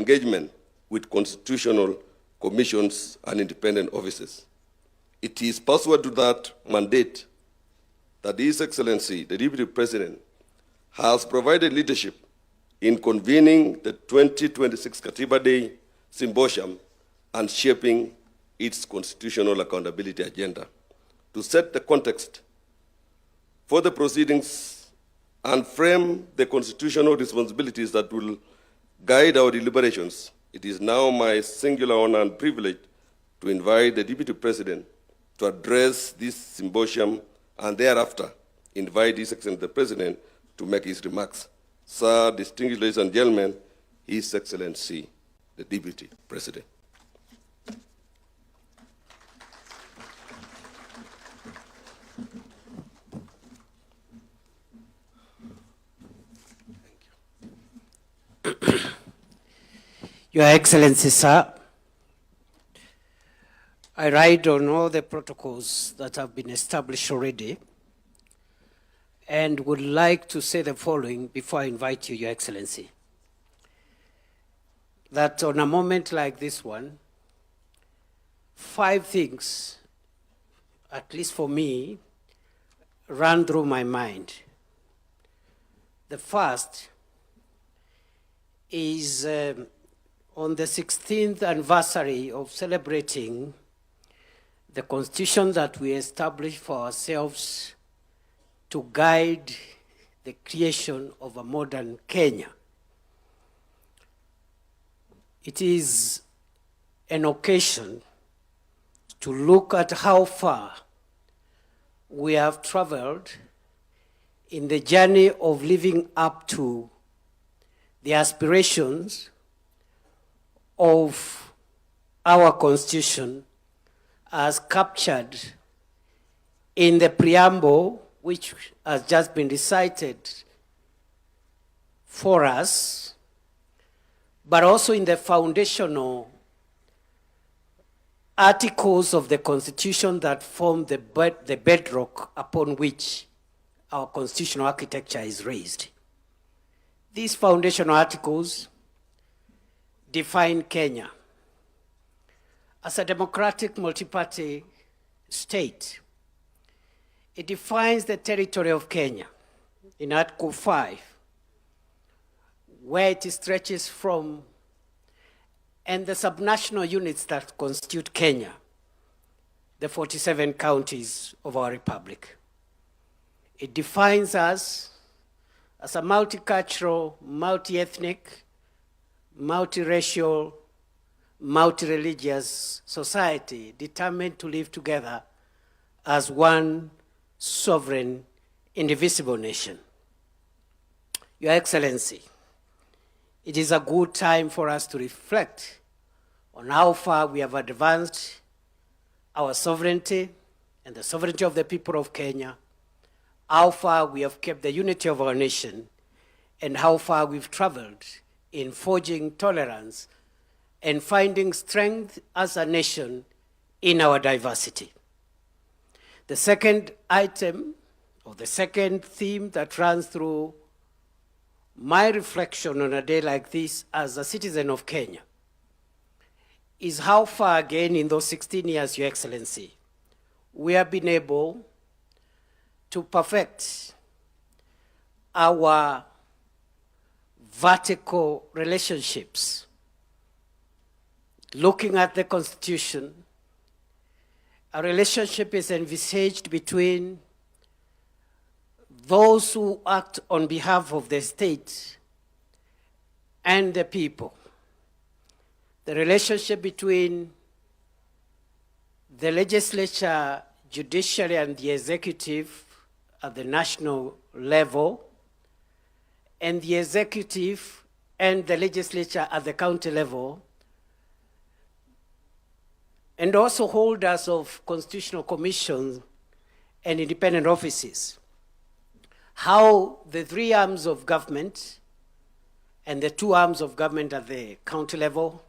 engagement with constitutional commissions and independent offices. It is pursuant to that mandate that His Excellency, the Deputy President, has provided leadership in convening the 2026 Katiba Day Symposium and shaping its constitutional accountability agenda to set the context for the proceedings and frame the constitutional responsibilities that will guide our deliberations. It is now my singular honor and privilege to invite the Deputy President to address this symposium and thereafter invite His Excellency the President to make his remarks. Sir, distinguished ladies and gentlemen, His Excellency the Deputy President. Your Excellency, sir, I ride on all the protocols that have been established already and would like to say the following before I invite you, Your Excellency. That on a moment like this one, 5 things, at least for me, ran through my mind. The first is on the 16th anniversary of celebrating the constitution that we established for ourselves to guide the creation of a modern Kenya. It is an occasion to look at how far we have traveled in the journey of living up to the aspirations of our Constitution as captured in the preamble, which has just been recited for us, but also in the foundational articles of the Constitution that form the bedrock upon which our constitutional architecture is raised. These foundational articles define Kenya as a democratic multi-party state. It defines the territory of Kenya in Article 5, where it stretches from, and the subnational units that constitute Kenya, the 47 counties of our republic. It defines us as a multicultural, multi-ethnic, multiracial, multi-religious society determined to live together as one sovereign, indivisible nation. Your Excellency, it is a good time for us to reflect on how far we have advanced our sovereignty and the sovereignty of the people of Kenya, how far we have kept the unity of our nation, and how far we've traveled in forging tolerance and finding strength as a nation in our diversity. The second item, or the second theme that runs through my reflection on a day like this as a citizen of Kenya, is how far again in those 16 years, Your Excellency, we have been able to perfect our vertical relationships. Looking at the Constitution, a relationship is envisaged between those who act on behalf of the state and the people. The relationship between the legislature, judiciary, and the executive at the national level, and the executive and the legislature at the county level, and also holders of constitutional commissions and independent offices. How the 3 arms of government and the 2 arms of government at the county level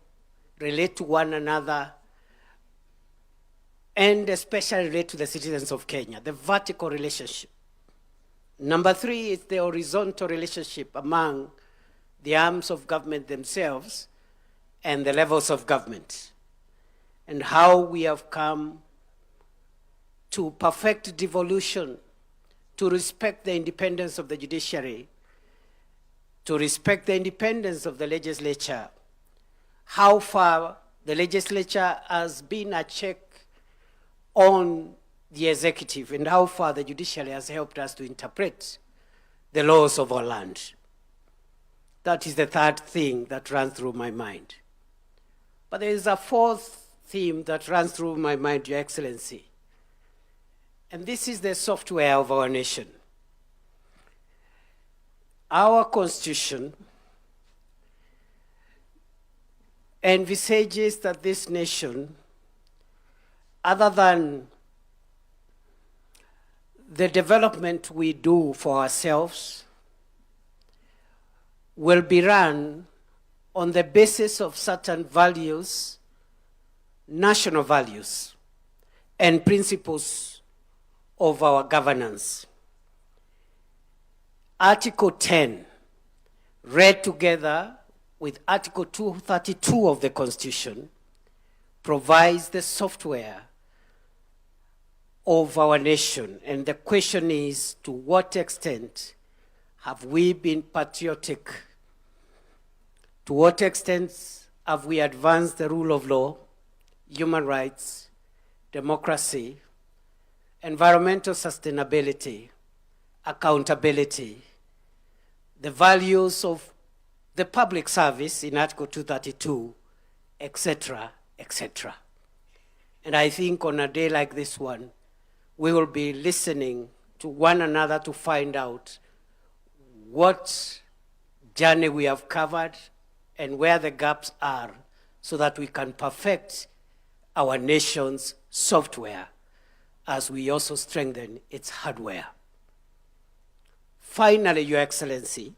relate to one another, and especially relate to the citizens of Kenya, the vertical relationship. Number 3 is the horizontal relationship among the arms of government themselves, and the levels of government, and how we have come to perfect devolution, to respect the independence of the judiciary, to respect the independence of the legislature, how far the legislature has been a check on the executive, and how far the judiciary has helped us to interpret the laws of our land. That is the third thing that runs through my mind. But there is a fourth theme that runs through my mind, Your Excellency. And this is the software of our nation. Our Constitution envisages that this nation, other than the development we do for ourselves, will be run on the basis of certain values, national values, and principles of our governance. Article 10, read together with Article 232 of the Constitution, provides the software of our nation. And the question is, to what extent have we been patriotic? To what extent have we advanced the rule of law, human rights, democracy, environmental sustainability, accountability, the values of the public service in Article 232, etc., etc. And I think on a day like this one, we will be listening to one another to find out what journey we have covered and where the gaps are, so that we can perfect our nation's software as we also strengthen its hardware. Finally, Your Excellency,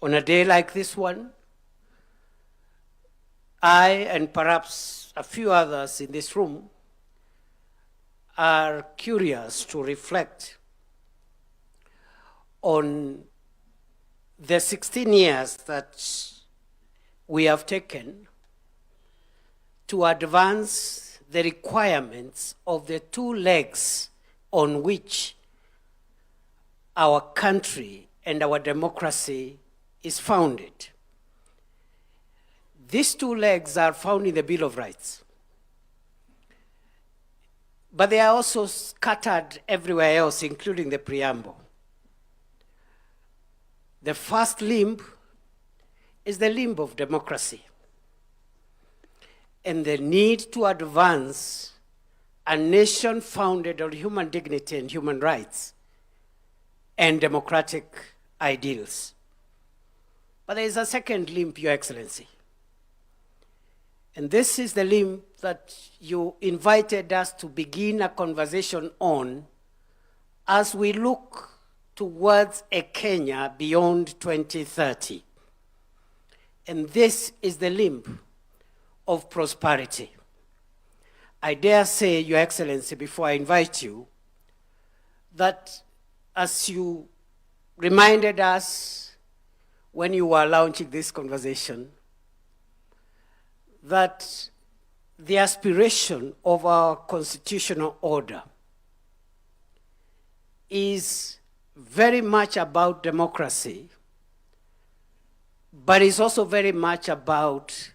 on a day like this one, I and perhaps a few others in this room are curious to reflect on the 16 years that we have taken to advance the requirements of the two legs on which our country and our democracy is founded. These two legs are found in the Bill of Rights, but they are also scattered everywhere else, including the preamble. The first limb is the limb of democracy and the need to advance a nation founded on human dignity and human rights and democratic ideals. But there is a second limb, Your Excellency. And this is the limb that you invited us to begin a conversation on as we look towards a Kenya beyond 2030. And this is the limb of prosperity. I dare say, Your Excellency, before I invite you, that as you reminded us when you were launching this conversation, that the aspiration of our constitutional order is very much about democracy, but it's also very much about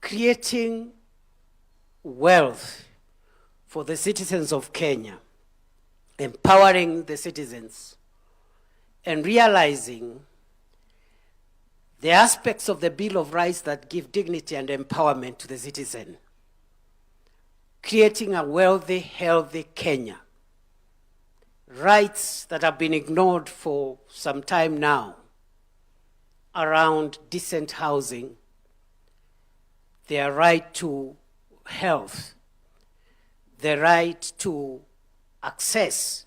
creating wealth for the citizens of Kenya, empowering the citizens, and realizing the aspects of the Bill of Rights that give dignity and empowerment to the citizen, creating a wealthy, healthy Kenya. Rights that have been ignored for some time now around decent housing, their right to health, the right to access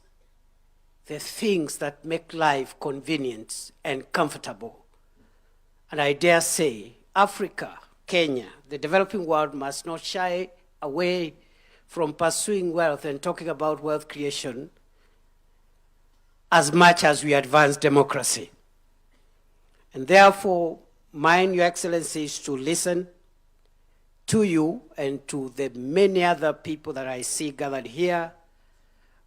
the things that make life convenient and comfortable. And I dare say, Africa, Kenya, the developing world must not shy away from pursuing wealth and talking about wealth creation as much as we advance democracy. And therefore, Mine, Your Excellency, is to listen to you and to the many other people that I see gathered here.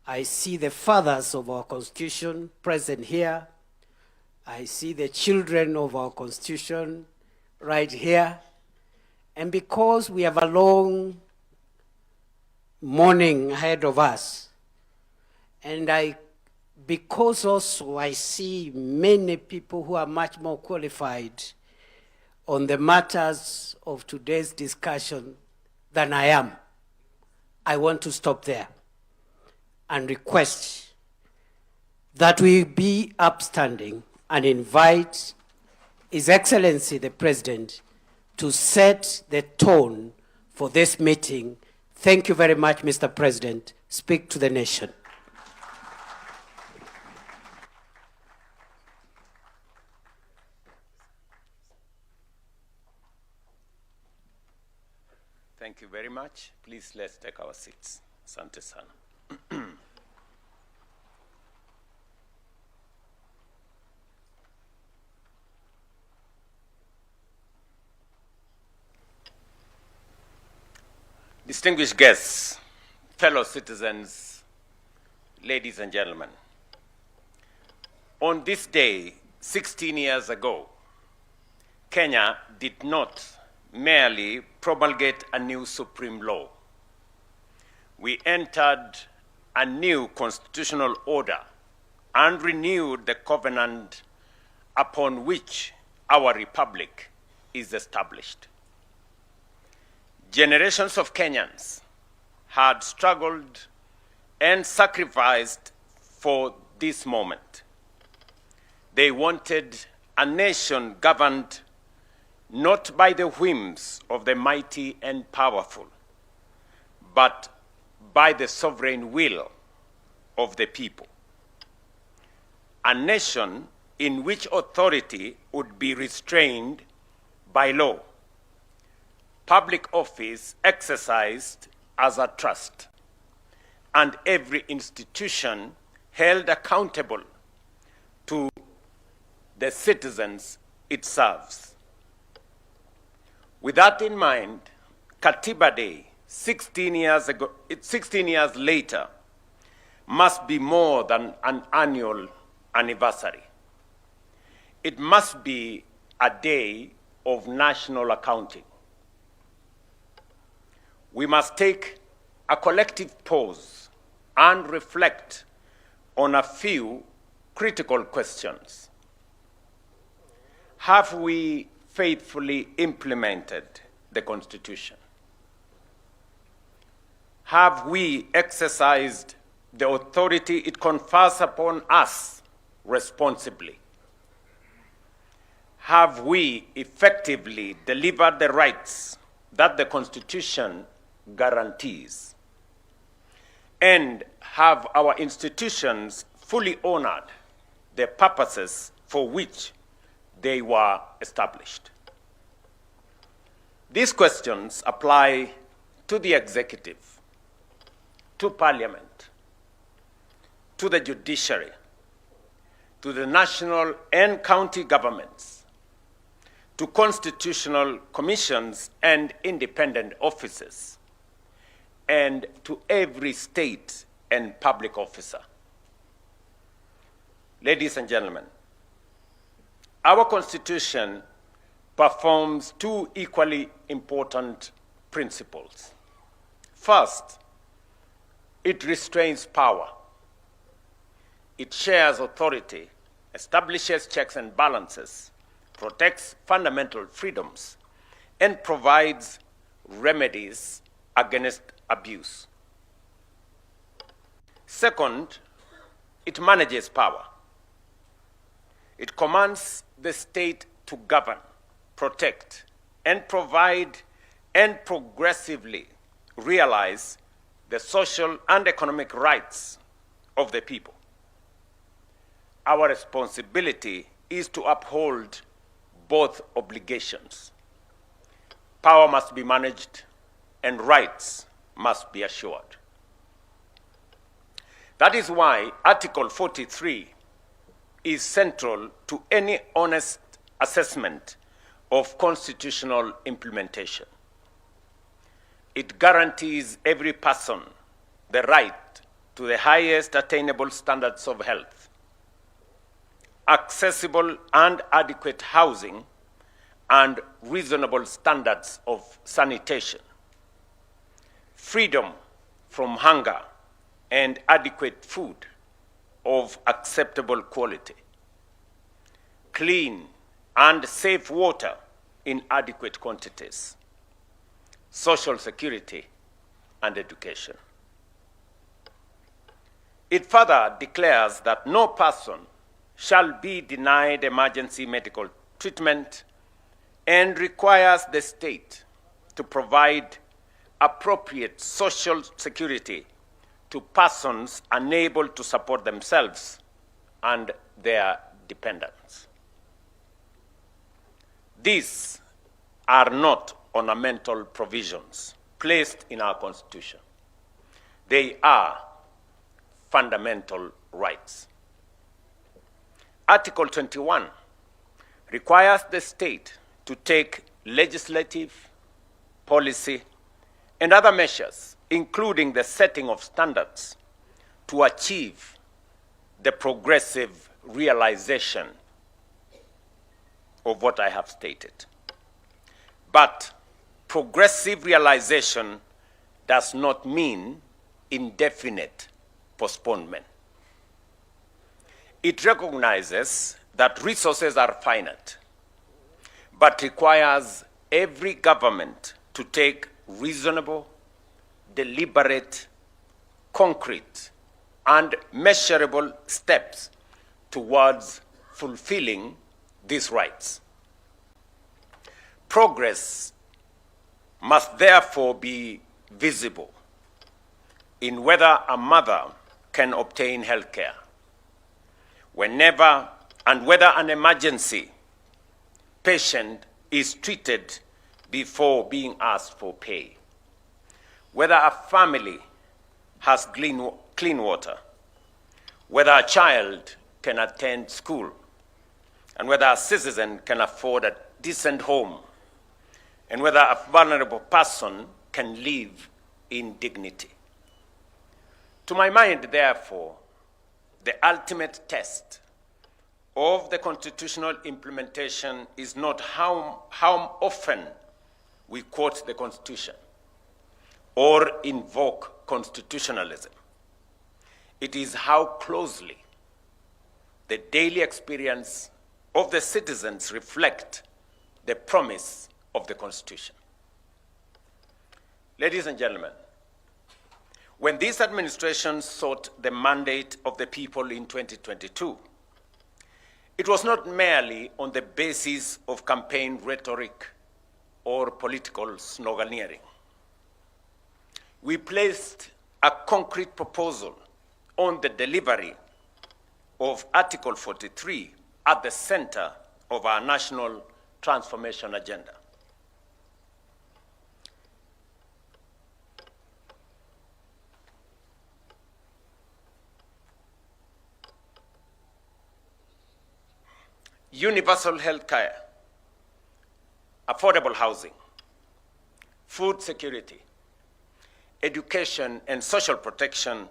I see the fathers of our Constitution present here. I see the children of our Constitution right here. And because we have a long morning ahead of us, and because also I see many people who are much more qualified on the matters of today's discussion than I am, I want to stop there and request that we be upstanding and invite His Excellency the President to set the tone for this meeting. Thank you very much, Mr. President. Speak to the nation. Thank you very much. Please, let's take our seats. Asante sana. Distinguished guests, fellow citizens, ladies and gentlemen, on this day, 16 years ago, Kenya did not merely promulgate a new supreme law. We entered a new constitutional order and renewed the covenant upon which our republic is established. Generations of Kenyans had struggled and sacrificed for this moment. They wanted a nation governed not by the whims of the mighty and powerful, but by the sovereign will of the people. A nation in which authority would be restrained by law, public office exercised as a trust, and every institution held accountable to the citizens it serves. With that in mind, Katiba Day, 16 years later, must be more than an annual anniversary. It must be a day of national accounting. We must take a collective pause and reflect on a few critical questions. Have we faithfully implemented the Constitution? Have we exercised the authority it confers upon us responsibly? Have we effectively delivered the rights that the Constitution guarantees? And have our institutions fully honored the purposes for which they were established? These questions apply to the executive, to Parliament, to the judiciary, to the national and county governments, to constitutional commissions and independent offices, and to every state and public officer. Ladies and gentlemen, our Constitution performs two equally important principles. First, it restrains power. It shares authority, establishes checks and balances, protects fundamental freedoms, and provides remedies against abuse. Second, it manages power. It commands the state to govern, protect, and provide and progressively realize the social and economic rights of the people. Our responsibility is to uphold both obligations. Power must be managed and rights must be assured. That is why Article 43 is central to any honest assessment of constitutional implementation. It guarantees every person the right to the highest attainable standards of health, accessible and adequate housing, and reasonable standards of sanitation, freedom from hunger, and adequate food of acceptable quality, clean and safe water in adequate quantities, social security, and education. It further declares that no person shall be denied emergency medical treatment and requires the state to provide appropriate social security to persons unable to support themselves and their dependents. These are not ornamental provisions placed in our Constitution. They are fundamental rights. Article 21 requires the state to take legislative, policy, and other measures, including the setting of standards, to achieve the progressive realization of what I have stated. But progressive realization does not mean indefinite postponement. It recognizes that resources are finite, but requires every government to take reasonable, deliberate, concrete, and measurable steps towards fulfilling these rights. Progress must therefore be visible in whether a mother can obtain health care, whenever and whether an emergency patient is treated before being asked for pay, whether a family has clean water, whether a child can attend school, and whether a citizen can afford a decent home, and whether a vulnerable person can live in dignity. To my mind, therefore, the ultimate test of the constitutional implementation is not how often we quote the Constitution or invoke constitutionalism. It is how closely the daily experience of the citizens reflect the promise of the Constitution. Ladies and gentlemen, when this administration sought the mandate of the people in 2022, it was not merely on the basis of campaign rhetoric or political sloganeering. We placed a concrete proposal on the delivery of Article 43 at the center of our national transformation agenda. Universal health care, affordable housing, food security, education, and social protection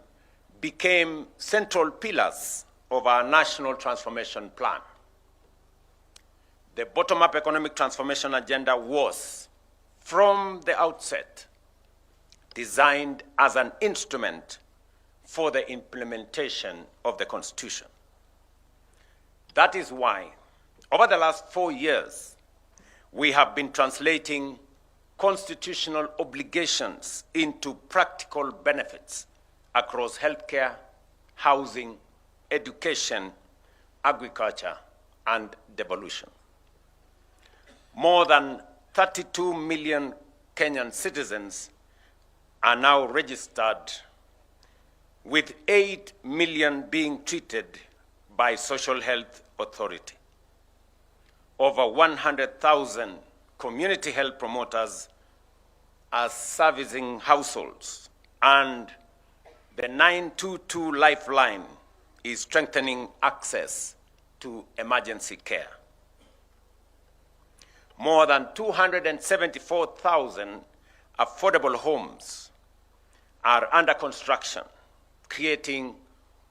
became central pillars of our national transformation plan. The bottom-up economic transformation agenda was, from the outset, designed as an instrument for the implementation of the Constitution. That is why, over the last 4 years, we have been translating constitutional obligations into practical benefits across healthcare, housing, education, agriculture, and devolution. More than 32 million Kenyan citizens are now registered, with 8 million being treated by Social Health Authority. Over 100,000 community health promoters are servicing households, and the 922 Lifeline is strengthening access to emergency care. More than 274,000 affordable homes are under construction, creating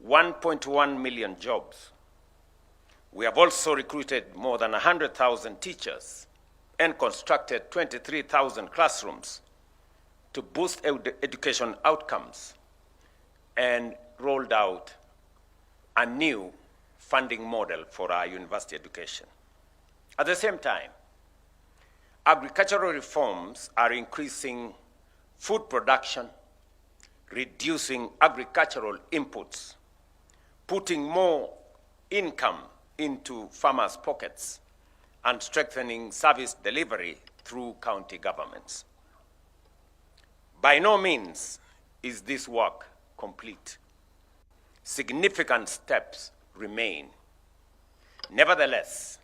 1.1 million jobs. We have also recruited more than 100,000 teachers and constructed 23,000 classrooms to boost education outcomes and rolled out a new funding model for our university education. At the same time, agricultural reforms are increasing food production, reducing agricultural inputs, putting more income into farmers' pockets, and strengthening service delivery through county governments. By no means is this work complete. Significant steps remain. Nevertheless,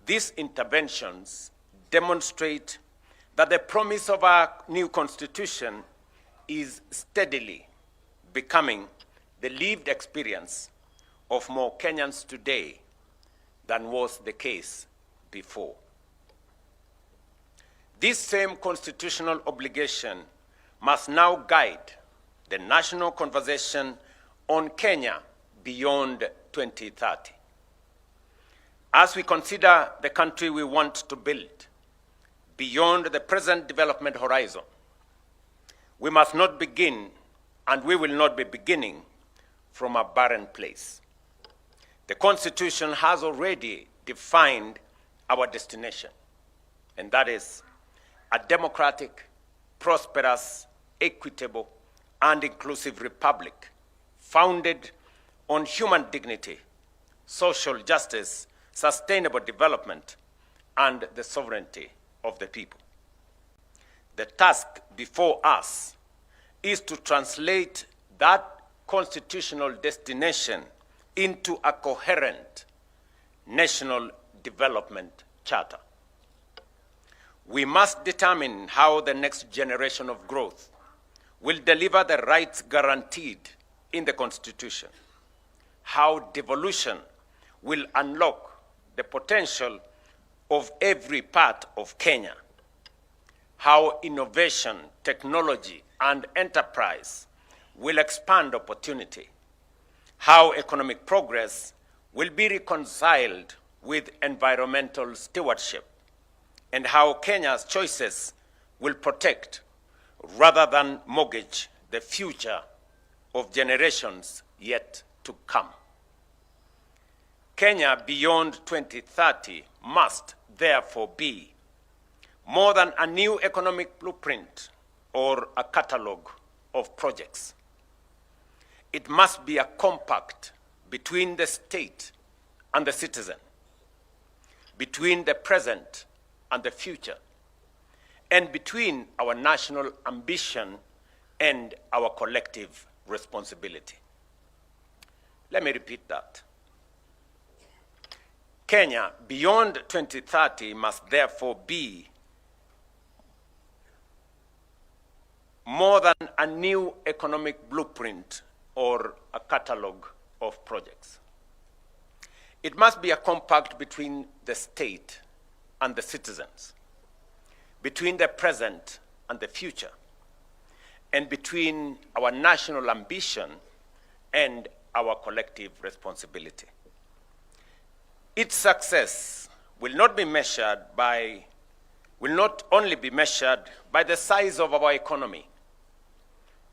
these interventions demonstrate that the promise of our new constitution is steadily becoming the lived experience of more Kenyans today than was the case before. This same constitutional obligation must now guide the national conversation on Kenya beyond 2030. As we consider the country we want to build beyond the present development horizon, we must not begin, and we will not be beginning, from a barren place. The Constitution has already defined our destination, and that is a democratic, prosperous, equitable, and inclusive republic founded on human dignity, social justice, sustainable development, and the sovereignty of the people. The task before us is to translate that constitutional destination into a coherent national development charter. We must determine how the next generation of growth will deliver the rights guaranteed in the Constitution, how devolution will unlock the potential of every part of Kenya, how innovation, technology, and enterprise will expand opportunity, how economic progress will be reconciled with environmental stewardship, and how Kenya's choices will protect rather than mortgage the future of generations yet to come. Kenya beyond 2030 must therefore be more than a new economic blueprint or a catalogue of projects. It must be a compact between the state and the citizen, between the present and the future, and between our national ambition and our collective responsibility. Let me repeat that. Kenya beyond 2030 must therefore be more than a new economic blueprint or a catalogue of projects. It must be a compact between the state and the citizens, between the present and the future, and between our national ambition and our collective responsibility. Its success will not only be measured by the size of our economy,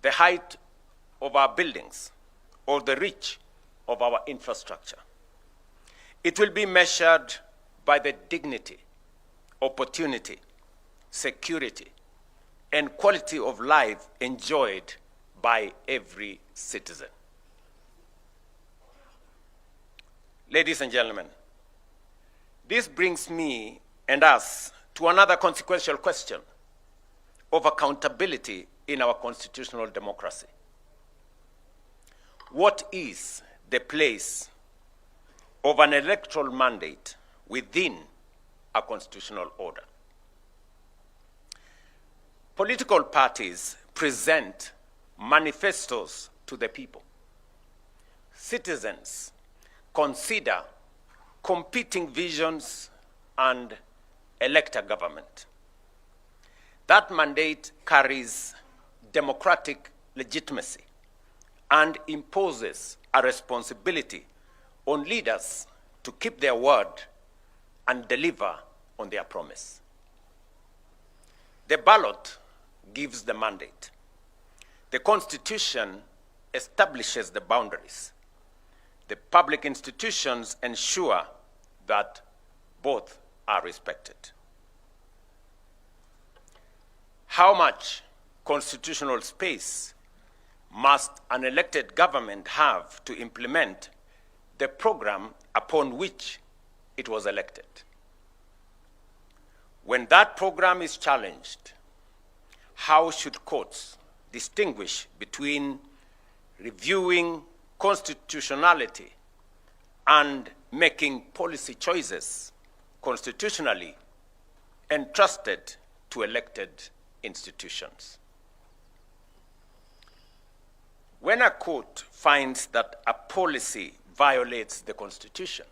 the height of our buildings, or the reach of our infrastructure. It will be measured by the dignity, opportunity, security, and quality of life enjoyed by every citizen. Ladies and gentlemen, this brings me and us to another consequential question of accountability in our constitutional democracy. What is the place of an electoral mandate within a constitutional order? Political parties present manifestos to the people. Citizens consider competing visions and elect a government. That mandate carries democratic legitimacy and imposes a responsibility on leaders to keep their word and deliver on their promise. The ballot gives the mandate. The Constitution establishes the boundaries. The public institutions ensure that both are respected. How much constitutional space must an elected government have to implement the program upon which it was elected? When that program is challenged, how should courts distinguish between reviewing constitutionality and making policy choices constitutionally entrusted to elected institutions? When a court finds that a policy violates the Constitution,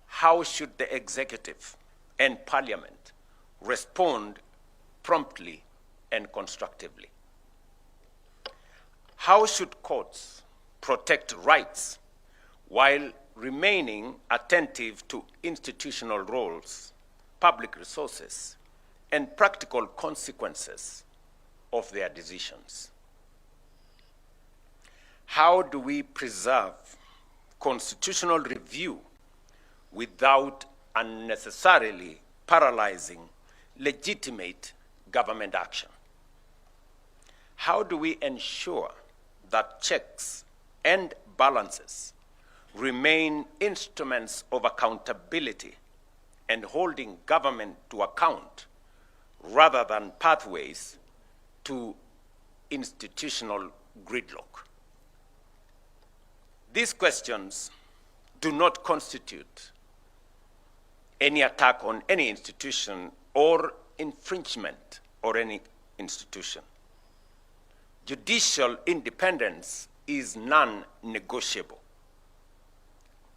how should the executive and parliament respond promptly and constructively? How should courts protect rights while remaining attentive to institutional roles, public resources, and practical consequences of their decisions? How do we preserve constitutional review without unnecessarily paralyzing legitimate government action? How do we ensure that checks and balances remain instruments of accountability and holding government to account rather than pathways to institutional gridlock? These questions do not constitute any attack on any institution or infringement on any institution. Judicial independence is non-negotiable.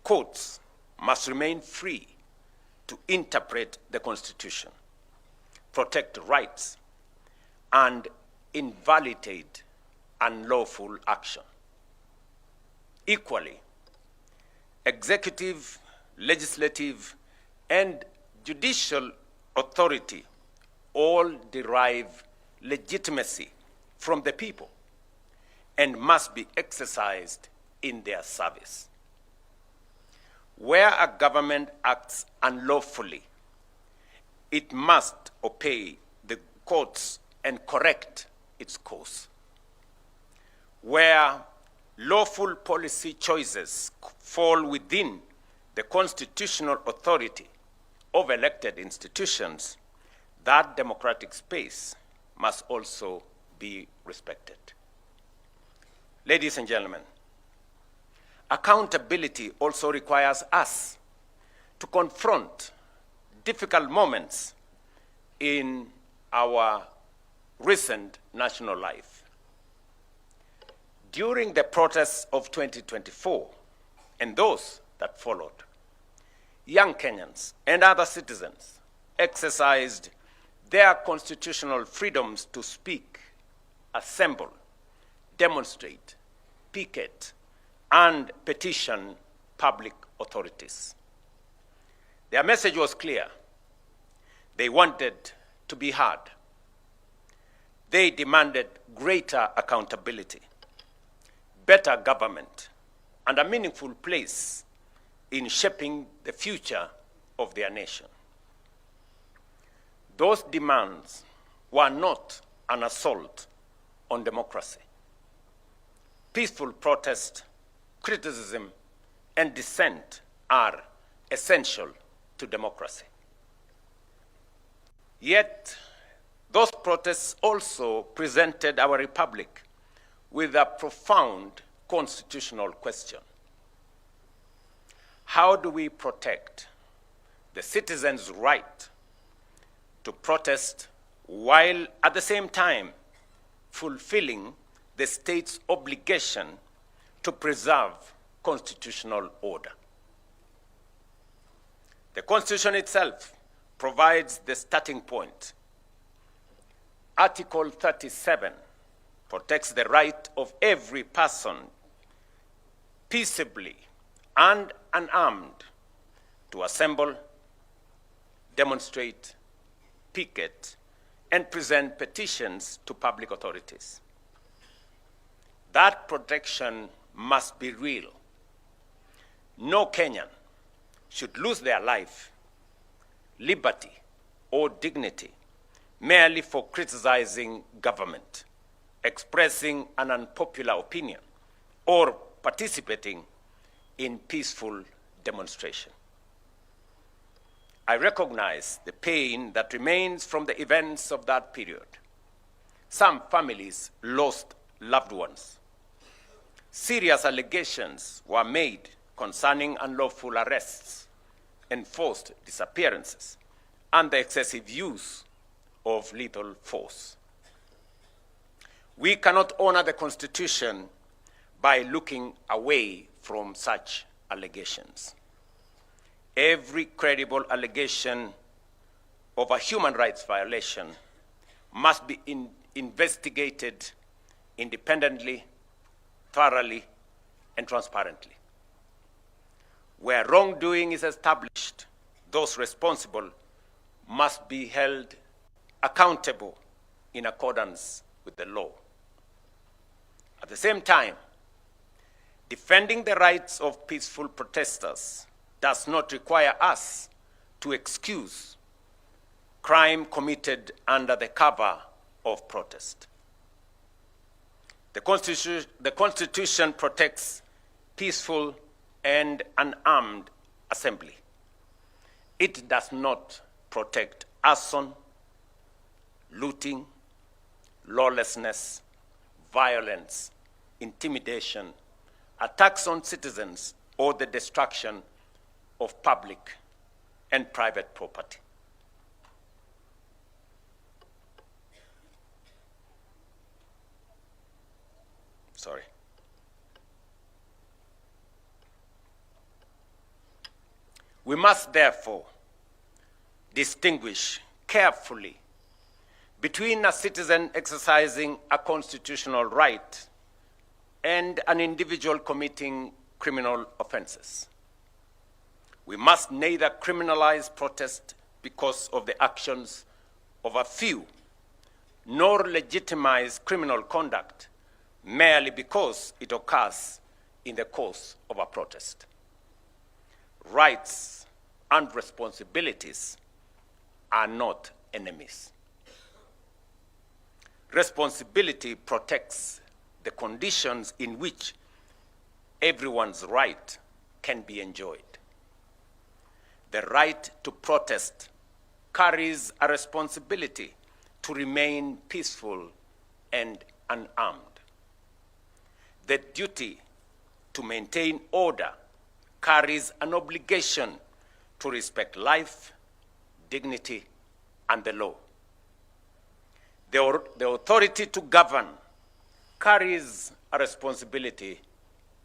Courts must remain free to interpret the Constitution, protect rights, and invalidate unlawful action. Equally, executive, legislative, and judicial authority all derive legitimacy from the people and must be exercised in their service. Where a government acts unlawfully, it must obey the courts and correct its course. Where lawful policy choices fall within the constitutional authority of elected institutions, that democratic space must also be respected. Ladies and gentlemen, accountability also requires us to confront difficult moments in our recent national life. During the protests of 2024 and those that followed, young Kenyans and other citizens exercised their constitutional freedoms to speak, assemble, demonstrate, picket, and petition public authorities. Their message was clear. They wanted to be heard. They demanded greater accountability, better government, and a meaningful place in shaping the future of their nation. Those demands were not an assault on democracy. Peaceful protest, criticism, and dissent are essential to democracy. Yet, those protests also presented our republic with a profound constitutional question. How do we protect the citizens' right to protest while at the same time fulfilling the state's obligation to preserve constitutional order? The Constitution itself provides the starting point. Article 37 protects the right of every person peaceably and unarmed to assemble, demonstrate, picket, and present petitions to public authorities. That protection must be real. No Kenyan should lose their life, liberty, or dignity merely for criticizing government, expressing an unpopular opinion, or participating in peaceful demonstration. I recognize the pain that remains from the events of that period. Some families lost loved ones. Serious allegations were made concerning unlawful arrests, enforced disappearances, and the excessive use of lethal force. We cannot honor the Constitution by looking away from such allegations. Every credible allegation of a human rights violation must be investigated independently, thoroughly, and transparently. Where wrongdoing is established, those responsible must be held accountable in accordance with the law. At the same time, defending the rights of peaceful protesters does not require us to excuse crime committed under the cover of protest. The Constitution protects peaceful and unarmed assembly. It does not protect arson, looting, lawlessness, violence, intimidation, attacks on citizens, or the destruction of public and private property. Sorry. We must therefore distinguish carefully between a citizen exercising a constitutional right and an individual committing criminal offenses. We must neither criminalize protest because of the actions of a few, nor legitimize criminal conduct merely because it occurs in the course of a protest. Rights and responsibilities are not enemies. Responsibility protects the conditions in which everyone's right can be enjoyed. The right to protest carries a responsibility to remain peaceful and unarmed. The duty to maintain order carries an obligation to respect life, dignity, and the law. The authority to govern carries a responsibility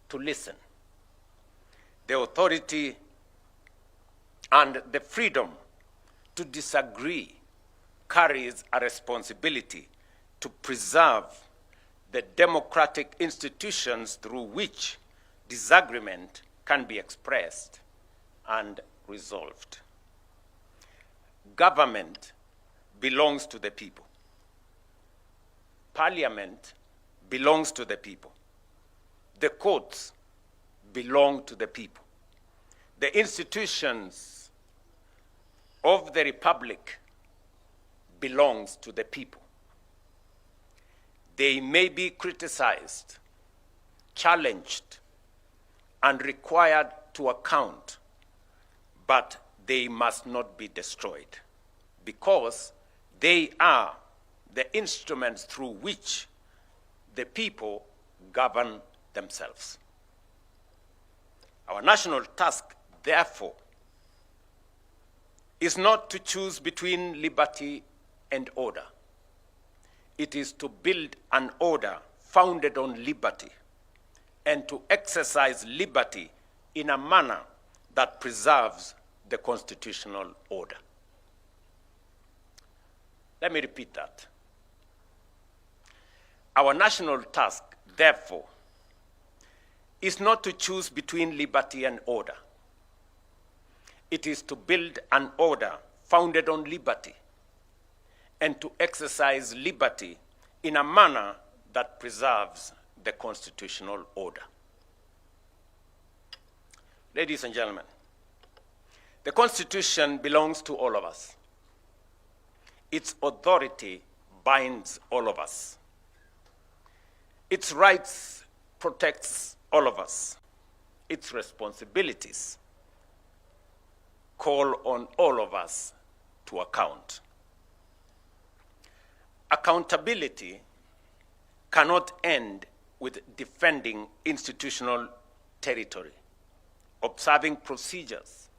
to listen. The authority and the freedom to disagree carries a responsibility to preserve the democratic institutions through which disagreement can be expressed and resolved. Government belongs to the people. Parliament belongs to the people. The courts belong to the people. The institutions of the republic belongs to the people. They may be criticized, challenged, and required to account, but they must not be destroyed because they are the instruments through which the people govern themselves. Our national task, therefore, is not to choose between liberty and order. It is to build an order founded on liberty and to exercise liberty in a manner that preserves the constitutional order. Let me repeat that. Our national task, therefore, is not to choose between liberty and order. It is to build an order founded on liberty and to exercise liberty in a manner that preserves the constitutional order. Ladies and gentlemen, the Constitution belongs to all of us. Its authority binds all of us. Its rights protects all of us. Its responsibilities call on all of us to account. Accountability cannot end with defending institutional territory, observing procedures,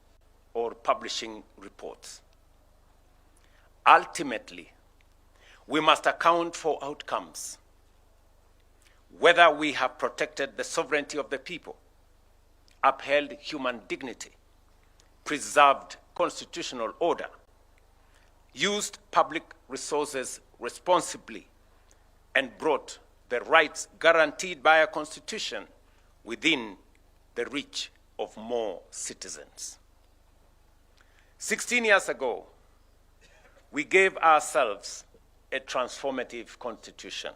or publishing reports. Ultimately, we must account for outcomes, whether we have protected the sovereignty of the people, upheld human dignity, preserved constitutional order, used public resources responsibly, and brought the rights guaranteed by our Constitution within the reach of more citizens. 16 years ago, we gave ourselves a transformative Constitution.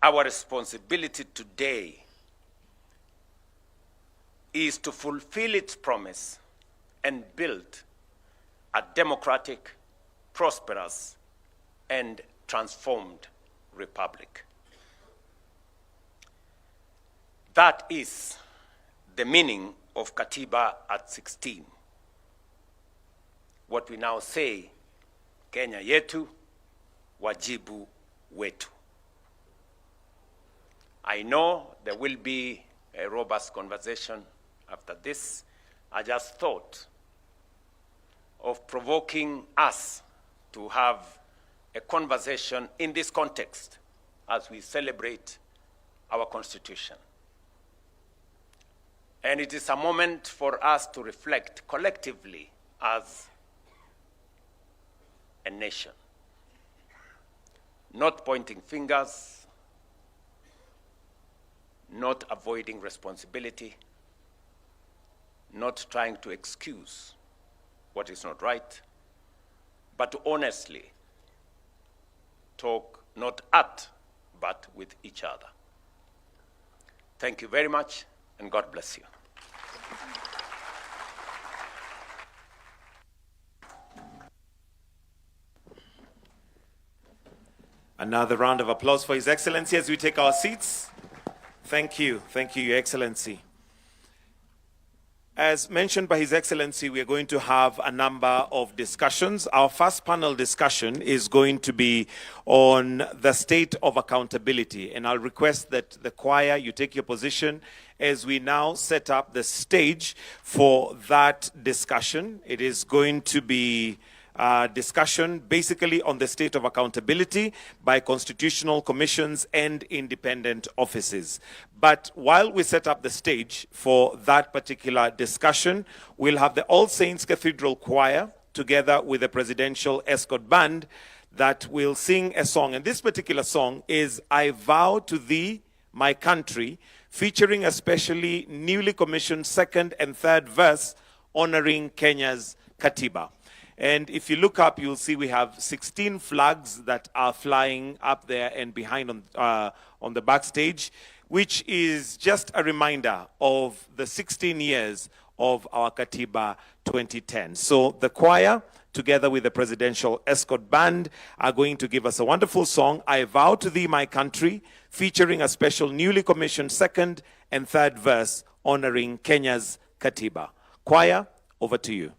Our responsibility today is to fulfill its promise and build a democratic, prosperous, and transformed republic. That is the meaning of Katiba at 16. What we now say, Kenya yetu, wajibu wetu. I know there will be a robust conversation after this. I just thought of provoking us to have a conversation in this context as we celebrate our Constitution. And it is a moment for us to reflect collectively as a nation, not pointing fingers, not avoiding responsibility, not trying to excuse what is not right, but to honestly talk not at, but with each other. Thank you very much, and God bless you. Another round of applause for His Excellency as we take our seats. Thank you, Your Excellency. As mentioned by His Excellency, we are going to have a number of discussions. Our first panel discussion is going to be on the state of accountability. And I'll request that the choir, you take your position as we now set up the stage for that discussion. It is going to be discussion basically on the state of accountability by constitutional commissions and independent offices. But while we set up the stage for that particular discussion, we'll have the All Saints Cathedral Choir together with the Presidential Escort Band that will sing a song. And this particular song is I Vow to Thee, My Country, featuring a specially newly commissioned second and third verse honoring Kenya's Katiba. And if you look up, you'll see we have 16 flags that are flying up there and behind on the backstage, which is just a reminder of the 16 years of our Katiba 2010. So the choir, together with the Presidential Escort Band, are going to give us a wonderful song, I Vow to Thee, My Country, featuring a special newly commissioned second and third verse honoring Kenya's Katiba. Choir, over to you.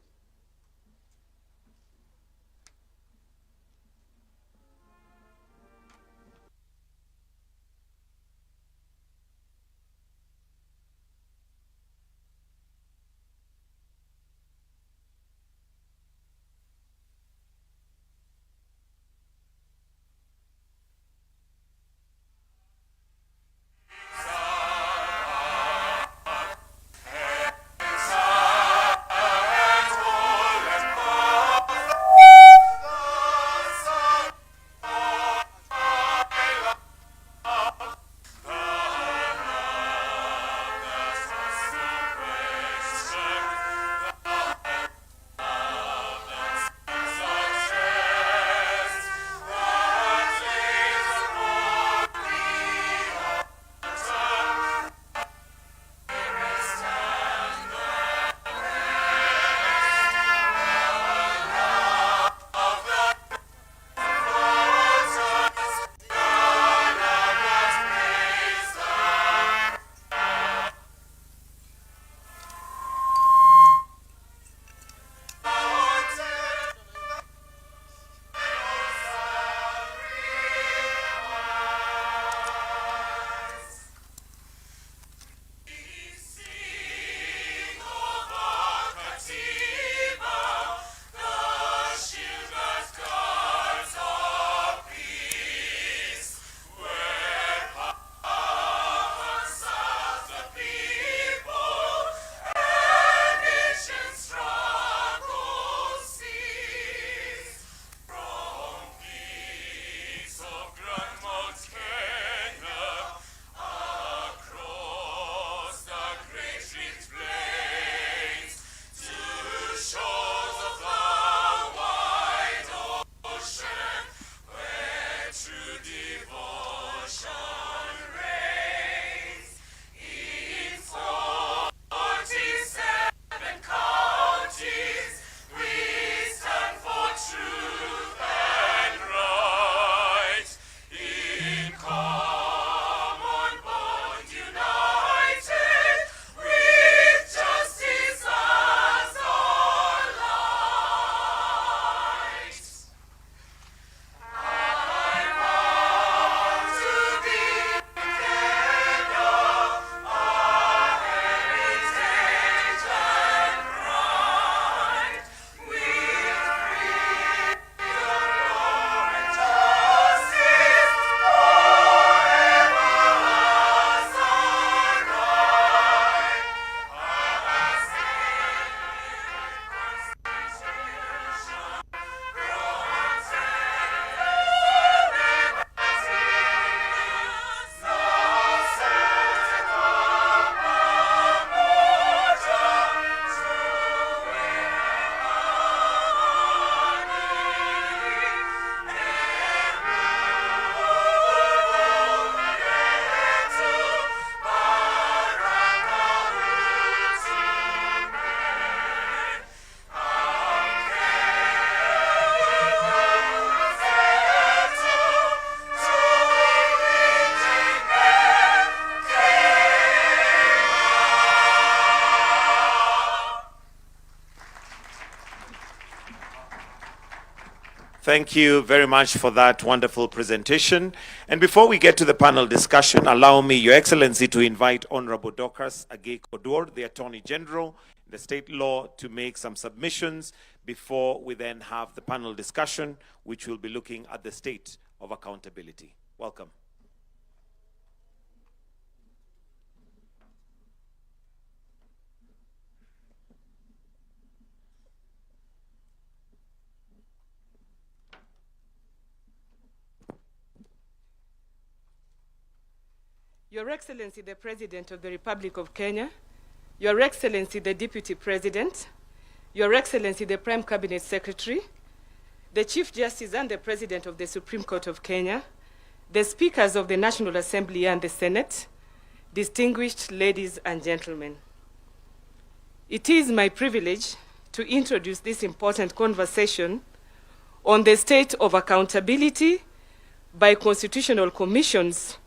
Thank you very much for that wonderful presentation. And before we get to the panel discussion, allow me, Your Excellency, to invite Honorable Dorcas Agei-Kodwor, the Attorney General in the state law, to make some submissions before we then have the panel discussion, which will be looking at the state of accountability. Welcome. Your Excellency, the President of the Republic of Kenya, Your Excellency, the Deputy President, Your Excellency, the Prime Cabinet Secretary, the Chief Justice and the President of the Supreme Court of Kenya, the Speakers of the National Assembly and the Senate, distinguished ladies and gentlemen. It is my privilege to introduce this important conversation on the state of accountability by constitutional commissions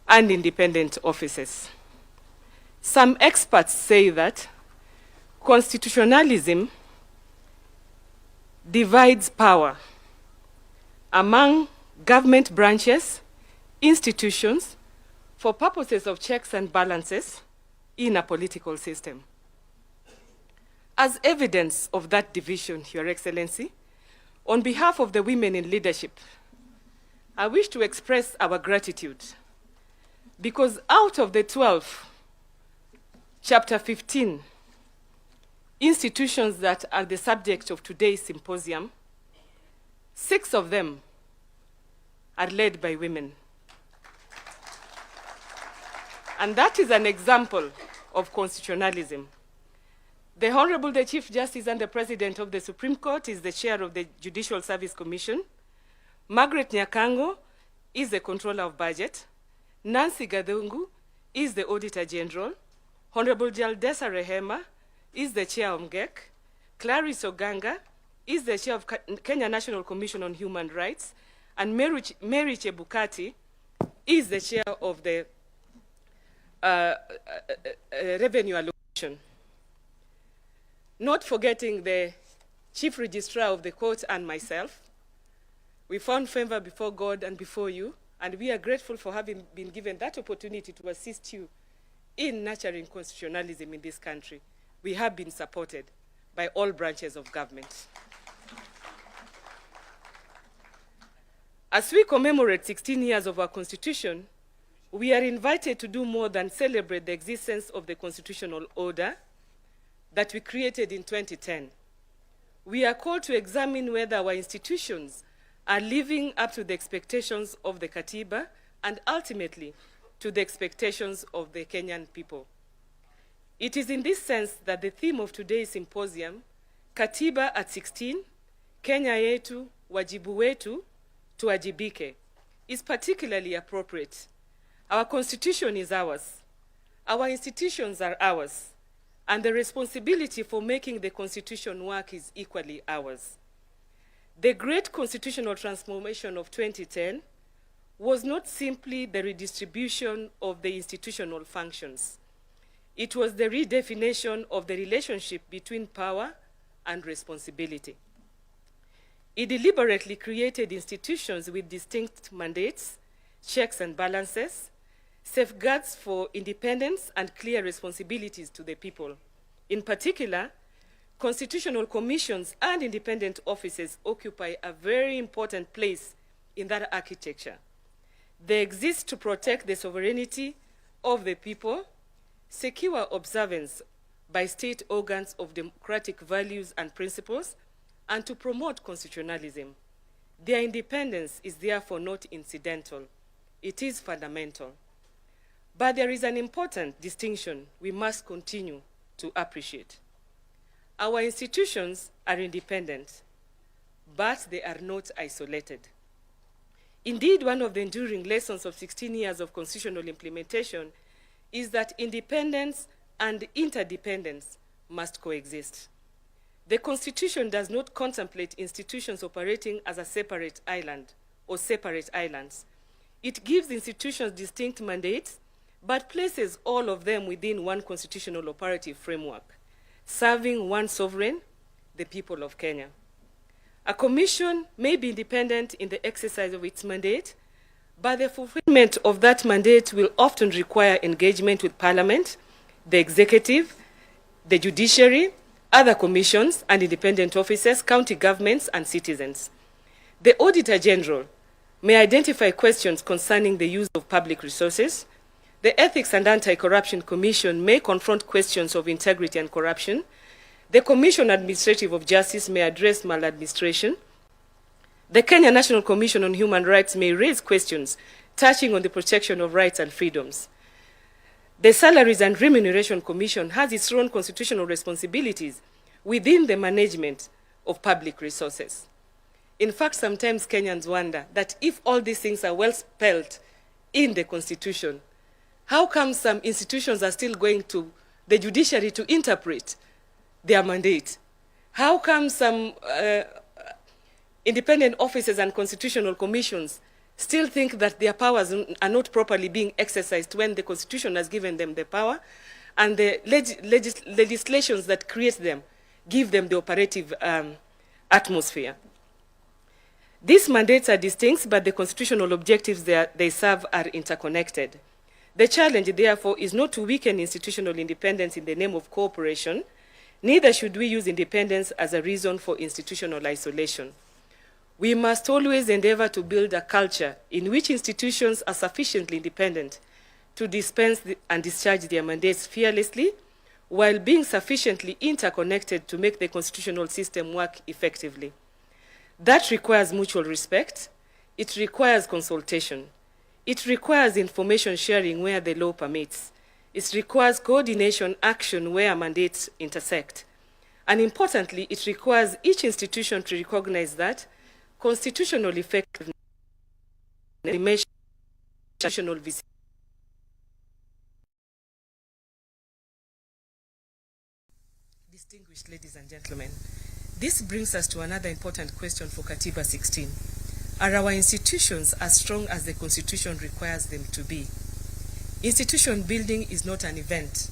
and independent offices. Some experts say that constitutionalism divides power among government branches, institutions, for purposes of checks and balances in a political system. As evidence of that division, Your Excellency, on behalf of the women in leadership, I wish to express our gratitude because out of the 12, chapter 15, institutions that are the subject of today's symposium, 6 of them are led by women. And that is an example of constitutionalism. The Honorable the Chief Justice and the President of the Supreme Court is the chair of the Judicial Service Commission. Margaret Nyakango is the controller of budget. Nancy Gadungu is the Auditor General. Honorable Jaldesa Rehema is the chair of MGEC. Clarice Oganga is the chair of Kenya National Commission on Human Rights. And Mary Chebukati is the chair of the Revenue Allocation. Not forgetting the Chief Registrar of the Court and myself. We found favor before God and before you, and we are grateful for having been given that opportunity to assist you in nurturing constitutionalism in this country. We have been supported by all branches of government. As we commemorate 16 years of our Constitution, we are invited to do more than celebrate the existence of the constitutional order that we created in 2010. We are called to examine whether our institutions are living up to the expectations of the Katiba and ultimately to the expectations of the Kenyan people. It is in this sense that the theme of today's symposium, Katiba at 16, Kenya yetu, wajibu wetu, tuwajibike, is particularly appropriate. Our Constitution is ours. Our institutions are ours. And the responsibility for making the Constitution work is equally ours. The great constitutional transformation of 2010 was not simply the redistribution of the institutional functions. It was the redefinition of the relationship between power and responsibility. It deliberately created institutions with distinct mandates, checks and balances, safeguards for independence and clear responsibilities to the people. In particular, constitutional commissions and independent offices occupy a very important place in that architecture. They exist to protect the sovereignty of the people, secure observance by state organs of democratic values and principles, and to promote constitutionalism. Their independence is therefore not incidental. It is fundamental. But there is an important distinction we must continue to appreciate. Our institutions are independent, but they are not isolated. Indeed, one of the enduring lessons of 16 years of constitutional implementation is that independence and interdependence must coexist. The Constitution does not contemplate institutions operating as a separate island or separate islands. It gives institutions distinct mandates, but places all of them within one constitutional operative framework, serving one sovereign, the people of Kenya. A commission may be independent in the exercise of its mandate, but the fulfillment of that mandate will often require engagement with Parliament, the executive, the judiciary, other commissions and independent officers, county governments, and citizens. The Auditor General may identify questions concerning the use of public resources. The Ethics and Anti-Corruption Commission may confront questions of integrity and corruption. The Commission Administrative of Justice may address maladministration. The Kenya National Commission on Human Rights may raise questions touching on the protection of rights and freedoms. The Salaries and Remuneration Commission has its own constitutional responsibilities within the management of public resources. In fact, sometimes Kenyans wonder that if all these things are well spelled in the Constitution, how come some institutions are still going to the judiciary to interpret their mandate? How come some independent officers and constitutional commissions still think that their powers are not properly being exercised when the Constitution has given them the power and the legislations that create them give them the operative atmosphere? These mandates are distinct, but the constitutional objectives they serve are interconnected. The challenge, therefore, is not to weaken institutional independence in the name of cooperation, neither should we use independence as a reason for institutional isolation. We must always endeavor to build a culture in which institutions are sufficiently independent to dispense and discharge their mandates fearlessly, while being sufficiently interconnected to make the constitutional system work effectively. That requires mutual respect, it requires consultation, it requires information sharing where the law permits, it requires coordination action where mandates intersect, and importantly, it requires each institution to recognize that constitutional effectiveness measures constitutional visibility. Distinguished ladies and gentlemen, this brings us to another important question for Katiba 16. Are our institutions as strong as the Constitution requires them to be? Institution building is not an event.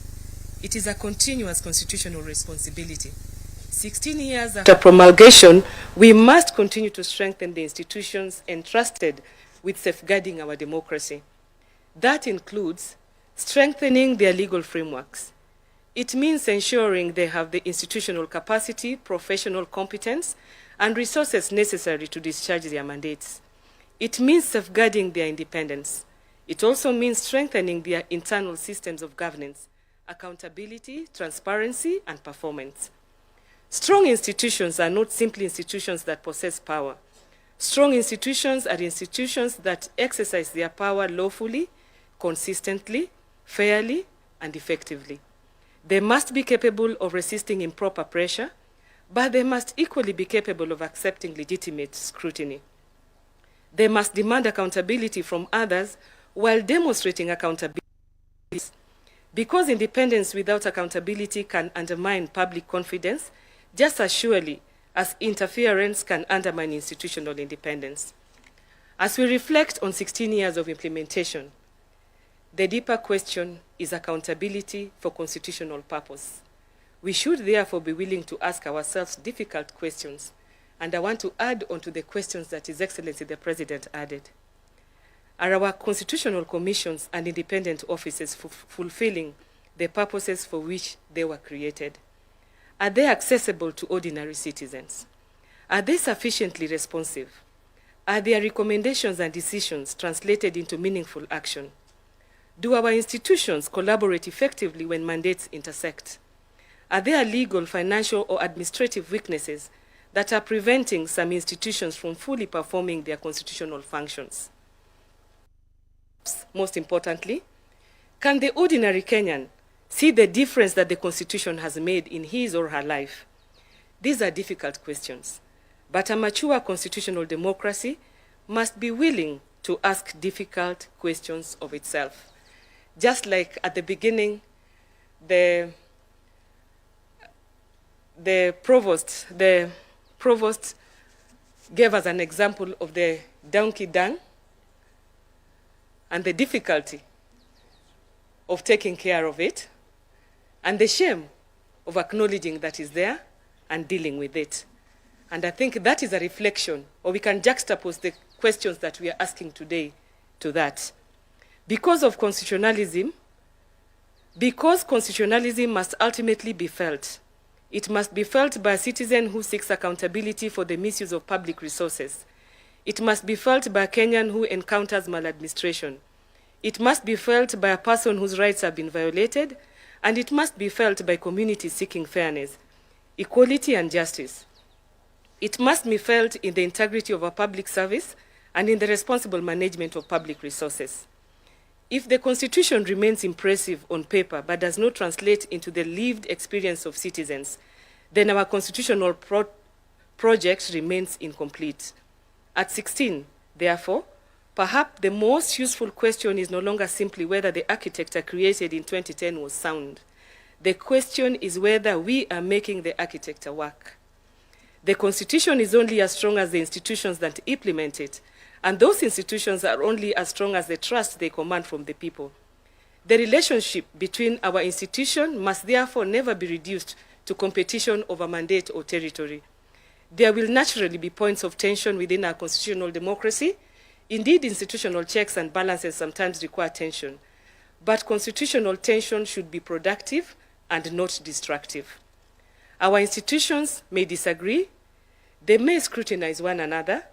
It is a continuous constitutional responsibility. 16 years after promulgation, we must continue to strengthen the institutions entrusted with safeguarding our democracy. That includes strengthening their legal frameworks. It means ensuring they have the institutional capacity, professional competence, and resources necessary to discharge their mandates. It means safeguarding their independence. It also means strengthening their internal systems of governance, accountability, transparency, and performance. Strong institutions are not simply institutions that possess power. Strong institutions are institutions that exercise their power lawfully, consistently, fairly, and effectively. They must be capable of resisting improper pressure, but they must equally be capable of accepting legitimate scrutiny. They must demand accountability from others while demonstrating accountability. Because independence without accountability can undermine public confidence, just as surely as interference can undermine institutional independence. As we reflect on 16 years of implementation, the deeper question is accountability for constitutional purpose. We should therefore be willing to ask ourselves difficult questions, and I want to add on to the questions that His Excellency the President added. Are our constitutional commissions and independent offices fulfilling the purposes for which they were created? Are they accessible to ordinary citizens? Are they sufficiently responsive? Are their recommendations and decisions translated into meaningful action? Do our institutions collaborate effectively when mandates intersect? Are there legal, financial, or administrative weaknesses that are preventing some institutions from fully performing their constitutional functions? Most importantly, can the ordinary Kenyan see the difference that the Constitution has made in his or her life? These are difficult questions, but a mature constitutional democracy must be willing to ask difficult questions of itself. Just like at the beginning, the provost gave us an example of the donkey dung and the difficulty of taking care of it and the shame of acknowledging that it's there and dealing with it. And I think that is a reflection, or we can juxtapose the questions that we are asking today to that. Because constitutionalism must ultimately be felt. It must be felt by a citizen who seeks accountability for the misuse of public resources. It must be felt by a Kenyan who encounters maladministration. It must be felt by a person whose rights have been violated, and it must be felt by communities seeking fairness, equality, and justice. It must be felt in the integrity of a public service and in the responsible management of public resources. If the Constitution remains impressive on paper but does not translate into the lived experience of citizens, then our constitutional project remains incomplete. At 16, therefore, perhaps the most useful question is no longer simply whether the architecture created in 2010 was sound. The question is whether we are making the architecture work. The Constitution is only as strong as the institutions that implement it, and those institutions are only as strong as the trust they command from the people. The relationship between our institution must therefore never be reduced to competition over mandate or territory. There will naturally be points of tension within our constitutional democracy. Indeed, institutional checks and balances sometimes require tension, but constitutional tension should be productive and not destructive. Our institutions may disagree, they may scrutinize one another,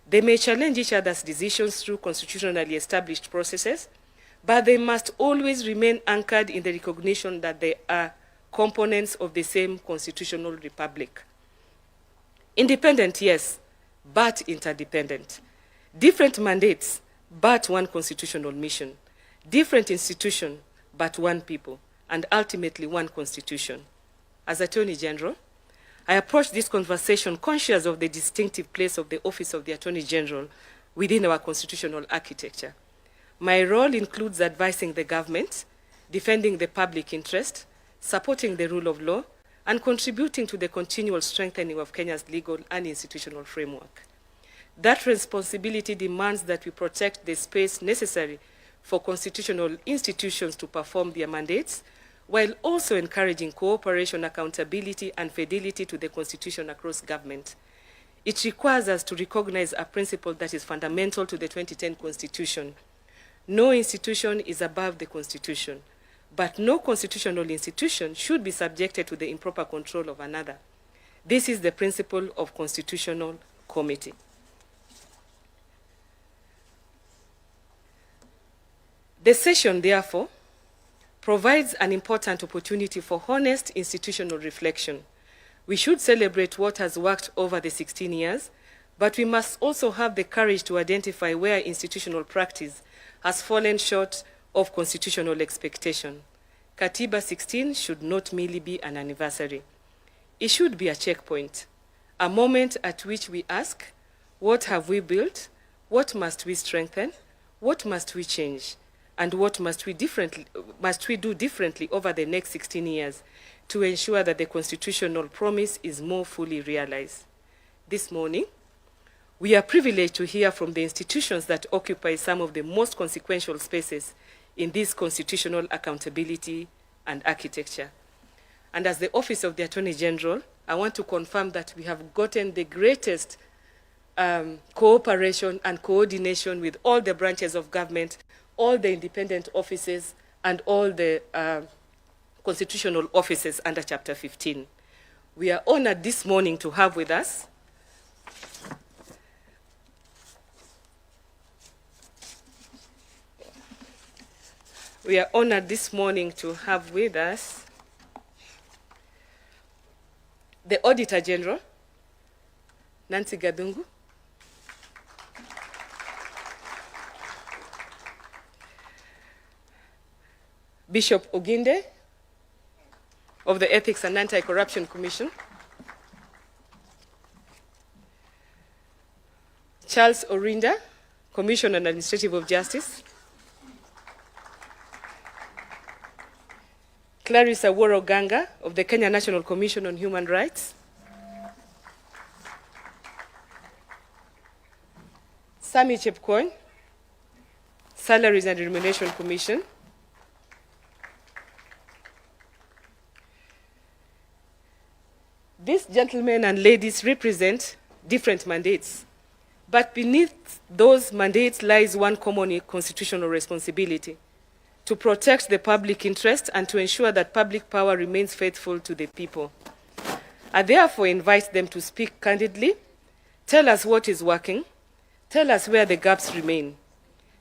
they may challenge each other's decisions through constitutionally established processes, but they must always remain anchored in the recognition that they are components of the same constitutional republic. Independent, yes, but interdependent. Different mandates, but one constitutional mission. Different institution, but one people, and ultimately one constitution. As Attorney General, I approach this conversation conscious of the distinctive place of the Office of the Attorney General within our constitutional architecture. My role includes advising the government, defending the public interest, supporting the rule of law, and contributing to the continual strengthening of Kenya's legal and institutional framework. That responsibility demands that we protect the space necessary for constitutional institutions to perform their mandates, while also encouraging cooperation, accountability, and fidelity to the Constitution across government. It requires us to recognize a principle that is fundamental to the 2010 Constitution. No institution is above the Constitution, but no constitutional institution should be subjected to the improper control of another. This is the principle of constitutional comity. The session, therefore, provides an important opportunity for honest institutional reflection. We should celebrate what has worked over the 16 years, but we must also have the courage to identify where institutional practice has fallen short of constitutional expectation. Katiba 16 should not merely be an anniversary. It should be a checkpoint, a moment at which we ask, what have we built? What must we strengthen? What must we change? And what must we do differently over the next 16 years to ensure that the constitutional promise is more fully realized? This morning, we are privileged to hear from the institutions that occupy some of the most consequential spaces in this constitutional accountability and architecture. And as the Office of the Attorney General, I want to confirm that we have gotten the greatest cooperation and coordination with all the branches of government, all the independent offices, and all the constitutional offices under Chapter 15. We are honored this morning to have with us the Auditor General, Nancy Gadungu, Bishop Oginde of the Ethics and Anti-Corruption Commission, Charles Orinda, Commissioner on Administrative of Justice, Clarissa Woro Ganga of the Kenya National Commission on Human Rights, Sami Chepkwony, Salaries and Remuneration Commission, These gentlemen and ladies represent different mandates, but beneath those mandates lies one common constitutional responsibility: to protect the public interest and to ensure that public power remains faithful to the people. I therefore invite them to speak candidly, tell us what is working, tell us where the gaps remain,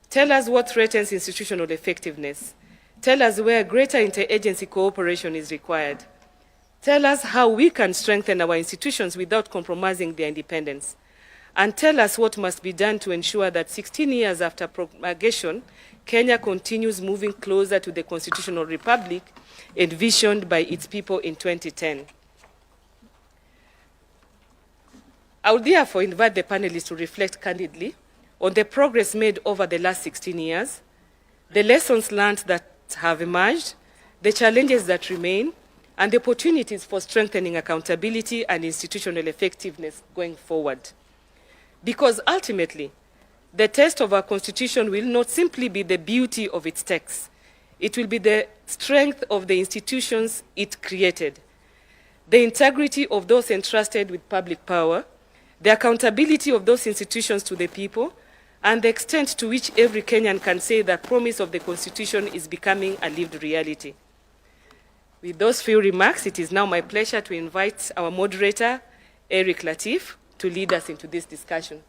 tell us what threatens institutional effectiveness, tell us where greater interagency cooperation is required, tell us how we can strengthen our institutions without compromising their independence, and tell us what must be done to ensure that 16 years after promulgation, Kenya continues moving closer to the constitutional republic envisioned by its people in 2010. I would therefore invite the panelists to reflect candidly on the progress made over the last 16 years, the lessons learned that have emerged, the challenges that remain, and the opportunities for strengthening accountability and institutional effectiveness going forward. Because ultimately, the test of our Constitution will not simply be the beauty of its text, it will be the strength of the institutions it created, the integrity of those entrusted with public power, the accountability of those institutions to the people, and the extent to which every Kenyan can say that promise of the Constitution is becoming a lived reality. With those few remarks, it is now my pleasure to invite our moderator, Eric Latif, to lead us into this discussion.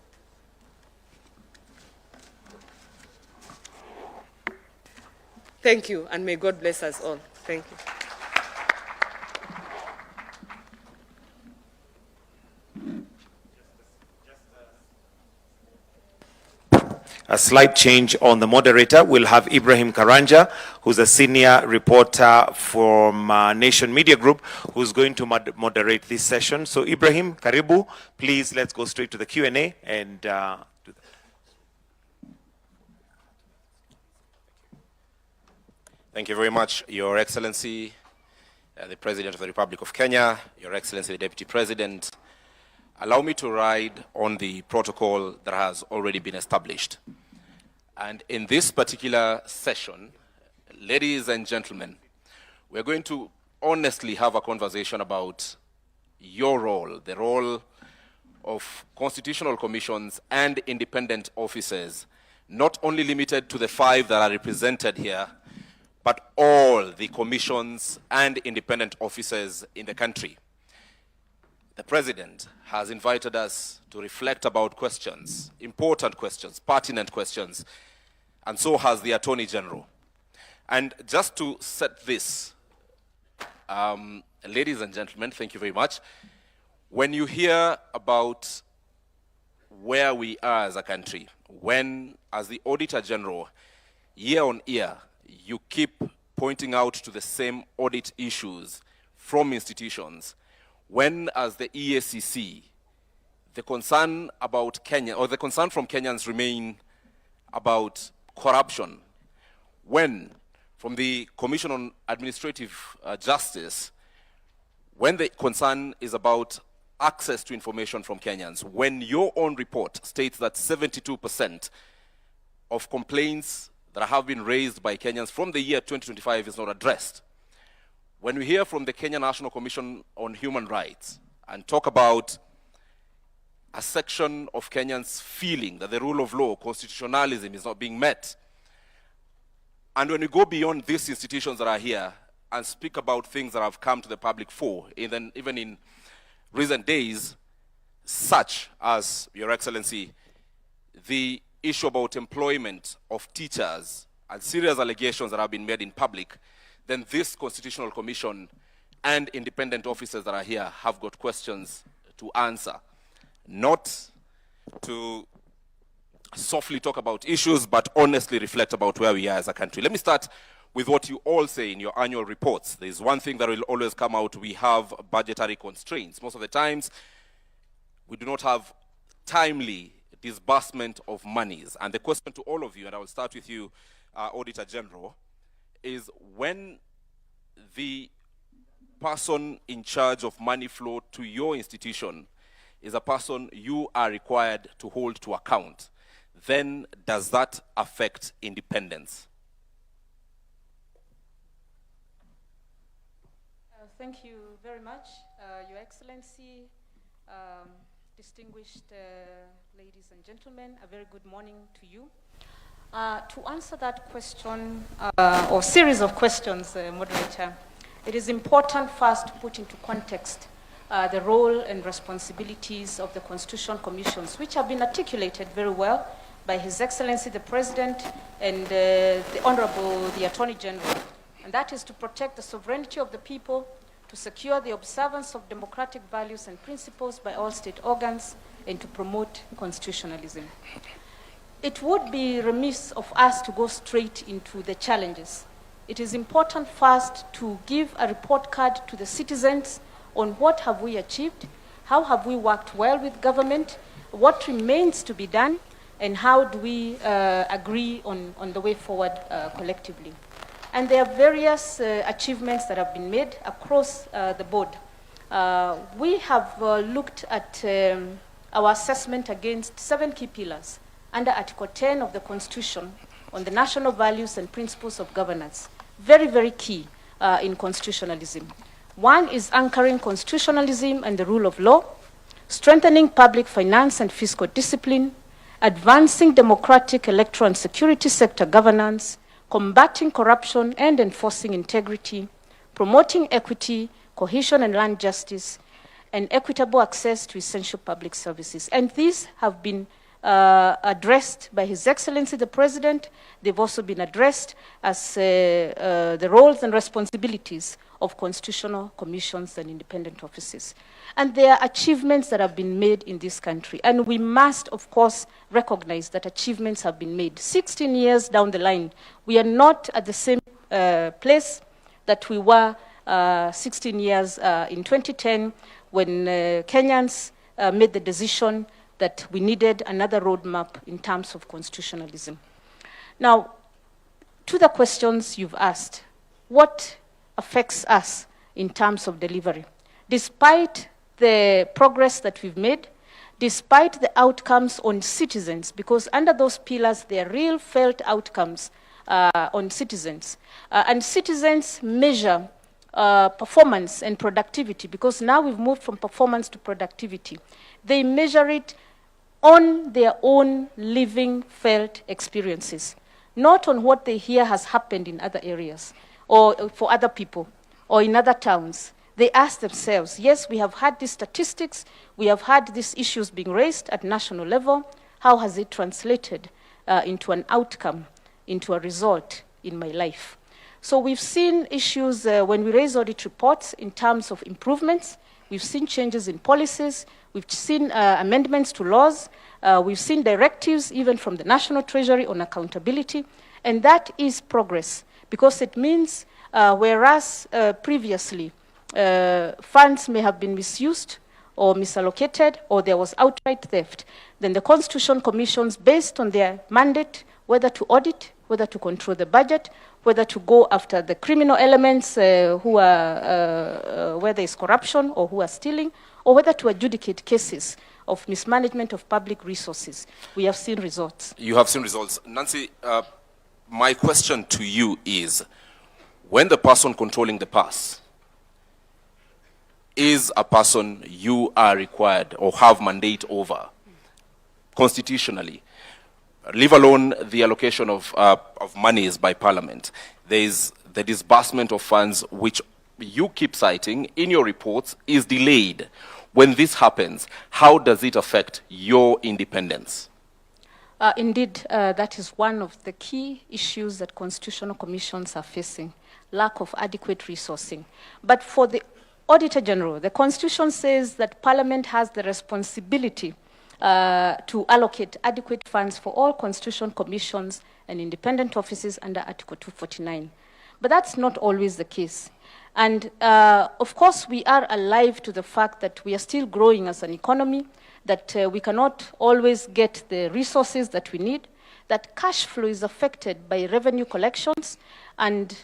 Thank you, and may God bless us all. Thank you. A slight change on the moderator. We'll have Ibrahim Karanja, who's a senior reporter from Nation Media Group, who's going to moderate this session. So Ibrahim, karibu. Please, let's go straight to the Q&A and do that. Thank you very much, Your Excellency, the President of the Republic of Kenya, Your Excellency, the Deputy President. Allow me to ride on the protocol that has already been established. And in this particular session, ladies and gentlemen, we're going to honestly have a conversation about your role, the role of constitutional commissions and independent officers, not only limited to the 5 that are represented here, but all the commissions and independent officers in the country. The President has invited us to reflect about questions, important questions, pertinent questions, and so has the Attorney General. And just to set this, ladies and gentlemen, thank you very much. When you hear about where we are as a country, when, as the Auditor General, year on year, you keep pointing out to the same audit issues from institutions, when, as the EACC, the concern about Kenya, or the concern from Kenyans remain about corruption, when, from the Commission on Administrative Justice, when the concern is about access to information from Kenyans, when your own report states that 72% of complaints that have been raised by Kenyans from the year 2025 is not addressed, when we hear from the Kenya National Commission on Human Rights and talk about a section of Kenyans feeling that the rule of law, constitutionalism, is not being met, and when we go beyond these institutions that are here and speak about things that have come to the public fore, even in recent days, such as, Your Excellency, the issue about employment of teachers and serious allegations that have been made in public, then this Constitutional Commission and independent officers that are here have got questions to answer, not to softly talk about issues, but honestly reflect about where we are as a country. Let me start with what you all say in your annual reports. There's one thing that will always come out: we have budgetary constraints. Most of the times, we do not have timely disbursement of monies. And the question to all of you, and I will start with you, Auditor General, is when the person in charge of money flow to your institution is a person you are required to hold to account, then does that affect independence? Thank you very much, Your Excellency, distinguished ladies and gentlemen. A very good morning to you. To answer that question, or series of questions, Moderator, it is important first to put into context the role and responsibilities of the Constitutional Commissions, which have been articulated very well by His Excellency the President and the Honorable the Attorney General. And that is to protect the sovereignty of the people, to secure the observance of democratic values and principles by all state organs, and to promote constitutionalism. It would be remiss of us to go straight into the challenges. It is important first to give a report card to the citizens on what have we achieved, how have we worked well with government, what remains to be done, and how do we agree on the way forward collectively. And there are various achievements that have been made across the board. We have looked at our assessment against 7 key pillars under Article 10 of the Constitution on the national values and principles of governance. Very, very key in constitutionalism. One is anchoring constitutionalism and the rule of law, strengthening public finance and fiscal discipline, advancing democratic electoral and security sector governance, combating corruption and enforcing integrity, promoting equity, cohesion and land justice, and equitable access to essential public services. And these have been addressed by His Excellency the President. They've also been addressed as the roles and responsibilities of constitutional commissions and independent offices. And there are achievements that have been made in this country. And we must, of course, recognize that achievements have been made. 16 years down the line, we are not at the same place that we were 16 years in 2010 when Kenyans made the decision that we needed another roadmap in terms of constitutionalism. Now, to the questions you've asked, what affects us in terms of delivery? Despite the progress that we've made, despite the outcomes on citizens, because under those pillars, there are real felt outcomes on citizens. And citizens measure performance and productivity, because now we've moved from performance to productivity. They measure it on their own living, felt experiences, not on what they hear has happened in other areas or for other people or in other towns. They ask themselves, yes, we have had these statistics, we have had these issues being raised at national level. How has it translated into an outcome, into a result in my life? So we've seen issues when we raise audit reports in terms of improvements. We've seen changes in policies. We've seen amendments to laws. We've seen directives even from the National Treasury on accountability. And that is progress, because it means whereas previously funds may have been misused or misallocated or there was outright theft, then the Constitutional Commissions, based on their mandate, whether to audit, whether to control the budget, whether to go after the criminal elements who are, where there is corruption or who are stealing, or whether to adjudicate cases of mismanagement of public resources. We have seen results. You have seen results. Nancy, my question to you is, when the person controlling the purse is a person you are required or have mandate over constitutionally, leave alone the allocation of monies by Parliament, there is the disbursement of funds which you keep citing in your reports is delayed. When this happens, how does it affect your independence? Indeed, that is one of the key issues that constitutional commissions are facing, lack of adequate resourcing. But for the Auditor General, the Constitution says that Parliament has the responsibility to allocate adequate funds for all constitutional commissions and independent offices under Article 249. But that's not always the case. And of course, we are alive to the fact that we are still growing as an economy, that we cannot always get the resources that we need, that cash flow is affected by revenue collections, and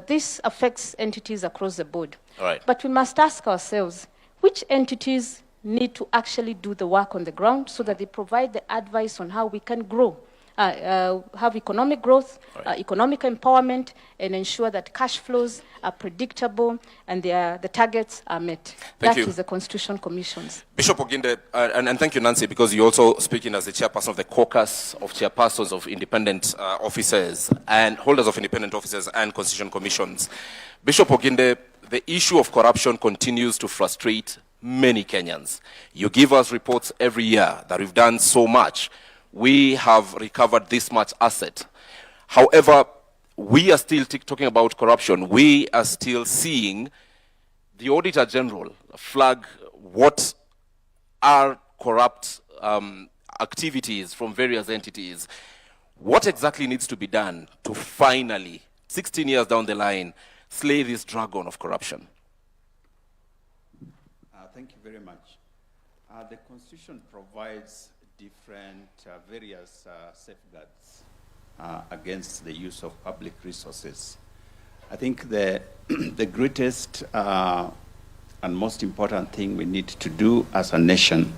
this affects entities across the board. All right. But we must ask ourselves, which entities need to actually do the work on the ground so that they provide the advice on how we can grow have economic growth, economic empowerment, and ensure that cash flows are predictable and the targets are met. Thank That you. is the Constitution Commission's. Bishop Oginde, and thank you, Nancy, because you're also speaking as the chairperson of the caucus of chairpersons of independent officers and holders of independent officers and constitution commissions. Bishop Oginde, the issue of corruption continues to frustrate many Kenyans. You give us reports every year that we've done so much. We have recovered this much asset. However, we are still talking about corruption. We are still seeing the Auditor General flag what are corrupt activities from various entities. What exactly needs to be done to finally, 16 years down the line, slay this dragon of corruption? Thank you very much. The Constitution provides different various safeguards against the use of public resources. I think the greatest and most important thing we need to do as a nation,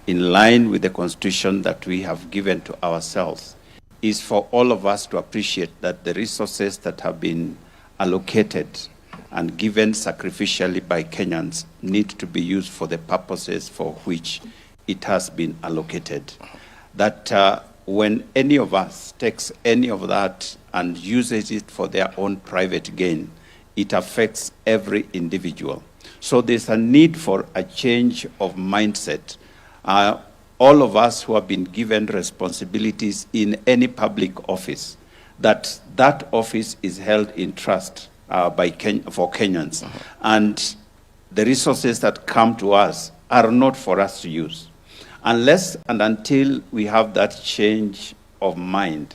in line with the Constitution that we have given to ourselves, is for all of us to appreciate that the resources that have been allocated and given sacrificially by Kenyans need to be used for the purposes for which it has been allocated. That when any of us takes any of that and uses it for their own private gain, it affects every individual. So there's a need for a change of mindset. All of us who have been given responsibilities in any public office, that office is held in trust for Kenyans. And the resources that come to us are not for us to use. Unless and until we have that change of mind,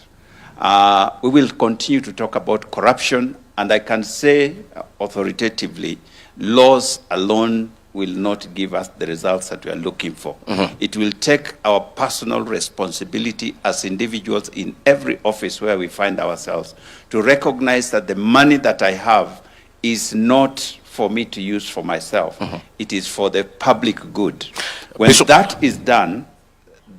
we will continue to talk about corruption, and I can say authoritatively, laws alone will not give us the results that we are looking for. It will take our personal responsibility as individuals in every office where we find ourselves to recognize that the money that I have is not for me to use for myself. It is for the public good. When that is done,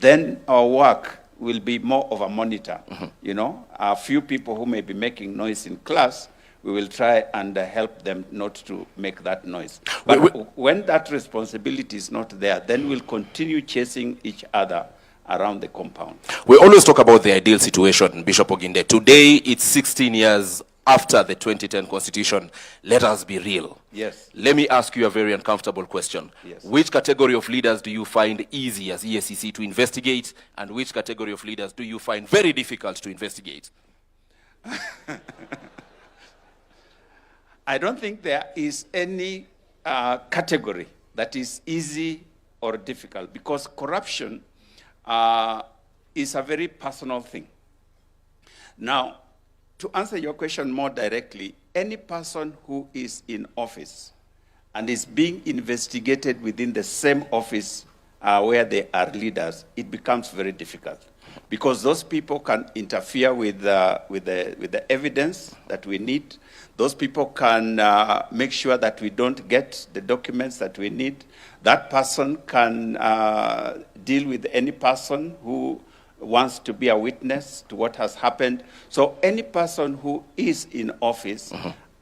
then our work will be more of a monitor. You know, a few people who may be making noise in class, we will try and help them not to make that noise. But when that responsibility is not there, then we'll continue chasing each other around the compound. We always talk about the ideal situation, Bishop Oginde. Today, it's 16 years after the 2010 Constitution. Let us be real. Yes. Let me ask you a very uncomfortable question. Yes. Which category of leaders do you find easy as EACC to investigate, and which category of leaders do you find very difficult to investigate? I don't think there is any category that is easy or difficult, because corruption is a very personal thing. Now, to answer your question more directly, any person who is in office and is being investigated within the same office where they are leaders, it becomes very difficult, because those people can interfere with the evidence that we need. Those people can make sure that we don't get the documents that we need. That person can deal with any person who wants to be a witness to what has happened. So any person who is in office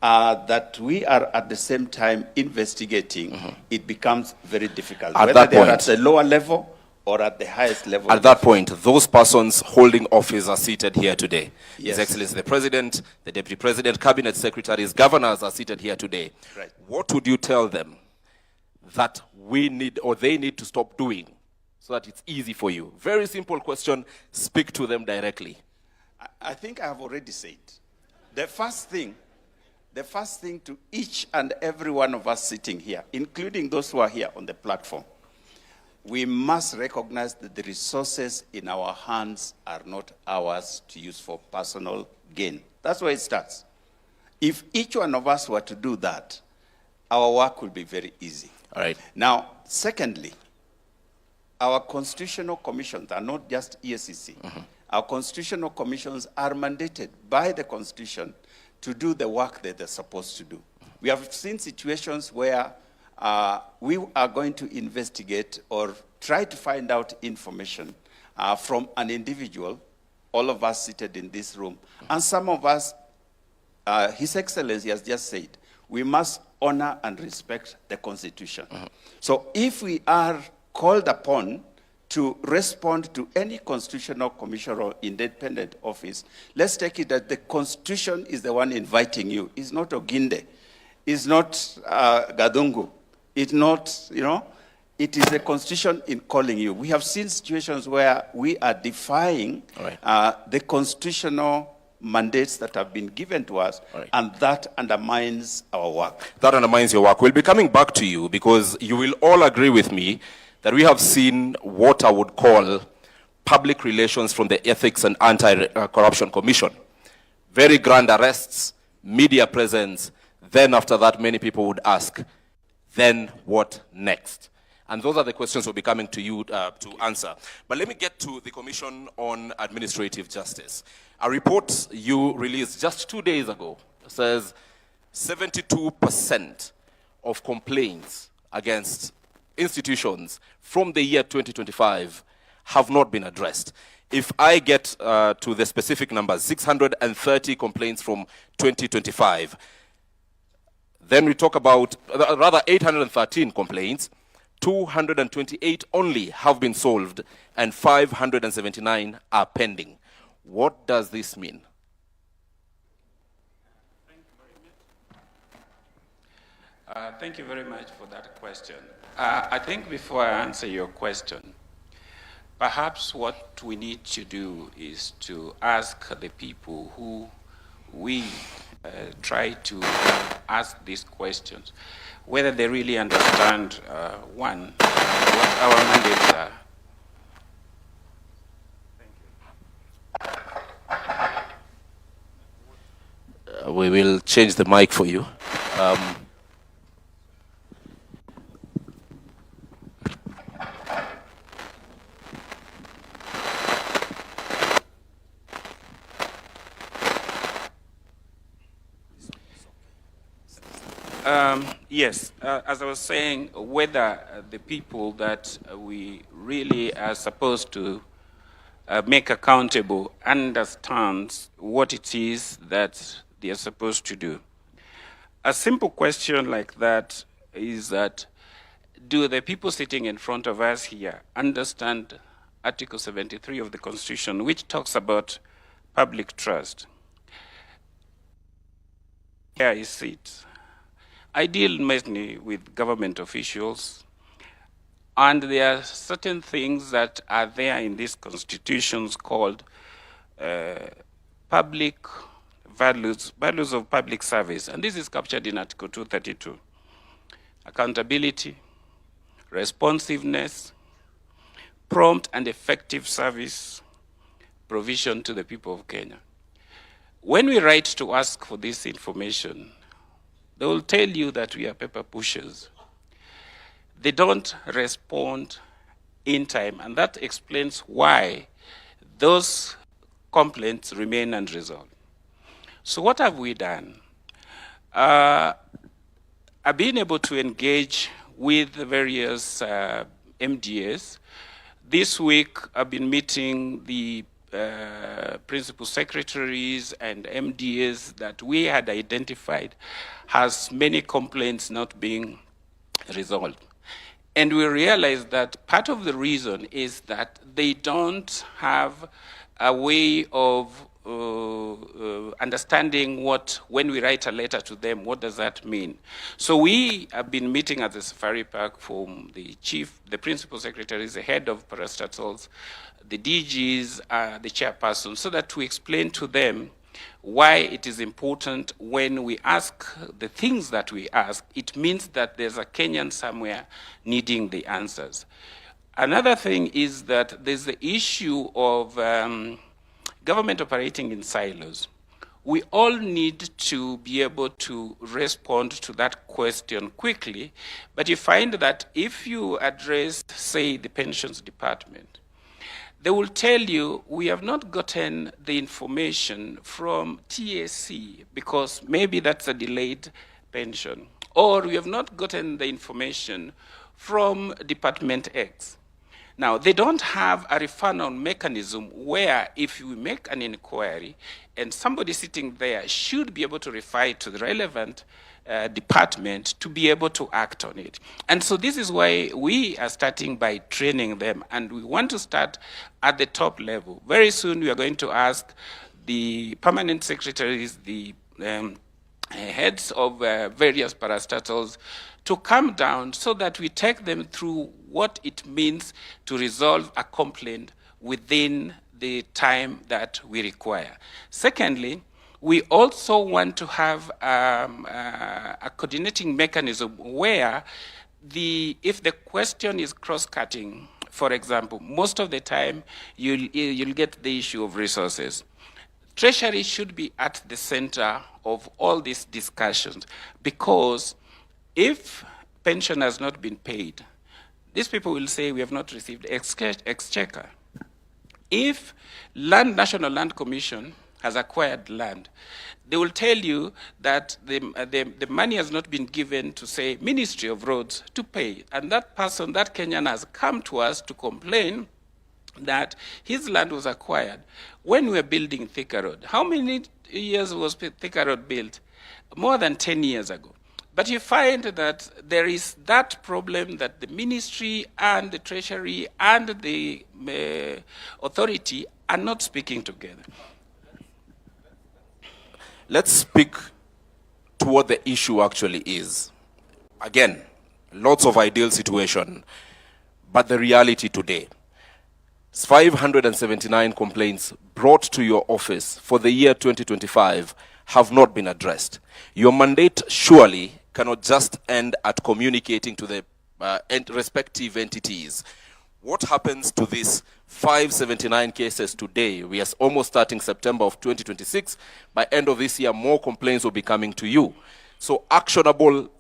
that we are at the same time investigating, it becomes very difficult. Whether they're at the lower level or at the highest level. At that point, those persons holding office are seated here today. Yes. His Excellency the President, the Deputy President, Cabinet Secretaries, Governors are seated here today. Right. What would you tell them that we need, or they need to stop doing, so that it's easy for you? Very simple question. Speak to them directly. I think I have already said. The first thing to each and every one of us sitting here, including those who are here on the platform, we must recognize that the resources in our hands are not ours to use for personal gain. That's where it starts. If each one of us were to do that, our work will be very easy. All right. Now, secondly, our constitutional commissions are not just EACC. Our constitutional commissions are mandated by the Constitution to do the work that they're supposed to do. We have seen situations where we are going to investigate or try to find out information from an individual all of us seated in this room. And some of us, His Excellency has just said, we must honor and respect the Constitution. So if we are called upon to respond to any constitutional commission or independent office, let's take it that the Constitution is the one inviting you. It's not Oginde. It's not Gadungu. It's not, it is the Constitution in calling you. We have seen situations where we are defying the constitutional mandates that have been given to us, and that undermines our work. That undermines your work. We'll be coming back to you because you will all agree with me that we have seen what I would call public relations from the Ethics and Anti-Corruption Commission. Very grand arrests, media presence. Then after that, many people would ask, then what next? And those are the questions we'll be coming to you to answer. But let me get to the Commission on Administrative Justice. A report you released just 2 days ago says 72% of complaints against institutions from the year 2025 have not been addressed. If I get to the specific numbers, 630 complaints from 2025, then we talk about, rather 813 complaints, 228 only have been solved, and 579 are pending. What does this mean? Thank you very much for that question. I think before I answer your question, perhaps what we need to do is to ask the people who we try to ask these questions, whether they really understand, one, what our mandates are. We will change the mic for you. Yes, as I was saying, whether the people that we really are supposed to make accountable understands what it is that they are supposed to do. A simple question like that is that, do the people sitting in front of us here understand Article 73 of the Constitution, which talks about public trust? Here is it. I deal mainly with government officials, and there are certain things that are there in these constitutions called public values of public service, and this is captured in Article 232. Accountability, responsiveness, prompt and effective service provision to the people of Kenya. When we write to ask for this information, they will tell you that we are paper pushers. They don't respond in time, and that explains why those complaints remain unresolved. So what have we done? I've been able to engage with the various MDAs. This week, I've been meeting the principal secretaries and MDAs that we had identified has many complaints not being resolved. And we realized that part of the reason is that they don't have a way of understanding what, when we write a letter to them, what does that mean? So we have been meeting at the Safari Park from the chief, the principal secretaries, the head of parastatals, the DGs, the chairperson, so that we explain to them why it is important when we ask the things that we ask. It means that there's a Kenyan somewhere needing the answers. Another thing is that there's the issue of government operating in silos. We all need to be able to respond to that question quickly, but you find that if you address, say, the pensions department, they will tell you, we have not gotten the information from TAC because maybe that's a delayed pension, or we have not gotten the information from Department X. Now, they don't have a referral mechanism where if you make an inquiry and somebody sitting there should be able to refer it to the relevant department to be able to act on it. And so this is why we are starting by training them, and we want to start at the top level. Very soon we are going to ask the permanent secretaries, the heads of various parastatals to come down so that we take them through what it means to resolve a complaint within the time that we require. Secondly, we also want to have a coordinating mechanism where if the question is cross-cutting, for example, most of the time you'll get the issue of resources. Treasury should be at the center of all these discussions, because if pension has not been paid, these people will say we have not received exchequer. If National Land Commission has acquired land, they will tell you that the money has not been given to, say, Ministry of Roads to pay. And that person, that Kenyan, has come to us to complain that his land was acquired when we were building Thika Road. How many years was Thika Road built? More than 10 years ago. But you find that there is that problem that the ministry and the treasury and the authority are not speaking together. Let's speak to what the issue actually is. Again, lots of ideal situation, but the reality today. 579 complaints brought to your office for the year 2025 have not been addressed. Your mandate surely cannot just end at communicating to the respective entities. What happens to these 579 cases today? We are almost starting September of 2026. By end of this year, more complaints will be coming to you. So actionable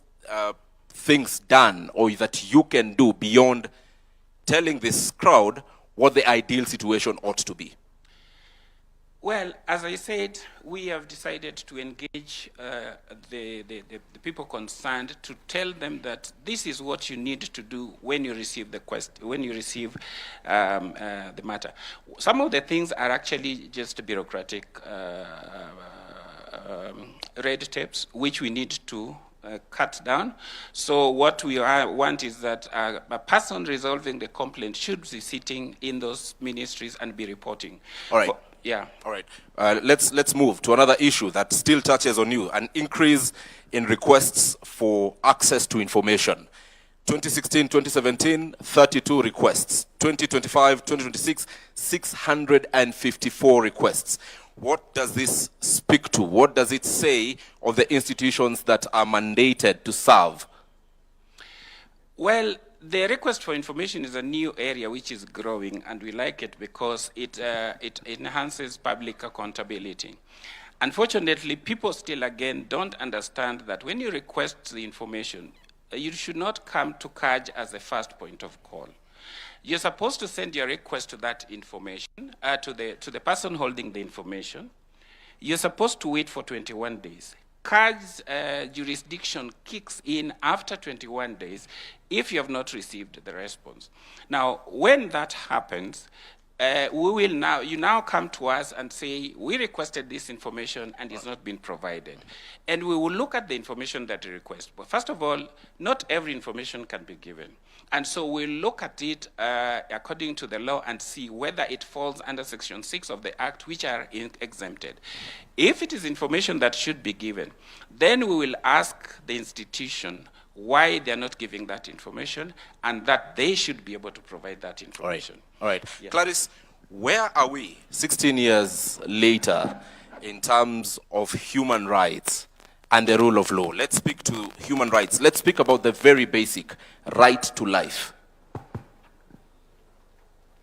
things done or that you can do beyond telling this crowd what the ideal situation ought to be. Well, as I said, we have decided to engage the people concerned to tell them that this is what you need to do when you receive the the matter. Some of the things are actually just bureaucratic red tapes, which we need to cut down. So what we want is that a person resolving the complaint should be sitting in those ministries and be reporting. All right. Yeah. All right. Let's move to another issue that still touches on you: an increase in requests for access to information. 2016, 2017, 32 requests. 2025, 2026, 654 requests. What does this speak to? What does it say of the institutions that are mandated to serve? Well, the request for information is a new area which is growing, and we like it because it enhances public accountability. Unfortunately, people still, again, don't understand that when you request the information, you should not come to CAJ as the first point of call. You're supposed to send your request to that information, to the person holding the information. You're supposed to wait for 21 days. CAJ's jurisdiction kicks in after 21 days if you have not received the response. Now, when that happens, you now come to us and say, we requested this information and it's not been provided. And we will look at the information that you request. But first of all, not every information can be given. And so we'll look at it according to the law and see whether it falls under Section 6 of the Act, which are exempted. If it is information that should be given, then we will ask the institution why they're not giving that information and that they should be able to provide that information. All right. Yeah. Clarice, where are we 16 years later in terms of human rights and the rule of law? Let's speak to human rights. Let's speak about the very basic right to life.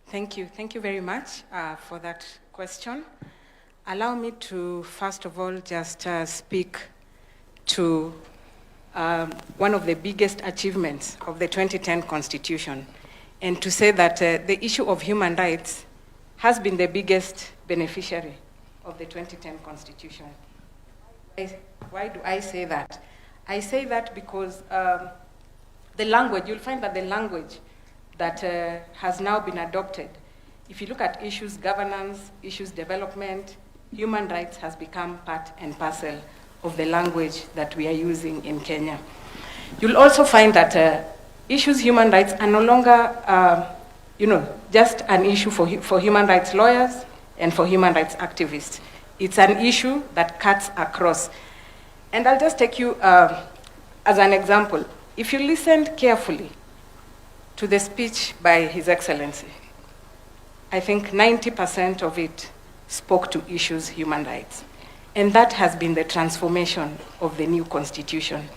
Thank you. Thank you very much for that question. Allow me to, first of all, just speak to one of the biggest achievements of the 2010 Constitution, and to say that the issue of human rights has been the biggest beneficiary of the 2010 Constitution. Why do I say that? I say that because the language, you'll find that the language that has now been adopted. If you look at issues governance, issues development, human rights has become part and parcel of the language that we are using in Kenya. You'll also find that issues human rights are no longer just an issue for human rights lawyers and for human rights activists. It's an issue that cuts across. And I'll just take you as an example. If you listened carefully to the speech by His Excellency, I think 90% of it spoke to issues human rights. And that has been the transformation of the new constitution.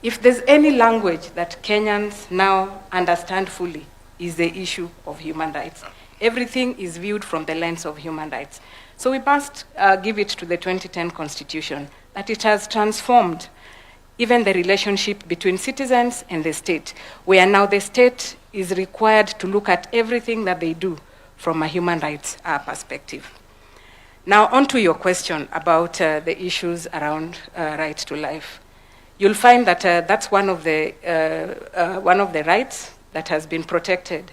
If there's any language that Kenyans now understand fully, is the issue of human rights. Everything is viewed from the lens of human rights. So we must give it to the 2010 Constitution that it has transformed even the relationship between citizens and the state, where now the state is required to look at everything that they do from a human rights perspective. Now, on to your question about the issues around right to life. You'll find that that's one of the rights that has been protected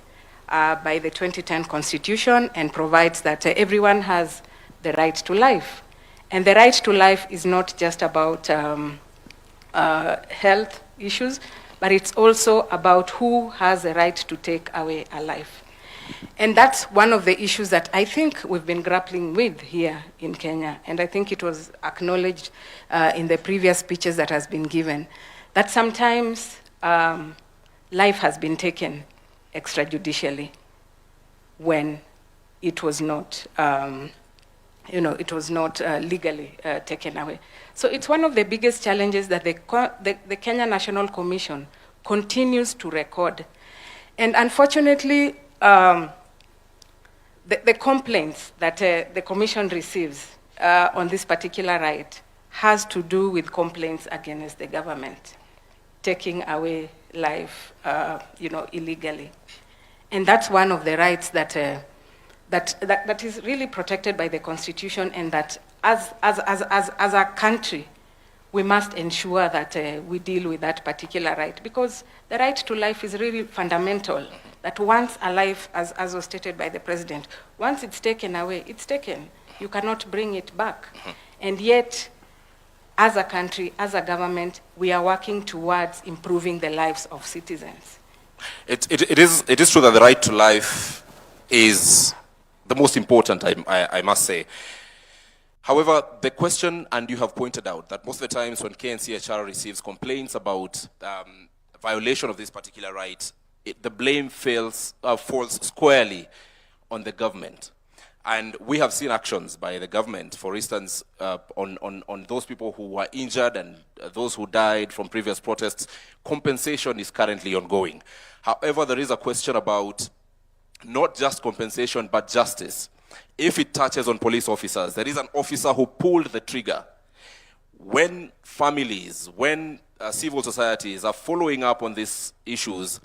by the 2010 Constitution and provides that everyone has the right to life. And the right to life is not just about health issues, but it's also about who has the right to take away a life. And that's one of the issues that I think we've been grappling with here in Kenya. And I think it was acknowledged in the previous speeches that has been given, that sometimes life has been taken extrajudicially when it was not, legally taken away. So it's one of the biggest challenges that the Kenya National Commission continues to record. And unfortunately, the complaints that the Commission receives on this particular right has to do with complaints against the government, taking away life, illegally. And that's one of the rights that is really protected by the Constitution, and that as a country, we must ensure that we deal with that particular right, because the right to life is really fundamental. That once a life, as was stated by the President, once it's taken away, it's taken. You cannot bring it back. And yet, as a country, as a government, we are working towards improving the lives of citizens. It is true that the right to life is the most important, I must say. However, the question, and you have pointed out, that most of the times when KNCHR receives complaints about violation of this particular right, the blame falls squarely on the government. And we have seen actions by the government, for instance, on those people who were injured and those who died from previous protests. Compensation is currently ongoing. However, there is a question about not just compensation, but justice. If it touches on police officers, there is an officer who pulled the trigger. When families, when civil societies are following up on these issues,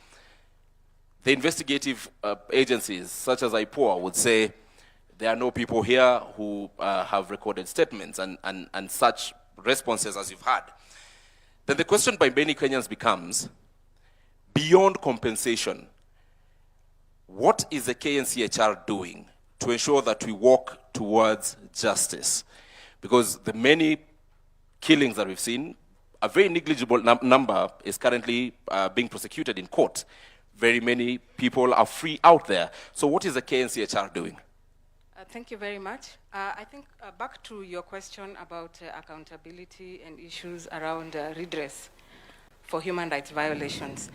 the investigative agencies, such as IPOA, would say, there are no people here who have recorded statements and such responses as you've had. Then the question by many Kenyans becomes, beyond compensation, what is the KNCHR doing to ensure that we walk towards justice? Because the many killings that we've seen, a very negligible number is currently being prosecuted in court. Very many people are free out there. So what is the KNCHR doing? Thank you very much. I think back to your question about accountability and issues around redress for human rights violations.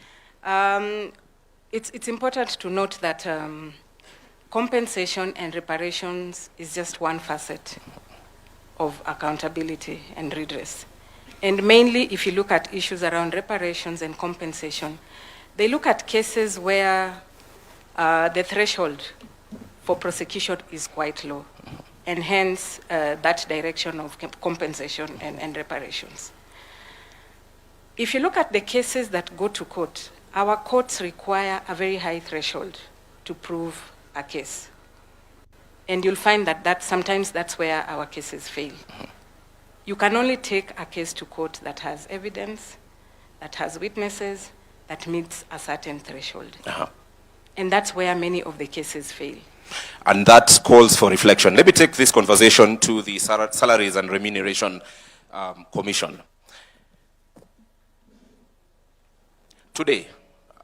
It's important to note that compensation and reparations is just one facet of accountability and redress. And mainly, if you look at issues around reparations and compensation, they look at cases where the threshold for prosecution is quite low, and hence that direction of compensation and reparations. If you look at the cases that go to court, our courts require a very high threshold to prove a case. And you'll find that sometimes that's where our cases fail. You can only take a case to court that has evidence, that has witnesses, that meets a certain threshold. And that's where many of the cases fail. And that calls for reflection. Let me take this conversation to the Salaries and Remuneration Commission. Today,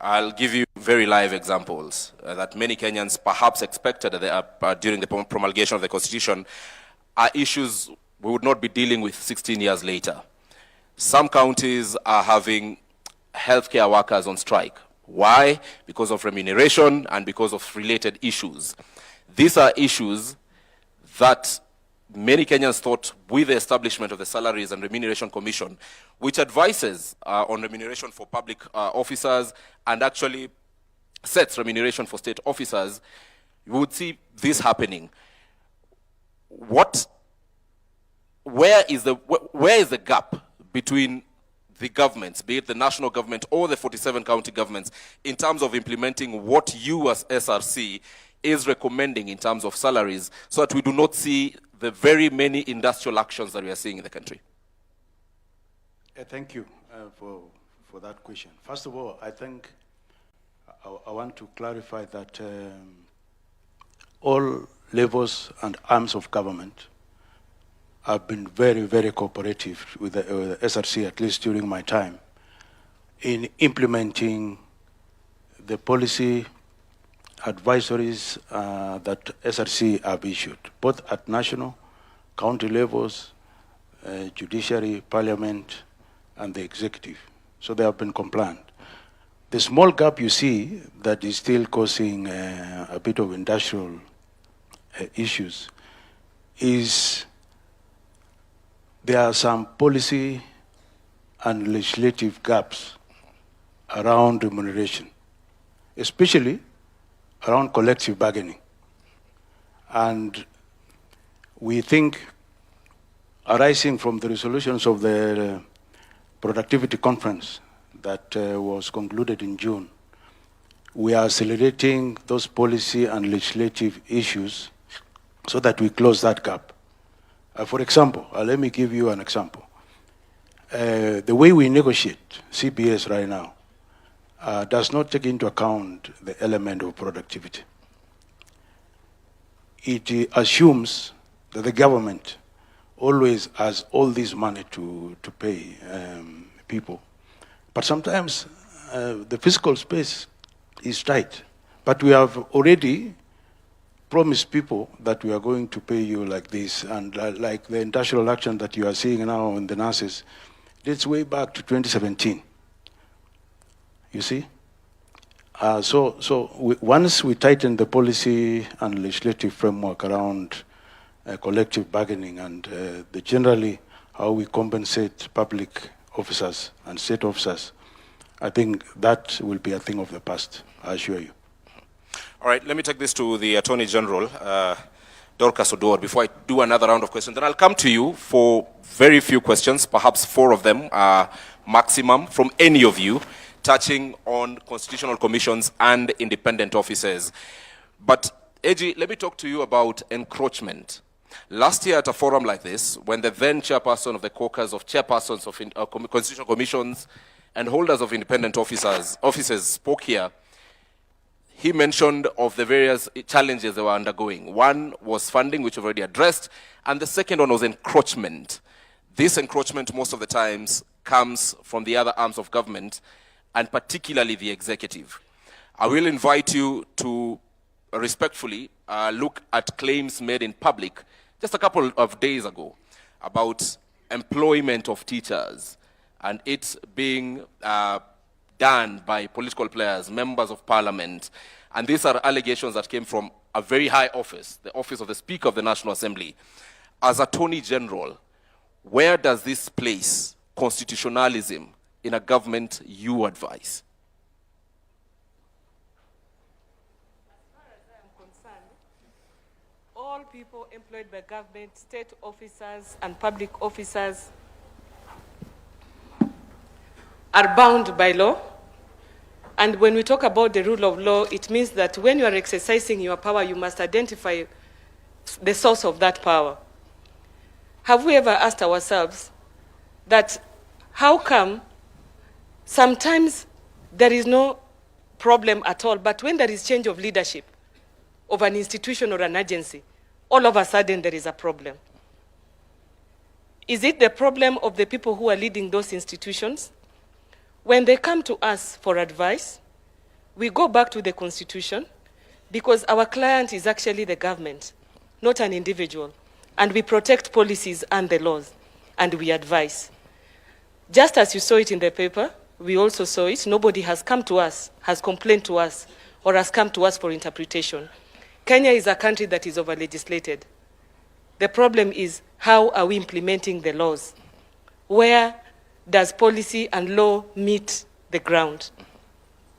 I'll give you very live examples that many Kenyans perhaps expected during the promulgation of the Constitution are issues we would not be dealing with 16 years later. Some counties are having healthcare workers on strike. Why? Because of remuneration and because of related issues. These are issues that many Kenyans thought with the establishment of the Salaries and Remuneration Commission, which advises on remuneration for public officers and actually sets remuneration for state officers, you would see this happening. Where is the gap between the governments, be it the national government or the 47 county governments, in terms of implementing what you as SRC is recommending in terms of salaries, so that we do not see the very many industrial actions that we are seeing in the country? Thank you for that question. First of all, I think I want to clarify that all levels and arms of government have been very, very cooperative with the SRC, at least during my time, in implementing the policy advisories that SRC have issued, both at national, county levels, judiciary, parliament, and the executive. So they have been compliant. The small gap you see that is still causing a bit of industrial issues is there are some policy and legislative gaps around remuneration, especially around collective bargaining. And we think, arising from the resolutions of the productivity conference that was concluded in June, we are accelerating those policy and legislative issues so that we close that gap. For example, let me give you an example. The way we negotiate CBS right now does not take into account the element of productivity. It assumes that the government always has all this money to pay people. But sometimes the fiscal space is tight. But we have already promised people that we are going to pay you like this, and like the industrial action that you are seeing now in the nurses, dates way back to 2017. You see? Once we tighten the policy and legislative framework around collective bargaining and generally how we compensate public officers and state officers, I think that will be a thing of the past, I assure you. All right, let me take this to the Attorney General, Dorcas Oduor, before I do another round of questions. Then I'll come to you for very few questions, perhaps 4 of them maximum, from any of you, touching on constitutional commissions and independent offices. But, AG, let me talk to you about encroachment. Last year at a forum like this, when the then chairperson of the caucus of chairpersons of constitutional commissions and holders of independent offices spoke here, he mentioned of the various challenges they were undergoing. One was funding, which we've already addressed, and the second one was encroachment. This encroachment, most of the times, comes from the other arms of government, and particularly the executive. I will invite you to respectfully look at claims made in public just a couple of days ago about employment of teachers and it being done by political players, members of parliament. And these are allegations that came from a very high office, the office of the Speaker of the National Assembly. As Attorney General, where does this place constitutionalism in a government you advise? As far as I am concerned, all people employed by government, state officers and public officers are bound by law. And when we talk about the rule of law, it means that when you are exercising your power, you must identify the source of that power. Have we ever asked ourselves that how come sometimes there is no problem at all. But when there is change of leadership of an institution or an agency, all of a sudden there is a problem. Is it the problem of the people who are leading those institutions? When they come to us for advice, we go back to the Constitution because our client is actually the government, not an individual. And we protect policies and the laws, and we advise. Just as you saw it in the paper, we also saw it. Nobody has come to us, has complained to us, or has come to us for interpretation. Kenya is a country that is over-legislated. The problem is, how are we implementing the laws? Where does policy and law meet the ground?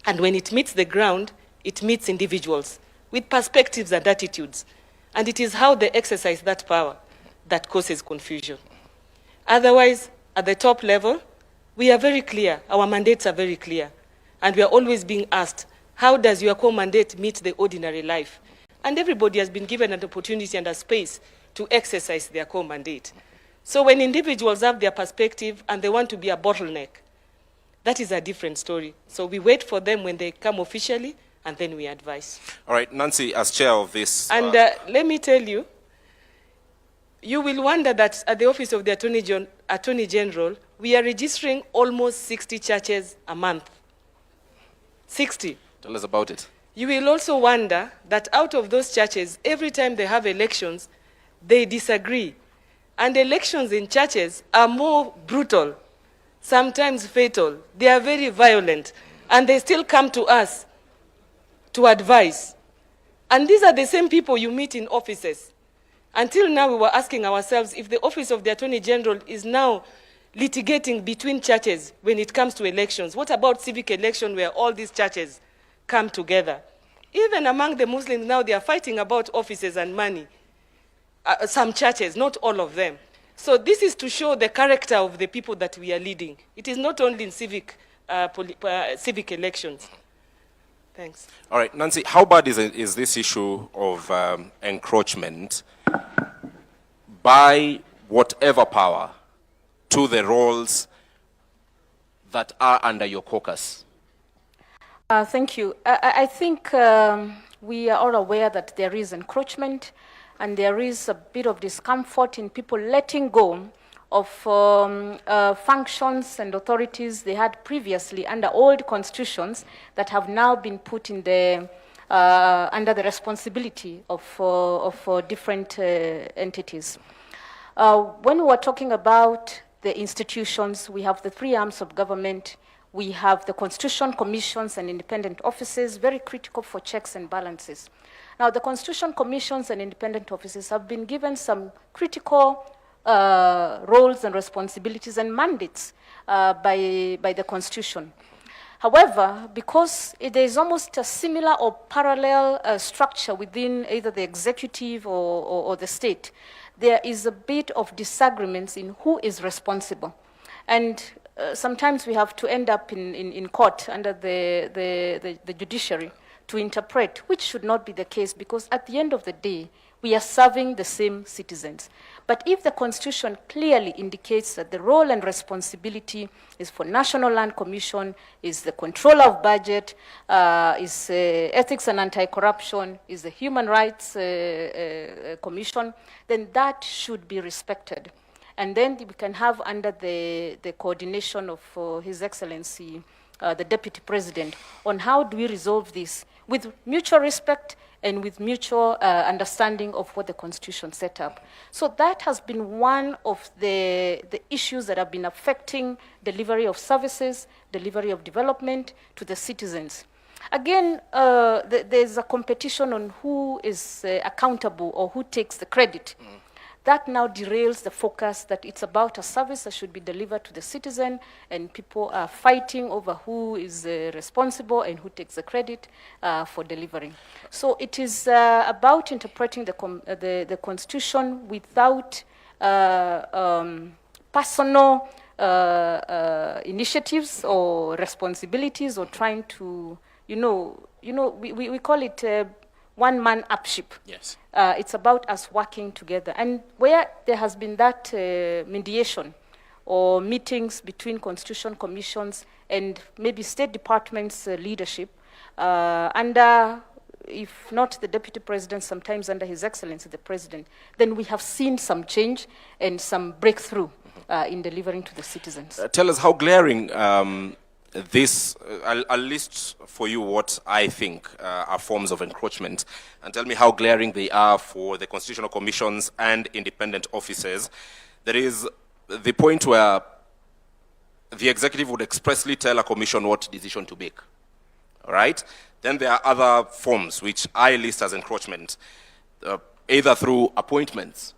And when it meets the ground, it meets individuals with perspectives and attitudes. And it is how they exercise that power that causes confusion. Otherwise, at the top level, we are very clear. Our mandates are very clear. And we are always being asked, how does your core mandate meet the ordinary life? And everybody has been given an opportunity and a space to exercise their core mandate. So when individuals have their perspective and they want to be a bottleneck, that is a different story. So we wait for them when they come officially, and then we advise. All right, Nancy, as chair of this... And let me tell you, you will wonder that at the Office of the Attorney General, we are registering almost 60 churches a month. 60. Tell us about it. You will also wonder that out of those churches, every time they have elections, they disagree. And elections in churches are more brutal, sometimes fatal. They are very violent, and they still come to us to advise. And these are the same people you meet in offices. Until now, we were asking ourselves if the Office of the Attorney General is now litigating between churches when it comes to elections. What about civic election where all these churches come together? Even among the Muslims now, they are fighting about offices and money. Some churches, not all of them. So this is to show the character of the people that we are leading. It is not only in civic elections. Thanks. All right, Nancy, how bad is this issue of encroachment by whatever power to the roles that are under your caucus? Thank you. I think we are all aware that there is encroachment and there is a bit of discomfort in people letting go of functions and authorities they had previously under old constitutions that have now been put in the, under the responsibility of different entities. When we are talking about the institutions, we have the three arms of government. We have the constitution commissions and independent offices, very critical for checks and balances. Now, the constitution commissions and independent offices have been given some critical roles and responsibilities and mandates by the Constitution. However, because there is almost a similar or parallel structure within either the executive or the state, there is a bit of disagreements in who is responsible. And sometimes we have to end up in court under the judiciary to interpret, which should not be the case, because at the end of the day, we are serving the same citizens. But if the Constitution clearly indicates that the role and responsibility is for National Land Commission, is the control of budget, is ethics and anti-corruption, is the Human Rights Commission, then that should be respected. And then we can have under the coordination of His Excellency, the Deputy President, on how do we resolve this with mutual respect and with mutual understanding of what the Constitution set up. So that has been one of the issues that have been affecting delivery of services, delivery of development to the citizens. Again, there's a competition on who is accountable or who takes the credit. That now derails the focus that it's about a service that should be delivered to the citizen, and people are fighting over who is responsible and who takes the credit for delivering. So it is about interpreting the Constitution without personal initiatives or responsibilities, or trying to, we call it one-man upship. Yes. It's about us working together. And where there has been that mediation or meetings between constitution commissions and maybe State Department's leadership, Under, if not the Deputy President, sometimes under His Excellency the President, then we have seen some change and some breakthrough in delivering to the citizens. Tell us how glaring this, I'll list for you what I think are forms of encroachment, and tell me how glaring they are for the constitutional commissions and independent offices. There is the point where the executive would expressly tell a commission what decision to make, all right? Then there are other forms which I list as encroachment, either through appointments,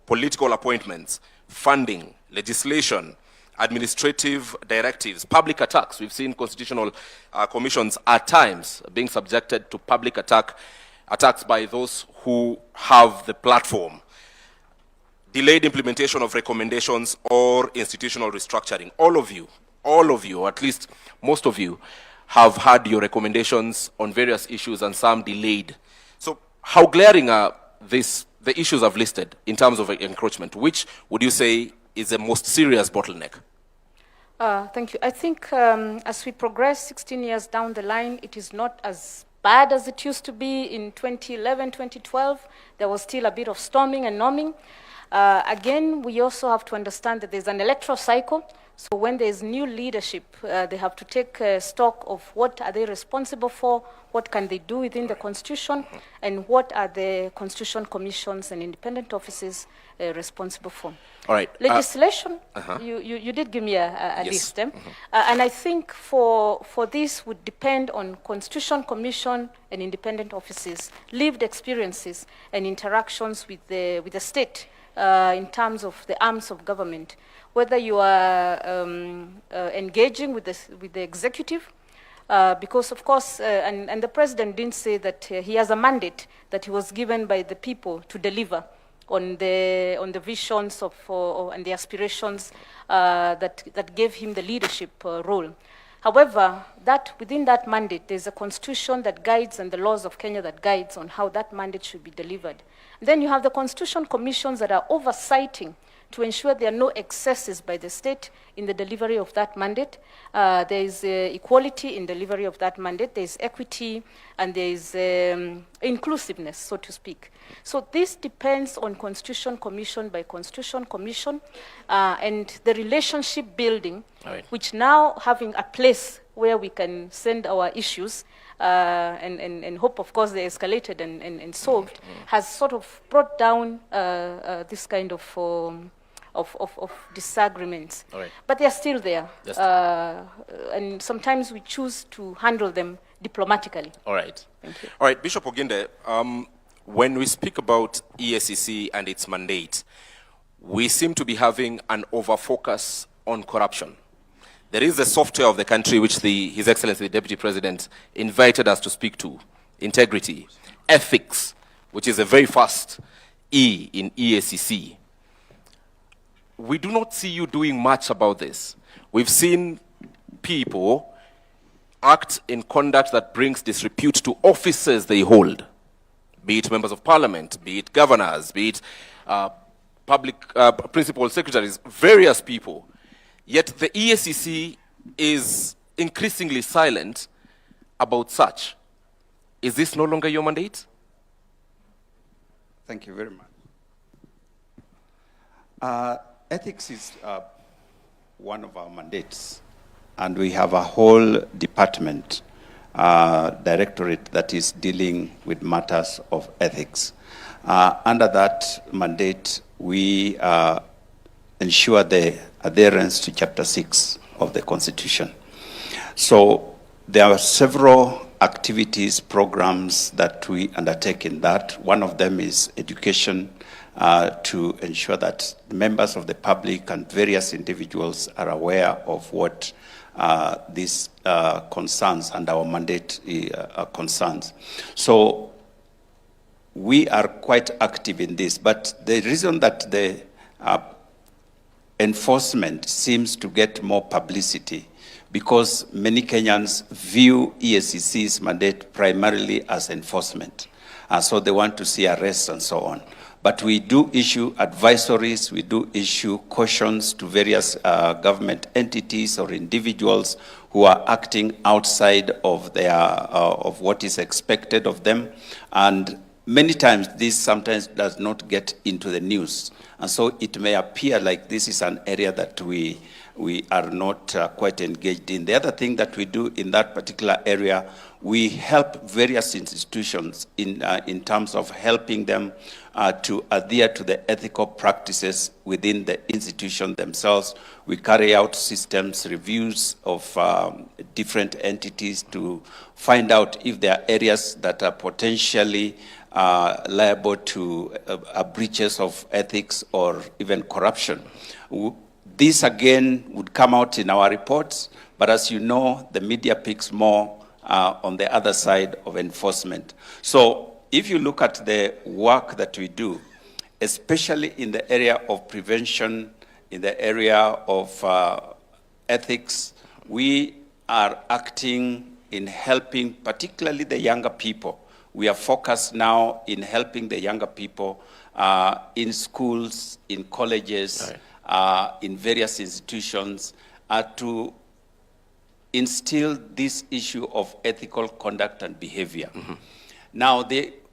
political appointments, funding, legislation, administrative directives, public attacks. We've seen constitutional commissions at times being subjected to public attacks by those who have the platform. Delayed implementation of recommendations or institutional restructuring. All of you, or at least most of you, have had your recommendations on various issues and some delayed. So how glaring are the issues I've listed in terms of encroachment? Which would you say is the most serious bottleneck? Thank you. I think as we progress 16 years down the line, it is not as bad as it used to be in 2011, 2012. There was still a bit of storming and numbing. Again, we also have to understand that there's an electoral cycle. So when there's new leadership, they have to take stock of what are they responsible for, what can they do within the Constitution, and what are the Constitution commissions and independent offices responsible for. All right. Legislation, you did give me a yes. list. And I think for this would depend on Constitution Commission and independent offices, lived experiences and interactions with the state in terms of the arms of government. Whether you are engaging with the executive, because of course, and the president didn't say that he has a mandate that he was given by the people to deliver on the visions of and the aspirations that gave him the leadership role. However, within that mandate, there's a constitution that guides and the laws of Kenya that guides on how that mandate should be delivered. And then you have the constitution commissions that are oversighting to ensure there are no excesses by the state in the delivery of that mandate. There is equality in delivery of that mandate. There is equity, and there is inclusiveness, so to speak. So this depends on Constitution Commission by Constitution Commission, and the relationship building, right, which now having a place where we can send our issues and hope, of course, they're escalated and solved, has sort of brought down this kind of disagreements. All right. But they're still there. And sometimes we choose to handle them diplomatically. All right. Thank you. All right, Bishop Oginde, when we speak about EACC and its mandate, we seem to be having an over-focus on corruption. There is the software of the country which His Excellency, the Deputy President, invited us to speak to. Integrity, ethics, which is a very fast E in EACC. We do not see you doing much about this. We've seen people act in conduct that brings disrepute to offices they hold, be it members of parliament, be it governors, be it public principal secretaries, various people. Yet the EACC is increasingly silent about such. Is this no longer your mandate? Thank you very much. Ethics is one of our mandates, and we have a whole department, directorate that is dealing with matters of ethics. Under that mandate, we ensure the adherence to Chapter 6 of the Constitution. So there are several activities, programs that we undertake in that. One of them is education, to ensure that members of the public and various individuals are aware of what these concerns and our mandate concerns. So we are quite active in this, but the reason that the enforcement seems to get more publicity because many Kenyans view EACC's mandate primarily as enforcement. So they want to see arrests and so on. But we do issue advisories, we do issue cautions to various government entities or individuals who are acting outside of of what is expected of them. And many times this sometimes does not get into the news. And so it may appear like this is an area that we are not quite engaged in. The other thing that we do in that particular area, we help various institutions in terms of helping them to adhere to the ethical practices within the institution themselves. We carry out systems reviews of different entities to find out if there are areas that are potentially liable to breaches of ethics or even corruption. This again would come out in our reports, but as you know, the media picks more on the other side of enforcement. So if you look at the work that we do, especially in the area of prevention, in the area of ethics, we are acting in helping particularly the younger people. We are focused now in helping the younger people in schools, in colleges, in various institutions to instill this issue of ethical conduct and behavior. Now,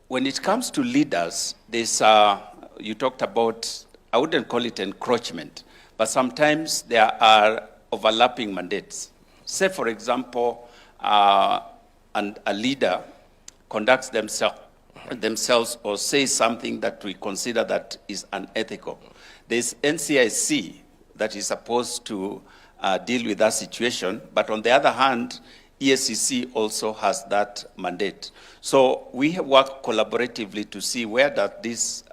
when it comes to leaders, there's, you talked about, I wouldn't call it encroachment, but sometimes there are overlapping mandates. Say, for example, a leader conducts themselves or says something that we consider that is unethical. There's NCIC that is supposed to deal with that situation, but on the other hand, EACC also has that mandate. So we work collaboratively to see where does this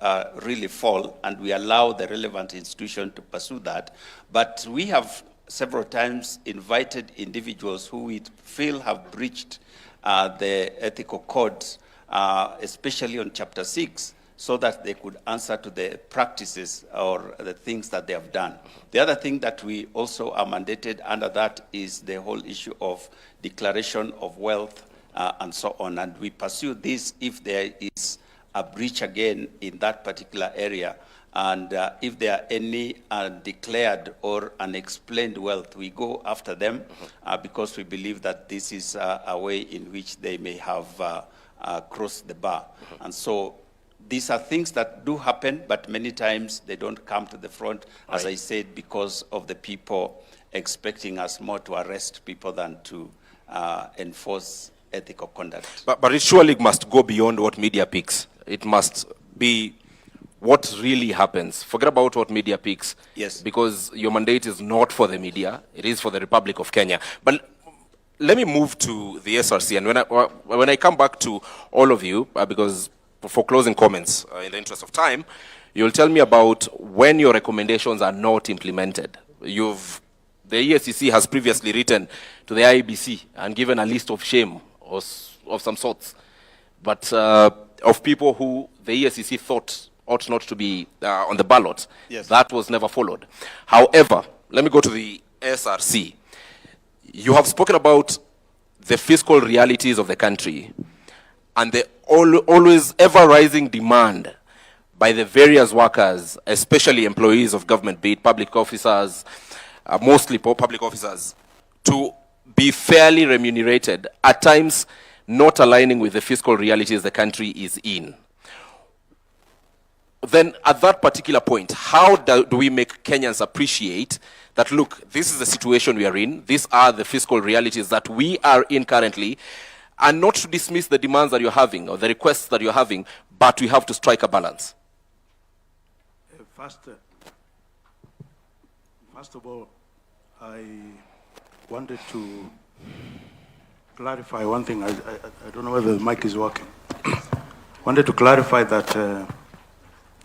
really fall, and we allow the relevant institution to pursue that. But we have several times invited individuals who we feel have breached the ethical codes, especially on Chapter 6, so that they could answer to the practices or the things that they have done. The other thing that we also are mandated under that is the whole issue of declaration of wealth and so on. And we pursue this if there is a breach again in that particular area. And if there are any undeclared or unexplained wealth, we go after them because we believe that this is a way in which they may have crossed the bar. And so these are things that do happen, but many times they don't come to the front, as I said, because of the people expecting us more to arrest people than to enforce ethical conduct. But it surely must go beyond what media picks. It must be what really happens. Forget about what media picks. Yes. Because your mandate is not for the media, it is for the Republic of Kenya. But let me move to the SRC. And when I come back to all of you, because for closing comments, in the interest of time, you'll tell me about when your recommendations are not implemented. The EACC has previously written to the IEBC and given a list of shame of some sorts, but of people who the EACC thought ought not to be on the ballot. Yes. That was never followed. However, let me go to the SRC. You have spoken about the fiscal realities of the country and the always ever-rising demand by the various workers, especially employees of government, be it public officers, mostly public officers, to be fairly remunerated, at times not aligning with the fiscal realities the country is in. Then at that particular point, how do we make Kenyans appreciate that, look, this is the situation we are in, these are the fiscal realities that we are in currently, and not to dismiss the demands that you're having or the requests that you're having, but we have to strike a balance? First of all, I wanted to clarify one thing. I don't know whether the mic is working. Wanted to clarify that,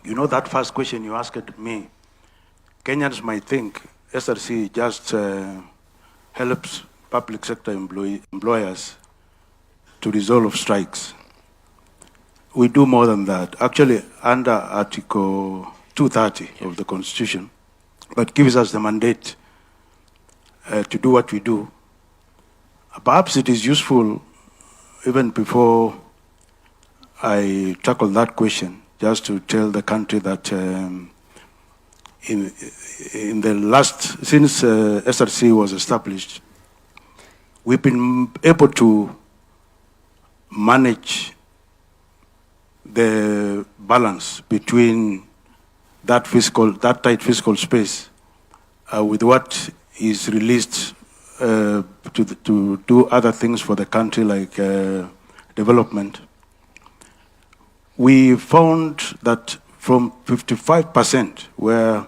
you know, that first question you asked me, Kenyans might think SRC just helps public sector employers to resolve strikes. We do more than that. Actually, under Article 230 of the Constitution, that gives us the mandate to do what we do. Perhaps it is useful, even before I tackle that question, just to tell the country that in the last, since SRC was established, we've been able to manage the balance between that tight fiscal space with what is released to do other things for the country, like development. We found that from 55%, where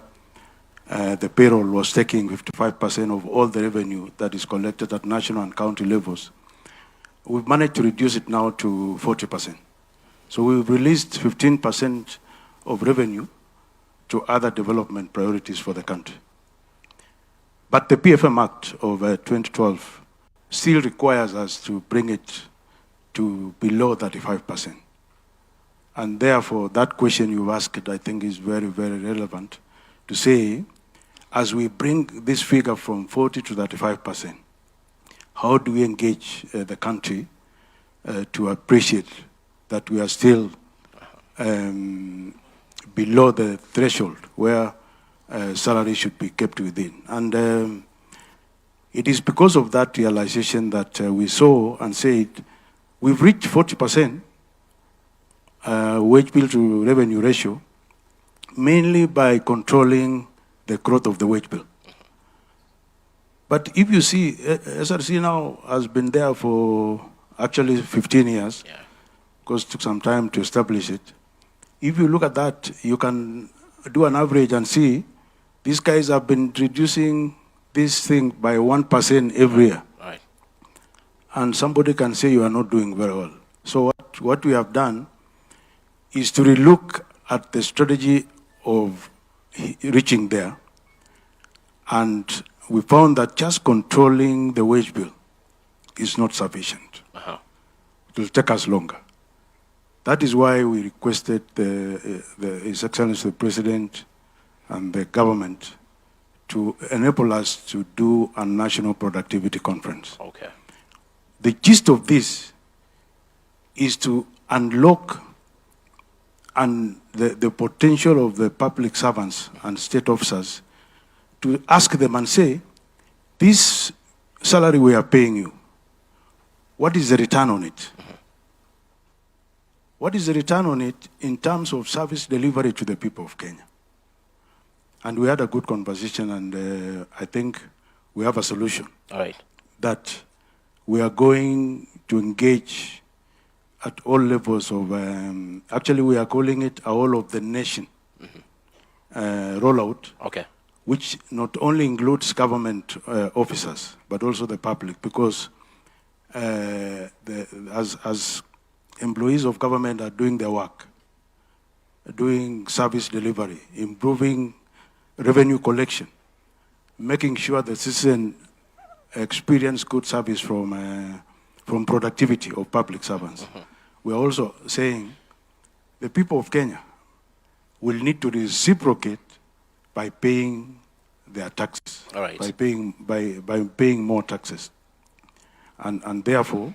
the payroll was taking 55% of all the revenue that is collected at national and county levels, we've managed to reduce it now to 40%. So we've released 15% of revenue to other development priorities for the country. But the PFM Act of 2012 still requires us to bring it to below 35%. And therefore, that question you asked, I think, is very, very relevant to say, as we bring this figure from 40 to 35%, how do we engage the country to appreciate that we are still below the threshold where salary should be kept within? And it is because of that realization that we saw and said, we've reached 40% wage bill to revenue ratio, mainly by controlling the growth of the wage bill. But if you see, SRC now has been there for actually 15 years, because it took some time to establish it. If you look at that, you can do an average and see these guys have been reducing this thing by 1% every year. Right. And somebody can say you are not doing very well. So what we have done is to relook at the strategy of reaching there. And we found that just controlling the wage bill is not sufficient. It will take us longer. That is why we requested His Excellency the President and the government to enable us to do a national productivity conference. Okay. The gist of this is to unlock the potential of the public servants and state officers, to ask them and say, this salary we are paying you, what is the return on it? What is the return on it in terms of service delivery to the people of Kenya? And we had a good conversation, and I think we have a solution. All right. That we are going to engage at all levels of, actually we are calling it a whole of the nation rollout. Okay. Which not only includes government officers, but also the public, because as employees of government are doing their work, doing service delivery, improving revenue collection, making sure the citizen experience good service from productivity of public servants. We are also saying the people of Kenya will need to reciprocate by paying their taxes, all right, by paying more taxes, and therefore,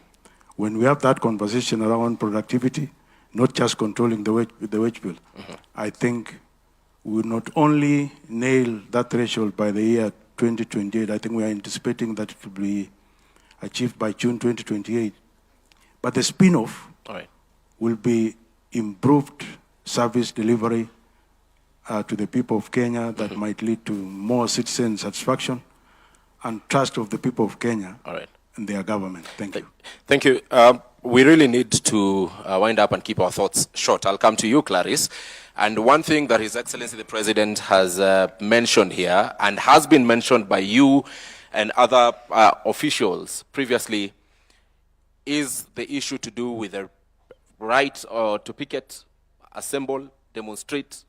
when we have that conversation around productivity, not just controlling the wage bill, I think we will not only nail that threshold by the year 2028. I think we are anticipating that it will be achieved by June 2028. But the spin-off will be improved service delivery to the people of Kenya that might lead to more citizen satisfaction and trust of the people of Kenya in their government. Thank you. Thank you. We really need to wind up and keep our thoughts short. I'll come to you, Clarice. And one thing that His Excellency the President has mentioned here, and has been mentioned by you and other officials previously, is the issue to do with the right to picket, assemble, demonstrate.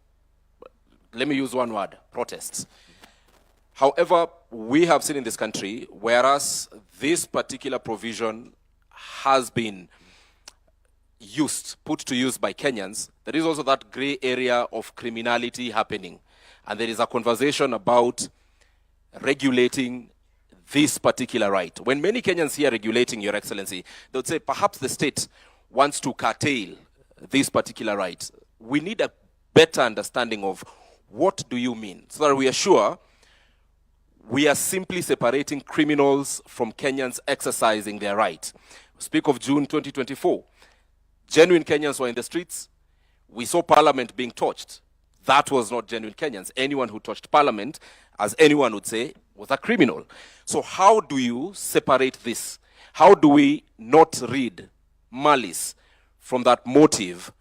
Let me use one word: protests. However, we have seen in this country, whereas this particular provision has been put to use by Kenyans, there is also that gray area of criminality happening. And there is a conversation about regulating this particular right. When many Kenyans hear regulating, Your Excellency, they would say perhaps the state wants to curtail this particular right. we need a better understanding of what do you mean, so that we are sure we are simply separating criminals from Kenyans exercising their right. Speak of June 2024. Genuine Kenyans were in the streets. We saw Parliament being torched. That was not genuine Kenyans. Anyone who touched Parliament, as anyone would say, was a criminal. So how do you separate this? How do we not read malice from that motive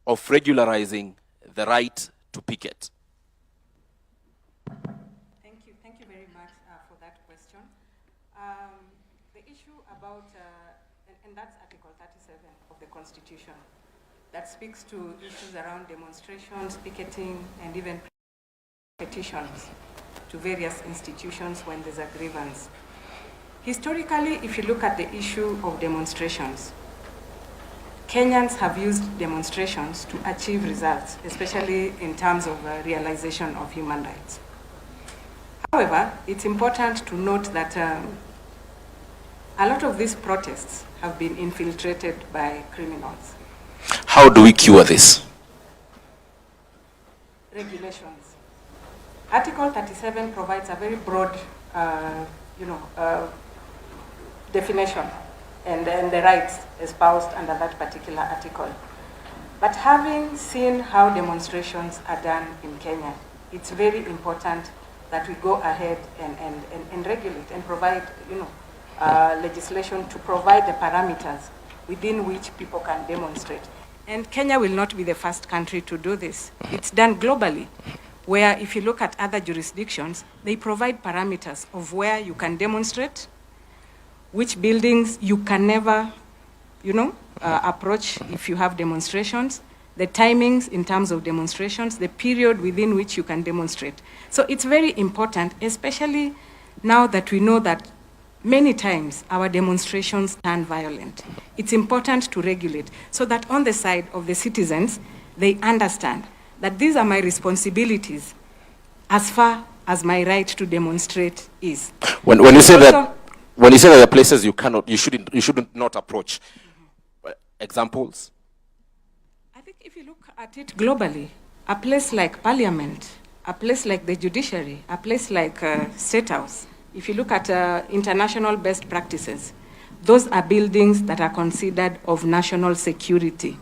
of regularizing the right to picket? Thank you very much for that question. The issue about, and that's Article 37 of the Constitution, that speaks to issues around demonstrations, picketing, and even petitions to various institutions when there's a grievance. Historically, if you look at the issue of demonstrations, Kenyans have used demonstrations to achieve results, especially in terms of realization of human rights. However, it's important to note that a lot of these protests have been infiltrated by criminals. How do we cure this? Regulations. Article 37 provides a very broad, definition and the rights espoused under that particular article. But having seen how demonstrations are done in Kenya, it's very important that we go ahead and regulate and provide, legislation to provide the parameters within which people can demonstrate. And Kenya will not be the first country to do this. It's done globally, where if you look at other jurisdictions, they provide parameters of where you can demonstrate, which buildings you can never, approach if you have demonstrations, the timings in terms of demonstrations, the period within which you can demonstrate. So it's very important, especially now that we know that many times our demonstrations turn violent. It's important to regulate so that on the side of the citizens, they understand that these are my responsibilities as far as my right to demonstrate is. When you say that, when you say that there are places you shouldn't not approach, examples? I think if you look at it globally, a place like Parliament, a place like the judiciary, a place like State House, if you look at international best practices, those are buildings that are considered of national security,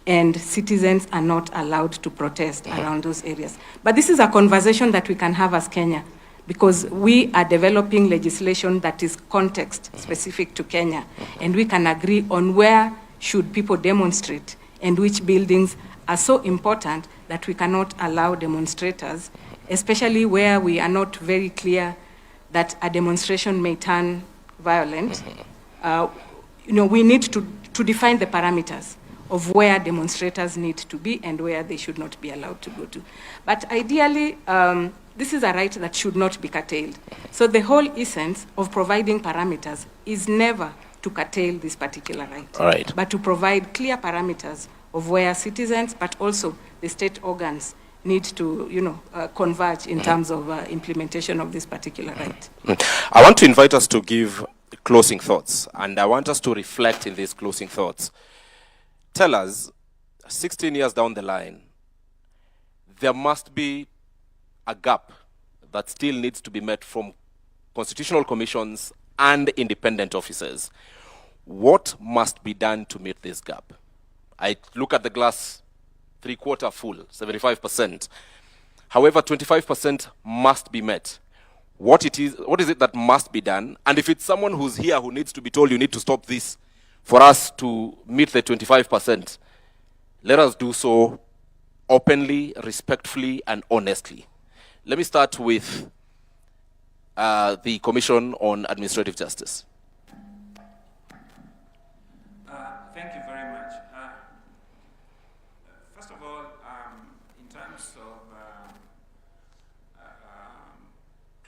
and citizens are not allowed to protest around those areas. But this is a conversation that we can have as Kenya, because we are developing legislation that is context specific to Kenya, and we can agree on where should people demonstrate and which buildings are so important that we cannot allow demonstrators, especially where we are not very clear that a demonstration may turn violent. We need to define the parameters of where demonstrators need to be and where they should not be allowed to go to. But ideally, this is a right that should not be curtailed. So the whole essence of providing parameters is never to curtail this particular right, all right, but to provide clear parameters of where citizens, but also the state organs need to, converge in terms of implementation of this particular right. I want to invite us to give closing thoughts, and I want us to reflect in these closing thoughts. Tell us, 16 years down the line, there must be a gap that still needs to be met from constitutional commissions and independent officers. What must be done to meet this gap? I look at the glass 3/4 full, 75%. However, 25% must be met. What is it that must be done? And if it's someone who's here who needs to be told you need to stop this for us to meet the 25%, let us do so openly, respectfully, and honestly. Let me start with the Commission on Administrative Justice. Thank you very much. First of all, in terms of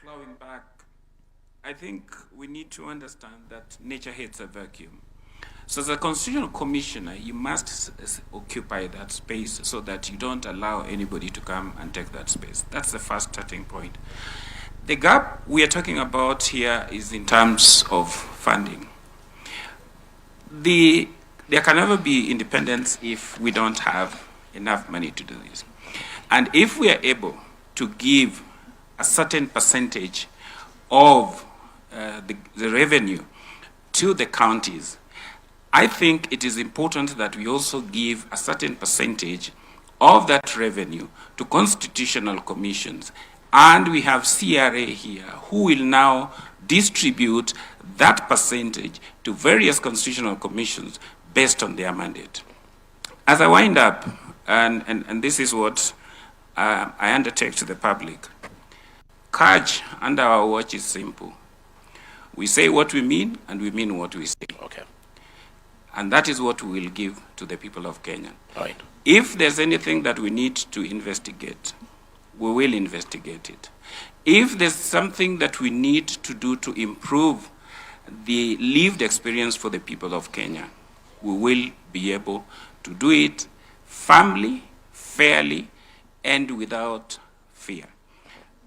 clawing back, I think we need to understand that nature hates a vacuum. So as a constitutional commissioner, you must occupy that space so that you don't allow anybody to come and take that space. That's the first starting point. The gap we are talking about here is in terms of funding. There can never be independence if we don't have enough money to do this. And if we are able to give a certain percentage of the revenue to the counties, I think it is important that we also give a certain percentage of that revenue to constitutional commissions. And we have CRA here who will now distribute that percentage to various constitutional commissions based on their mandate. As I wind up, and this is what I undertake to the public, CAJ under our watch is simple. We say what we mean, and we mean what we say. Okay. And that is what we will give to the people of Kenya. All right. If there's anything that we need to investigate, we will investigate it. If there's something that we need to do to improve the lived experience for the people of Kenya, we will be able to do it firmly, fairly, and without fear.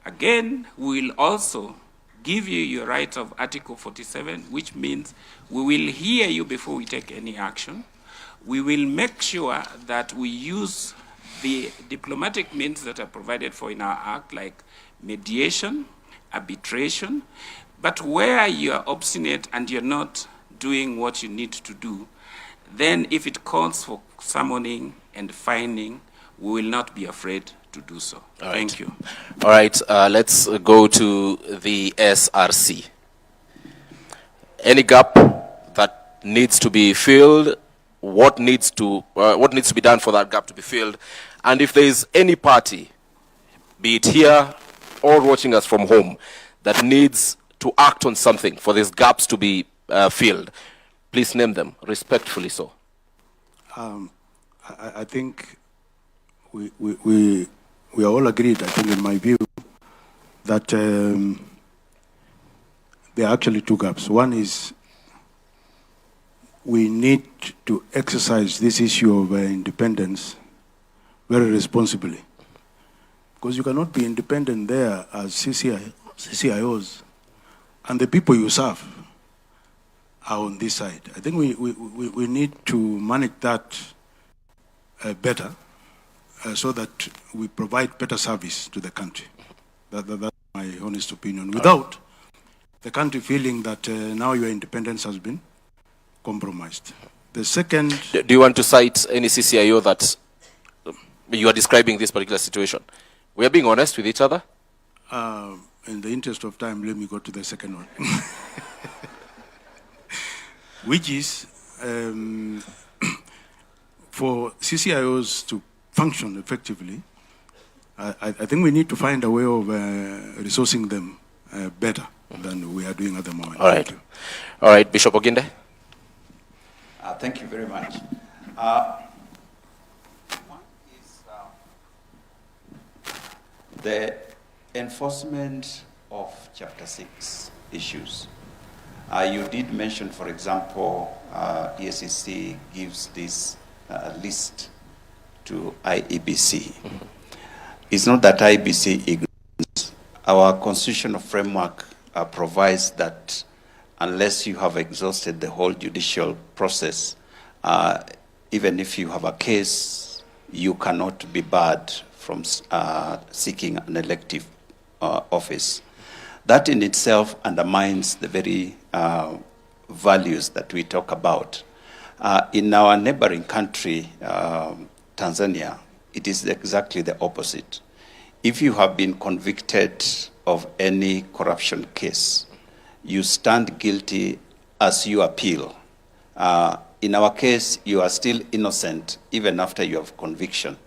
Again, we will also give you your right of Article 47, which means we will hear you before we take any action. We will make sure that we use the diplomatic means that are provided for in our Act, like mediation, arbitration, but where you are obstinate and you're not doing what you need to do, then if it calls for summoning and fining, we will not be afraid to do so. All right. Thank you. All right, let's go to the SRC. Any gap that needs to be filled, what needs to be done for that gap to be filled, and if there is any party, be it here or watching us from home, that needs to act on something for these gaps to be filled, please name them, respectfully so. I think we are all agreed, I think in my view, that there are actually two gaps. One is we need to exercise this issue of independence very responsibly. Because you cannot be independent there as CCIOs, and the people you serve are on this side. I think we need to manage that better so that we provide better service to the country. That's my honest opinion. Without the country feeling that now your independence has been compromised. The second... Do you want to cite any CCIO that you are describing this particular situation? We are being honest with each other. In the interest of time, let me go to the second one. Which is for CCIOs to function effectively, I think we need to find a way of resourcing them better than we are doing at the moment. All right. All right, Bishop Oginde. Thank you very much. One is the enforcement of Chapter 6 issues. You did mention, for example, EACC gives this list to IEBC. It's not that IEBC ignores. Our constitutional framework provides that unless you have exhausted the whole judicial process, even if you have a case, you cannot be barred from seeking an elective office. That in itself undermines the very values that we talk about. In our neighboring country, Tanzania, it is exactly the opposite. If you have been convicted of any corruption case, you stand guilty as you appeal. In our case, you are still innocent even after you have conviction.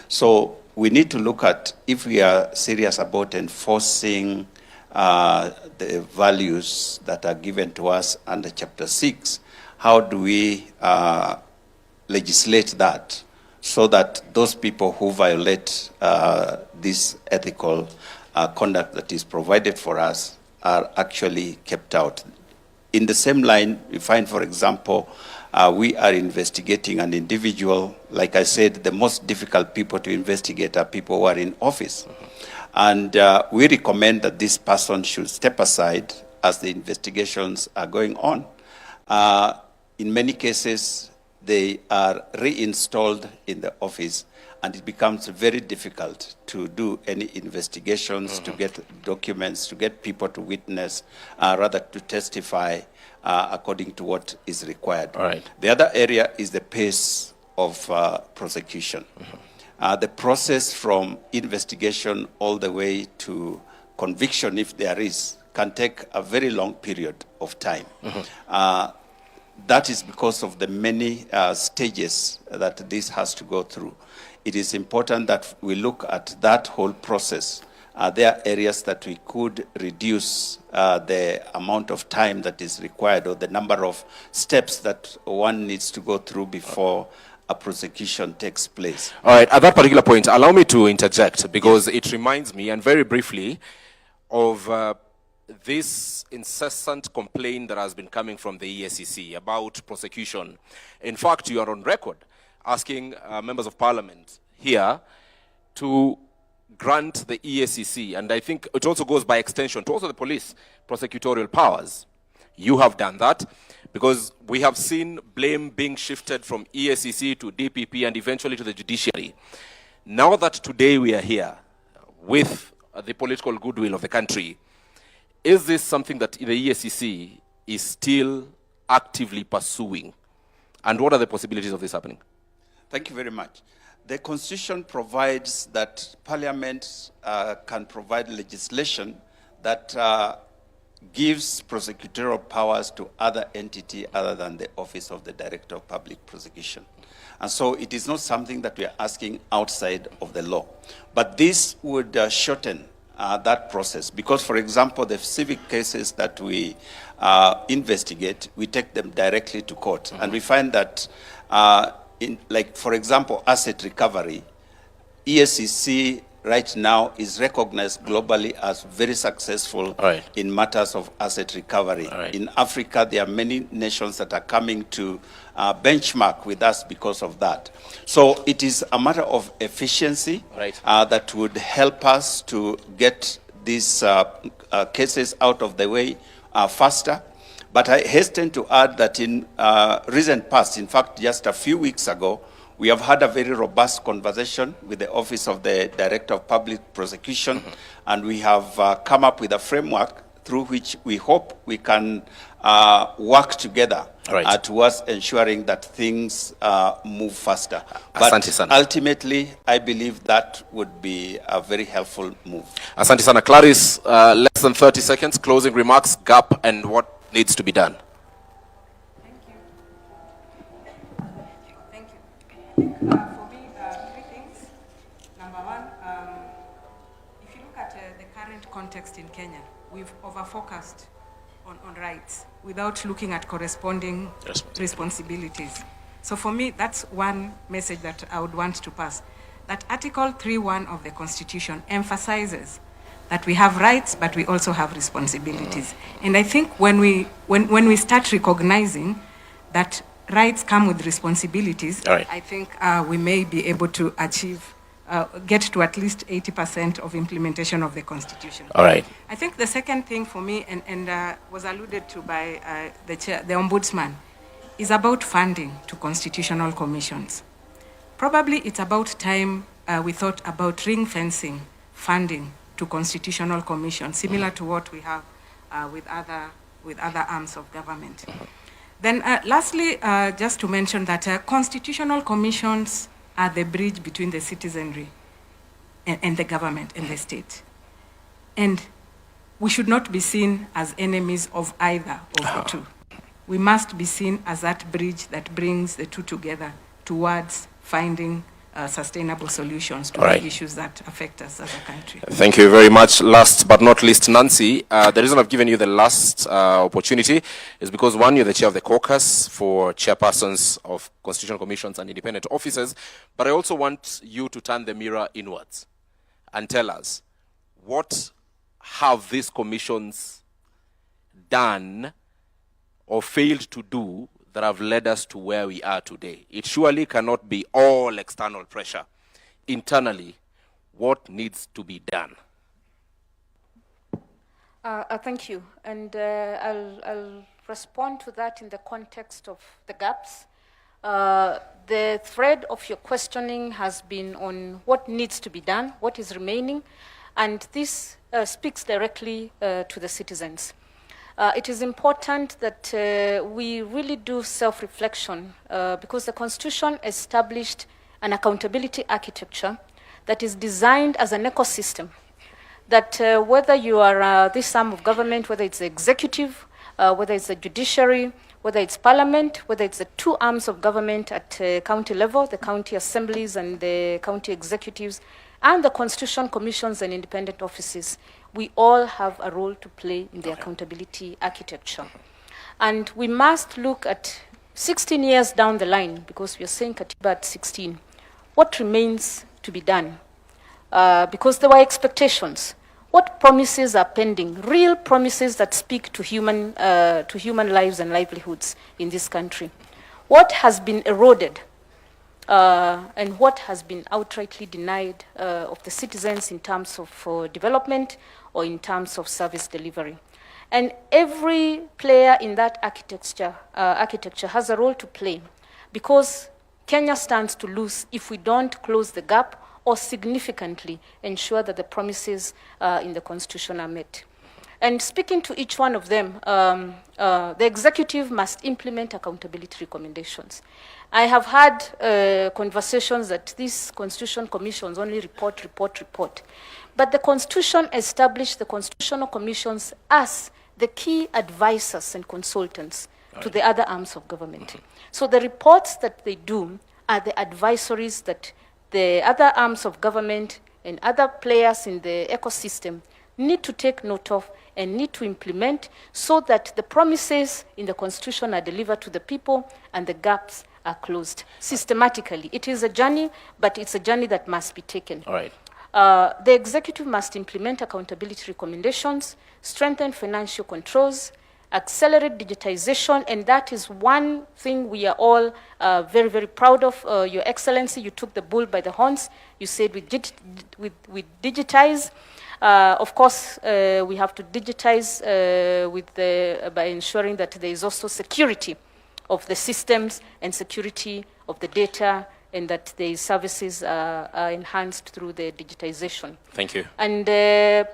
So we need to look at, if we are serious about enforcing the values that are given to us under Chapter 6, how do we legislate that so that those people who violate this ethical conduct that is provided for us are actually kept out? In the same line, we find, for example, we are investigating an individual. Like I said, the most difficult people to investigate are people who are in office. And we recommend that this person should step aside as the investigations are going on. In many cases, they are reinstalled in the office, and it becomes very difficult to do any investigations, to get documents, to get people to witness, rather to testify according to what is required. All right. The other area is the pace of prosecution. The process from investigation all the way to conviction, if there is, can take a very long period of time. That is because of the many stages that this has to go through. It is important that we look at that whole process. There are areas that we could reduce the amount of time that is required, or the number of steps that one needs to go through before a prosecution takes place. All right, at that particular point, allow me to interject, because it reminds me, and very briefly, of this incessant complaint that has been coming from the EACC about prosecution. In fact, you are on record asking members of parliament here to grant the EACC, and I think it also goes by extension to also the police, prosecutorial powers. You have done that, because we have seen blame being shifted from EACC to DPP and eventually to the judiciary. Now that today we are here with the political goodwill of the country, is this something that the EACC is still actively pursuing? And what are the possibilities of this happening? Thank you very much. The Constitution provides that Parliament can provide legislation that gives prosecutorial powers to other entity other than the Office of the Director of Public Prosecution. And so it is not something that we are asking outside of the law. But this would shorten that process, because, for example, the civic cases that we investigate, we take them directly to court. And we find that, like, for example, asset recovery, EACC right now is recognized globally as very successful in matters of asset recovery. In Africa, there are many nations that are coming to benchmark with us because of that. So it is a matter of efficiency that would help us to get these cases out of the way faster. But I hasten to add that in recent past, in fact, just a few weeks ago, we have had a very robust conversation with the Office of the Director of Public Prosecution, and we have come up with a framework through which we hope we can work together towards ensuring that things move faster. But ultimately, I believe that would be a very helpful move. Asante sana. Clarice, less than 30 seconds, closing remarks, gap, and what needs to be done. For me, three things. Number one, if you look at the current context in Kenya, we've over-focused on rights without looking at corresponding responsibilities. So for me, that's one message that I would want to pass. That Article 3.1 of the Constitution emphasizes that we have rights, but we also have responsibilities. And I think when we start recognizing that rights come with responsibilities, I think we may be able to achieve, get to at least 80% of implementation of the Constitution. I think the second thing for me, and was alluded to by the Ombudsman, is about funding to constitutional commissions. Probably it's about time we thought about ring-fencing funding to constitutional commissions, similar to what we have with other arms of government. Then lastly, just to mention that constitutional commissions are the bridge between the citizenry and the government and the state. And we should not be seen as enemies of either of the two. We must be seen as that bridge that brings the two together towards finding sustainable solutions to the issues that affect us as a country. Thank you very much. Last but not least, Nancy, the reason I've given you the last opportunity is because, one, you're the chair of the caucus for chairpersons of constitutional commissions and independent officers, but I also want you to turn the mirror inwards and tell us, what have these commissions done or failed to do that have led us to where we are today? It surely cannot be all external pressure. Internally, what needs to be done? Thank you. And I'll respond to that in the context of the gaps. The thread of your questioning has been on what needs to be done, what is remaining, and this speaks directly to the citizens. It is important that we really do self-reflection because the Constitution established an accountability architecture that is designed as an ecosystem, that whether you are this arm of government, whether it's the executive, whether it's the judiciary, whether it's parliament, whether it's the two arms of government at county level, the county assemblies and the county executives, and the constitution commissions and independent offices, we all have a role to play in the accountability architecture. And we must look at 16 years down the line, because we are saying Katiba at 16, what remains to be done? Because there were expectations. What promises are pending? Real promises that speak to human lives and livelihoods in this country. What has been eroded and what has been outrightly denied of the citizens in terms of development or in terms of service delivery. And every player in that architecture has a role to play, because Kenya stands to lose if we don't close the gap or significantly ensure that the promises in the Constitution are met. And speaking to each one of them, the executive must implement accountability recommendations. I have had conversations that these Constitution commissions only report. But the Constitution established the constitutional commissions as the key advisors and consultants to the other arms of government. So the reports that they do are the advisories that the other arms of government and other players in the ecosystem need to take note of and need to implement, so that the promises in the Constitution are delivered to the people and the gaps are closed systematically. It is a journey, but it's a journey that must be taken. All right. The executive must implement accountability recommendations, strengthen financial controls, accelerate digitization, and that is one thing we are all very, very proud of. Your Excellency, you took the bull by the horns. You said we digitize. Of course, we have to digitize by ensuring that there is also security of the systems and security of the data, and that the services are enhanced through the digitization. Thank you. And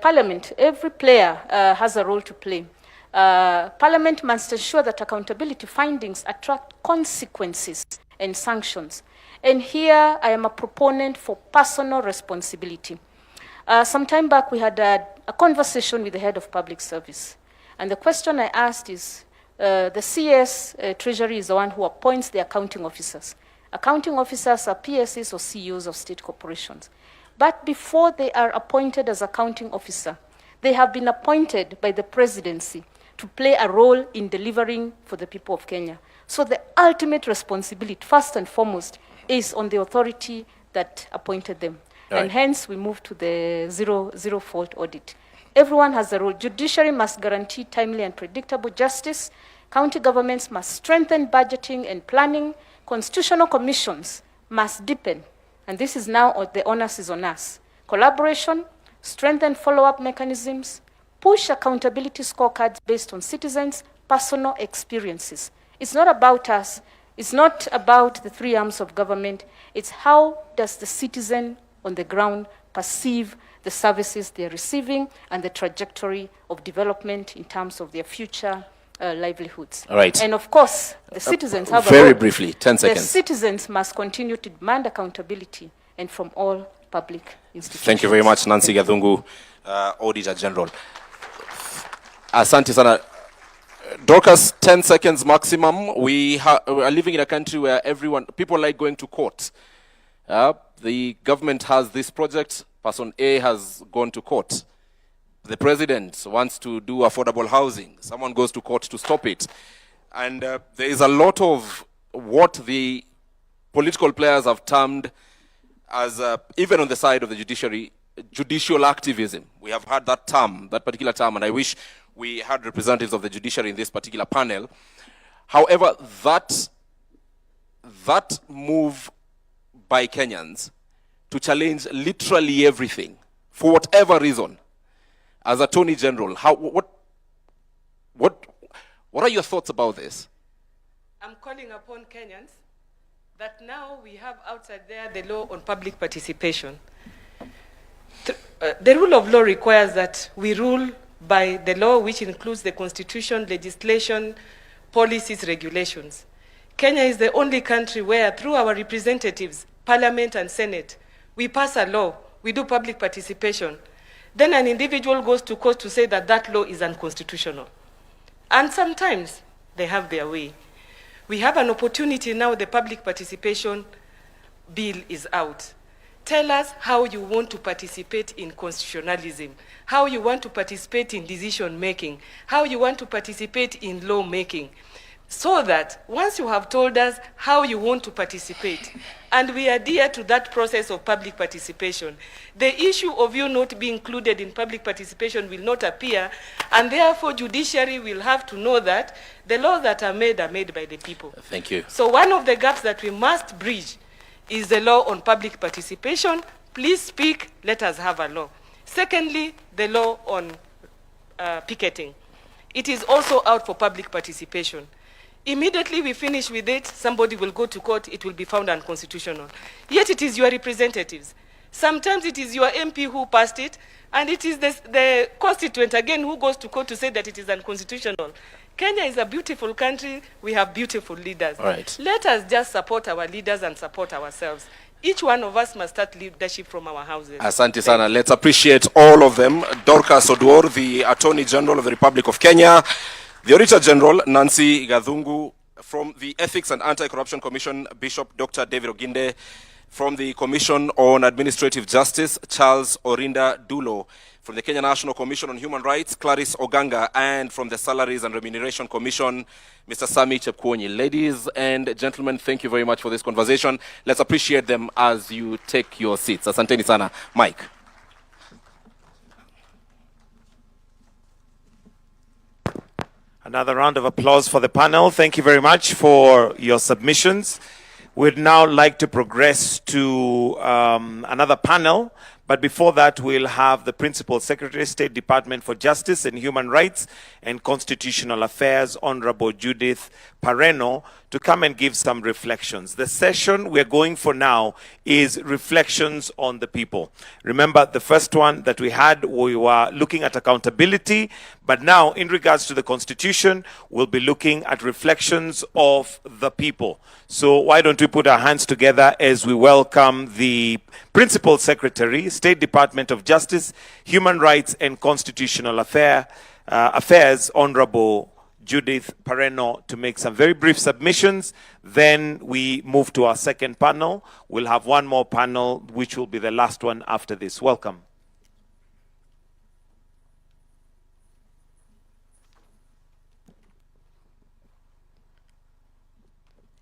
Parliament, every player has a role to play. Parliament must ensure that accountability findings attract consequences and sanctions. And here I am a proponent for personal responsibility. Some time back we had a conversation with the head of public service. And the question I asked is, the CS Treasury is the one who appoints the accounting officers. Accounting officers are PSs or CEOs of state corporations. But before they are appointed as accounting officer, they have been appointed by the presidency to play a role in delivering for the people of Kenya. So the ultimate responsibility, first and foremost, is on the authority that appointed them. Right. And hence we move to the zero fault audit. Everyone has a role. Judiciary must guarantee timely and predictable justice. County governments must strengthen budgeting and planning. Constitutional commissions must deepen. And this is now, the onus is on us. Collaboration, strengthen follow-up mechanisms, push accountability scorecards based on citizens' personal experiences. It's not about us. It's not about the three arms of government. It's how does the citizen on the ground perceive the services they're receiving and the trajectory of development in terms of their future livelihoods. All right. And of course, the citizens have a very role. briefly, 10 seconds. The citizens must continue to demand accountability, and from all public institutions. Thank you very much, Nancy Gathungu, Auditor General. Asante sana. Dorcas, 10 seconds maximum. We are living in a country where people like going to court. The government has this project. Person A has gone to court. The president wants to do affordable housing. Someone goes to court to stop it. And there is a lot of what the political players have termed as, even on the side of the judiciary, judicial activism. We have had that term, that particular term, and I wish we had representatives of the judiciary in this particular panel. However, that move by Kenyans to challenge literally everything, for whatever reason, as Attorney General, what are your thoughts about this? I'm calling upon Kenyans that now we have outside there the law on public participation. The rule of law requires that we rule by the law, which includes the constitution, legislation, policies, regulations. Kenya is the only country where, through our representatives, parliament and senate, we pass a law, we do public participation. Then an individual goes to court to say that that law is unconstitutional. And sometimes they have their way. We have an opportunity now, the public participation bill is out. Tell us how you want to participate in constitutionalism, how you want to participate in decision making, how you want to participate in law making, so that once you have told us how you want to participate, and we adhere to that process of public participation, the issue of you not being included in public participation will not appear, and therefore judiciary will have to know that the laws that are made by the people. Thank you. So one of the gaps that we must bridge is the law on public participation. Please speak, let us have a law. Secondly, the law on picketing. It is also out for public participation. Immediately we finish with it, somebody will go to court, it will be found unconstitutional. Yet it is your representatives. Sometimes it is your MP who passed it, and it is the constituent again who goes to court to say that it is unconstitutional. Kenya is a beautiful country. We have beautiful leaders. All right. Let us just support our leaders and support ourselves. Each one of us must start leadership from our houses. Asante sana. Let's appreciate all of them. Dorcas Oduor, the Attorney General of the Republic of Kenya. The Auditor General, Nancy Gadhungu. From the Ethics and Anti-Corruption Commission, Bishop Dr. David Oginde. From the Commission on Administrative Justice, Charles Orinda Dulo. From the Kenya National Commission on Human Rights, Clarice Oganga. And from the Salaries and Remuneration Commission, Mr. Sami Chepkwonyi. Ladies and gentlemen, thank you very much for this conversation. Let's appreciate them as you take your seats. Asanteni sana. Mike. Another round of applause for the panel. Thank you very much for your submissions. We'd now like to progress to another panel. But before that, we'll have the Principal Secretary, State Department for Justice and Human Rights and Constitutional Affairs, Honorable Judith Pareno, to come and give some reflections. The session we're going for now is reflections on the people. Remember, the first one that we had, we were looking at accountability, but now in regards to the Constitution, we'll be looking at reflections of the people. So why don't we put our hands together as we welcome the Principal Secretary, State Department of Justice, Human Rights and Constitutional Affairs, Honorable Judith Pareno, to make some very brief submissions. Then we move to our second panel. We'll have one more panel, which will be the last one after this. Welcome.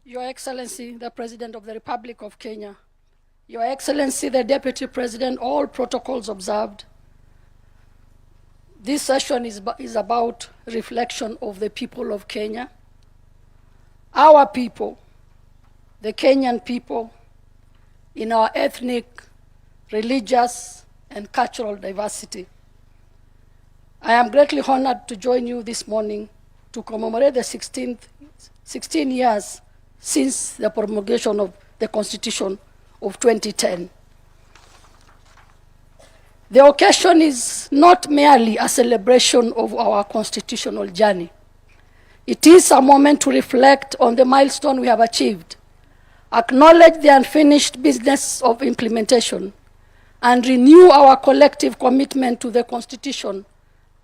Your Excellency, the President of the Republic of Kenya, Your Excellency, the Deputy President, all protocols observed. This session is about reflection of the people of Kenya. Our people, the Kenyan people, in our ethnic, religious, and cultural diversity. I am greatly honored to join you this morning to commemorate the 16 years since the promulgation of the Constitution of 2010. The occasion is not merely a celebration of our constitutional journey. It is a moment to reflect on the milestone we have achieved, acknowledge the unfinished business of implementation, and renew our collective commitment to the Constitution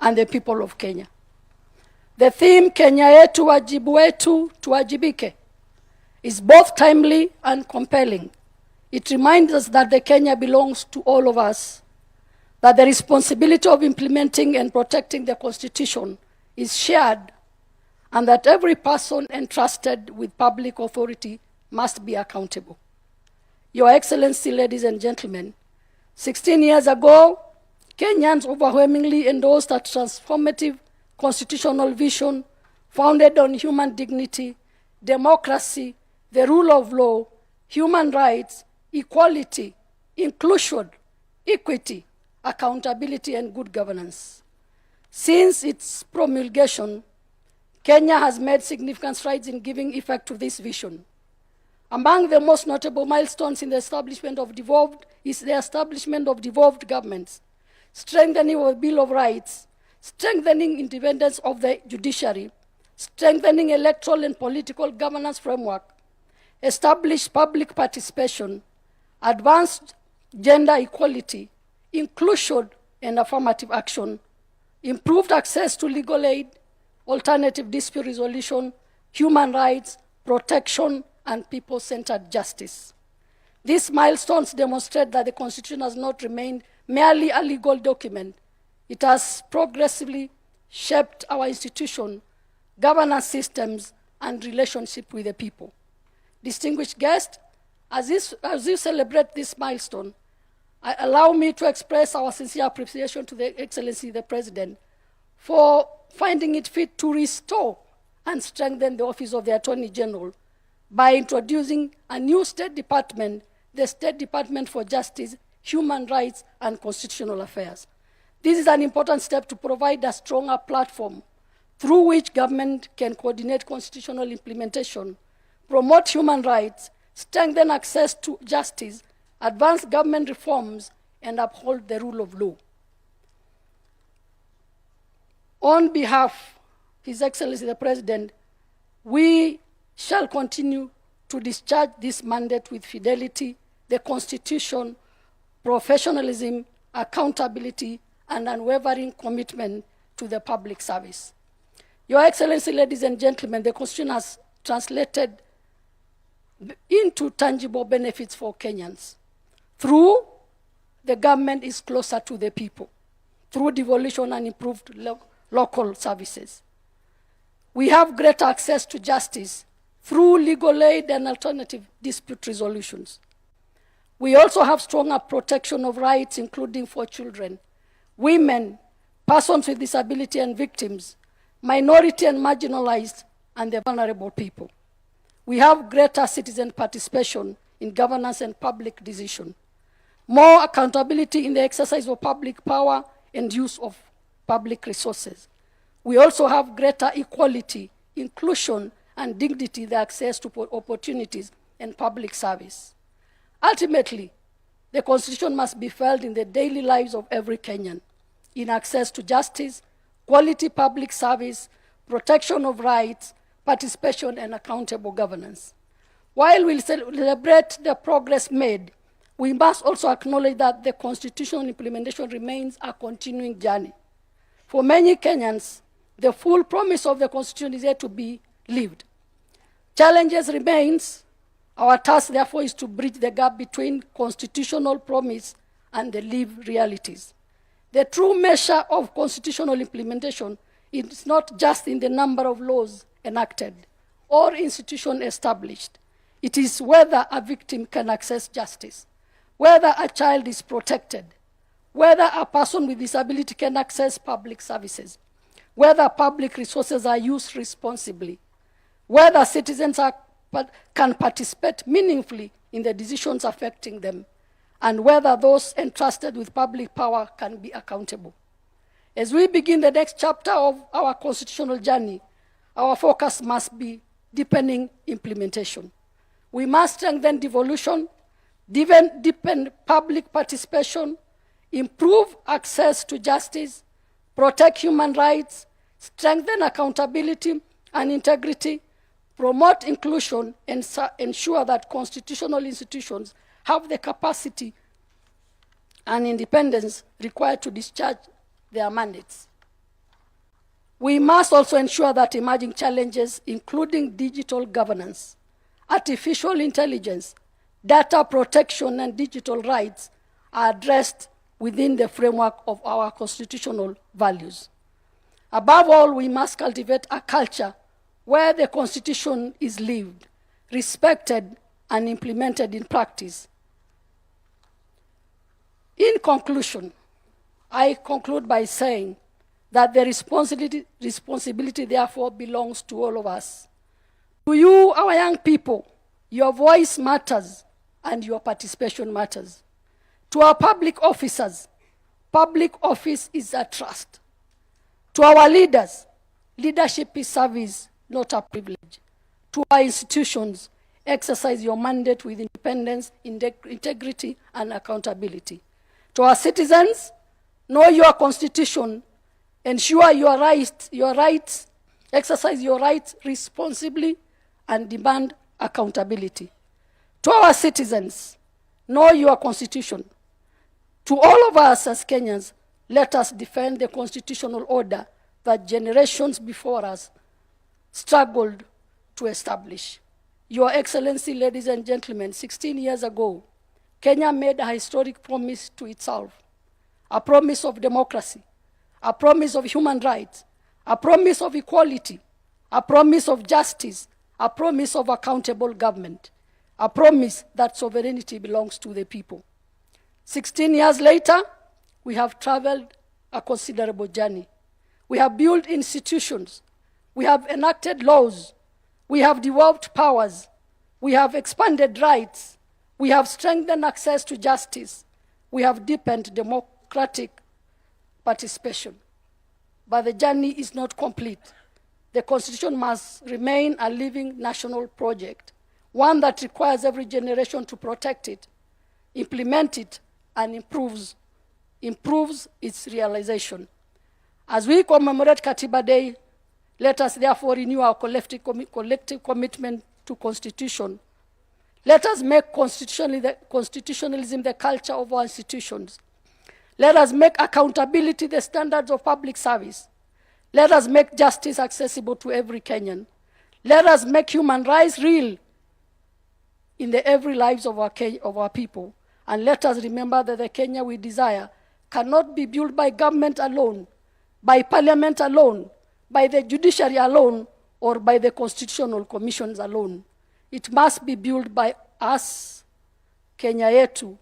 and the people of Kenya. The theme, Kenya yetu wajibu wetu tuwajibike, is both timely and compelling. It reminds us that the Kenya belongs to all of us, that the responsibility of implementing and protecting the Constitution is shared, and that every person entrusted with public authority must be accountable. Your Excellency, ladies and gentlemen, 16 years ago, Kenyans overwhelmingly endorsed a transformative constitutional vision founded on human dignity, democracy, the rule of law, human rights, equality, inclusion, equity, accountability, and good governance. Since its promulgation, Kenya has made significant strides in giving effect to this vision. Among the most notable milestones in the establishment of devolved is the establishment of devolved governments, strengthening of the Bill of Rights, strengthening independence of the judiciary, strengthening electoral and political governance framework, established public participation, advanced gender equality, inclusion and affirmative action, improved access to legal aid, alternative dispute resolution, human rights, protection, and people-centered justice. These milestones demonstrate that the Constitution has not remained merely a legal document. It has progressively shaped our institution, governance systems, and relationship with the people. Distinguished guests, as you celebrate this milestone, allow me to express our sincere appreciation to the Excellency the President for finding it fit to restore and strengthen the office of the Attorney General by introducing a new State Department, the State Department for Justice, Human Rights, and Constitutional Affairs. This is an important step to provide a stronger platform through which government can coordinate constitutional implementation, promote human rights, strengthen access to justice, advance government reforms, and uphold the rule of law. On behalf of His Excellency the President, we shall continue to discharge this mandate with fidelity, the Constitution, professionalism, accountability, and unwavering commitment to the public service. Your Excellency, ladies and gentlemen, the Constitution has translated into tangible benefits for Kenyans. Through the government is closer to the people, through devolution and improved local services. We have greater access to justice through legal aid and alternative dispute resolutions. We also have stronger protection of rights, including for children, women, persons with disability and victims, minority and marginalized, and the vulnerable people. We have greater citizen participation in governance and public decision, more accountability in the exercise of public power and use of public resources. We also have greater equality, inclusion, and dignity, the access to opportunities and public service. Ultimately, the Constitution must be felt in the daily lives of every Kenyan, in access to justice, quality public service, protection of rights, participation, and accountable governance. While we celebrate the progress made, we must also acknowledge that the constitutional implementation remains a continuing journey. For many Kenyans, the full promise of the Constitution is yet to be lived. Challenges remains. Our task, therefore, is to bridge the gap between constitutional promise and the lived realities. The true measure of constitutional implementation is not just in the number of laws enacted or institutions established. It is whether a victim can access justice, whether a child is protected, whether a person with disability can access public services, whether public resources are used responsibly, whether citizens can participate meaningfully in the decisions affecting them, and whether those entrusted with public power can be accountable. As we begin the next chapter of our constitutional journey, our focus must be deepening implementation. We must strengthen devolution, deepen public participation, improve access to justice, protect human rights, strengthen accountability and integrity, promote inclusion, and ensure that constitutional institutions have the capacity and independence required to discharge their mandates. We must also ensure that emerging challenges, including digital governance, artificial intelligence, data protection, and digital rights, are addressed within the framework of our constitutional values. Above all, we must cultivate a culture where the Constitution is lived, respected, and implemented in practice. In conclusion, I conclude by saying that the responsibility therefore belongs to all of us. To you, our young people, your voice matters and your participation matters. To our public officers, public office is a trust. To our leaders, leadership is service, not a privilege. To our institutions, exercise your mandate with independence, integrity, and accountability. To our citizens, know your constitution, ensure your rights, exercise your rights responsibly, and demand accountability. To our citizens, know your constitution. To all of us as Kenyans, let us defend the constitutional order that generations before us struggled to establish. Your Excellency, ladies and gentlemen, 16 years ago, Kenya made a historic promise to itself, a promise of democracy, a promise of human rights, a promise of equality, a promise of justice, a promise of accountable government, a promise that sovereignty belongs to the people. 16 years later, we have traveled a considerable journey. We have built institutions, we have enacted laws, we have devolved powers, we have expanded rights, we have strengthened access to justice, we have deepened democratic participation. But the journey is not complete. The Constitution must remain a living national project, one that requires every generation to protect it, implement it, and improves its realization. As we commemorate Katiba Day, let us therefore renew our collective commitment to Constitution. Let us make constitutionalism the culture of our institutions. Let us make accountability the standards of public service. Let us make justice accessible to every Kenyan. Let us make human rights real in the every lives of our people. And let us remember that the Kenya we desire cannot be built by government alone, by parliament alone, by the judiciary alone, or by the constitutional commissions alone. It must be built by us. Kenya yetu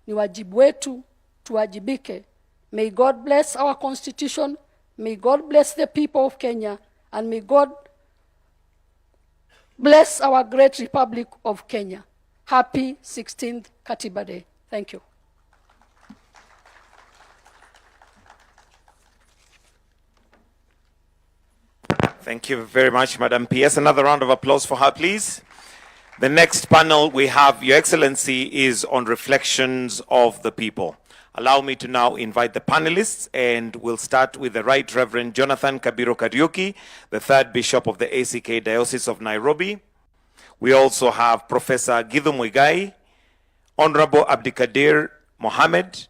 ni wajibu wetu, tuwajibike. May God bless our constitution, may God bless the people of Kenya, and may God bless our great Republic of Kenya. Happy 16th Katiba Day. Thank you. Thank you very much, Madam PS. Another round of applause for her, please. The next panel we have, Your Excellency, is on reflections of the people. Allow me to now invite the panelists, and we'll start with the Right Reverend Jonathan Kabiro Kariuki, the third Bishop of the ACK Diocese of Nairobi. We also have Professor Githu Muigai, Honorable Abdikadir Mohammed,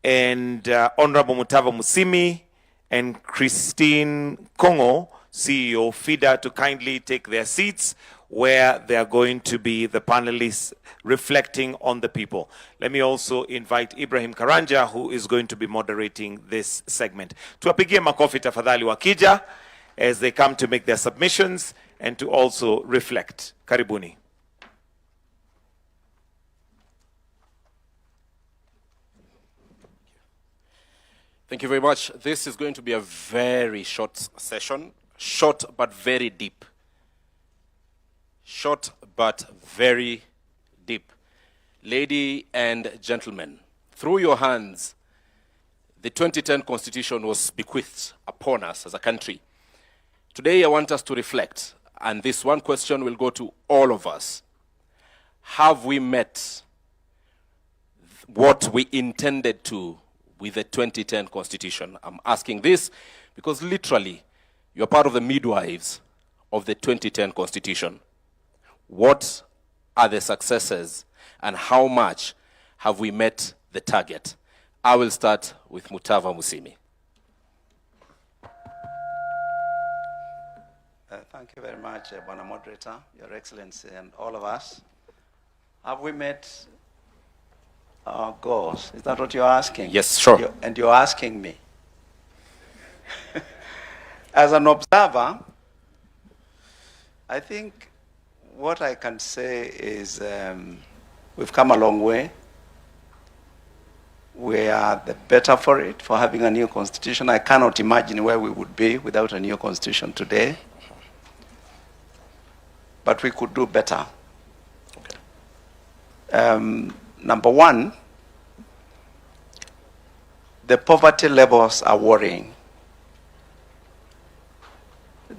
and Honorable Mutava Musimi, and Christine Kongo, CEO FIDA, to kindly take their seats where they are going to be the panelists reflecting on the people. Let me also invite Ibrahim Karanja, who is going to be moderating this segment. Tuwapigie makofi tafadhali wakija as they come to make their submissions and to also reflect. Karibuni. Thank you very much. This is going to be a very short session. Short but very deep. Short but very deep. Ladies and gentlemen, through your hands, the 2010 Constitution was bequeathed upon us as a country. Today I want us to reflect, and this one question will go to all of us. Have we met what we intended to with the 2010 Constitution? I'm asking this because literally you're part of the midwives of the 2010 Constitution. What are the successes and how much have we met the target? I will start with Mutava Musimi. Thank you very much, Bwana Moderator, Your Excellency, and all of us. Have we met our goals? Is that what you're asking? Yes, sure. And you're asking me. As an observer, I think what I can say is we've come a long way. We are the better for it, for having a new constitution. I cannot imagine where we would be without a new constitution today. But we could do better. Okay. Number one, the poverty levels are worrying.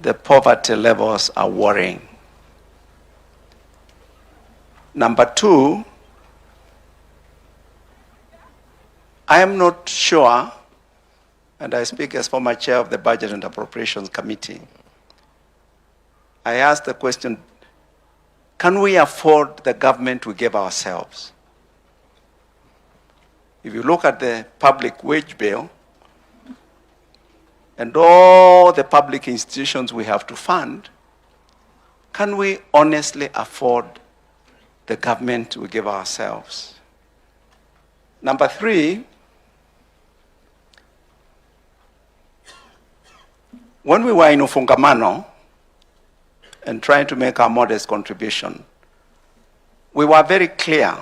The poverty levels are worrying. Number two, I am not sure, and I speak as former chair of the Budget and Appropriations Committee, I asked the question, can we afford the government we gave ourselves? If you look at the public wage bill and all the public institutions we have to fund, can we honestly afford the government we give ourselves? Number three, when we were in Ufungamano and trying to make our modest contribution, we were very clear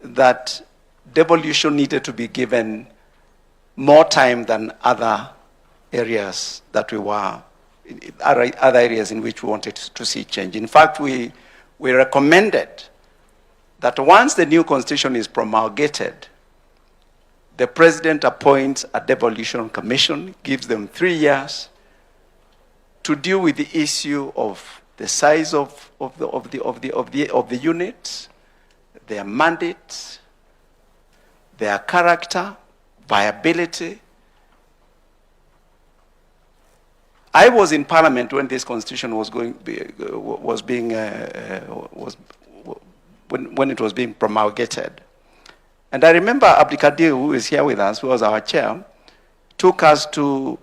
that devolution needed to be given more time than other areas that we were, other areas in which we wanted to see change. In fact, we recommended that once the new constitution is promulgated, the president appoints a devolution commission, gives them 3 years to deal with the issue of the size of the units, their mandates, their character, viability. I was in Parliament when this constitution was when it was being promulgated. And I remember Abdikadir, who is here with us, who was our chair, took us to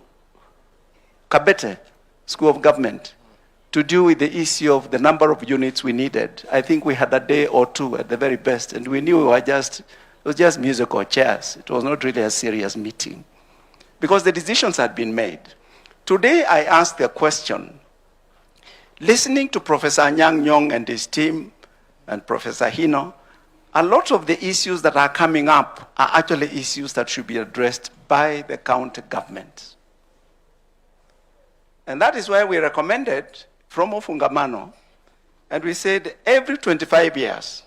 Kabete School of Government to deal with the issue of the number of units we needed. I think we had a day or two at the very best, and we knew it was just musical chairs. It was not really a serious meeting because the decisions had been made. Today I asked the question, listening to Professor Anyang' Nyong and his team and Professor Hino, a lot of the issues that are coming up are actually issues that should be addressed by the county government. And that is why we recommended from Ufungamano, and we said every 25 years,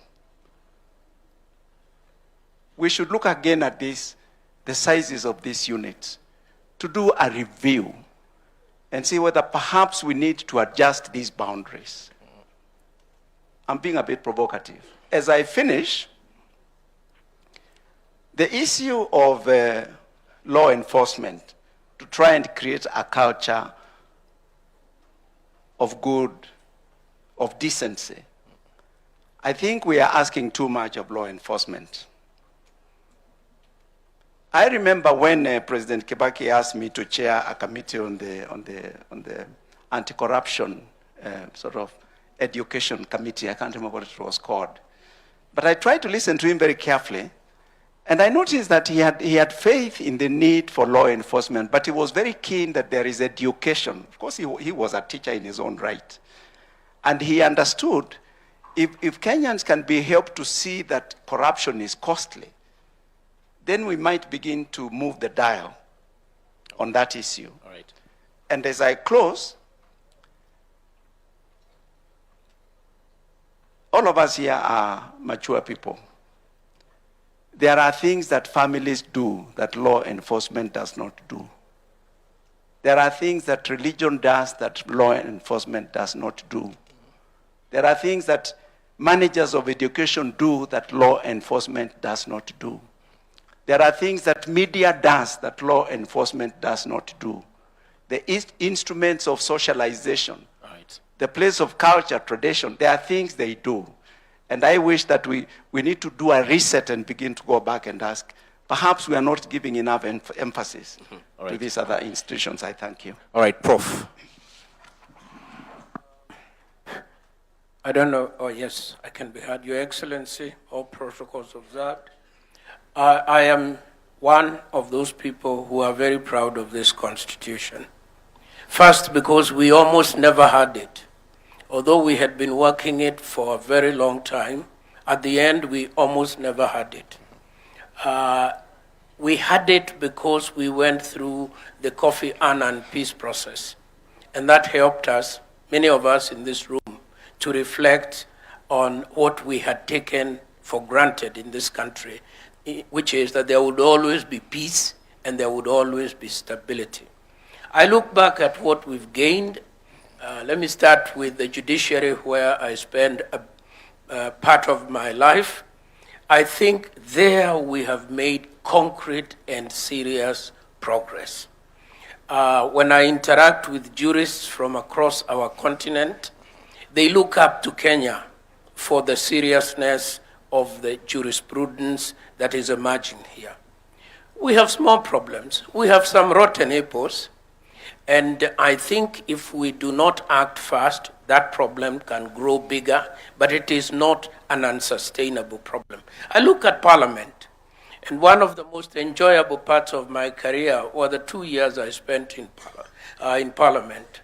we should look again at this, the sizes of these units, to do a review and see whether perhaps we need to adjust these boundaries. I'm being a bit provocative. As I finish, the issue of law enforcement, to try and create a culture of good, of decency, I think we are asking too much of law enforcement. I remember when President Kibaki asked me to chair a committee on the anti-corruption sort of education committee. I can't remember what it was called. But I tried to listen to him very carefully, and I noticed that he had faith in the need for law enforcement, but he was very keen that there is education. Of course, he was a teacher in his own right. And he understood if Kenyans can be helped to see that corruption is costly, then we might begin to move the dial on that issue. All right. And as I close, all of us here are mature people. There are things that families do that law enforcement does not do. There are things that religion does that law enforcement does not do. There are things that managers of education do that law enforcement does not do. There are things that media does that law enforcement does not do. The instruments of socialization, Right. the place of culture, tradition, there are things they do. And I wish that we need to do a reset and begin to go back and ask, perhaps we are not giving enough emphasis to these other institutions. I thank you. All right, Prof. I don't know. Oh, yes, I can be heard. Your Excellency, all protocols observed. I am one of those people who are very proud of this Constitution. First, because we almost never had it. Although we had been working it for a very long time, at the end, we almost never had it. We had it because we went through the Kofi Annan peace process. And that helped us, many of us in this room, to reflect on what we had taken for granted in this country, which is that there would always be peace and there would always be stability. I look back at what we've gained. Let me start with the judiciary, where I spend part of my life, I think there we have made concrete and serious progress. When I interact with jurists from across our continent, they look up to Kenya for the seriousness of the jurisprudence that is emerging here. We have small problems. We have some rotten apples, and I think if we do not act fast, that problem can grow bigger, but it is not an unsustainable problem. I look at Parliament, and one of the most enjoyable parts of my career were the 2 years I spent in Parliament.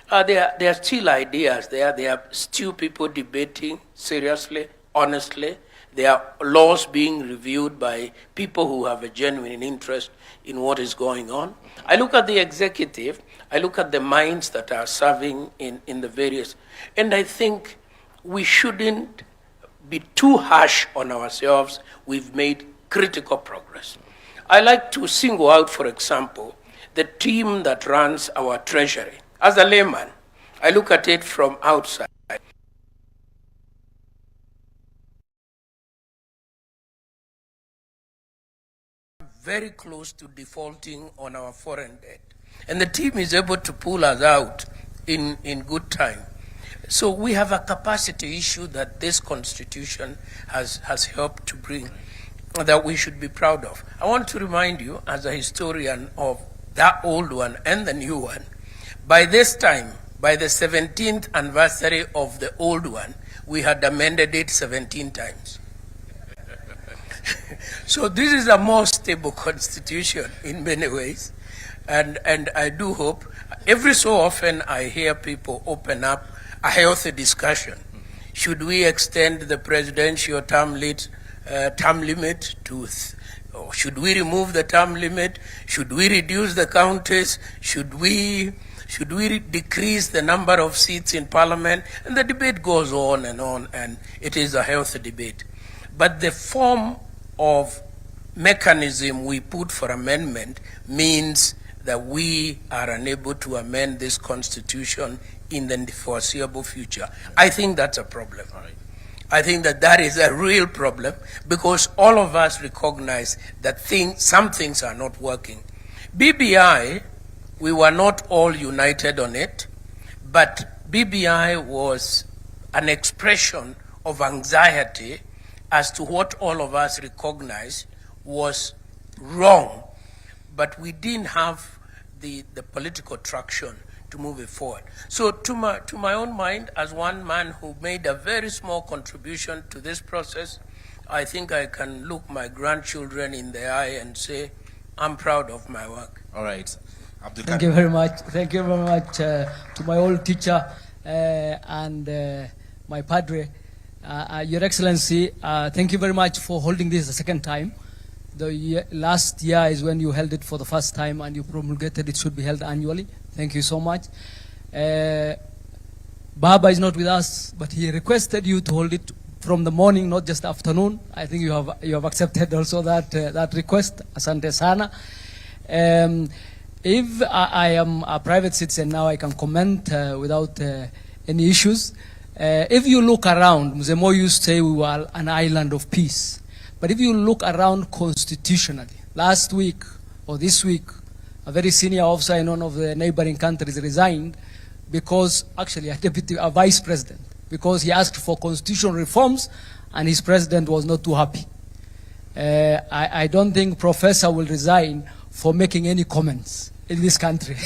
There are still ideas there. There are still people debating seriously, honestly. There are laws being reviewed by people who have a genuine interest in what is going on. I look at the executive, I look at the minds that are serving in the various, and I think we shouldn't be too harsh on ourselves. We've made critical progress. I like to single out, for example, the team that runs our treasury. As a layman, I look at it from outside. Very close to defaulting on our foreign debt. And the team is able to pull us out in good time. So we have a capacity issue that this constitution has helped to bring that we should be proud of. I want to remind you, as a historian of that old one and the new one, by this time, by the 17th anniversary of the old one, we had amended it 17 times. So this is a more stable constitution in many ways, and I do hope, every so often I hear people open up a healthy discussion. Should we extend the presidential term limit to, or should we remove the term limit? Should we reduce the counties? Should we decrease the number of seats in parliament? And the debate goes on, and it is a healthy debate. But the form of mechanism we put for amendment means that we are unable to amend this constitution in the foreseeable future. I think that's a problem. I think that is a real problem, because all of us recognize that some things are not working. BBI, we were not all united on it, but BBI was an expression of anxiety as to what all of us recognize was wrong, but we didn't have the political traction to move it forward. So to my own mind, as one man who made a very small contribution to this process, I think I can look my grandchildren in the eye and say, I'm proud of my work. All right. Thank you very much. Thank you very much to my old teacher and my padre. Your Excellency, thank you very much for holding this the second time. Last year is when you held it for the first time, and you promulgated it should be held annually. Thank you so much. Baba is not with us, but he requested you to hold it from the morning, not just afternoon. I think you have accepted also that request. Asante sana. If I am a private citizen now, I can comment without any issues. If you look around, Mzee Moi used to say we were an island of peace. But if you look around constitutionally, last week or this week, a very senior officer in one of the neighboring countries resigned because, actually a vice president, because he asked for constitutional reforms and his president was not too happy. I don't think Professor will resign for making any comments in this country.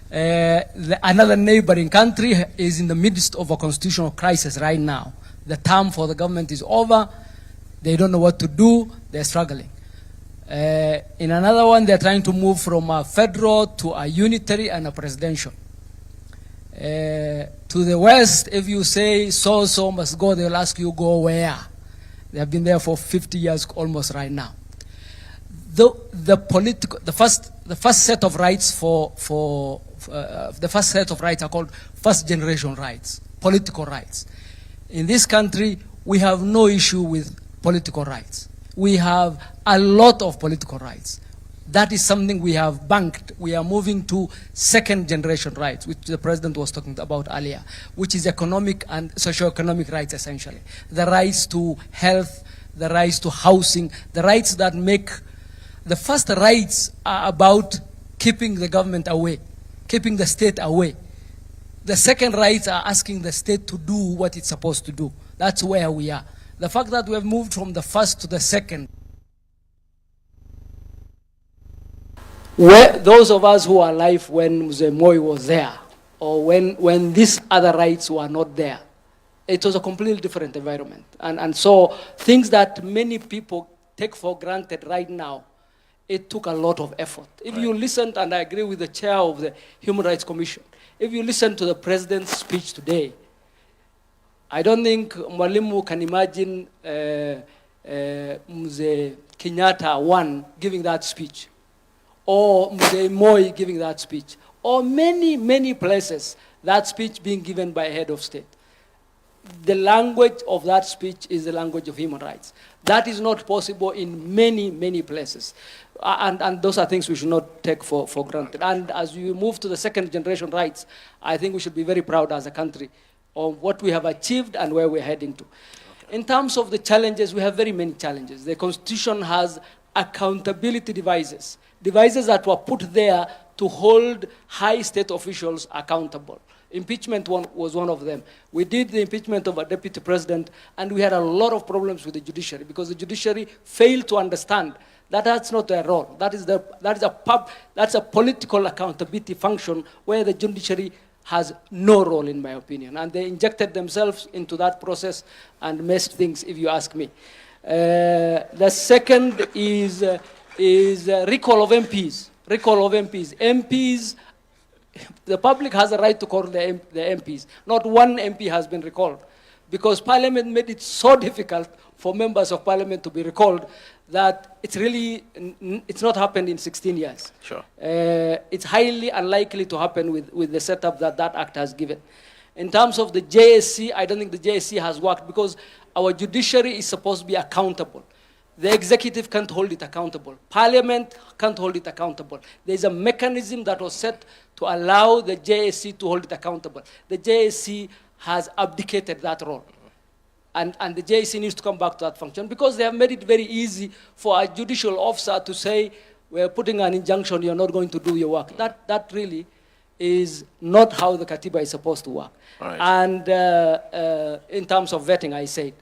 Another neighboring country is in the midst of a constitutional crisis right now. The term for the government is over. They don't know what to do. They're struggling. In another one, they're trying to move from a federal to a unitary and a presidential. To the west, if you say so-so must go, they'll ask you go where? They have been there for 50 years almost right now. The first set of rights the first set of rights are called first generation rights, political rights. In this country, we have no issue with political rights. We have a lot of political rights. That is something we have banked we are moving to second generation rights, which the president was talking about earlier, which is economic and socio-economic rights essentially. The rights to health, the rights to housing, the rights that make, the first rights are about keeping the government away, keeping the state away. The second rights are asking the state to do what it's supposed to do. That's where we are. The fact that we have moved from the first to the second, where those of us who are alive when Mzee Moi was there, or when these other rights were not there, it was a completely different environment. And so things that many people take for granted right now, it took a lot of effort. If you listened, and I agree with the chair of the Human Rights Commission, if you listen to the president's speech today, I don't think Mwalimu can imagine Mzee Kenyatta one giving that speech, or Mzee Moi giving that speech, or many, many places that speech being given by a head of state. The language of that speech is the language of human rights. That is not possible in many, many places. And those are things we should not take for granted. And as we move to the second generation rights, I think we should be very proud as a country of what we have achieved and where we're heading to. Okay. In terms of the challenges, we have very many challenges. The Constitution has accountability devices that were put there to hold high state officials accountable. Impeachment was one of them. We did the impeachment of a deputy president, and we had a lot of problems with the judiciary because the judiciary failed to understand that that's not their role. That's a political accountability function where the judiciary has no role, in my opinion. And they injected themselves into that process and messed things, if you ask me. The second is recall of MPs. Recall of MPs. MPs, the public has a right to call the MPs. Not one MP has been recalled because Parliament made it so difficult for members of Parliament to be recalled that it's not happened in 16 years. Sure. It's highly unlikely to happen with the setup that act has given. In terms of the JSC, I don't think the JSC has worked because our judiciary is supposed to be accountable. The executive can't hold it accountable. Parliament can't hold it accountable. There's a mechanism that was set to allow the JSC to hold it accountable. The JSC has abdicated that role. And the JSC needs to come back to that function because they have made it very easy for a judicial officer to say, we're putting an injunction, you're not going to do your work. That really is not how the Katiba is supposed to work. Right. And in terms of vetting, I said,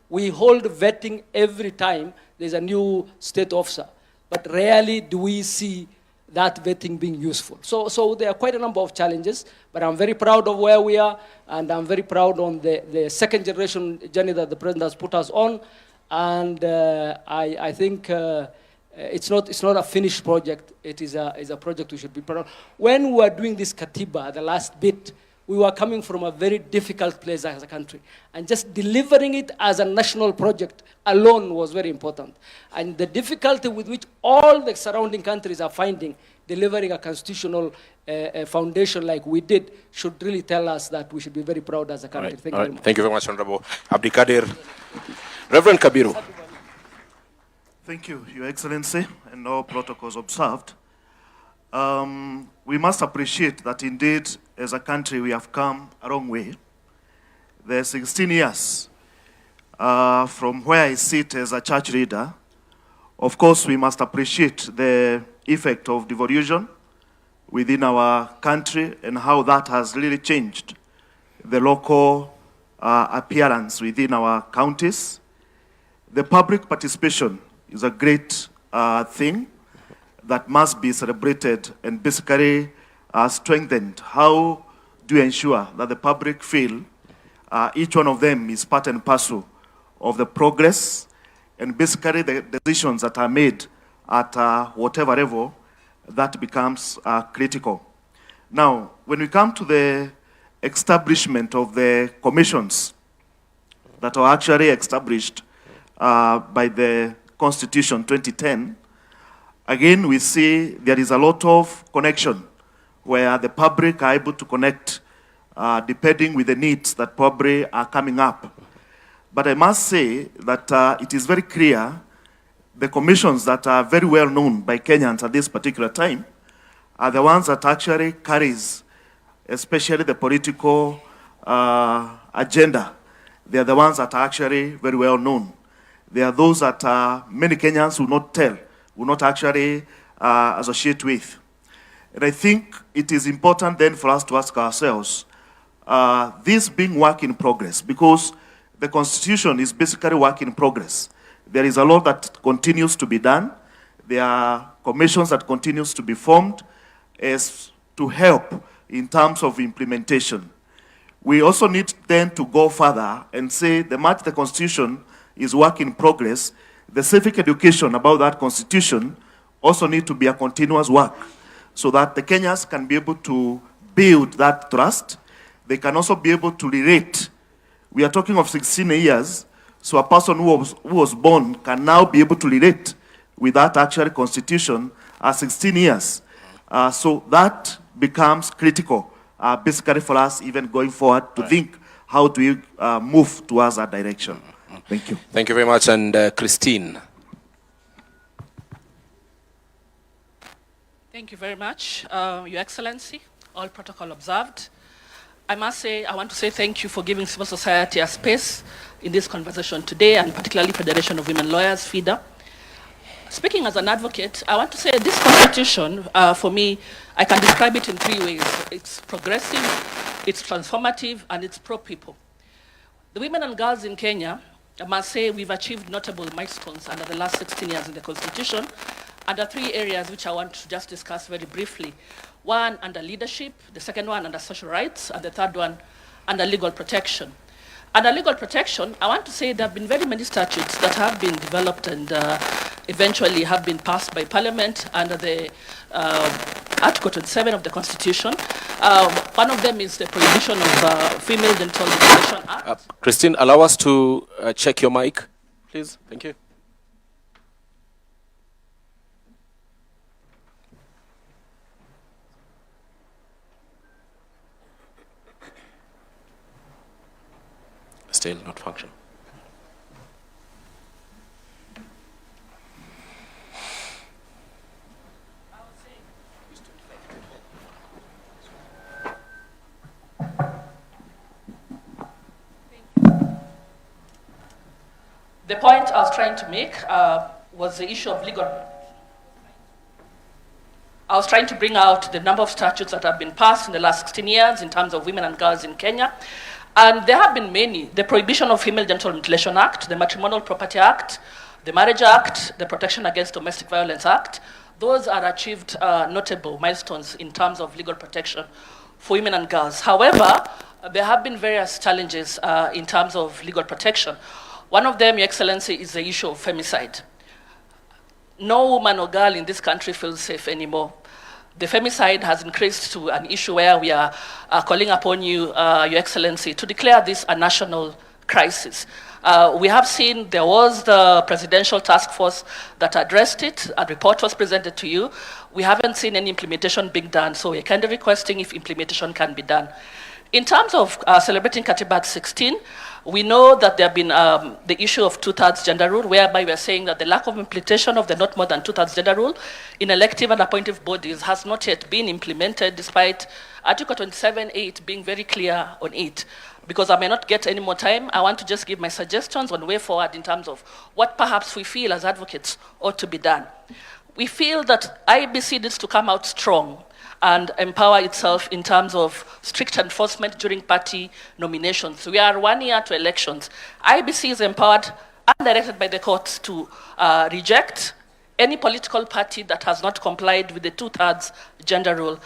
we hold vetting every time there's a new state officer, but rarely do we see that vetting being useful. So there are quite a number of challenges, but I'm very proud of where we are, and I'm very proud on the second generation journey that the president has put us on, and I think it's not a finished project. It is a project we should be proud of. When we were doing this Katiba, the last bit, we were coming from a very difficult place as a country. And just delivering it as a national project alone was very important. And the difficulty with which all the surrounding countries are finding delivering a constitutional foundation like we did should really tell us that we should be very proud as a country. Right. Thank you very much. Thank you very much, Honorable Abdikadir. Reverend Kabiru. Thank you, Your Excellency, and all protocols observed. We must appreciate that indeed, as a country, we have come a long way. The 16 years from where I sit as a church leader, of course, we must appreciate the effect of devolution within our country and how that has really changed the local appearance within our counties. The public participation is a great thing that must be celebrated and basically strengthened. How do you ensure that the public feel each one of them is part and parcel of the progress and basically the decisions that are made at whatever level, that becomes critical. Now, when we come to the establishment of the commissions that are actually established by the Constitution 2010, again, we see there is a lot of connection where the public are able to connect depending with the needs that probably are coming up. But I must say that it is very clear the commissions that are very well known by Kenyans at this particular time are the ones that actually carries, especially the political agenda. They are the ones that are actually very well known. They are those that many Kenyans will not tell, will not actually associate with. And I think it is important then for us to ask ourselves, this being work in progress, because the Constitution is basically work in progress. There is a lot that continues to be done. There are commissions that continues to be formed as to help in terms of implementation. We also need then to go further and say the much the Constitution is work in progress, the civic education about that Constitution also need to be a continuous work so that the Kenyans can be able to build that trust. They can also be able to relate. We are talking of 16 years, so a person who was born can now be able to relate with that actual Constitution at 16 years. So that becomes critical, basically for us even going forward to think how do we move towards that direction. Thank you. Thank you very much. And Christine. Thank you very much, Your Excellency, all protocol observed. I must say, I want to say thank you for giving civil society a space in this conversation today, and particularly Federation of Women Lawyers, FIDA. Speaking as an advocate, I want to say this constitution, for me, I can describe it in 3 ways. It's progressive, it's transformative, and it's pro-people. The women and girls in Kenya, I must say we've achieved notable milestones under the last 16 years in the constitution, under 3 areas which I want to just discuss very briefly. One under leadership, the second one under social rights, and the third one under legal protection. Under legal protection, I want to say there have been very many statutes that have been developed and eventually have been passed by Parliament under the Article 27 of the Constitution. One of them is the prohibition of female genital mutilation act. Christine, allow us to check your mic, please. Thank you. Still not functioning. The point I was trying to make was the issue of legal. I was trying to bring out the number of statutes that have been passed in the last 16 years in terms of women and girls in Kenya. And there have been many: the Prohibition of Female Genital Mutilation Act, the Matrimonial Property Act, the Marriage Act, the Protection Against Domestic Violence Act. Those are achieved notable milestones in terms of legal protection for women and girls. However, there have been various challenges in terms of legal protection. One of them, Your Excellency, is the issue of femicide. No woman or girl in this country feels safe anymore. The femicide has increased to an issue where we are calling upon you, Your Excellency, to declare this a national crisis. We have seen there was the presidential task force that addressed it. A report was presented to you. We haven't seen any implementation being done, so we're kind of requesting if implementation can be done. In terms of celebrating Katiba Act 16, we know that there have been the issue of 2/3 gender rule, whereby we are saying that the lack of implementation of the not more than 2/3 gender rule in elective and appointive bodies has not yet been implemented, despite Article 27(8) being very clear on it. Because I may not get any more time, I want to just give my suggestions on way forward in terms of what perhaps we feel as advocates ought to be done. We feel that IEBC needs to come out strong and empower itself in terms of strict enforcement during party nominations. We are 1 year to elections. IEBC is empowered and directed by the courts to reject any political party that has not complied with the 2/3 gender rule.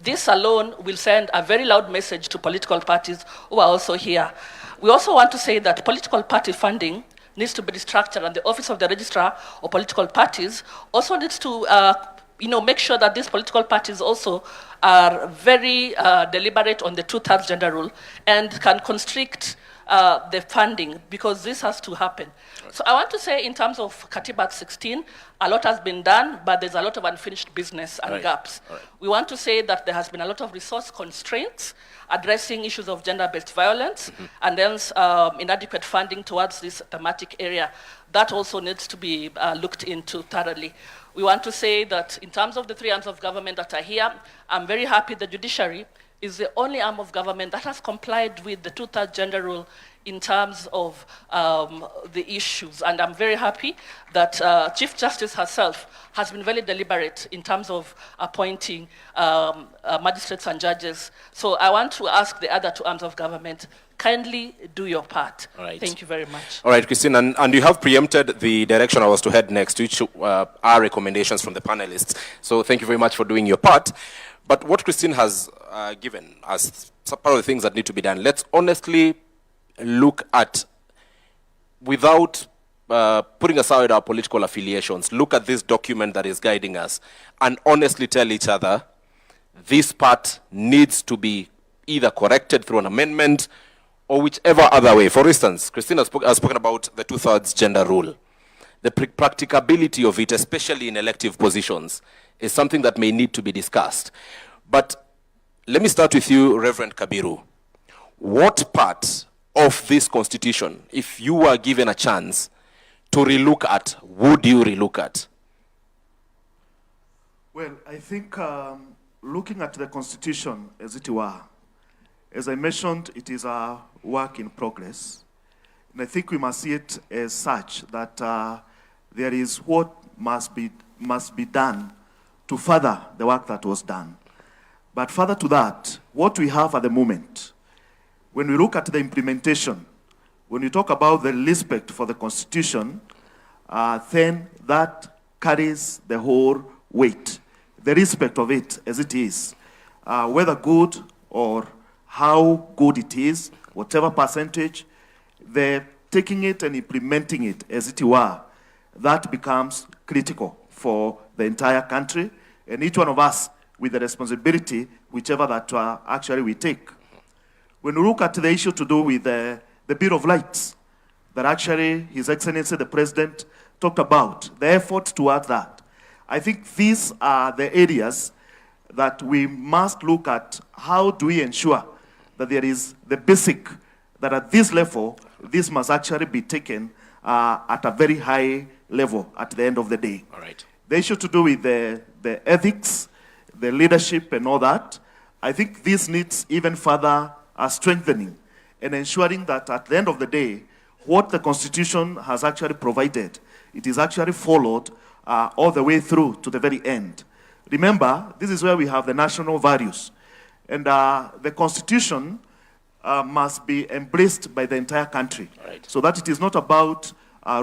This alone will send a very loud message to political parties who are also here. We also want to say that political party funding needs to be restructured, and the Office of the Registrar of Political Parties also needs to make sure that these political parties also are very deliberate on the 2/3 gender rule and can constrict the funding, because this has to happen. Right. So I want to say, in terms of Katiba Act 16, a lot has been done, but there's a lot of unfinished business and gaps. Right. We want to say that there has been a lot of resource constraints addressing issues of gender-based violence, and then inadequate funding towards this thematic area. That also needs to be looked into thoroughly. We want to say that in terms of the three arms of government that are here, I'm very happy the judiciary is the only arm of government that has complied with the 2/3 gender rule in terms of the issues. And I'm very happy that Chief Justice herself has been very deliberate in terms of appointing magistrates and judges. So I want to ask the other two arms of government, kindly do your part. Right. Thank you very much. All right, Christine, and you have preempted the direction I was to head next, which are recommendations from the panelists. So thank you very much for doing your part. But what Christine has given as part of the things that need to be done, let's honestly look at, without putting aside our political affiliations, look at this document that is guiding us and honestly tell each other this part needs to be either corrected through an amendment or whichever other way. For instance, Christine has spoken about the 2/3 gender rule. The practicability of it, especially in elective positions, is something that may need to be discussed. But let me start with you, Reverend Kabiru. What part of this constitution, if you were given a chance to relook at, would you relook at? Well, I think looking at the constitution as it were, as I mentioned, it is a work in progress. And I think we must see it as such, that there is what must be done to further the work that was done. But further to that, what we have at the moment, when we look at the implementation, when we talk about the respect for the Constitution, then that carries the whole weight, the respect of it as it is, whether good or how good it is, whatever percentage, the taking it and implementing it as it were, that becomes critical for the entire country, and each one of us with the responsibility, whichever that actually we take. When we look at the issue to do with the Bill of Rights, that actually His Excellency the President talked about, the efforts towards that, I think these are the areas that we must look at. How do we ensure that there is the basic, that at this level, this must actually be taken at a very high level at the end of the day. All right. The issue to do with the ethics, the leadership and all that, I think this needs even further strengthening and ensuring that at the end of the day, what the Constitution has actually provided, it is actually followed all the way through to the very end. Remember, this is where we have the national values. And the Constitution must be embraced by the entire country. Right. So that it is not about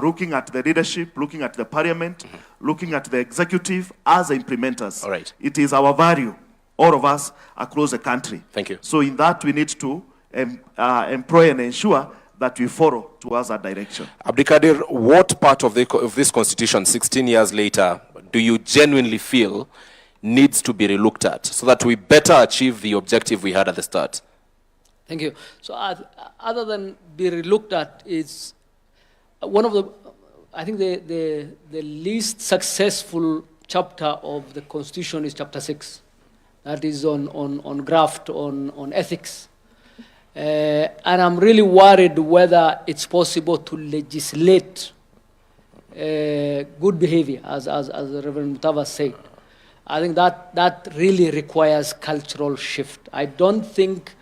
looking at the leadership, looking at the parliament, looking at the executive as the implementers. All right. It is our value, all of us across the country. Thank you. So in that, we need to employ and ensure that we follow towards that direction. Abdikadir, what part of this constitution 16 years later do you genuinely feel needs to be relooked at so that we better achieve the objective we had at the start? Thank you. So other than be relooked at, it's one of the, I think the least successful chapter of the Constitution is chapter 6. That is on graft, on ethics. And I'm really worried whether it's possible to legislate good behavior, as Reverend Mutava said. I think that really requires cultural shift. I don't think,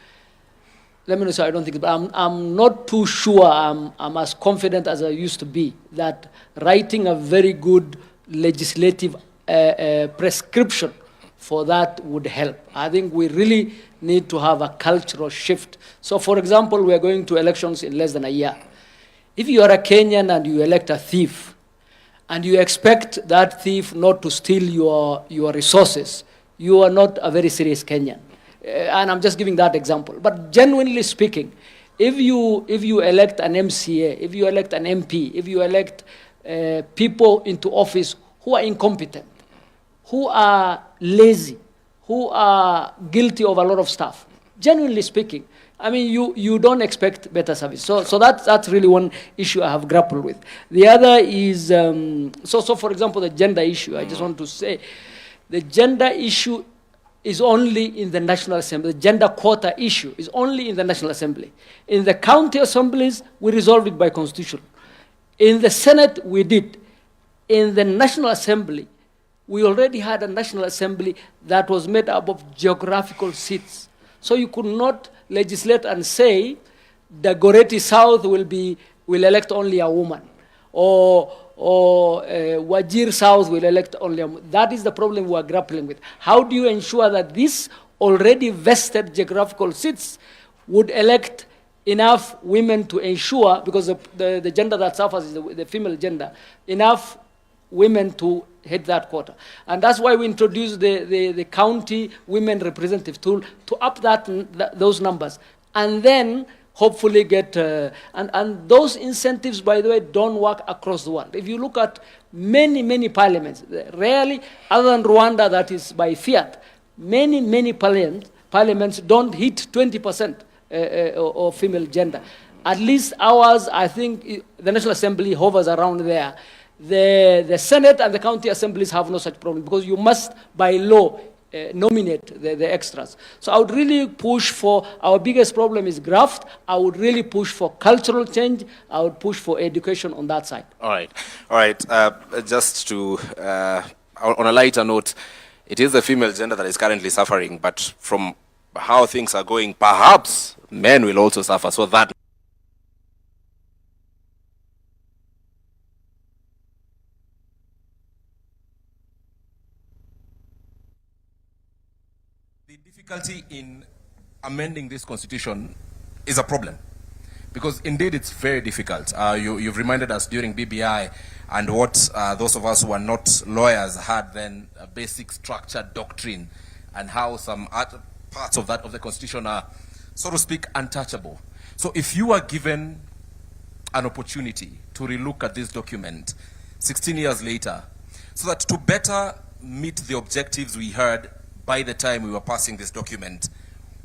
let me not say I don't think, but I'm not too sure I'm as confident as I used to be that writing a very good legislative prescription for that would help. I think we really need to have a cultural shift. So for example, we are going to elections in less than a year. If you are a Kenyan and you elect a thief, and you expect that thief not to steal your resources, you are not a very serious Kenyan. And I'm just giving that example. But genuinely speaking, if you elect an MCA, if you elect an MP, if you elect people into office who are incompetent, who are lazy, who are guilty of a lot of stuff, Genuinely speaking, I mean, you don't expect better service. So that's really one issue I have grappled with. The other is, so for example, the gender issue, I just want to say, the gender issue is only in the National Assembly. The gender quota issue is only in the National Assembly. In the county assemblies, we resolve it by constitution. In the Senate, we did. In the National Assembly, we already had a National Assembly that was made up of geographical seats. So you could not legislate and say the Goreti South will elect only a woman, or Wajir South will elect only a woman. That is the problem we are grappling with. How do you ensure that these already vested geographical seats would elect enough women to ensure, because the gender that suffers is the female gender, enough women to hit that quota. And that's why we introduced the county women representative tool to up those numbers. And then hopefully get, and those incentives, by the way, don't work across the world. If you look at many parliaments, rarely, other than Rwanda that is by fiat, many parliaments don't hit 20% of female gender. At least ours, I think the National Assembly hovers around there. The Senate and the county assemblies have no such problem because you must, by law, nominate the extras. So I would really push for, our biggest problem is graft. I would really push for cultural change. I would push for education on that side. All right. Just to, on a lighter note, it is the female gender that is currently suffering, but from how things are going, perhaps men will also suffer. So that the difficulty in amending this constitution is a problem, because indeed it's very difficult. You've reminded us during BBI and what those of us who are not lawyers had then, a basic structured doctrine, and how some other parts of the constitution are, so to speak, untouchable. So if you are given an opportunity to relook at this document 16 years later, so that to better meet the objectives we heard by the time we were passing this document,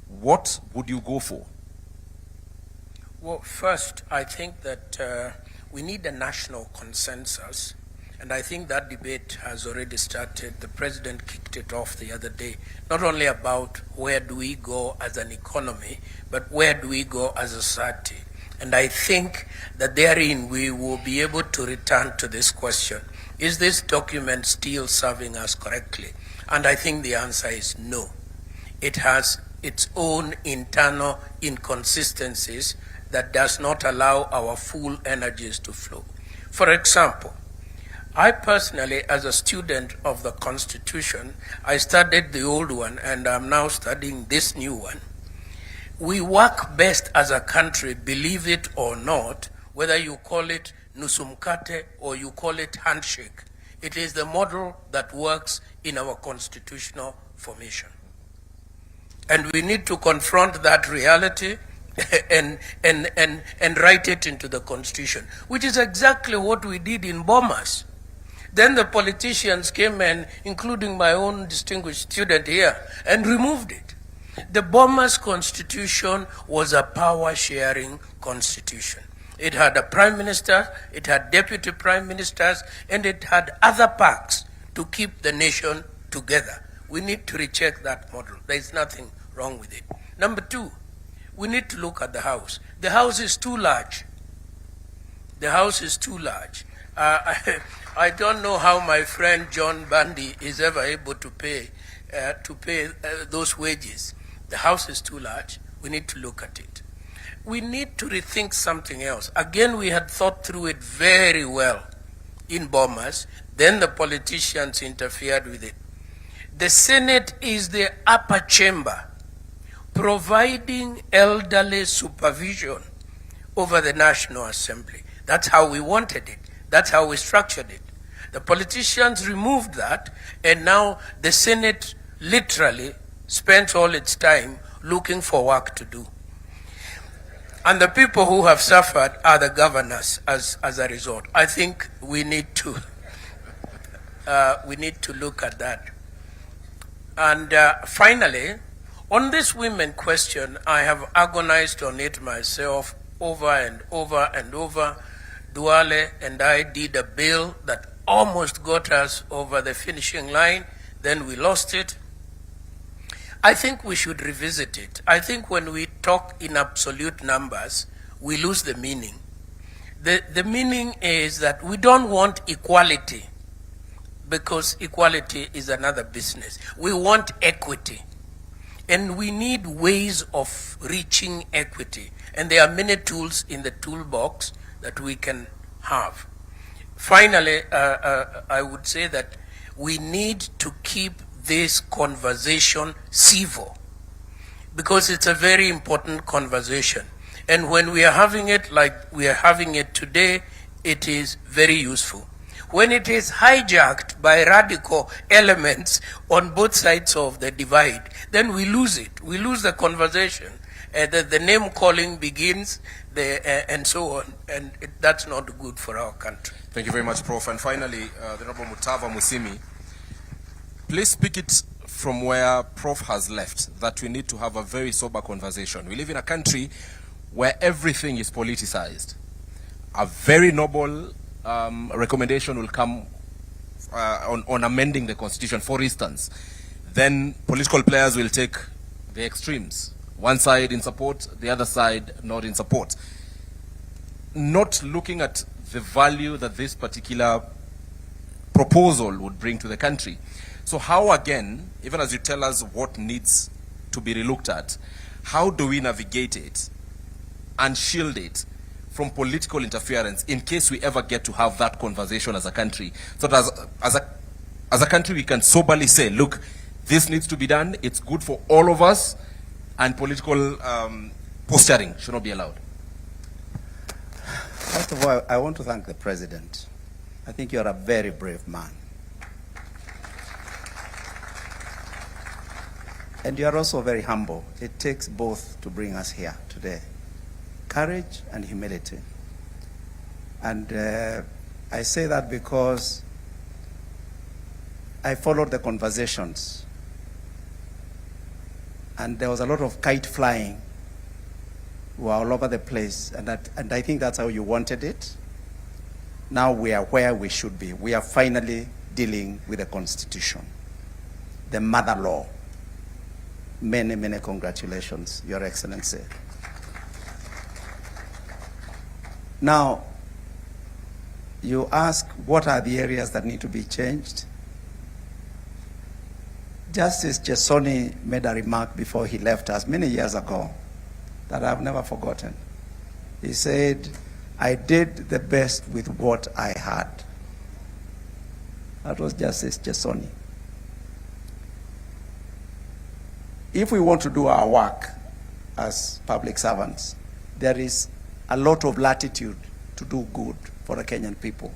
what would you go for? Well, first, I think that we need a national consensus, and I think that debate has already started. The president kicked it off the other day, not only about where do we go as an economy, but where do we go as a society. And I think that therein we will be able to return to this question. Is this document still serving us correctly? And I think the answer is no. It has its own internal inconsistencies that does not allow our full energies to flow. For example, I personally, as a student of the Constitution, I studied the old one and I'm now studying this new one. We work best as a country, believe it or not, whether you call it nusumkate or you call it handshake. It is the model that works in our constitutional formation. And we need to confront that reality and write it into the Constitution, which is exactly what we did in Bomas. Then the politicians came in, including my own distinguished student here, and removed it. The Bomas Constitution was a power-sharing constitution. It had a prime minister, it had deputy prime ministers, and it had other perks to keep the nation together. We need to recheck that model. There is nothing wrong with it. Number two, we need to look at the House. The House is too large. The House is too large. I don't know how my friend John Bundy is ever able to pay those wages. The House is too large. We need to look at it. We need to rethink something else. Again, we had thought through it very well in Bomas. Then the politicians interfered with it. The Senate is the upper chamber, providing elderly supervision over the National Assembly. That's how we wanted it. That's how we structured it. The politicians removed that, and now the Senate literally spends all its time looking for work to do. And the people who have suffered are the governors as a result. I think we need to look at that. And finally, On this women question, I have agonized on it myself over and over and over. Duale and I did a bill that almost got us over the finishing line, then we lost it. I think we should revisit it. I think when we talk in absolute numbers, we lose the meaning. The meaning is that we don't want equality, because equality is another business. We want equity. And we need ways of reaching equity. And there are many tools in the toolbox that we can have. Finally, I would say that we need to keep this conversation civil, because it's a very important conversation. And when we are having it like we are having it today, it is very useful. When it is hijacked by radical elements on both sides of the divide, then we lose it. We lose the conversation. The name calling begins, and so on. And that's not good for our country. Thank you very much, Prof. And finally, the Honorable Mutava Musimi, please speak it from where Prof has left, that we need to have a very sober conversation. We live in a country where everything is politicized. A very noble recommendation will come on amending the Constitution, for instance. Then political players will take the extremes. One side in support, the other side not in support. Not looking at the value that this particular proposal would bring to the country. So how, again, even as you tell us what needs to be relooked at, how do we navigate it and shield it from political interference in case we ever get to have that conversation as a country? So that as a country we can soberly say, look, this needs to be done, it's good for all of us, and political posturing should not be allowed. First of all, I want to thank the President. I think you are a very brave man. And you are also very humble. It takes both to bring us here today. Courage and humility. And I say that because I followed the conversations, and there was a lot of kite flying. We were all over the place, and I think that's how you wanted it. Now we are where we should be. We are finally dealing with the Constitution, the mother law. Many, many congratulations, Your Excellency. Now, you ask what are the areas that need to be changed? Justice Chesoni made a remark before he left us many years ago that I've never forgotten. He said, I did the best with what I had. That was Justice Chesoni. If we want to do our work as public servants, there is a lot of latitude to do good for the Kenyan people.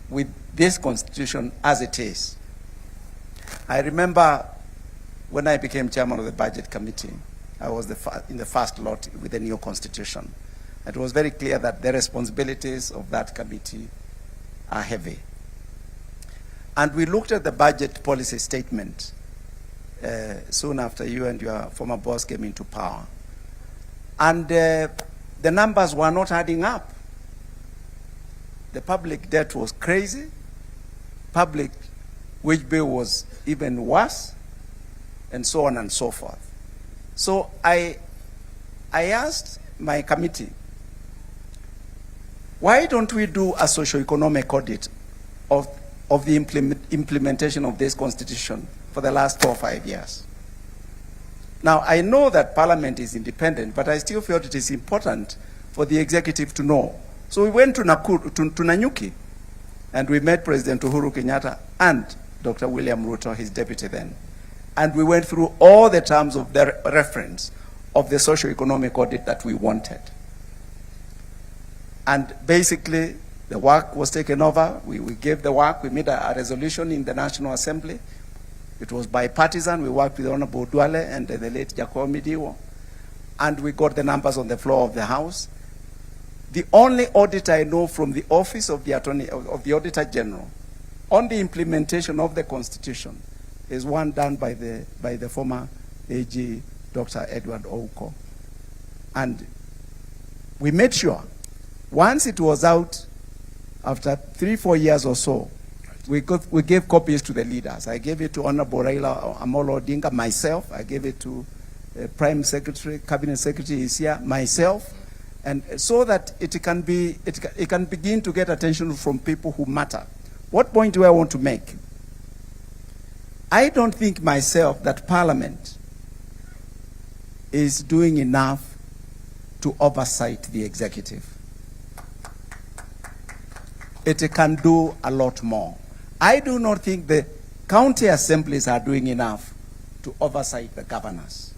With this constitution as it is, I remember when I became chairman of the budget committee, I was in the first lot with the new constitution. It was very clear that the responsibilities of that committee are heavy. And we looked at the budget policy statement soon after you and your former boss came into power. And the numbers were not adding up. The public debt was crazy. Public wage bill was even worse, and so on and so forth. So I asked my committee, why don't we do a socio-economic audit of the implementation of this constitution for the last 4 or 5 years? Now, I know that Parliament is independent, but I still felt it is important for the executive to know. So we went to Nanyuki, and we met President Uhuru Kenyatta and Dr. William Ruto, his deputy then. And we went through all the terms of the reference of the socio-economic audit that we wanted. And basically, the work was taken over. We gave the work. We made a resolution in the National Assembly. It was bipartisan. We worked with Honorable Duale and the late Jacob Midiwo. And we got the numbers on the floor of the House. The only audit I know from the Office of the Auditor General on the implementation of the Constitution is one done by the former AG Dr. Edward Ouko. And we made sure, once it was out, after 3-4 years or so, we gave copies to the leaders. I gave it to Honorable Raila Amolo Odinga, myself. I gave it to Prime Secretary, Cabinet Secretary is here, myself, and so that it can begin to get attention from people who matter. What point do I want to make? I don't think myself that Parliament is doing enough to oversight the executive. It can do a lot more. I do not think the county assemblies are doing enough to oversight the governors.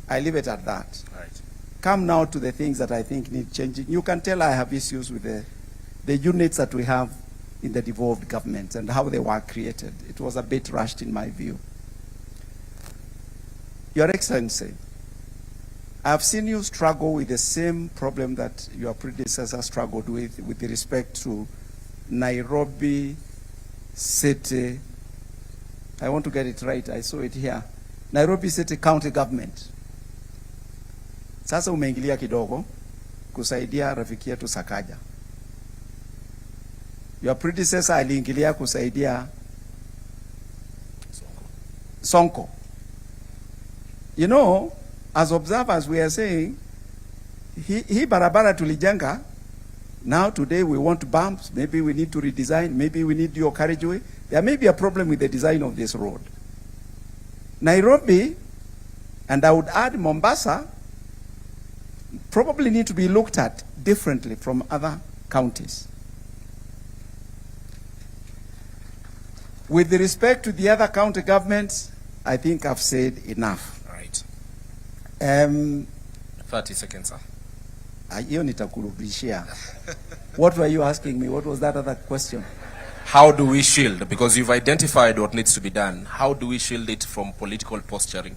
I leave it at that. Right. Come now to the things that I think need changing. You can tell I have issues with the units that we have in the devolved governments and how they were created. It was a bit rushed in my view. Your Excellency, I've seen you struggle with the same problem that your predecessor struggled with respect to Nairobi City. I want to get it right, I saw it here. Nairobi City County Government. Sasa umeingilia kidogo kusaidia rafiki yetu Sakaja. Your predecessor aliingilia kusaidia Sonko. You know, as observers we are saying, he barabara tulijenga, now today we want bumps, maybe we need to redesign, maybe we need your carriageway. There may be a problem with the design of this road. Nairobi, and I would add Mombasa, probably need to be looked at differently from other counties. With respect to the other county governments, I think I've said enough. Right. 30 seconds, sir. Hiyo nitakurudishia. What were you asking me? What was that other question? How do we shield? Because you've identified what needs to be done. How do we shield it from political posturing?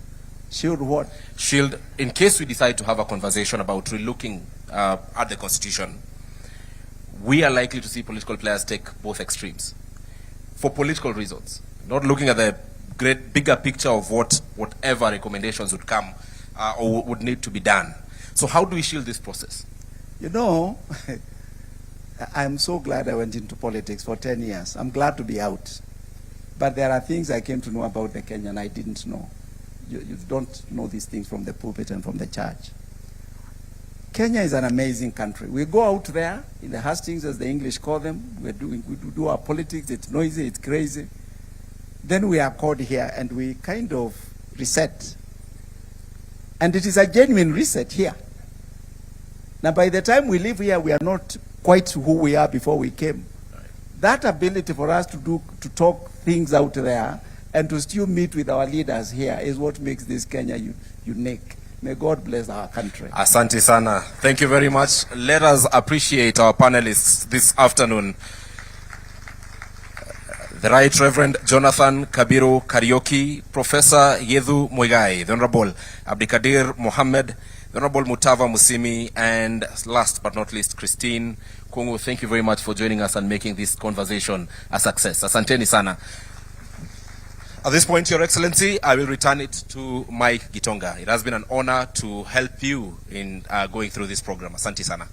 Shield what? Shield, in case we decide to have a conversation about relooking at the Constitution, we are likely to see political players take both extremes for political reasons, not looking at the bigger picture of whatever recommendations would come or would need to be done. So how do we shield this process? You know, I'm so glad I went into politics for 10 years. I'm glad to be out. But there are things I came to know about the Kenyan I didn't know. You don't know these things from the pulpit and from the church. Kenya is an amazing country. We go out there in the hustings, as the English call them. We do our politics. It's noisy, it's crazy. Then we are called here and we kind of reset. And it is a genuine reset here. Now, by the time we leave here, we are not quite who we are before we came. Right. That ability for us to talk things out there and to still meet with our leaders here is what makes this Kenya unique. May God bless our country. Asante sana. Thank you very much. Let us appreciate our panelists this afternoon. The Right Reverend Jonathan Kabiru Karaoke, Professor Yedhu Muigai, the Honorable Abdikadir Mohammed, the Honorable Mutava Musimi, and last but not least, Christine Kungu. Thank you very much for joining us and making this conversation a success. Asanteni sana. At this point, Your Excellency, I will return it to Mike Gitonga. It has been an honor to help you in going through this program. Asante sana.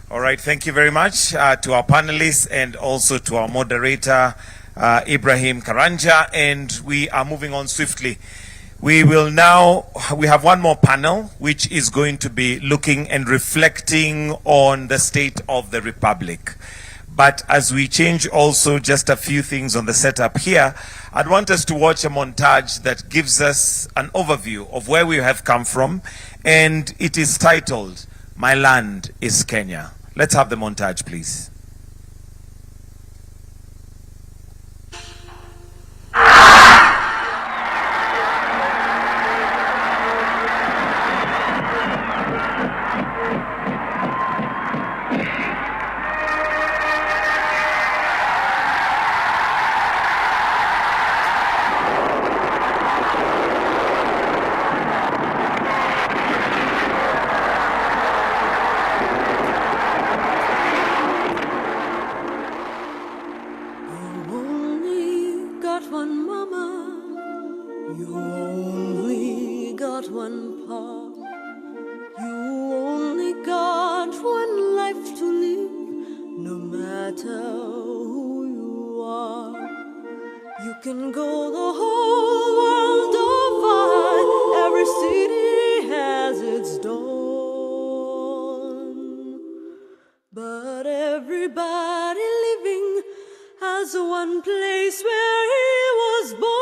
All right, thank you very much to our panelists and also to our moderator, Ibrahim Karanja, and we are moving on swiftly. We have one more panel, which is going to be looking and reflecting on the state of the Republic. But as we change also just a few things on the setup here, I'd want us to watch a montage that gives us an overview of where we have come from, and it is titled, My Land is Kenya. Let's have the montage, please. one path. You only got one life to live, no matter who you are. You can go the whole world over, every city has its dawn. But everybody living has one place where he was born.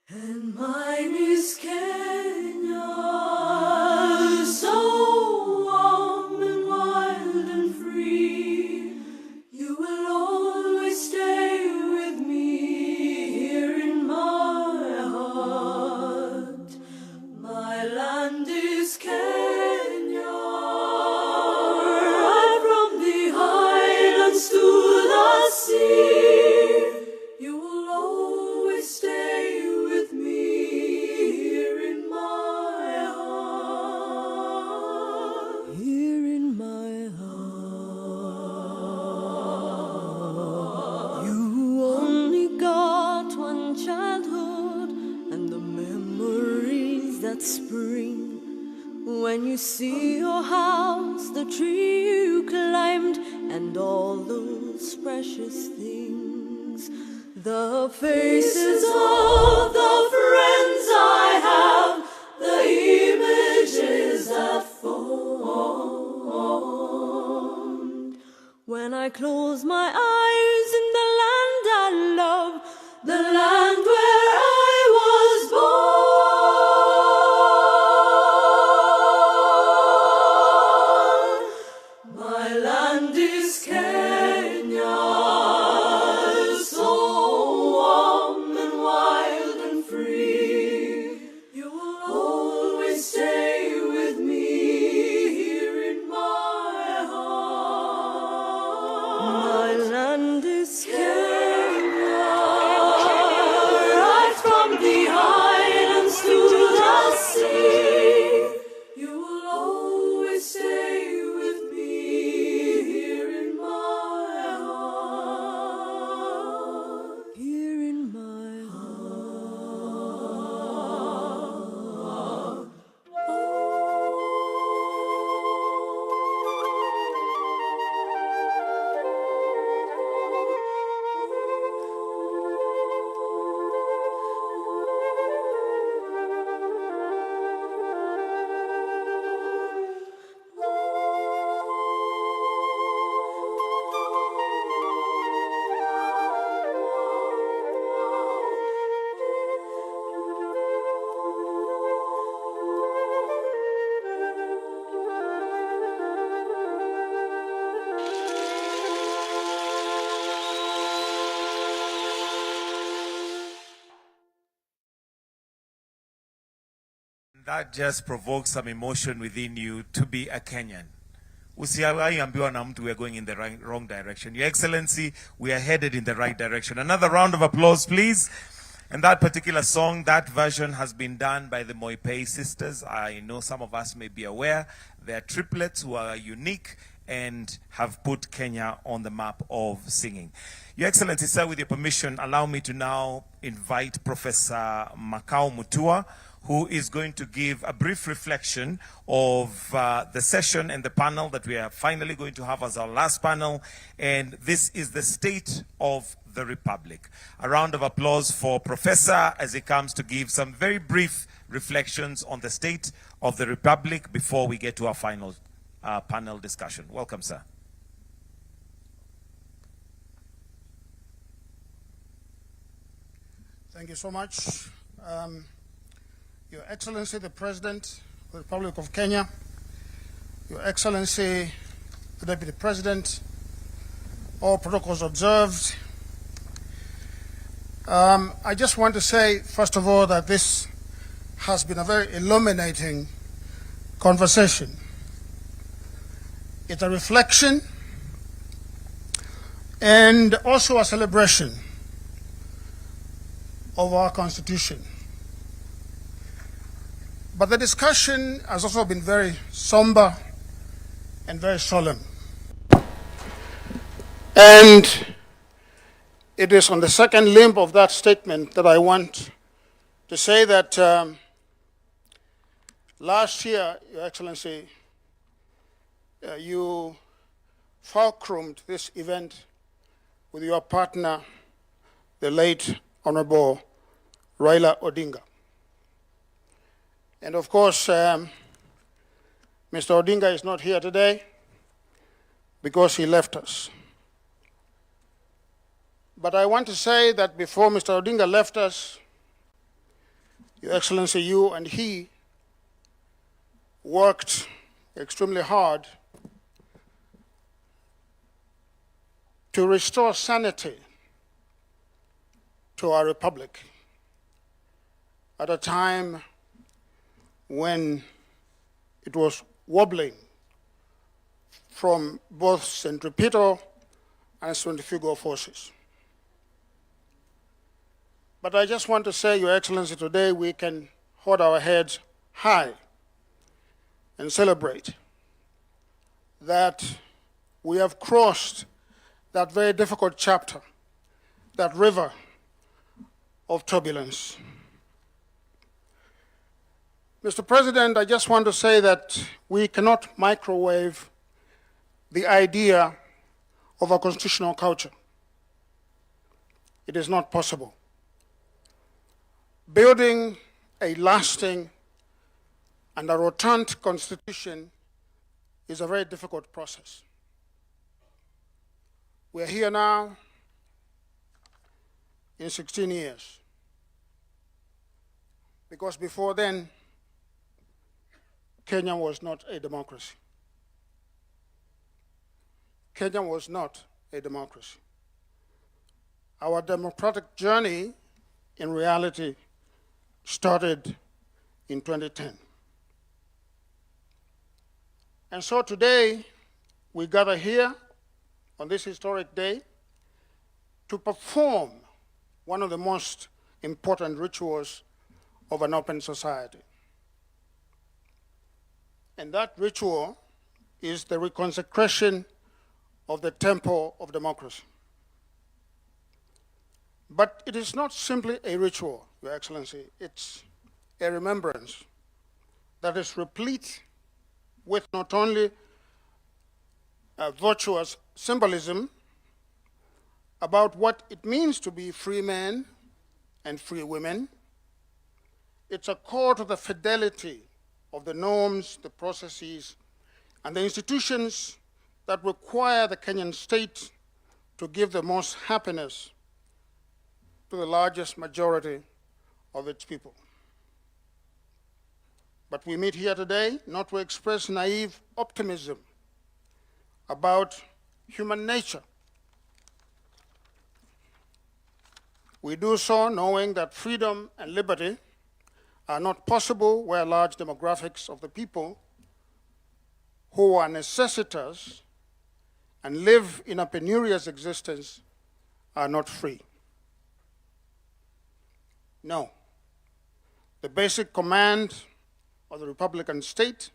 And mine is Kenya, so warm and wild and free. You will always stay with me here in my heart. My land is Kenya, right from the highlands to the sea. You will always stay with me here in my heart. Here in my heart. You only got one childhood and the memories that spring when you see your house, the tree you climbed, and all those precious things. The faces of the friends I have, the images that formed. When I close my eyes in the land I love, the land where I was born. My land is Kenya, so warm and wild and free. You will always stay with me here in my heart. My land is Kenya, right from the highlands to the sea. You will always stay with me here in my heart. Here in my heart. That just provokes some emotion within you to be a Kenyan. Usiwahi ambiwa na mtu we are going in the wrong direction. Your Excellency, we are headed in the right direction. Another round of applause, please. And that particular song, that version has been done by the Moipei sisters. I know some of us may be aware. They are triplets who are unique and have put Kenya on the map of singing. Your Excellency, sir, with your permission, allow me to now invite Professor Makau Mutua, who is going to give a brief reflection of the session and the panel that we are finally going to have as our last panel. And this is the state of the Republic. A round of applause for Professor as he comes to give some very brief reflections on the state of the Republic before we get to our final panel discussion. Welcome, sir. Thank you so much. Your Excellency, the President of the Republic of Kenya, Your Excellency, the Deputy President, all protocols observed. I just want to say, first of all, that this has been a very illuminating conversation. It's a reflection and also a celebration of our Constitution. But the discussion has also been very somber and very solemn. And It is on the second limb of that statement that I want to say that last year, Your Excellency, you fulcrumed this event with your partner, the late Honorable Raila Odinga. And of course, Mr. Odinga is not here today because he left us. But I want to say that before Mr. Odinga left us, Your Excellency, you and he worked extremely hard to restore sanity to our republic at a time when it was wobbling from both centripetal and centrifugal forces. But I just want to say, Your Excellency, today we can hold our heads high and celebrate that we have crossed that very difficult chapter, that river of turbulence. Mr. President, I just want to say that we cannot microwave the idea of a constitutional culture. It is not possible. Building a lasting and a rotund constitution is a very difficult process. We're here now in 16 years, because before then, Kenya was not a democracy. Kenya was not a democracy. Our democratic journey, in reality, started in 2010. And so today, we gather here on this historic day to perform one of the most important rituals of an open society. And that ritual is the reconsecration of the temple of democracy. But it is not simply a ritual, Your Excellency. It's a remembrance that is replete with not only virtuous symbolism about what it means to be free men and free women. It's a call to the fidelity of the norms, the processes, and the institutions that require the Kenyan state to give the most happiness to the largest majority of its people. But we meet here today not to express naive optimism about human nature. We do so knowing that freedom and liberty are not possible where large demographics of the people who are necessitous and live in a penurious existence are not free. No. The basic command of the Republican state,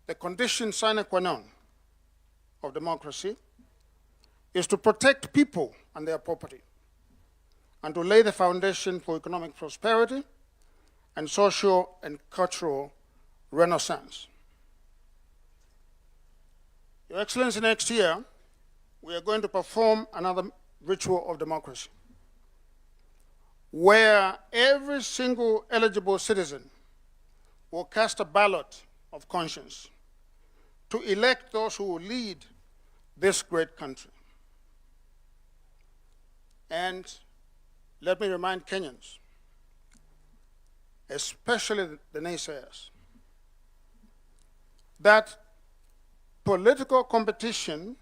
the condition sine qua non of democracy, is to protect people and their property, and to lay the foundation for economic prosperity and social and cultural renaissance. Your Excellency, next year, we are going to perform another ritual of democracy, where every single eligible citizen will cast a ballot of conscience to elect those who will lead this great country. And let me remind Kenyans, especially the naysayers, that political competition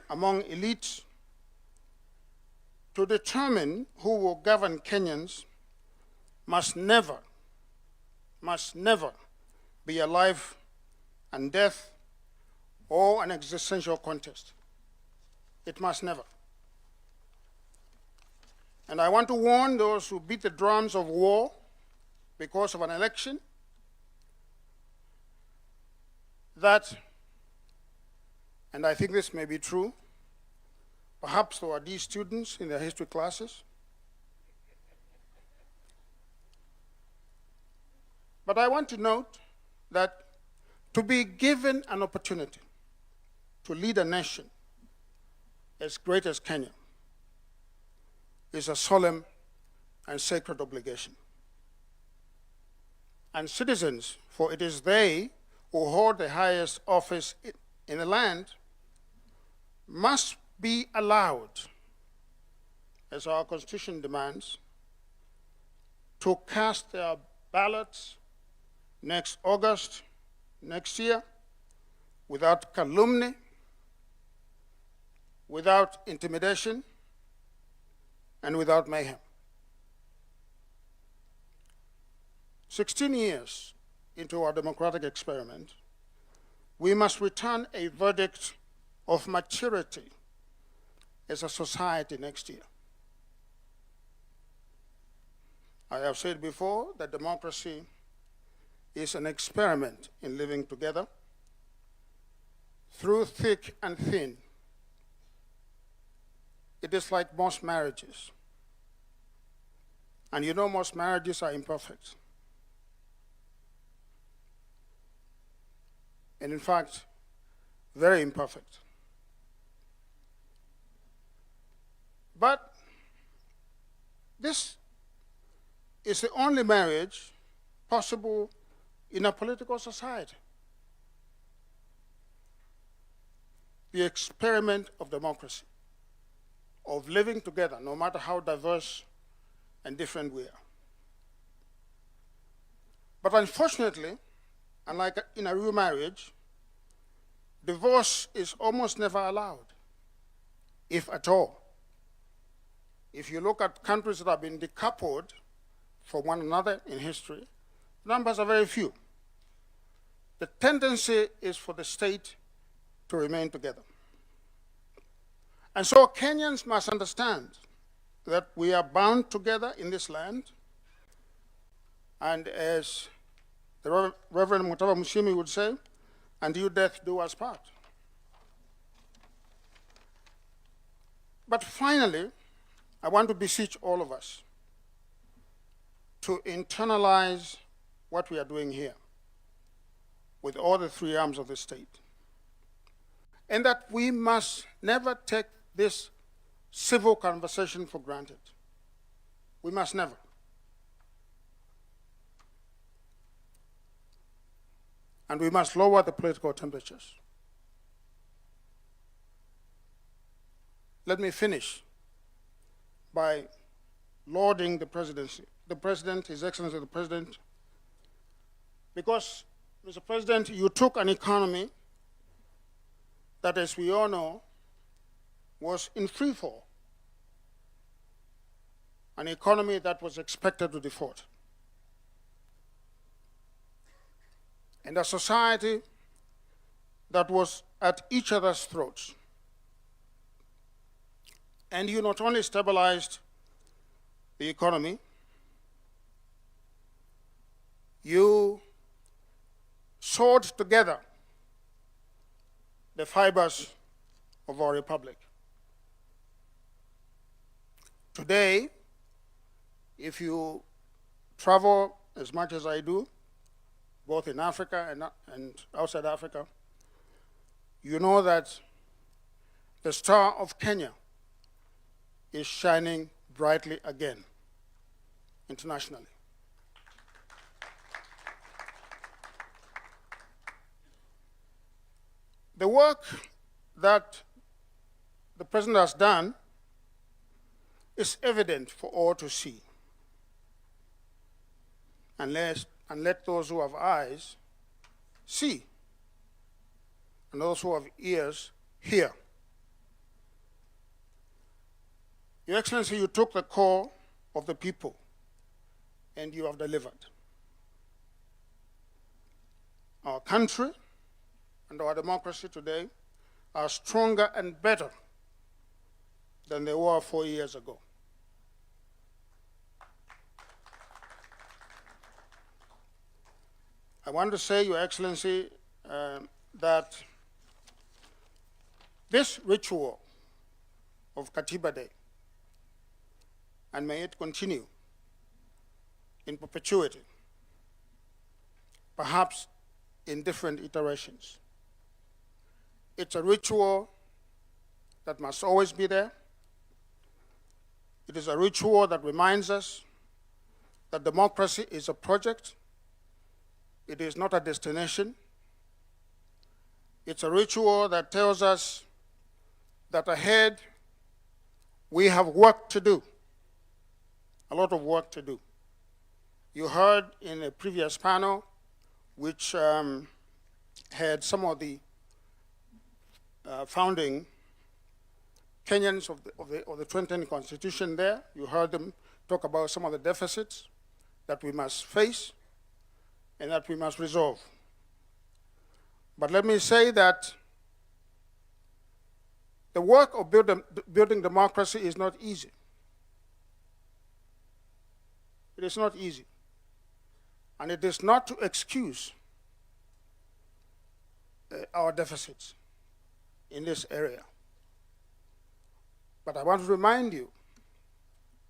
among elites to determine who will govern Kenyans must never be a life and death or an existential contest. It must never. And I want to warn those who beat the drums of war because of an election that, and I think this may be true, Perhaps there were these students in their history classes. But I want to note that to be given an opportunity to lead a nation as great as Kenya is a solemn and sacred obligation. And citizens, for it is they who hold the highest office in the land, must be allowed, as our Constitution demands, to cast their ballots next August, next year, without calumny, without intimidation, and without mayhem. 16 years into our democratic experiment, we must return a verdict of maturity as a society next year. I have said before that democracy is an experiment in living together through thick and thin. It is like most marriages. And you know most marriages are imperfect. And in fact, very imperfect. But this is the only marriage possible in a political society. The experiment of democracy, of living together, no matter how diverse and different we are. But unfortunately, unlike in a real marriage, divorce is almost never allowed, if at all. If you look at countries that have been decoupled from one another in history, numbers are very few. The tendency is for the state to remain together. And so Kenyans must understand that we are bound together in this land, and as the Reverend Mutava Mushimi would say, until death do us part. But finally, I want to beseech all of us to internalize what we are doing here with all the three arms of the state. And that we must never take this civil conversation for granted. We must never. And we must lower the political temperatures. Let me finish by lauding the presidency, the President, His Excellency the President, because, Mr. President, you took an economy that, as we all know, was in free fall, an economy that was expected to default, and a society that was at each other's throats. And you not only stabilized the economy, you sewed together the fibers of our republic. Today, if you travel as much as I do, both in Africa and outside Africa, you know that the star of Kenya is shining brightly again internationally. The work that the President has done is evident for all to see. And let those who have eyes see, and those who have ears hear. Your Excellency, you took the call of the people and you have delivered. Our country and our democracy today are stronger and better than they were 4 years ago. I want to say, Your Excellency, that this ritual of Katiba Day, and may it continue in perpetuity, perhaps in different iterations. It's a ritual that must always be there. It is a ritual that reminds us that democracy is a project. It is not a destination. It's a ritual that tells us that ahead we have work to do, a lot of work to do. You heard in a previous panel, which had some of the founding Kenyans of the 2010 Constitution there. You heard them talk about some of the deficits that we must face and that we must resolve. But let me say that the work of building democracy is not easy. It is not easy. And it is not to excuse our deficits in this area. But I want to remind you,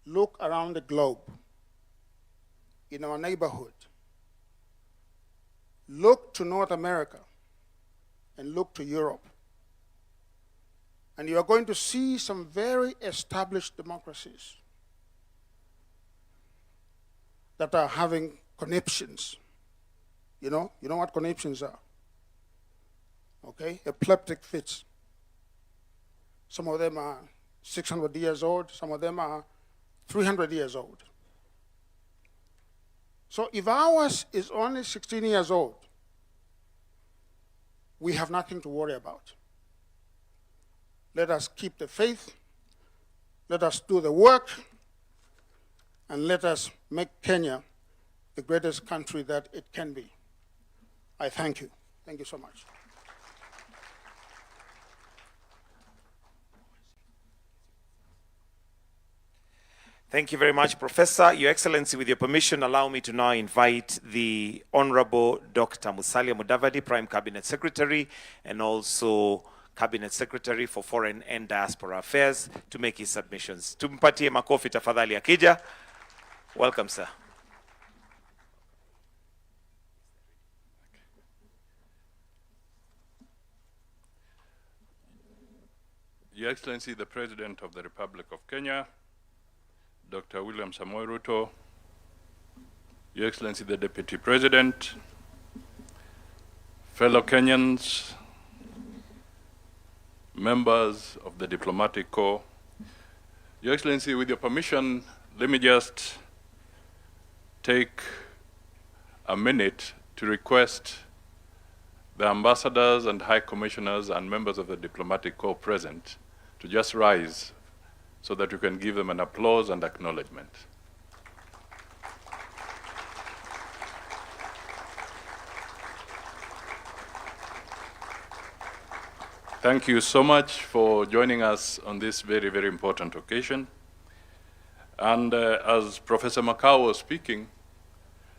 look around the globe, in our neighborhood. Look to North America and look to Europe. And you are going to see some very established democracies that are having conniptions. You know what conniptions are? Okay, epileptic fits. Some of them are 600 years old, some of them are 300 years old. So if ours is only 16 years old, we have nothing to worry about. Let us keep the faith, let us do the work, and let us make Kenya the greatest country that it can be. I thank you. Thank you so much. Thank you very much, Professor. Your Excellency, with your permission, allow me to now invite the Honorable Dr. Musalia Mudavadi, Prime Cabinet Secretary, and also Cabinet Secretary for Foreign and Diaspora Affairs, to make his submissions. Tumpatie makofi tafadhali akija. Welcome, sir. Your Excellency, the President of the Republic of Kenya, Dr. William Samoei Ruto, Your Excellency, the Deputy President, fellow Kenyans, members of the Diplomatic Corps. Your Excellency, with your permission, let me just take a minute to request the ambassadors and high commissioners and members of the Diplomatic Corps present to just rise so that we can give them an applause and acknowledgement. Thank you so much for joining us on this very, very important occasion. And as Professor Makau was speaking,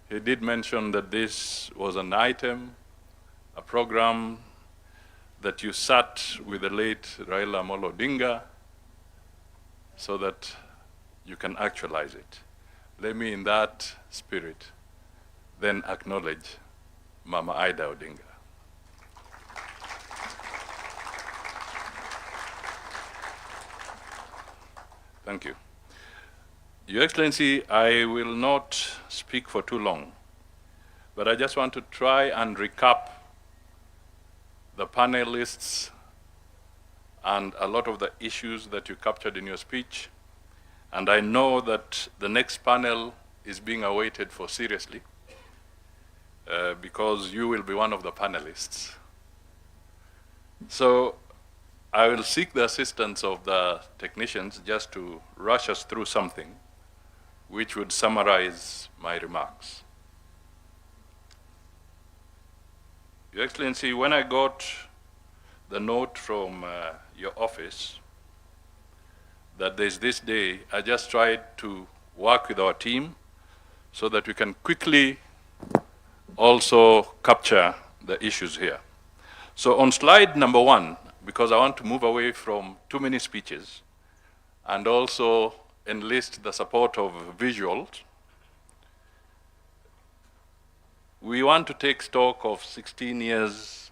he did mention that this was an item, a program that you sat with the late Raila Amolo Odinga so that you can actualize it. Let me, in that spirit, then acknowledge Mama Ida Odinga. Thank you. Your Excellency, I will not speak for too long, but I just want to try and recap the panelists and a lot of the issues that you captured in your speech. And I know that the next panel is being awaited for seriously because you will be one of the panelists. So I will seek the assistance of the technicians just to rush us through something which would summarize my remarks. Your Excellency, when I got the note from your office that there's this day, I just tried to work with our team so that we can quickly also capture the issues here. So on slide number 1, because I want to move away from too many speeches, and also enlist the support of visuals, we want to take stock of 16 years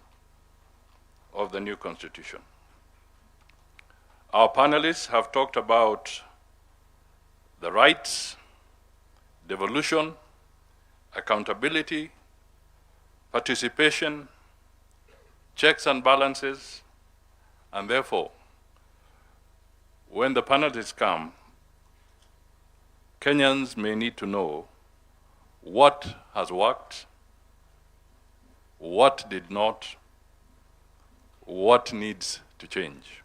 of the new constitution. Our panelists have talked about the rights, devolution, accountability, participation, checks and balances, and therefore, when the panelists come, Kenyans may need to know what has worked, what did not, what needs to change.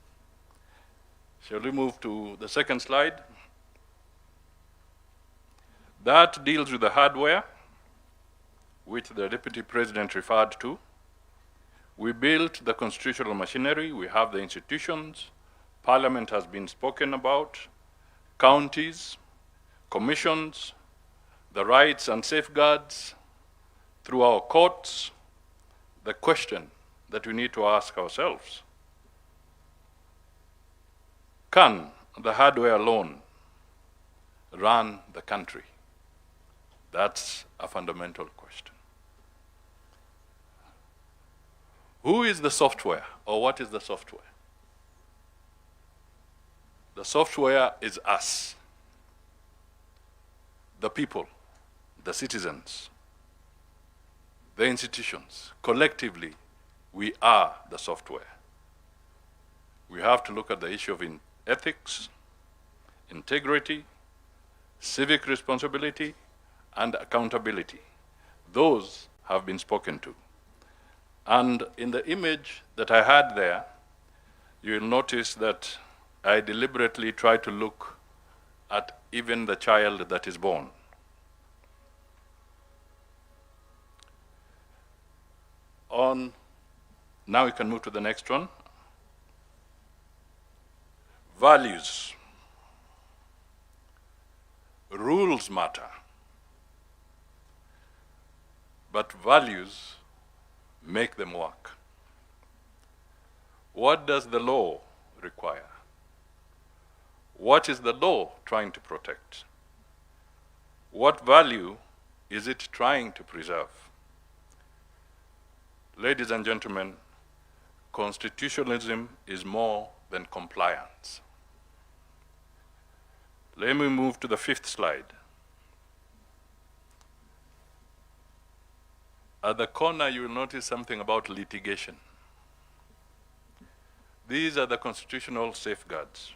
Shall we move to the second slide? That deals with the hardware, which the Deputy President referred to. We built the constitutional machinery, we have the institutions, Parliament has been spoken about, counties, commissions, the rights and safeguards through our courts. The question that we need to ask ourselves, can the hardware alone run the country? That's a fundamental question. Who is the software, or what is the software? The software is us, the people, the citizens, the institutions. Collectively, we are the software. We have to look at the issue of ethics, integrity, civic responsibility, and accountability. Those have been spoken to. And in the image that I had there, you'll notice that I deliberately try to look at even the child that is born. Now we can move to the next one. Values. Rules matter, but values make them work. What does the law require? What is the law trying to protect? What value is it trying to preserve? Ladies and gentlemen, constitutionalism is more than compliance. Let me move to the fifth slide. At the corner, you will notice something about litigation. These are the constitutional safeguards.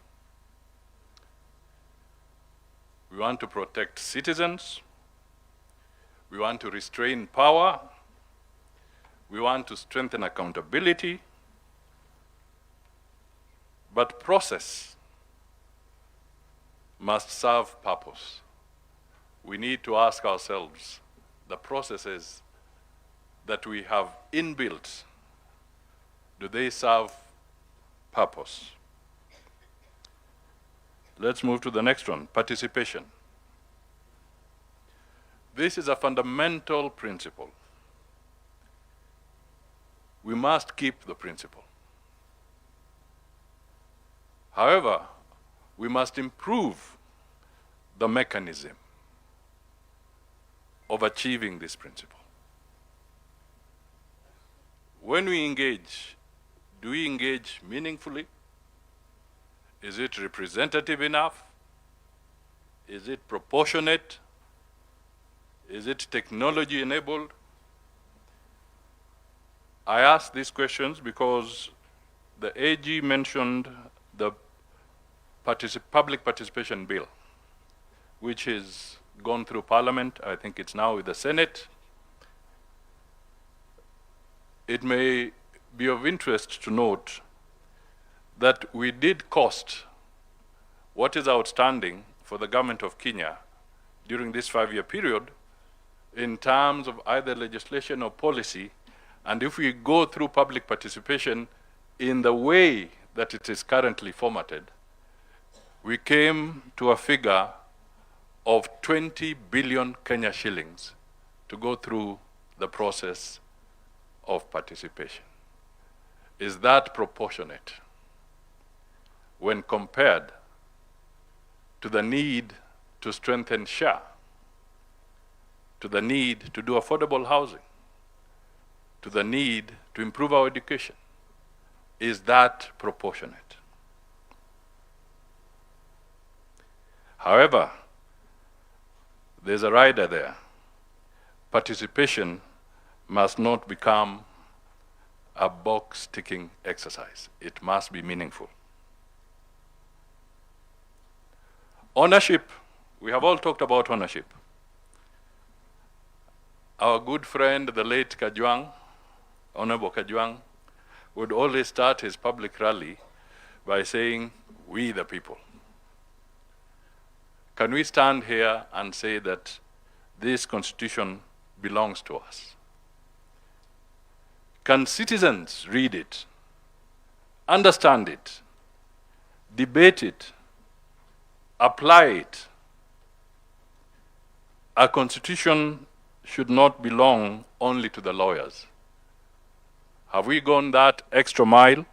We want to protect citizens. We want to restrain power. We want to strengthen accountability. But process must serve purpose. We need to ask ourselves, the processes that we have inbuilt, do they serve purpose? Let's move to the next one, participation. This is a fundamental principle. We must keep the principle. However, we must improve the mechanism of achieving this principle. When we engage, do we engage meaningfully? Is it representative enough? Is it proportionate? Is it technology enabled? I ask these questions because the AG mentioned the public participation bill, which has gone through Parliament. I think it's now with the Senate. It may be of interest to note that we did cost what is outstanding for the government of Kenya during this 5-year period in terms of either legislation or policy. And if we go through public participation in the way that it is currently formatted, we came to a figure of 20 billion Kenya shillings to go through the process of participation. Is that proportionate when compared to the need to strengthen SHA, to the need to do affordable housing, to the need to improve our education? Is that proportionate? However, there's a rider there. Participation must not become a box-ticking exercise. It must be meaningful. Ownership. We have all talked about ownership. Our good friend, the late Kajwang, Honorable Kajwang, would always start his public rally by saying, "We the people." Can we stand here and say that this constitution belongs to us? Can citizens read it, understand it, debate it, apply it? A constitution should not belong only to the lawyers. Have we gone that extra mile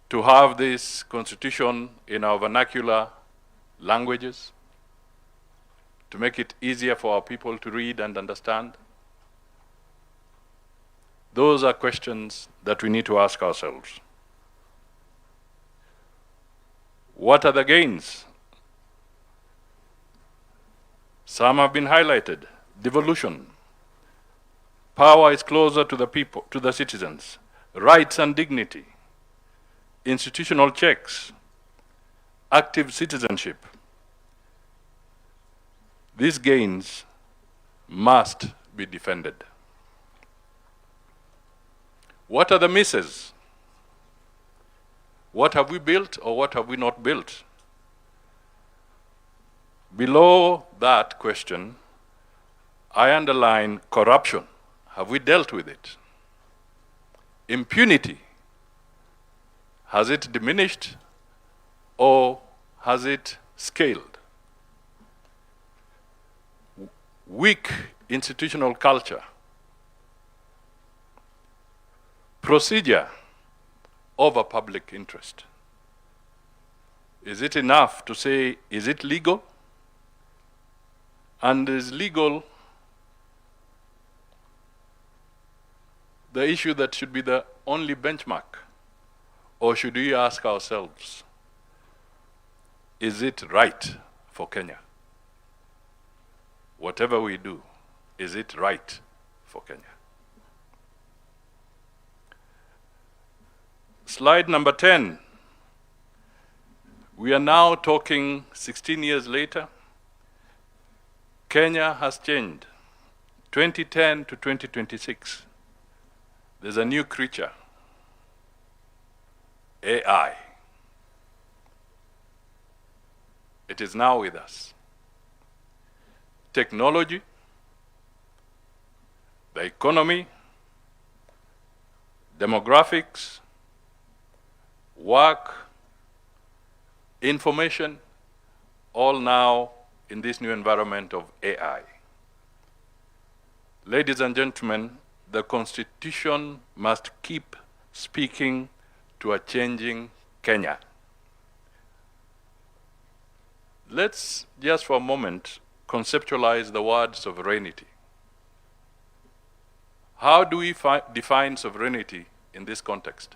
to have this constitution in our vernacular languages, to make it easier for our people to read and understand? Those are questions that we need to ask ourselves. What are the gains? Some have been highlighted. Devolution. Power is closer to the people, to the citizens. Rights and dignity. Institutional checks. Active citizenship. These gains must be defended. What are the misses? What have we built or what have we not built? Below that question, I underline corruption. Have we dealt with it? Impunity. Has it diminished or has it scaled? Weak institutional culture. Procedure over public interest. Is it enough to say, is it legal? And is legal the issue that should be the only benchmark? Or should we ask ourselves, is it right for Kenya? Whatever we do, is it right for Kenya? Slide number 10. We are now talking 16 years later. Kenya has changed. 2010 to 2026. There's a new creature, AI. It is now with us. Technology, the economy, demographics, work, information, all now in this new environment of AI. Ladies and gentlemen, the Constitution must keep speaking to a changing Kenya. Let's just for a moment conceptualize the word sovereignty. How do we define sovereignty in this context?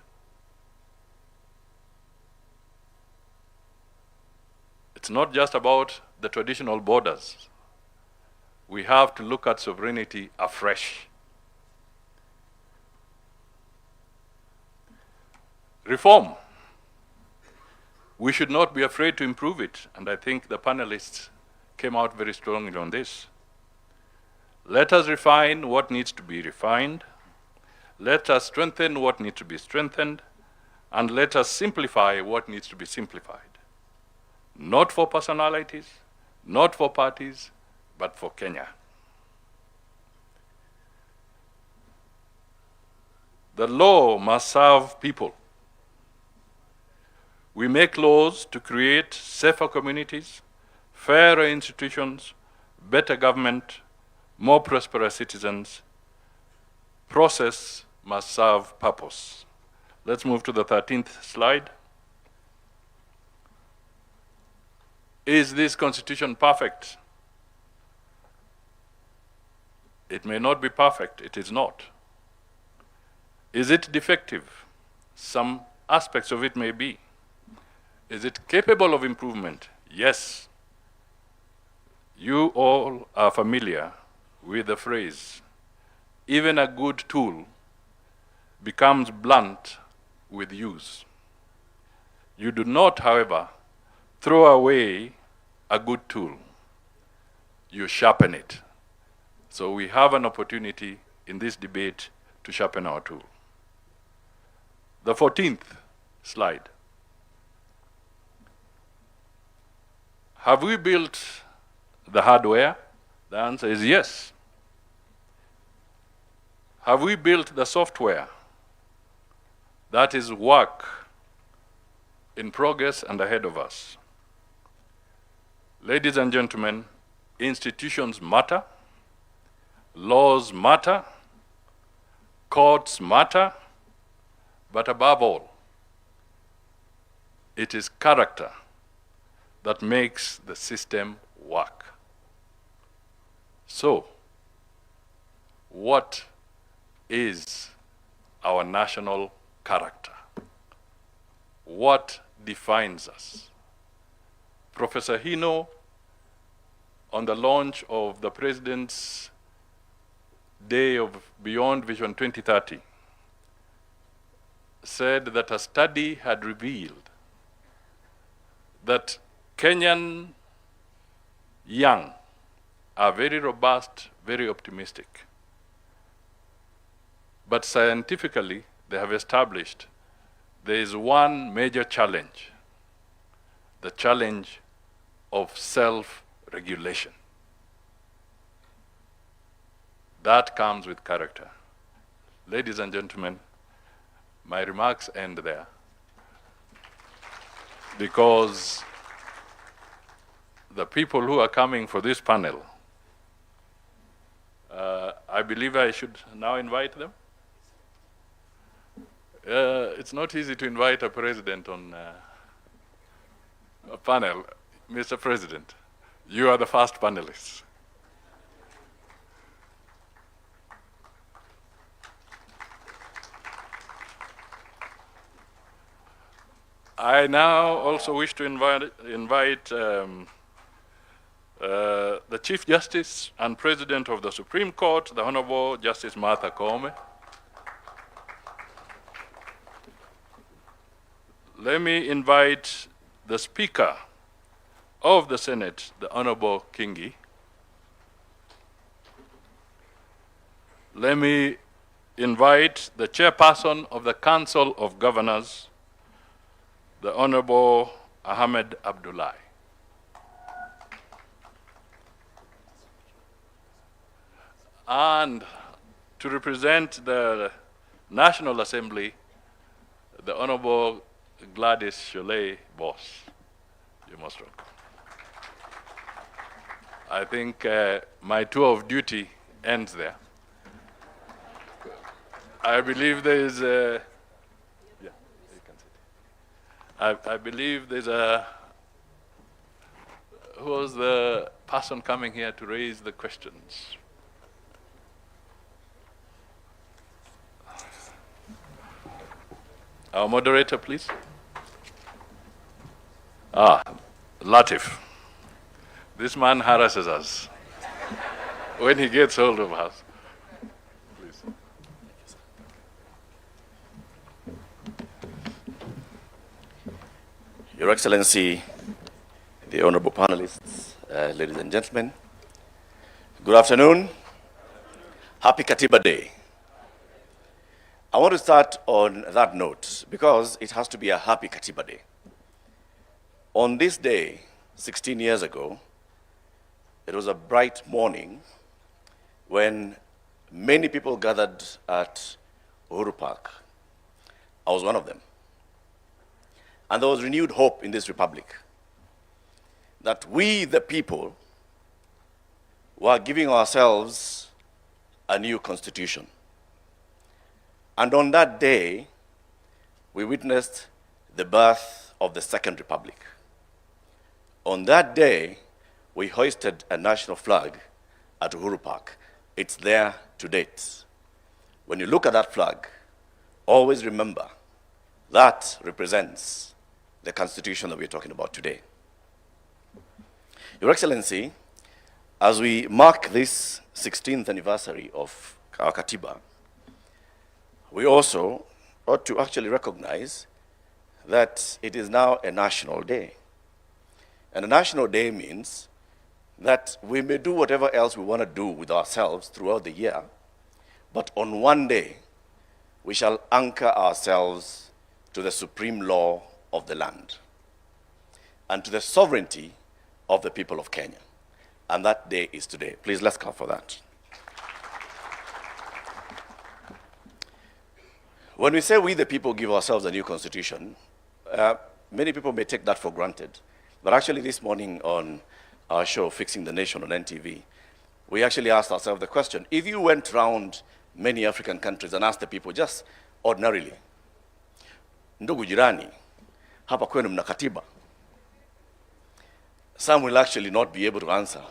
It's not just about the traditional borders. We have to look at sovereignty afresh. Reform. We should not be afraid to improve it, and I think the panelists came out very strongly on this. Let us refine what needs to be refined. Let us strengthen what needs to be strengthened, and let us simplify what needs to be simplified. Not for personalities, not for parties, but for Kenya. The law must serve people. We make laws to create safer communities, fairer institutions, better government, more prosperous citizens. Process must serve purpose. Let's move to the 13th slide. Is this constitution perfect? It may not be perfect, it is not. Is it defective? Some aspects of it may be. Is it capable of improvement? Yes. You all are familiar with the phrase, even a good tool becomes blunt with use. You do not, however, throw away a good tool. You sharpen it. So we have an opportunity in this debate to sharpen our tool. The 14th slide. Have we built the hardware? The answer is yes. Have we built the software? That is work in progress and ahead of us. Ladies and gentlemen, institutions matter, laws matter, courts matter, but above all, it is character that makes the system work. So, what is our national character? What defines us? Professor Hino, on the launch of the President's Day of Beyond Vision 2030, said that a study had revealed that Kenyan young are very robust, very optimistic. But scientifically, they have established there is one major challenge, the challenge of self-regulation. That comes with character. Ladies and gentlemen, my remarks end there because the people who are coming for this panel, I believe I should now invite them. It's not easy to invite a president on a panel. Mr. President, you are the first panelist. I now also wish to invite the Chief Justice and President of the Supreme Court, the Honorable Justice Martha Koome. Let me invite the Speaker of the Senate, the Honorable Kingi. Let me invite the Chairperson of the Council of Governors, the Honorable Ahmed Abdullahi. And to represent the National Assembly, the Honorable Gladys Cholet Boss. You're most welcome. I think my tour of duty ends there. I believe there is a, yeah, you can sit. I believe there's a, who was the person coming here to raise the questions? Our moderator, please. Latif. This man harasses us when he gets hold of us. Please. Your Excellency, the honorable panelists, ladies and gentlemen, good afternoon. Happy Katiba Day. I want to start on that note because it has to be a happy Katiba Day. On this day, 16 years ago, it was a bright morning when many people gathered at Uhuru Park. I was one of them. And there was renewed hope in this republic that we, the people, were giving ourselves a new constitution. And on that day, we witnessed the birth of the Second Republic. On that day, we hoisted a national flag at Uhuru Park. It's there to date. When you look at that flag, always remember that represents the Constitution that we're talking about today. Your Excellency, as we mark this 16th anniversary of our Katiba, we also ought to actually recognize that it is now a national day. And a national day means that we may do whatever else we want to do with ourselves throughout the year, but on one day, we shall anchor ourselves to the supreme law of the land and to the sovereignty of the people of Kenya. And that day is today. Please, let's clap for that. When we say we the people give ourselves a new constitution, many people may take that for granted. But actually this morning on our show, Fixing the Nation on NTV, we actually asked ourselves the question, if you went around many African countries and asked the people just ordinarily, ndugu jirani, hapa kwenu mna katiba? Some will actually not be able to answer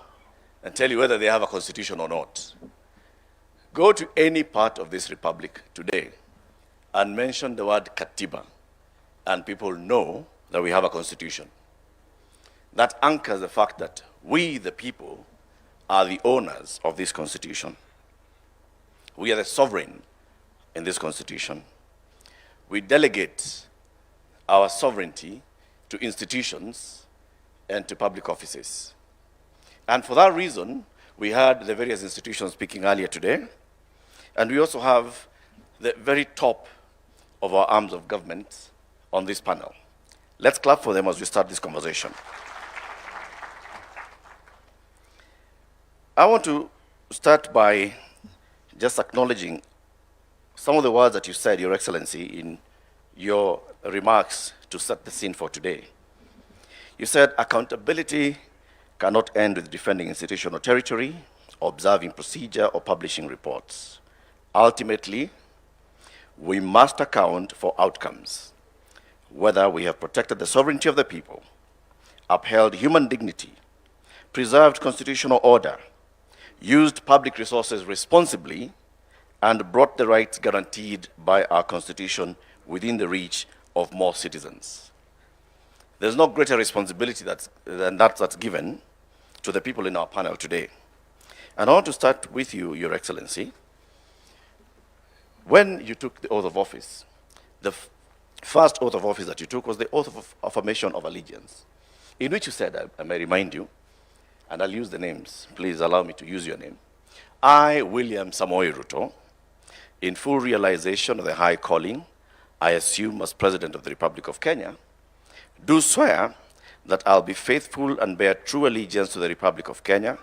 and tell you whether they have a constitution or not. Go to any part of this republic today and mention the word katiba, and people know that we have a constitution. That anchors the fact that we, the people, are the owners of this constitution. We are the sovereign in this constitution. We delegate our sovereignty to institutions and to public offices. And for that reason, we had the various institutions speaking earlier today, and we also have the very top of our arms of government on this panel. Let's clap for them as we start this conversation. I want to start by just acknowledging some of the words that you said, Your Excellency, in your remarks to set the scene for today. You said accountability cannot end with defending institutional territory, observing procedure, or publishing reports. Ultimately, we must account for outcomes, whether we have protected the sovereignty of the people, upheld human dignity, preserved constitutional order, used public resources responsibly, and brought the rights guaranteed by our Constitution within the reach of more citizens. There's no greater responsibility than that's given to the people in our panel today. And I want to start with you, Your Excellency. When you took the oath of office, the first oath of office that you took was the oath of affirmation of allegiance, in which you said, I may remind you, and I'll use the names, please allow me to use your name. I, William Samoei Ruto, in full realization of the high calling I assume as President of the Republic of Kenya, do swear that I'll be faithful and bear true allegiance to the Republic of Kenya,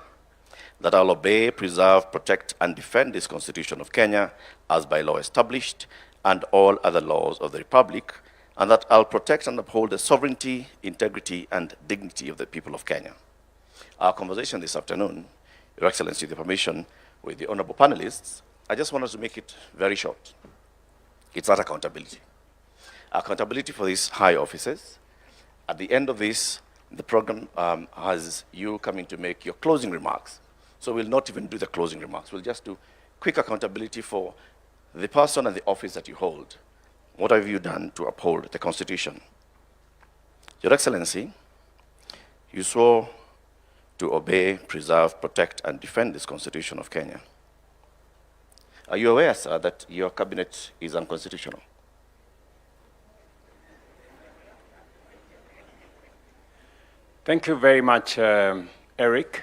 that I'll obey, preserve, protect, and defend this Constitution of Kenya as by law established, and all other laws of the Republic, and that I'll protect and uphold the sovereignty, integrity, and dignity of the people of Kenya. Our conversation this afternoon, Your Excellency, with the permission with the honorable panelists, I just wanted to make it very short. It's not accountability. Accountability for these high offices. At the end of this, the program has you coming to make your closing remarks. So we'll not even do the closing remarks. We'll just do quick accountability for the person and the office that you hold. What have you done to uphold the Constitution? Your Excellency, you swore to obey, preserve, protect, and defend this Constitution of Kenya. Are you aware, sir, that your cabinet is unconstitutional? Thank you very much, Eric.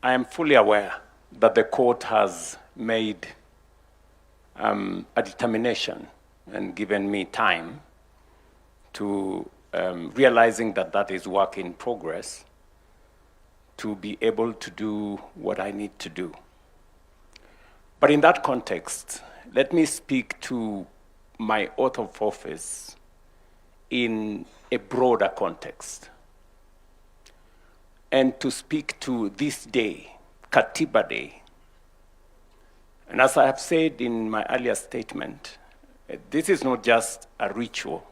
I am fully aware that the court has made a determination and given me time to realizing that that is work in progress to be able to do what I need to do. But in that context, let me speak to my oath of office in a broader context, and to speak to this day, Katiba Day. And as I have said in my earlier statement, this is not just a ritual.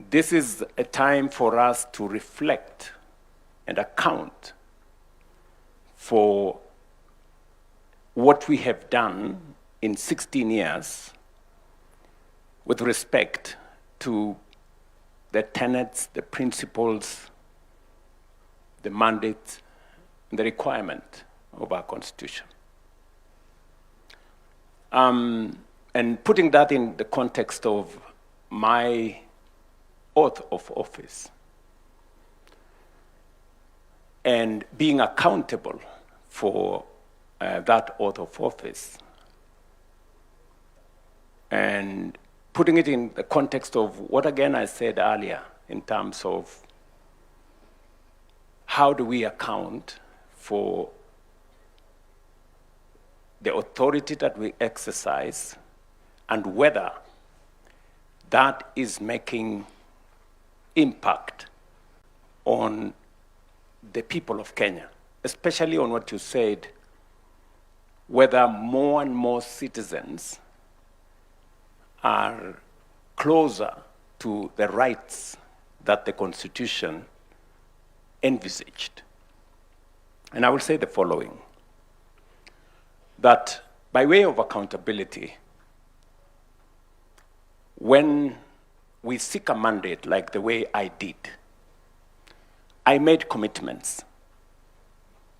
this is a time for us to reflect and account for what we have done in 16 years with respect to the tenets, the principles, the mandate, and the requirement of our Constitution. And putting that in the context of my oath of office and being accountable for that oath of office, and putting it in the context of what, again, I said earlier in terms of how do we account for the authority that we exercise and whether that is making impact on the people of Kenya, especially on what you said, whether more and more citizens are closer to the rights that the Constitution envisaged. And I will say the following, that by way of accountability, when we seek a mandate like the way I did, I made commitments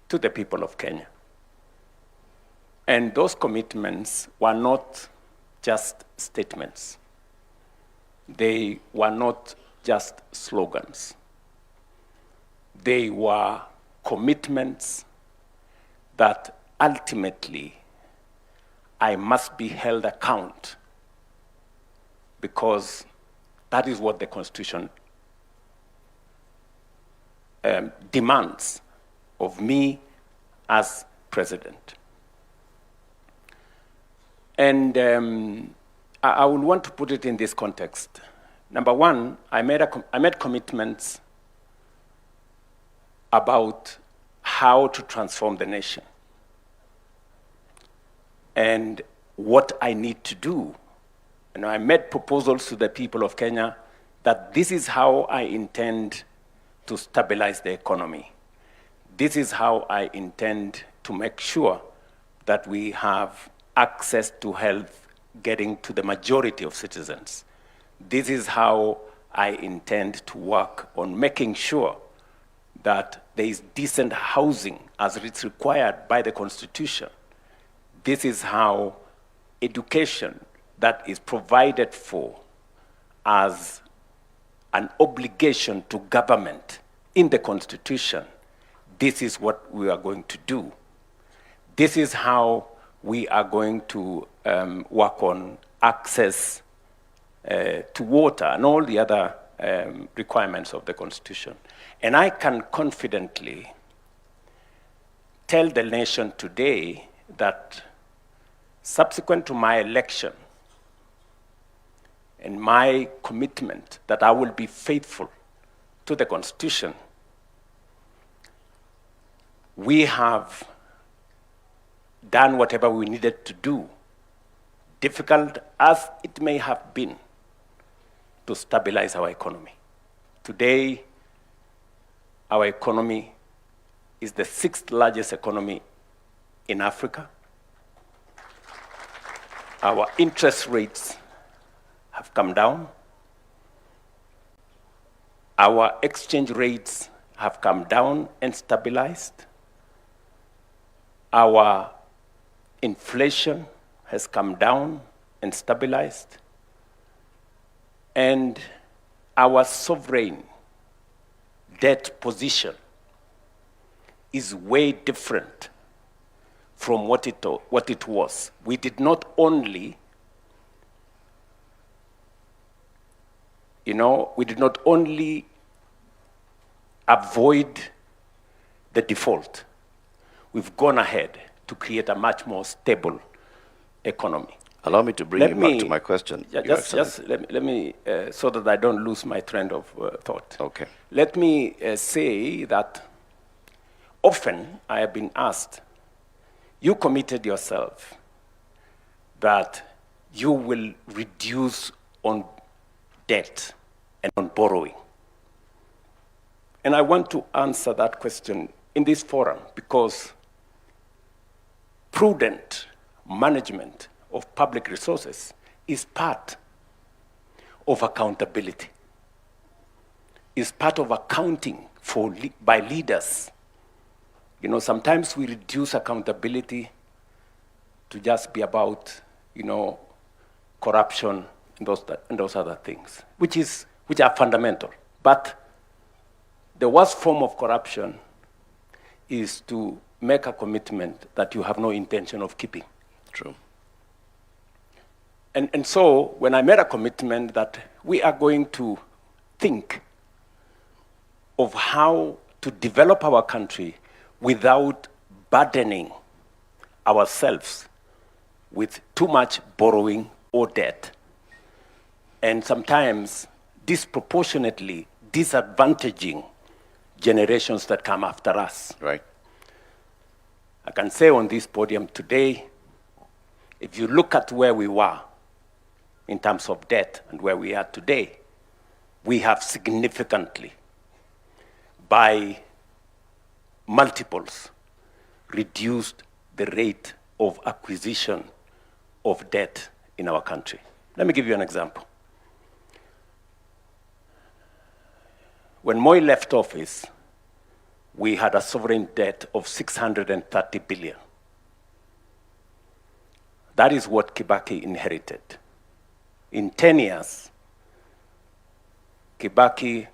to the people of Kenya. And those commitments were not just statements. They were not just slogans. They were commitments that ultimately I must be held account, because that is what the Constitution demands of me as president. And I would want to put it in this context. Number one, I made commitments about how to transform the nation and what I need to do. And I made proposals to the people of Kenya that this is how I intend to stabilize the economy. This is how I intend to make sure that we have access to health getting to the majority of citizens. This is how I intend to work on making sure that there is decent housing as it's required by the Constitution. This is how education that is provided for as an obligation to government in the Constitution, this is what we are going to do. This is how we are going to work on access to water and all the other requirements of the Constitution. And I can confidently tell the nation today that subsequent to my election and my commitment that I will be faithful to the Constitution, we have done whatever we needed to do, difficult as it may have been, to stabilize our economy. Today, our economy is the 6th largest economy in Africa. Our interest rates have come down. Our exchange rates have come down and stabilized. Our inflation has come down and stabilized. And our sovereign debt position is way different from what it was. We did not only, avoid the default. We've gone ahead to create a much more stable economy. Allow me to bring you back to my question. Yeah, let me, so that I don't lose my trend of thought. Okay. Let me say that often I have been asked, you committed yourself that you will reduce on debt and on borrowing? And I want to answer that question in this forum because prudent management of public resources is part of accountability, is part of accounting by leaders. You know, sometimes we reduce accountability to just be about, you know, corruption and those other things, which are fundamental. But the worst form of corruption is to make a commitment that you have no intention of keeping. True. And so when I made a commitment that we are going to think of how to develop our country without burdening ourselves with too much borrowing or debt, and sometimes disproportionately disadvantaging generations that come after us. Right. I can say on this podium today, if you look at where we were in terms of debt and where we are today, we have significantly, by multiples, reduced the rate of acquisition of debt in our country. Let me give you an example. When Moi left office, we had a sovereign debt of 630 billion. That is what Kibaki inherited. In 10 years, Kibaki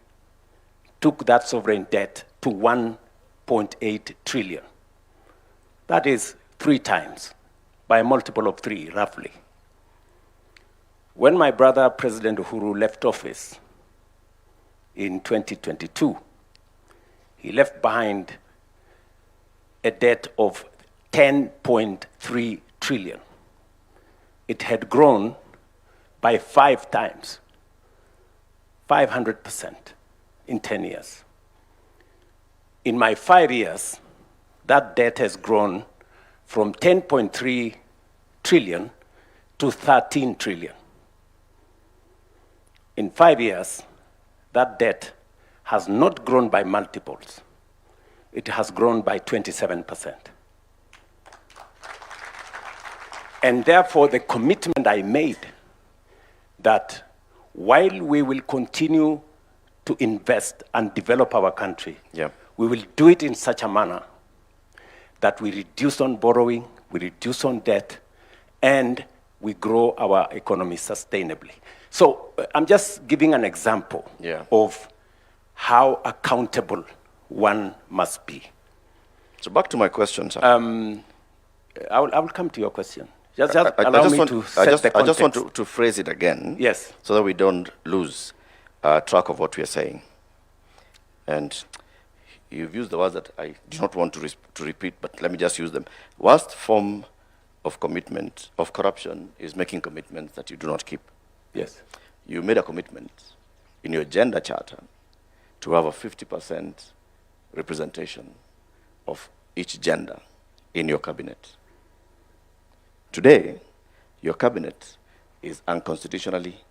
took that sovereign debt to 1.8 trillion. That is 3 times, by a multiple of 3, roughly. When my brother, President Uhuru, left office in 2022, he left behind a debt of 10.3 trillion. It had grown by 5 times, 500% in 10 years. In my 5 years, that debt has grown from 10.3 trillion to 13 trillion. In 5 years, that debt has not grown by multiples. It has grown by 27%. And therefore, the commitment I made that while we will continue to invest and develop our country, we will do it in such a manner that we reduce on borrowing, we reduce on debt, and we grow our economy sustainably. So I'm just giving an example of how accountable one must be. So back to my question, sir. I will come to your question. Just allow me to set the context. I just want to phrase it again. Yes. So that we don't lose track of what we are saying. And you've used the words that I do not want to repeat, but let me just use them. Worst form of commitment, of corruption, is making commitments that you do not keep. Yes. You made a commitment in your gender charter to have a 50% representation of each gender in your cabinet. Today, your cabinet is unconstitutionally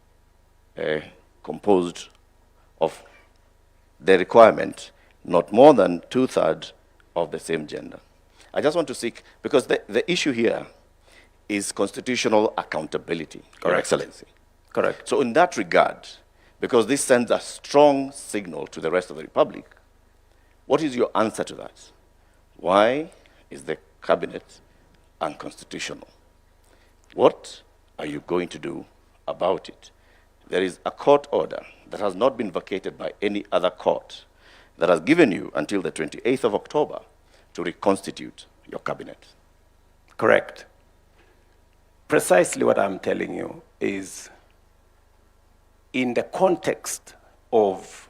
composed of the requirement not more than 2/3 of the same gender. I just want to seek, because the issue here is constitutional accountability, Your Excellency. Correct. So in that regard, because this sends a strong signal to the rest of the Republic, what is your answer to that? Why is the cabinet unconstitutional? What are you going to do about it? There is a court order that has not been vacated by any other court that has given you until the 28th of October to reconstitute your cabinet. Correct. Precisely what I'm telling you is, in the context of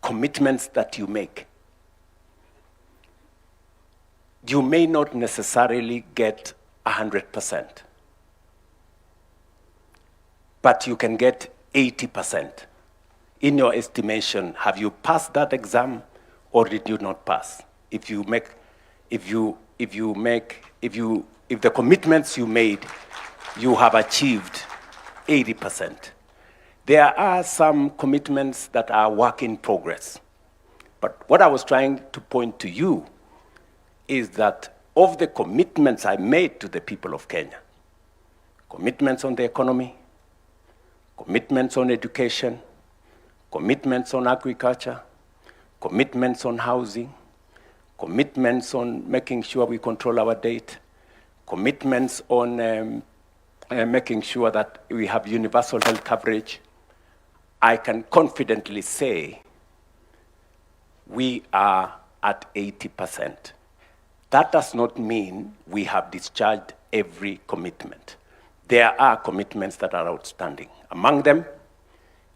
commitments that you make, you may not necessarily get 100%, but you can get 80%. In your estimation, have you passed that exam or did you not pass? If the commitments you made, you have achieved 80%, There are some commitments that are work in progress. But what I was trying to point to you is that of the commitments I made to the people of Kenya, commitments on the economy, commitments on education, commitments on agriculture, commitments on housing, commitments on making sure we control our debt, commitments on making sure that we have universal health coverage, I can confidently say we are at 80%. That does not mean we have discharged every commitment. There are commitments that are outstanding. Among them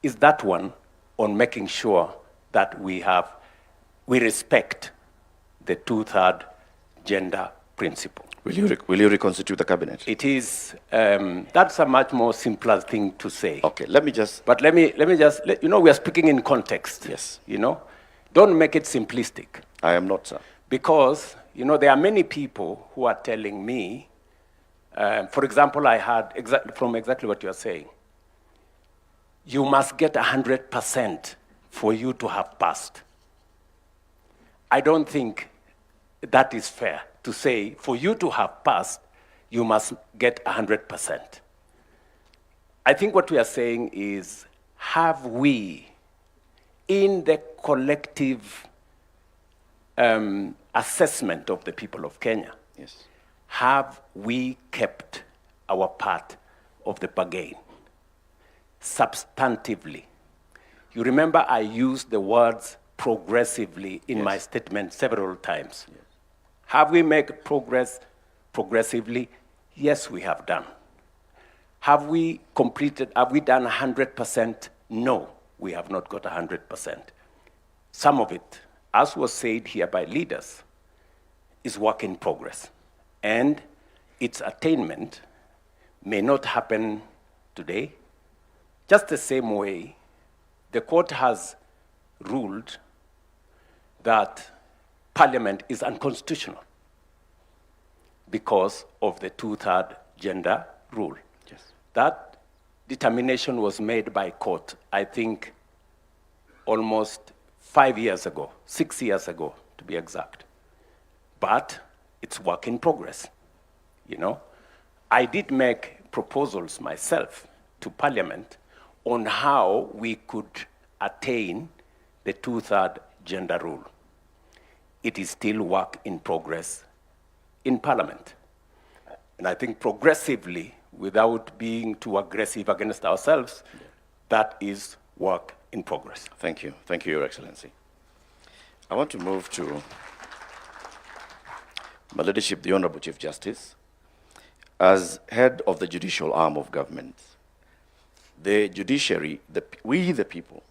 is that one on making sure that we respect the two-thirds gender principle. Will you reconstitute the cabinet? It is, that's a much more simpler thing to say. Okay, let me just... But let me just, you know, we are speaking in context. Yes. You know, don't make it simplistic. I am not, sir. Because, you know, there are many people who are telling me, for example, I heard from exactly what you are saying, you must get 100% for you to have passed. I don't think that is fair to say, for you to have passed, you must get 100%. I think what we are saying is, have we, in the collective assessment of the people of Kenya, yes, have we kept our part of the bargain substantively? You remember I used the words progressively in my statement several times. Yes. Have we made progress progressively? Yes, we have done. Have we done 100%? No, we have not got 100%. Some of it, as was said here by leaders, is work in progress. And its attainment may not happen today. Just the same way, the court has ruled that Parliament is unconstitutional because of the two-thirds gender rule. Yes. That determination was made by court, I think, almost 5 years ago, 6 years ago, to be exact. But it's work in progress, you know. I did make proposals myself to Parliament on how we could attain the two-thirds gender rule. It is still work in progress in Parliament. And I think progressively, without being too aggressive against ourselves, that is work in progress. Thank you. Thank you, Your Excellency. I want to move to my leadership, the Honorable Chief Justice. As head of the judicial arm of government, the judiciary, we the people,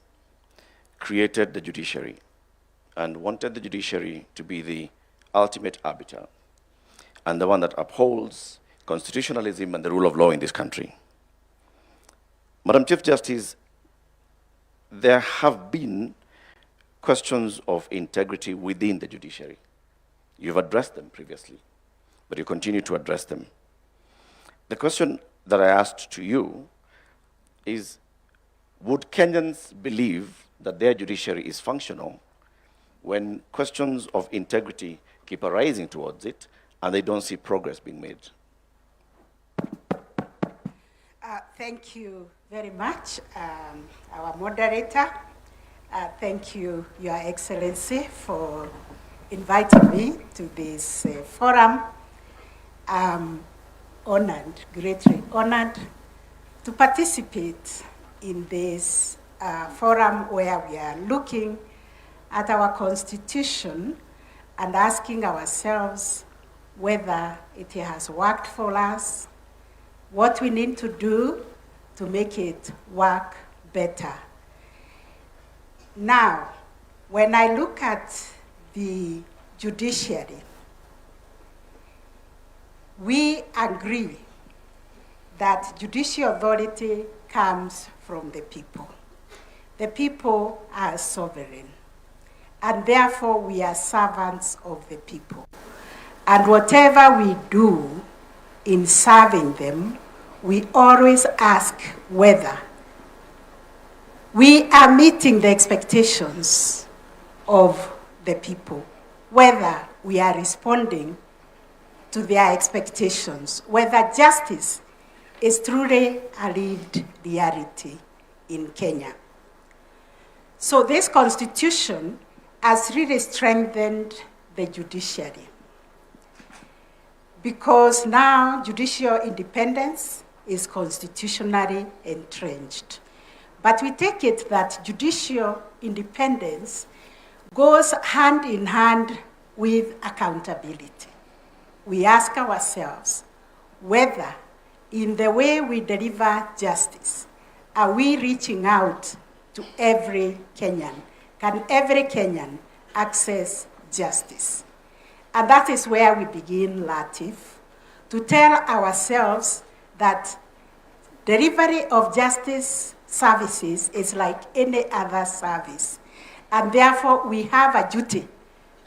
created the judiciary and wanted the judiciary to be the ultimate arbiter and the one that upholds constitutionalism and the rule of law in this country. Madam Chief Justice, there have been questions of integrity within the judiciary. You've addressed them previously, but you continue to address them. The question that I asked to you is, would Kenyans believe that their judiciary is functional when questions of integrity keep arising towards it and they don't see progress being made? Thank you very much, our moderator. Thank you, Your Excellency, for inviting me to this forum. I'm honored, greatly honored, to participate in this forum where we are looking at our Constitution and asking ourselves whether it has worked for us, what we need to do to make it work better. Now, when I look at the judiciary, we agree that judicial authority comes from the people. The people are sovereign, and therefore we are servants of the people. And whatever we do in serving them, we always ask whether we are meeting the expectations of the people, whether we are responding to their expectations, whether justice is truly a lived reality in Kenya. So this constitution has really strengthened the judiciary, because now judicial independence is constitutionally entrenched. But we take it that judicial independence goes hand in hand with accountability. We ask ourselves whether in the way we deliver justice, are we reaching out to every Kenyan? Can every Kenyan access justice? And that is where we begin, Latif, to tell ourselves that delivery of justice services is like any other service. And therefore, we have a duty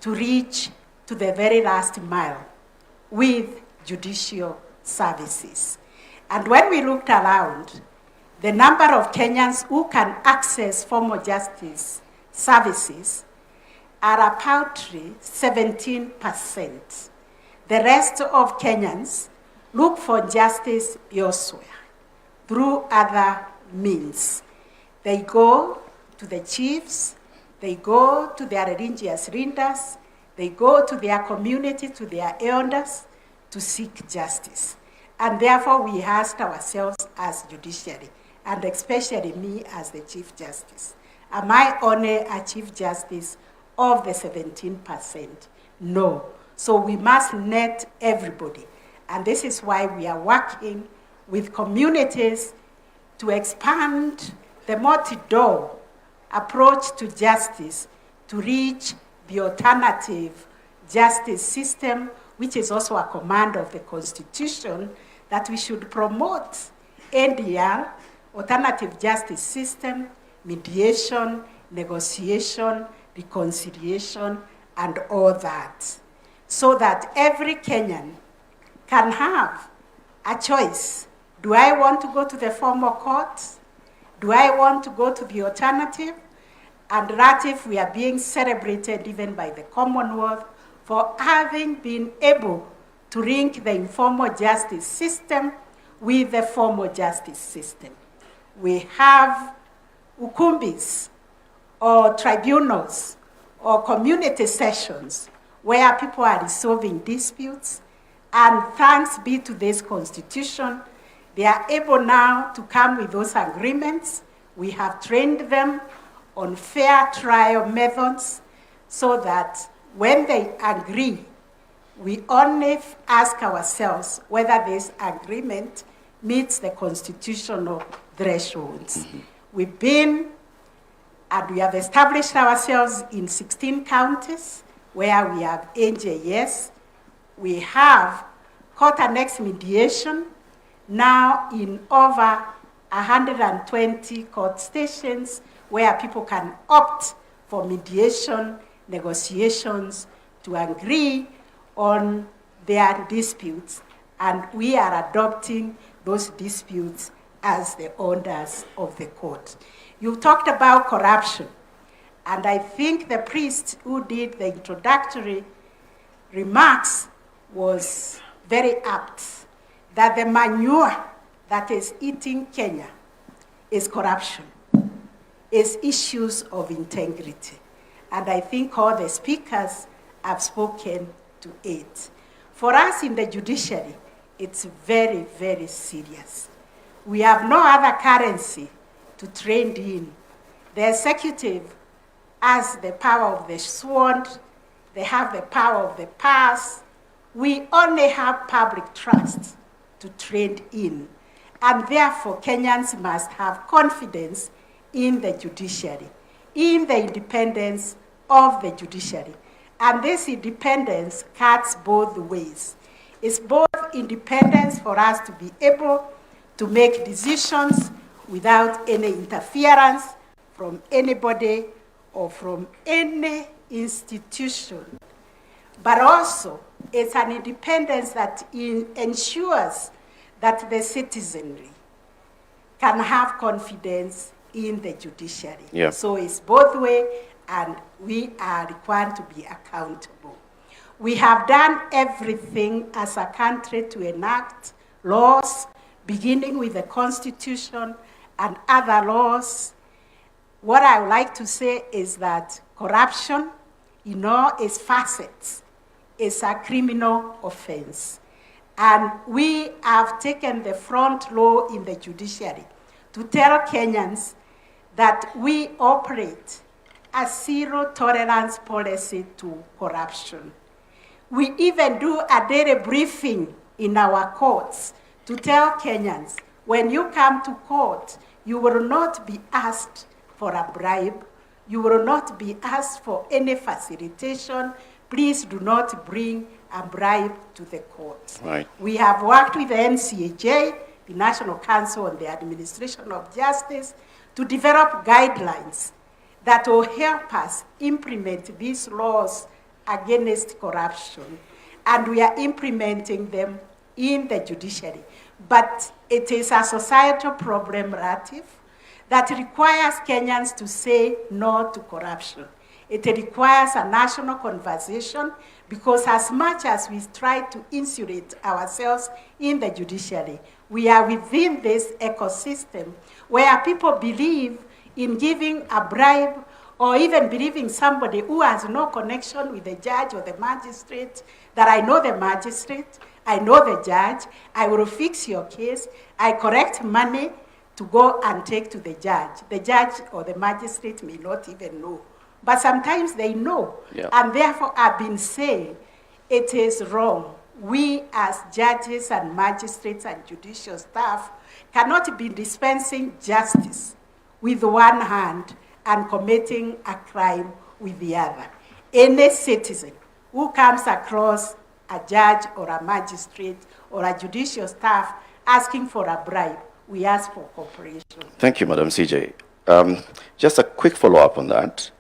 to reach to the very last mile with judicial services. And when we looked around, the number of Kenyans who can access formal justice services are a paltry 17%. The rest of Kenyans look for justice elsewhere through other means. They go to the chiefs, they go to their religious leaders, they go to their community, to their elders to seek justice. And therefore we asked ourselves as judiciary, and especially me as the Chief Justice, am I only a Chief Justice of the 17%? No. So we must net everybody. And this is why we are working with communities to expand the multi-door approach to justice to reach the alternative justice system, which is also a command of the Constitution, that we should promote NDR, alternative justice system, mediation, negotiation, reconciliation, and all that, so that every Kenyan can have a choice. Do I want to go to the formal court? Do I want to go to the alternative? And Latif, we are being celebrated even by the Commonwealth for having been able to link the informal justice system with the formal justice system. We have ukumbis or tribunals or community sessions where people are resolving disputes, and thanks be to this constitution, they are able now to come with those agreements. We have trained them on fair trial methods so that when they agree, we only ask ourselves whether this agreement meets the constitutional thresholds. We've been, and we have established ourselves in 16 counties where we have NJS. We have court-annexed mediation now in over 120 court stations where people can opt for mediation, negotiations, to agree on their disputes, and we are adopting those disputes as the orders of the court. You talked about corruption, and I think the priest who did the introductory remarks was very apt, that the manure that is eating Kenya is corruption, is issues of integrity. And I think all the speakers have spoken to it. For us in the judiciary, it's very, very serious. We have no other currency to trade in. The executive has the power of the sword, they have the power of the purse. We only have public trust to trade in. And therefore, Kenyans must have confidence in the judiciary, in the independence of the judiciary. And this independence cuts both ways. It's both independence for us to be able to make decisions without any interference from anybody or from any institution, but also it's an independence that ensures that the citizenry can have confidence in the judiciary. Yeah. So it's both way, and we are required to be accountable. We have done everything as a country to enact laws, beginning with the Constitution and other laws. What I would like to say is that corruption, in all its facets, is a criminal offense. And we have taken the front row in the judiciary to tell Kenyans that we operate a zero tolerance policy to corruption. We even do a daily briefing in our courts to tell Kenyans, when you come to court, you will not be asked for a bribe. You will not be asked for any facilitation. Please do not bring a bribe to the court. Right. We have worked with the NCAJ, the National Council on the Administration of Justice, to develop guidelines that will help us implement these laws against corruption. And we are implementing them in the judiciary. But it is a societal problem, Ratif, that requires Kenyans to say no to corruption. It requires a national conversation, because as much as we try to insulate ourselves in the judiciary, we are within this ecosystem where people believe in giving a bribe, or even believing somebody who has no connection with the judge or the magistrate, that I know the magistrate, I know the judge, I will fix your case, I collect money to go and take to the judge. The judge or the magistrate may not even know, but sometimes they know. Yeah. And therefore I've been saying it is wrong. We as judges and magistrates and judicial staff cannot be dispensing justice with one hand and committing a crime with the other. Any citizen who comes across a judge or a magistrate or a judicial staff asking for a bribe, we ask for cooperation. Thank you, Madam CJ. Just a quick follow-up on that.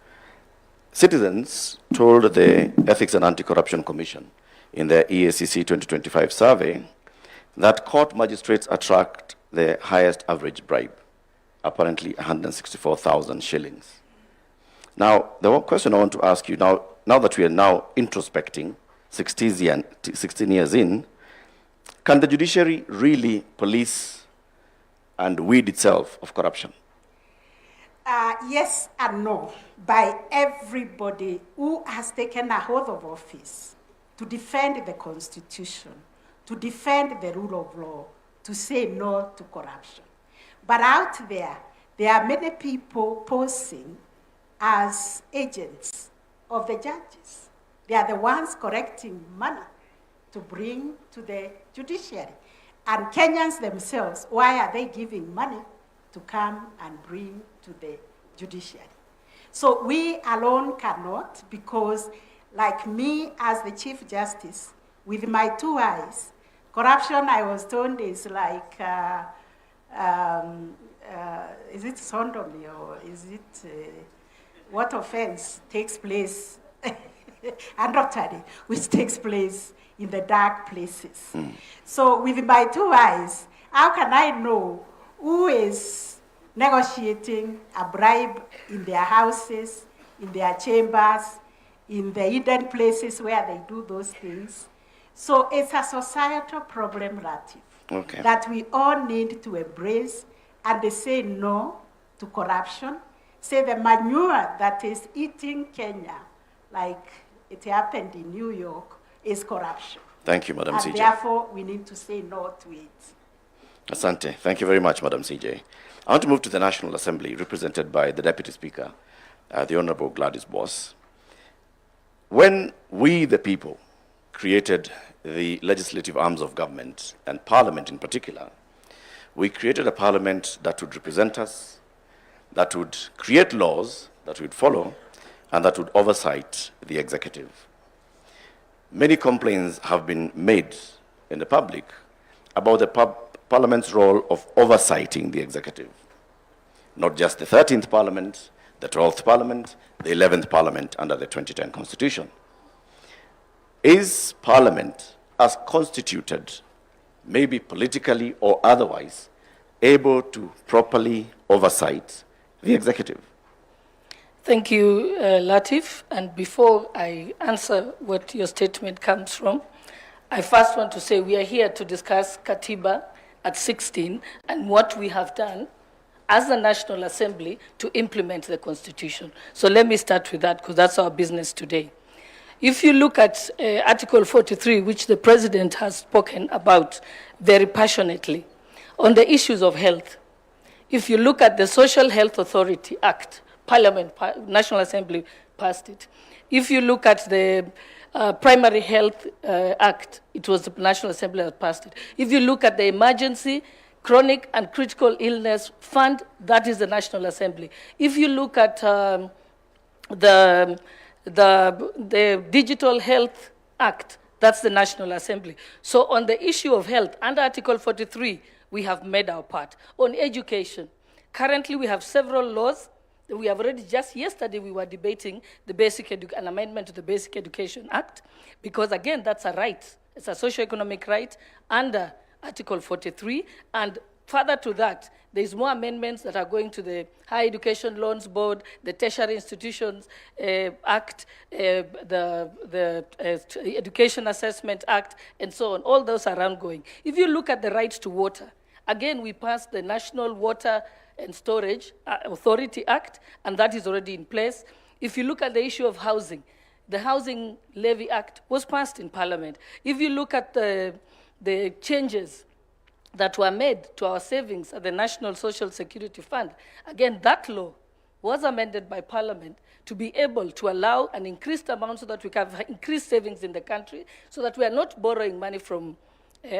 Citizens told the Ethics and Anti-Corruption Commission in their EACC 2025 survey that court magistrates attract the highest average bribe, apparently 164,000 shillings. Now, the one question I want to ask you, now that we are now introspecting 16 years in, can the judiciary really police and weed itself of corruption? Yes and no, by everybody who has taken a hold of office to defend the Constitution, to defend the rule of law, to say no to corruption. But out there are many people posing as agents of the judges. They are the ones collecting money to bring to the judiciary. And Kenyans themselves, why are they giving money to come and bring to the judiciary? So we alone cannot, because like me as the Chief Justice, with my 2 eyes, corruption, I was told, is like, is it sodomy, or is it, what offense takes place, adultery, which takes place in the dark places. So with my 2 eyes, how can I know who is negotiating a bribe in their houses, in their chambers, in the hidden places where they do those things? So it's a societal problem, Ratif, that we all need to embrace and say no to corruption. Say the manure that is eating Kenya, like it happened in New York, is corruption. Thank you, Madam CJ. And therefore, we need to say no to it. Asante. Thank you very much, Madam CJ. I want to move to the National Assembly, represented by the Deputy Speaker, the Honorable Gladys Boss. When we, the people, created the legislative arms of government, and Parliament in particular, we created a Parliament that would represent us, that would create laws that we'd follow, and that would oversight the executive. Many complaints have been made in the public about the Parliament's role of oversighting the executive. Not just the 13th Parliament, the 12th Parliament, the 11th Parliament under the 2010 Constitution. Is Parliament, as constituted, maybe politically or otherwise, able to properly oversight the executive. Thank you, Latif. And before I answer what your statement comes from, I first want to say we are here to discuss Katiba at 16 and what we have done as the National Assembly to implement the Constitution. So let me start with that because that's our business today. If you look at Article 43, which the President has spoken about very passionately, on the issues of health, if you look at the Social Health Authority Act, Parliament, National Assembly passed it. If you look at the Primary Health Act, it was the National Assembly that passed it. If you look at the Emergency, Chronic and Critical Illness Fund, that is the National Assembly. If you look at the Digital Health Act, that's the National Assembly. So on the issue of health, under Article 43, we have made our part. On education, currently we have several laws. We have already, just yesterday, we were debating the an amendment to the Basic Education Act, because again, that's a right. It's a socioeconomic right under Article 43, and further to that, there's more amendments that are going to the Higher Education Loans Board, the Tertiary Institutions Act, the Education Assessment Act, and so on. All those are ongoing. If you look at the right to water, again, we passed the National Water and Storage Authority Act, and that is already in place. If you look at the issue of housing, the Housing Levy Act was passed in Parliament. If you look at the changes that were made to our savings at the National Social Security Fund, again, that law was amended by Parliament to be able to allow an increased amount so that we can have increased savings in the country, so that we are not borrowing money from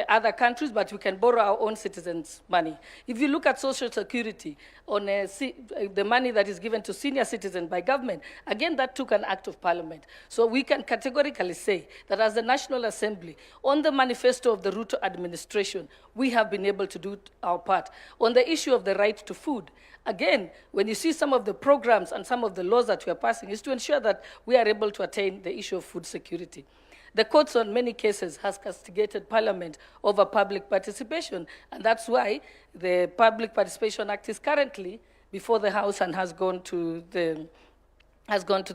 other countries, but we can borrow our own citizens' money. If you look at Social Security, on the money that is given to senior citizens by government, again, that took an act of Parliament. So we can categorically say that as the National Assembly, on the manifesto of the Ruto administration, we have been able to do our part. On the issue of the right to food, again, when you see some of the programs and some of the laws that we are passing, is to ensure that we are able to attain the issue of food security. The courts, on many cases, has castigated Parliament over public participation, and that's why the Public Participation Act is currently before the House and has gone to the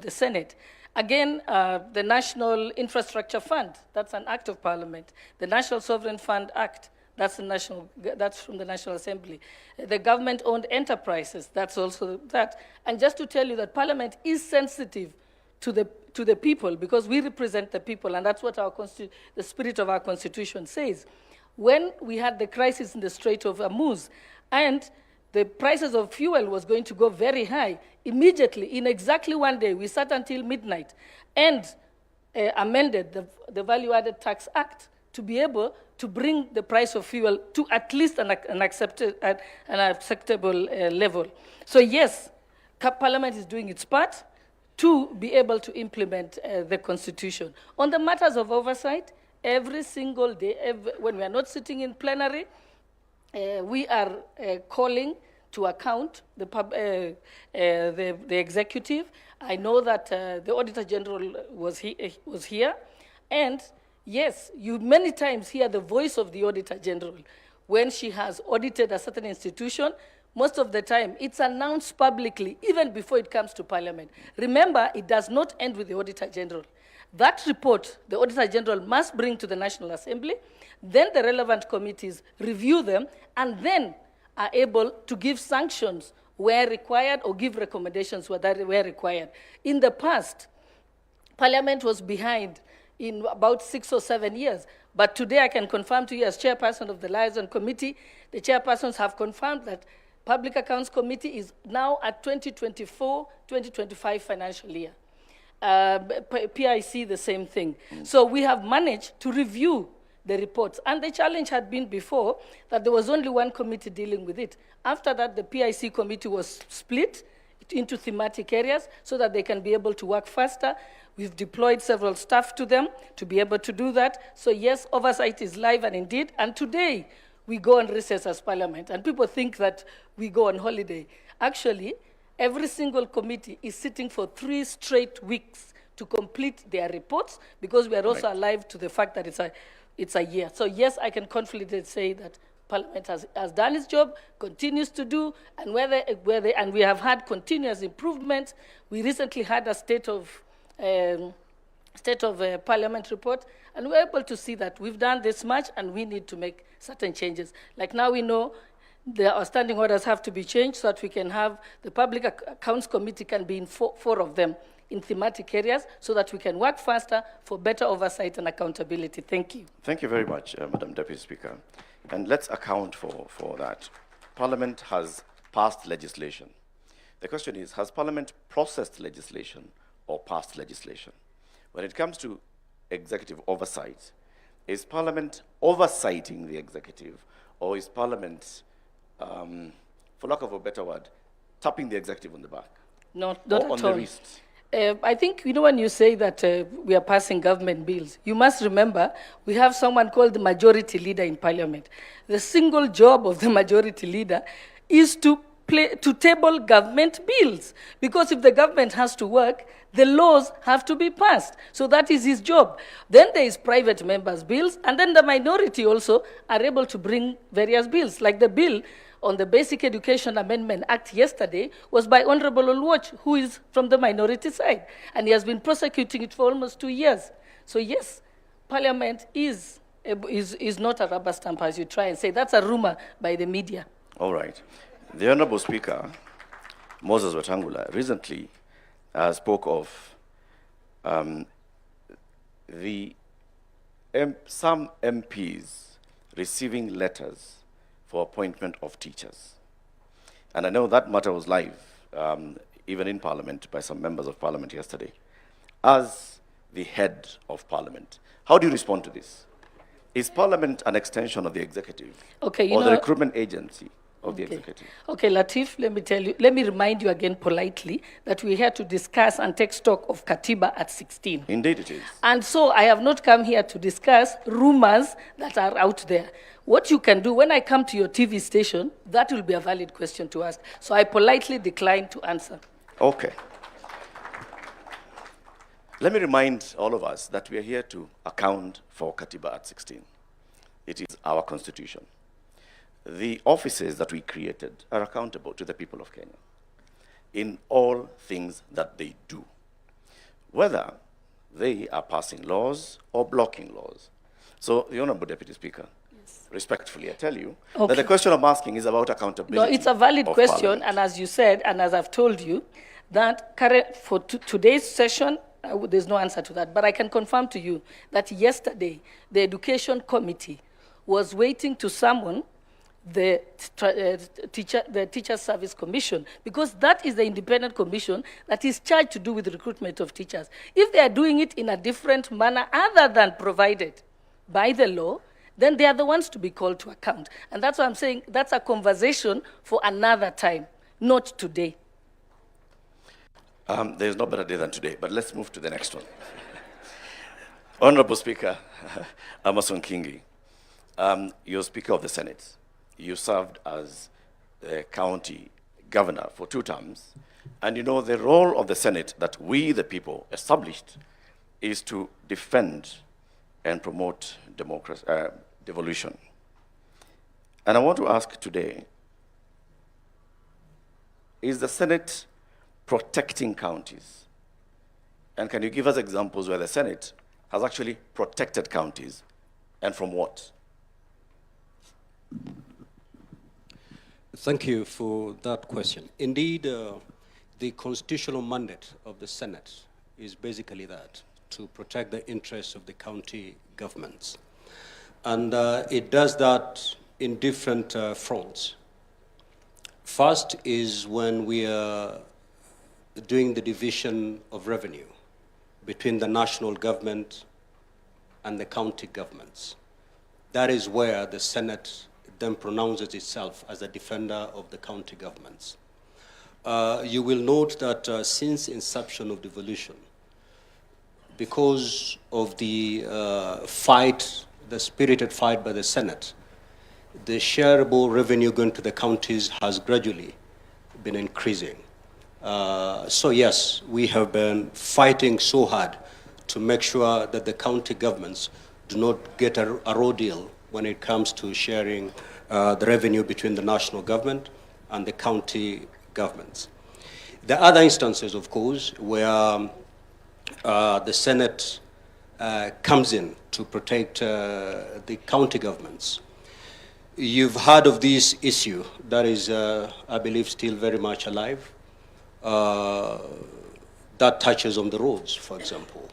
Senate. Again, the National Infrastructure Fund, that's an act of Parliament. The National Sovereign Fund Act, that's from the National Assembly. The government-owned enterprises, that's also that. And just to tell you that Parliament is sensitive to the people, because we represent the people, and that's what the spirit of our Constitution says. When we had the crisis in the Strait of Hormuz, and the prices of fuel was going to go very high, immediately, in exactly 1 day, we sat until midnight and amended the Value-Added Tax Act to be able to bring the price of fuel to at least an acceptable level. So yes, Parliament is doing its part to be able to implement the Constitution. On the matters of oversight, every single day, when we are not sitting in plenary, we are calling to account the executive. I know that the Auditor General was here, and yes, you many times hear the voice of the Auditor General when she has audited a certain institution. Most of the time, it's announced publicly, even before it comes to Parliament. Remember, it does not end with the Auditor General. That report, the Auditor General must bring to the National Assembly, then the relevant committees review them, and then are able to give sanctions where required or give recommendations where required. In the past, Parliament was behind in about 6 or 7 years. But today I can confirm to you as chairperson of the Liaison Committee, the chairpersons have confirmed that Public Accounts Committee is now at 2024-2025 financial year. PIC, the same thing. So we have managed to review the reports. And the challenge had been before that there was only one committee dealing with it. After that, the PIC committee was split into thematic areas so that they can be able to work faster. We've deployed several staff to them to be able to do that. So yes, oversight is live and indeed. And today, we go on recess as Parliament, and people think that we go on holiday. Actually, every single committee is sitting for 3 straight weeks to complete their reports, because we are also alive to the fact that it's a year. So yes, I can confidently say that Parliament has done its job, continues to do, and and we have had continuous improvements. We recently had a state of Parliament report, and we're able to see that we've done this much and we need to make certain changes. Like now we know the outstanding orders have to be changed so that we can have the Public Accounts Committee can be in four of them in thematic areas so that we can work faster for better oversight and accountability. Thank you. Thank you very much, Madam Deputy Speaker. And let's account for that. Parliament has passed legislation. The question is, has Parliament processed legislation or passed legislation? When it comes to executive oversight, is Parliament oversighting the executive, or is Parliament, for lack of a better word, tapping the executive on the back? Not or at on all. the wrist? I think, when you say that we are passing government bills, you must remember we have someone called the majority leader in Parliament. The single job of the majority leader is to table government bills. Because if the government has to work, the laws have to be passed. So that is his job. Then there is private members' bills, and then the minority also are able to bring various bills, like the bill on the Basic Education Amendment Act yesterday was by Honorable Oluoch, who is from the minority side, and he has been prosecuting it for almost 2 years. So yes, Parliament is not a rubber stamp, as you try and say. That's a rumor by the media. All right. The Honorable Speaker, Moses Wetangula, recently spoke of some MPs receiving letters for appointment of teachers. And I know that matter was live, even in Parliament, by some members of Parliament yesterday. As the head of Parliament, how do you respond to this? Is Parliament an extension of the executive? Okay, or the recruitment agency of the executive? Okay, Latif, let me remind you again politely that we're here to discuss and take stock of Katiba at 16. Indeed it is. And so I have not come here to discuss rumors that are out there. What you can do, when I come to your TV station, that will be a valid question to ask. So I politely decline to answer. Okay. Let me remind all of us that we are here to account for Katiba at 16. It is our constitution. The offices that we created are accountable to the people of Kenya in all things that they do, whether they are passing laws or blocking laws. So, the Honorable Deputy Speaker, respectfully, I tell you that the question I'm asking is about accountability. No, it's a valid question, Parliament. and as you said, and as I've told you, that for today's session, there's no answer to that. But I can confirm to you that yesterday, the Education Committee was waiting to summon the Teacher Service Commission, because that is the independent commission that is charged to do with the recruitment of teachers. If they are doing it in a different manner other than provided by the law, then they are the ones to be called to account. And that's why I'm saying that's a conversation for another time, not today. There's no better day than today, but let's move to the next one. Honorable Speaker, Amason Kingi, you're Speaker of the Senate. You served as the county governor for 2 terms, and you know the role of the Senate that we, the people, established is to defend and promote democracy, devolution. And I want to ask today, is the Senate protecting counties? And can you give us examples where the Senate has actually protected counties, and from what? Thank you for that question. Indeed, the constitutional mandate of the Senate is basically that, to protect the interests of the county governments. And it does that in different fronts. First is when we are doing the division of revenue between the national government and the county governments. That is where the Senate then pronounces itself as a defender of the county governments. You will note that since inception of devolution, because of the the spirited fight by the Senate, the shareable revenue going to the counties has gradually been increasing. So yes, we have been fighting so hard to make sure that the county governments do not get a raw deal when it comes to sharing the revenue between the national government and the county governments. There are other instances, of course, where the Senate comes in to protect the county governments. You've heard of this issue that is, I believe, still very much alive, that touches on the roads, for example.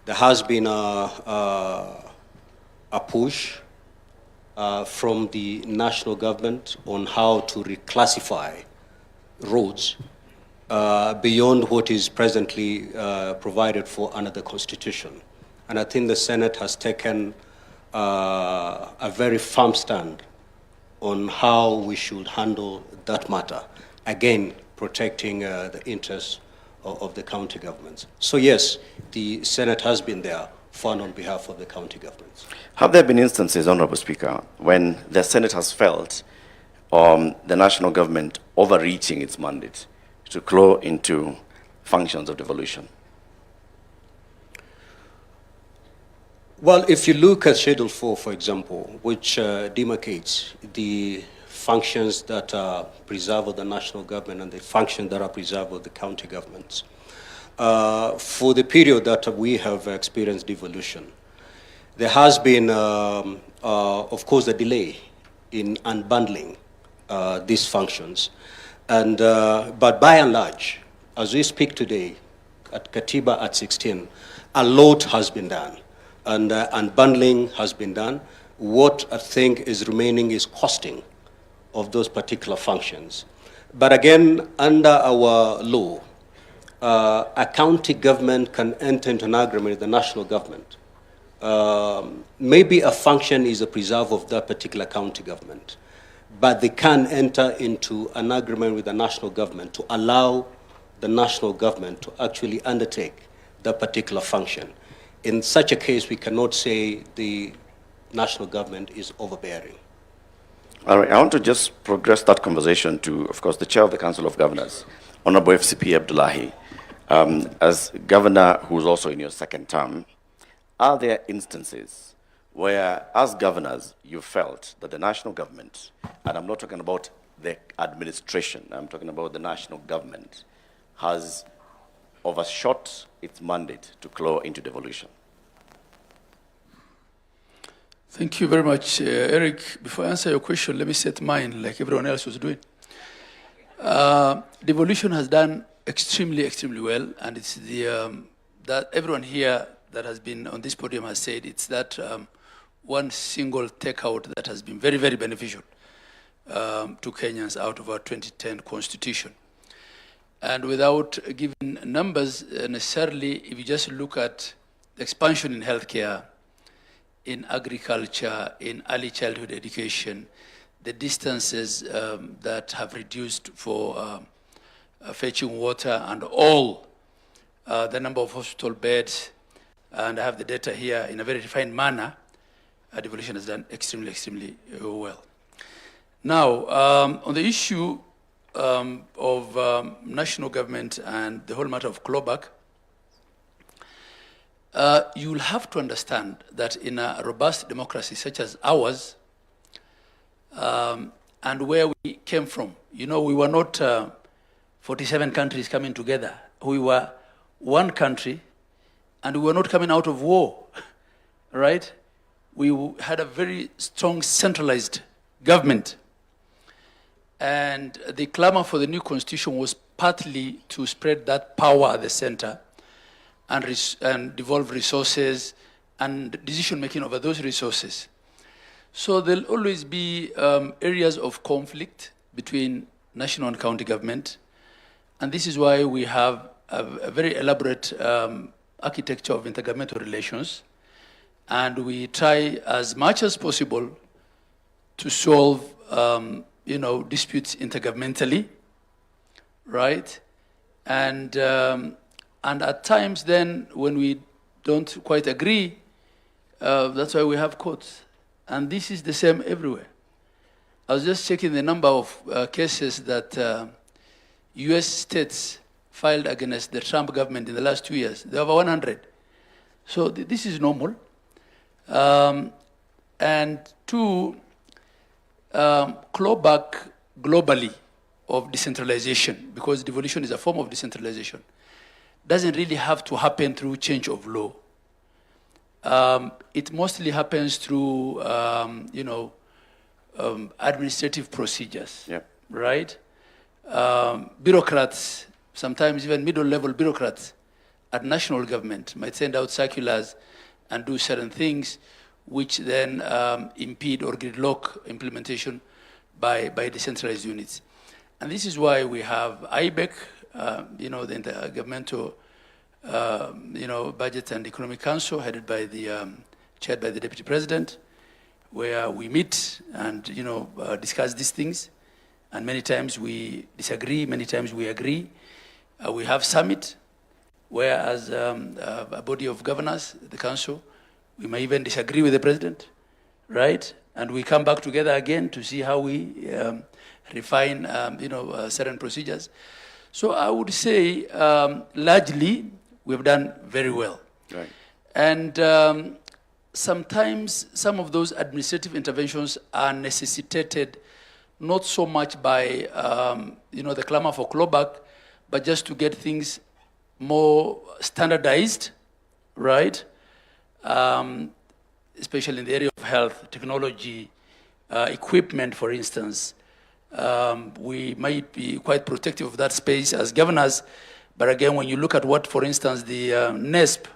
There has been a push from the national government on how to reclassify roads beyond what is presently provided for under the Constitution. And I think the Senate has taken a very firm stand on how we should handle that matter, again, protecting the interests of the county governments. So yes, the Senate has been there fund on behalf of the county governments. Have there been instances, Honorable Speaker, when the Senate has felt the national government overreaching its mandate to claw into functions of devolution? Well, if you look at Schedule 4, for example, which demarcates the functions that are preserved of the national government and the functions that are preserved of the county governments, for the period that we have experienced devolution, there has been, of course, a delay in unbundling these functions. And, but by and large, as we speak today, at Katiba at 16, a lot has been done. And unbundling has been done. What I think is remaining is costing of those particular functions. But again, under our law, a county government can enter into an agreement with the national government. Maybe a function is a preserve of that particular county government, but they can enter into an agreement with the national government to allow the national government to actually undertake that particular function. In such a case, we cannot say the national government is overbearing. All right, I want to just progress that conversation to, of course, the Chair of the Council of Governors, Honorable FCP Abdullahi. As governor who's also in your second term, are there instances where, as governors, you felt that the national government, and I'm not talking about the administration, I'm talking about the national government, has overshot its mandate to claw into devolution? Thank you very much, Eric. Before I answer your question, let me set mine like everyone else was doing. Devolution has done extremely, extremely well, and it's the, that everyone here that has been on this podium has said it's that one single takeout that has been very, very beneficial to Kenyans out of our 2010 constitution. And without giving numbers necessarily, if you just look at the expansion in healthcare, in agriculture, in early childhood education, the distances that have reduced for fetching water and all the number of hospital beds, and I have the data here in a very refined manner, devolution has done extremely, extremely well. Now, on the issue of national government and the whole matter of clawback, you'll have to understand that in a robust democracy such as ours, and where we came from, you know, we were not 47 countries coming together. We were one country, and we were not coming out of war, right? We had a very strong centralized government. And the clamor for the new constitution was partly to spread that power at the center and devolve resources and decision-making over those resources. So there'll always be areas of conflict between national and county government. And this is why we have a very elaborate architecture of intergovernmental relations. And we try as much as possible to solve you know, disputes intergovernmentally, right? And at times then, when we don't quite agree, that's why we have courts. And this is the same everywhere. I was just checking the number of cases that US states filed against the Trump government in the last 2 years. There are over 100. So this is normal. And two, clawback globally of decentralization, because devolution is a form of decentralization, doesn't really have to happen through change of law. It mostly happens through, administrative procedures, right? Bureaucrats, sometimes even middle-level bureaucrats at national government might send out circulars and do certain things which then impede or gridlock implementation by decentralized units. And this is why we have IBEC, the Intergovernmental Budget and Economic Council, headed by chaired by the Deputy President, where we meet and discuss these things. And many times we disagree, many times we agree. We have summit, where as a body of governors, the council, we may even disagree with the president, right? And we come back together again to see how we refine, certain procedures. So I would say, largely, we've done very well. Right. And sometimes some of those administrative interventions are necessitated not so much by, the clamor for clawback, but just to get things more standardized, right? Especially in the area of health, technology, equipment, for instance. We might be quite protective of that space as governors, but again, when you look at what, for instance, the NESP,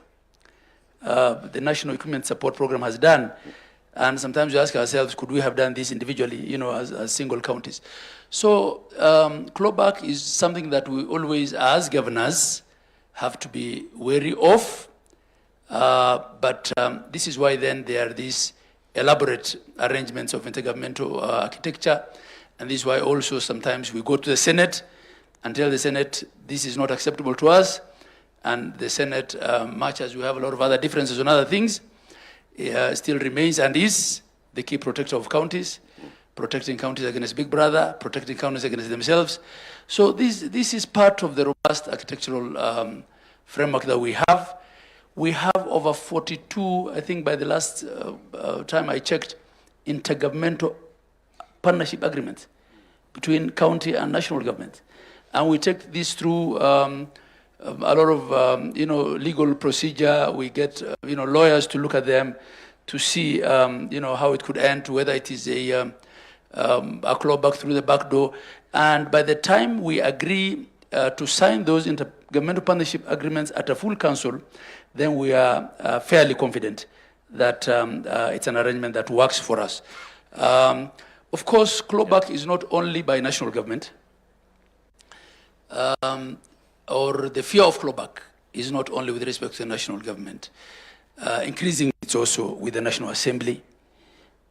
the National Equipment Support Program, has done, and sometimes we ask ourselves, could we have done this individually, as single counties? So clawback is something that we always, as governors, have to be wary of. But this is why then there are these elaborate arrangements of intergovernmental architecture. And this is why also sometimes we go to the Senate and tell the Senate, this is not acceptable to us. And the Senate, much as we have a lot of other differences on other things, still remains and is the key protector of counties, protecting counties against Big Brother, protecting counties against themselves. So this is part of the robust architectural framework that we have. We have over 42, I think by the last time I checked, intergovernmental partnership agreements between county and national government. And we take this through a lot of, legal procedure. We get, lawyers to look at them to see, how it could end, whether it is a clawback through the back door. And by the time we agree to sign those intergovernmental partnership agreements at a full council, then we are fairly confident that it's an arrangement that works for us. Of course, clawback is not only by national government, or the fear of clawback is not only with respect to the national government. Increasingly, it's also with the National Assembly.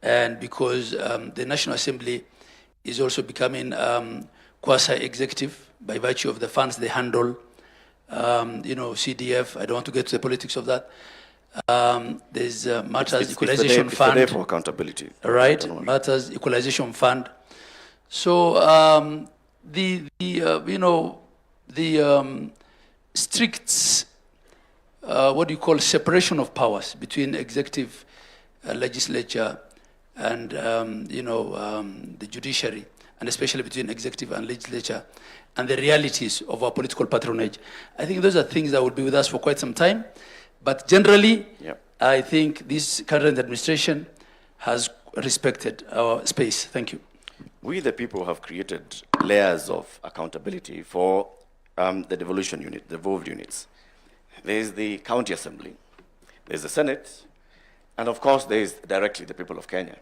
And because the National Assembly is also becoming quasi-executive by virtue of the funds they handle, CDF, I don't want to get to the politics of that. There's Matters Equalization Fund. It's there for accountability. Right, Matters Equalization Fund. So the strict, separation of powers between executive, legislature, and the judiciary, and especially between executive and legislature, and the realities of our political patronage. I think those are things that will be with us for quite some time. But generally, I think this current administration has respected our space. Thank you. We, the people, have created layers of accountability for the devolution unit, the devolved units. There's the county assembly, there's the Senate, and of course there's directly the people of Kenya.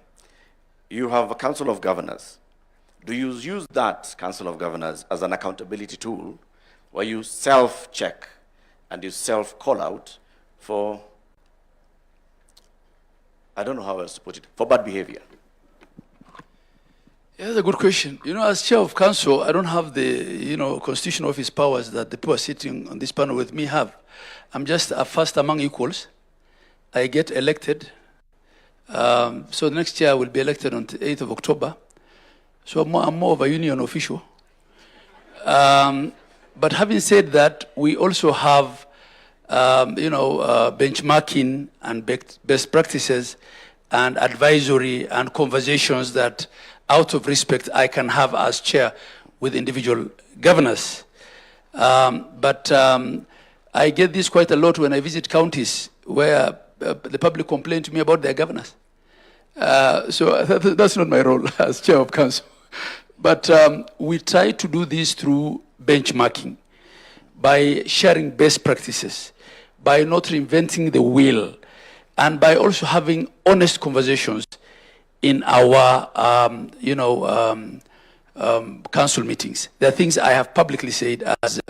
You have a council of governors. Do you use that council of governors as an accountability tool where you self-check and you self-call out for, I don't know how else to put it, for bad behavior? Yeah, that's a good question. As chair of council, I don't have the, constitutional office powers that the people sitting on this panel with me have. I'm just a first among equals. I get elected. So the next year I will be elected on the 8th of October. So I'm more of a union official. But having said that, we also have, benchmarking and best practices and advisory and conversations that out of respect I can have as chair with individual governors. But I get this quite a lot when I visit counties where the public complain to me about their governors. So that's not my role as chair of council. But we try to do this through benchmarking, by sharing best practices, by not reinventing the wheel, and by also having honest conversations in our, council meetings. There are things I have publicly said as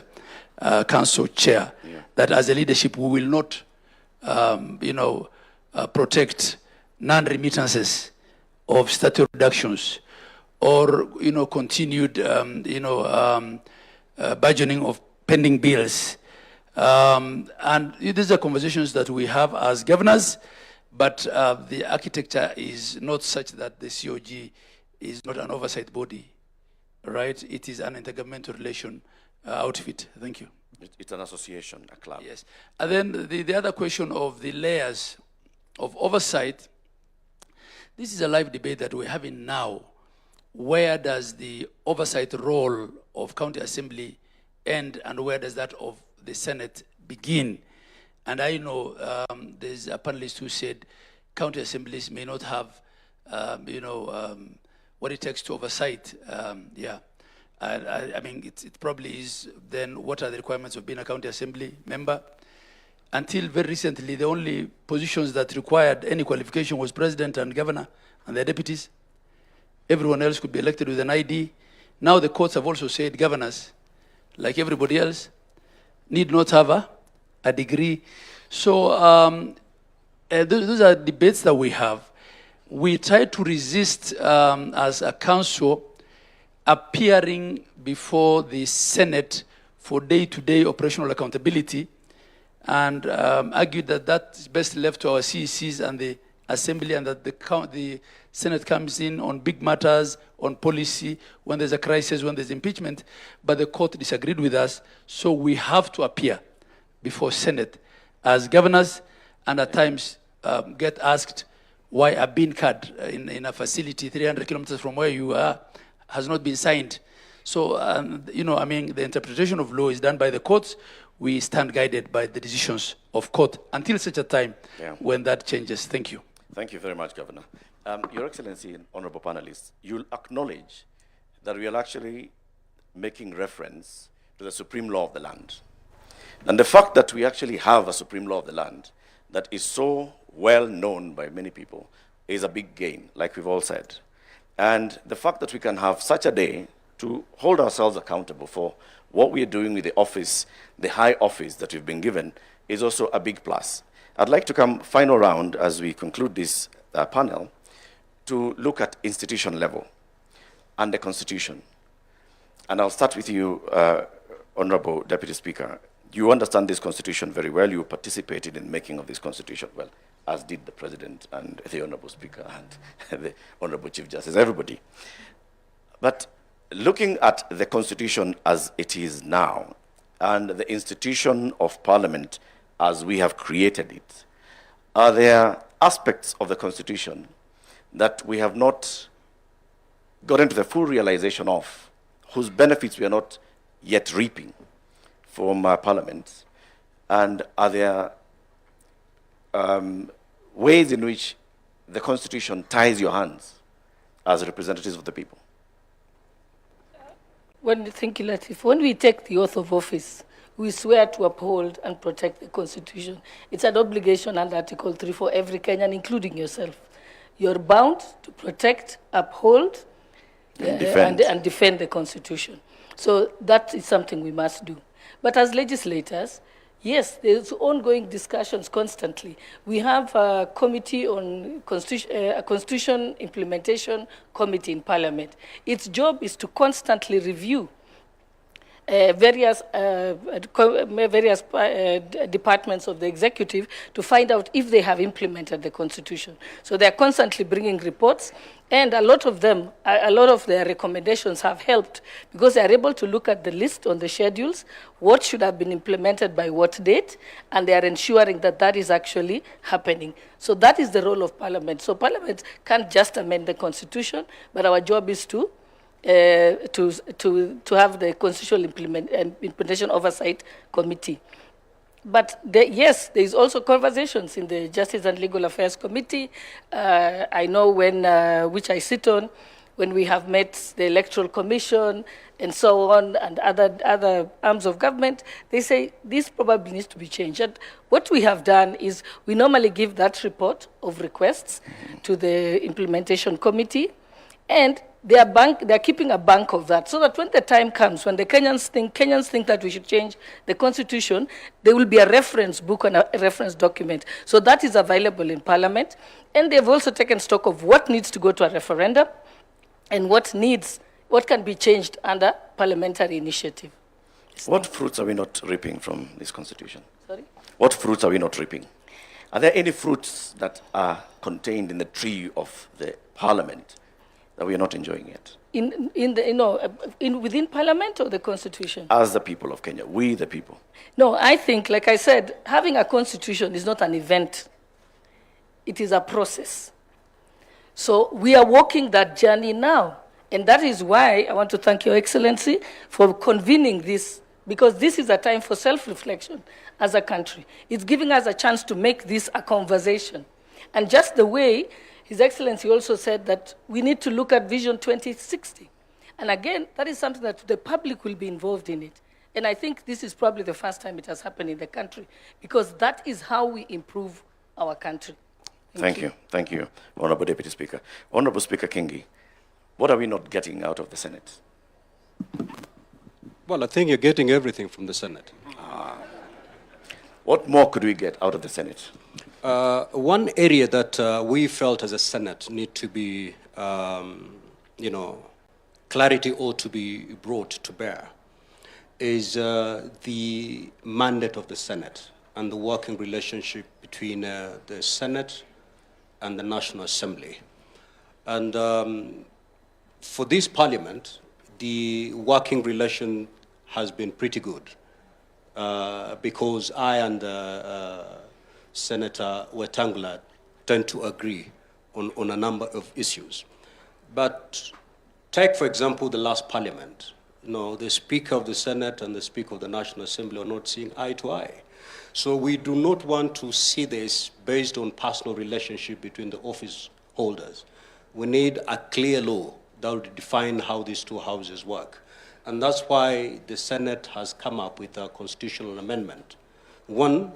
council chair, that as a leadership we will not, protect non-remittances of statutory reductions, or continued budgeting of pending bills. And these are conversations that we have as governors, but the architecture is not such that the COG is not an oversight body, right? It is an intergovernmental relation outfit. Thank you. It's an association, a club. Yes. And then the other question of the layers of oversight, this is a live debate that we're having now. Where does the oversight role of county assembly end, and where does that of the Senate begin? And I know there's a panelist who said county assemblies may not have, what it takes to oversight. I mean, it probably is. Then what are the requirements of being a county assembly member? Until very recently, the only positions that required any qualification was president and governor and their deputies. Everyone else could be elected with an ID. Now the courts have also said governors, like everybody else, need not have a degree. So those are debates that we have. We try to resist, as a council, appearing before the Senate for day-to-day operational accountability, and argued that that is best left to our CECs and the Assembly, and that the Senate comes in on big matters, on policy, when there's a crisis, when there's impeachment. But the court disagreed with us, so we have to appear before Senate as governors, and at times get asked why a bean card in a facility 300 kilometers from where you are has not been signed. So, I mean, the interpretation of law is done by the courts. We stand guided by the decisions of court until such a time when that changes. Thank you. Thank you very much, Governor. Your Excellency and honorable panelists, you'll acknowledge that we are actually making reference to the supreme law of the land. And the fact that we actually have a supreme law of the land that is so well known by many people is a big gain, like we've all said. And the fact that we can have such a day to hold ourselves accountable for what we are doing with the office, the high office that we've been given, is also a big plus. I'd like to come final round as we conclude this panel to look at institution level and the Constitution. And I'll start with you, Honorable Deputy Speaker. You understand this Constitution very well. You participated in making of this Constitution well, as did the President and the Honorable Speaker and the Honorable Chief Justice, everybody. But looking at the Constitution as it is now, and the institution of Parliament as we have created it, are there aspects of the Constitution that we have not gotten to the full realization of, whose benefits we are not yet reaping from Parliament? And are there ways in which the Constitution ties your hands as representatives of the people? Thank you, Latif. When we take the oath of office, we swear to uphold and protect the Constitution. It's an obligation under Article 3 for every Kenyan, including yourself. You're bound to protect, uphold, and defend the Constitution. So that is something we must do. But as legislators, yes, there's ongoing discussions constantly. We have a committee on a Constitution Implementation Committee in Parliament. Its job is to constantly review various departments of the executive to find out if they have implemented the constitution. So they're constantly bringing reports, and a lot of them, a lot of their recommendations have helped because they are able to look at the list on the schedules, what should have been implemented by what date, and they are ensuring that that is actually happening. So that is the role of Parliament. So Parliament can't just amend the constitution, but our job is to have the constitutional implementation oversight committee. But yes, there is also conversations in the Justice and Legal Affairs Committee. I know when, which I sit on, when we have met the Electoral Commission and so on, and other arms of government, they say this probably needs to be changed. And what we have done is we normally give that report of requests to the implementation committee, and they are keeping a bank of that, so that when the time comes, when the Kenyans think that we should change the constitution, there will be a reference book and a reference document. So that is available in Parliament. And they've also taken stock of what needs to go to a referendum and what can be changed under parliamentary initiative. What fruits are we not reaping from this constitution? Sorry? What fruits are we not reaping? Are there any fruits that are contained in the tree of the Parliament that we are not enjoying yet? Within Parliament or the Constitution? As the people of Kenya, we the people. No, I think, like I said, having a constitution is not an event. It is a process. So we are walking that journey now. And that is why I want to thank Your Excellency for convening this, because this is a time for self-reflection as a country. It's giving us a chance to make this a conversation. And just the way His Excellency also said that we need to look at Vision 2060. And again, that is something that the public will be involved in it. And I think this is probably the first time it has happened in the country, because that is how we improve our country. Thank you. Thank you, Honorable Deputy Speaker. Honorable Speaker Kingi, what are we not getting out of the Senate? Well, I think you're getting everything from the Senate. What more could we get out of the Senate? One area that we felt as a Senate need to be, clarity ought to be brought to bear is the mandate of the Senate and the working relationship between the Senate and the National Assembly. And for this Parliament, the working relation has been pretty good because I and Senator Wetangula tend to agree on a number of issues. But take, for example, the last Parliament. The Speaker of the Senate and the Speaker of the National Assembly are not seeing eye to eye. So we do not want to see this based on personal relationship between the office holders. We need a clear law that would define how these two houses work. And that's why the Senate has come up with a constitutional amendment. One,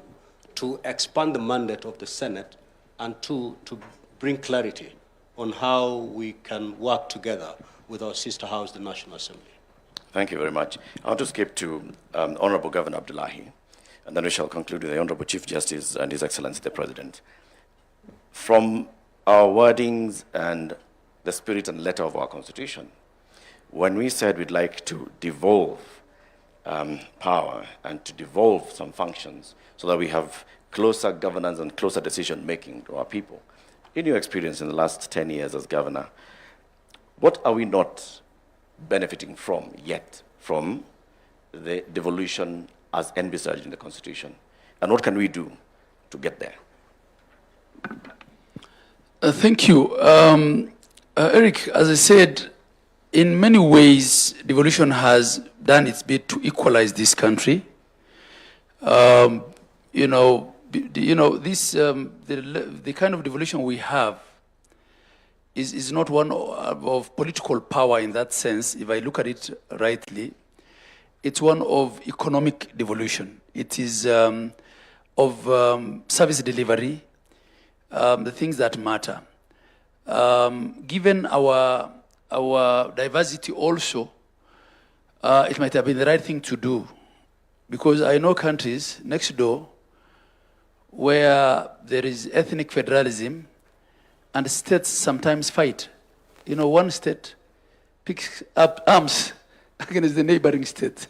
to expand the mandate of the Senate, and two, to bring clarity on how we can work together with our sister house, the National Assembly. Thank you very much. I want to skip to Honorable Governor Abdullahi, and then we shall conclude with the Honorable Chief Justice and His Excellency the President. From our wordings and the spirit and letter of our Constitution, when we said we'd like to devolve power and to devolve some functions so that we have closer governance and closer decision-making to our people, in your experience in the last 10 years as governor, what are we not benefiting from yet from the devolution as envisaged in the Constitution? And what can we do to get there? Thank you. Eric, as I said, in many ways, devolution has done its bit to equalize this country. The kind of devolution we have is not one of political power in that sense, if I look at it rightly. It's one of economic devolution. It is of service delivery, the things that matter. Given our diversity also, it might have been the right thing to do, because I know countries next door where there is ethnic federalism and states sometimes fight. One state picks up arms against the neighboring state.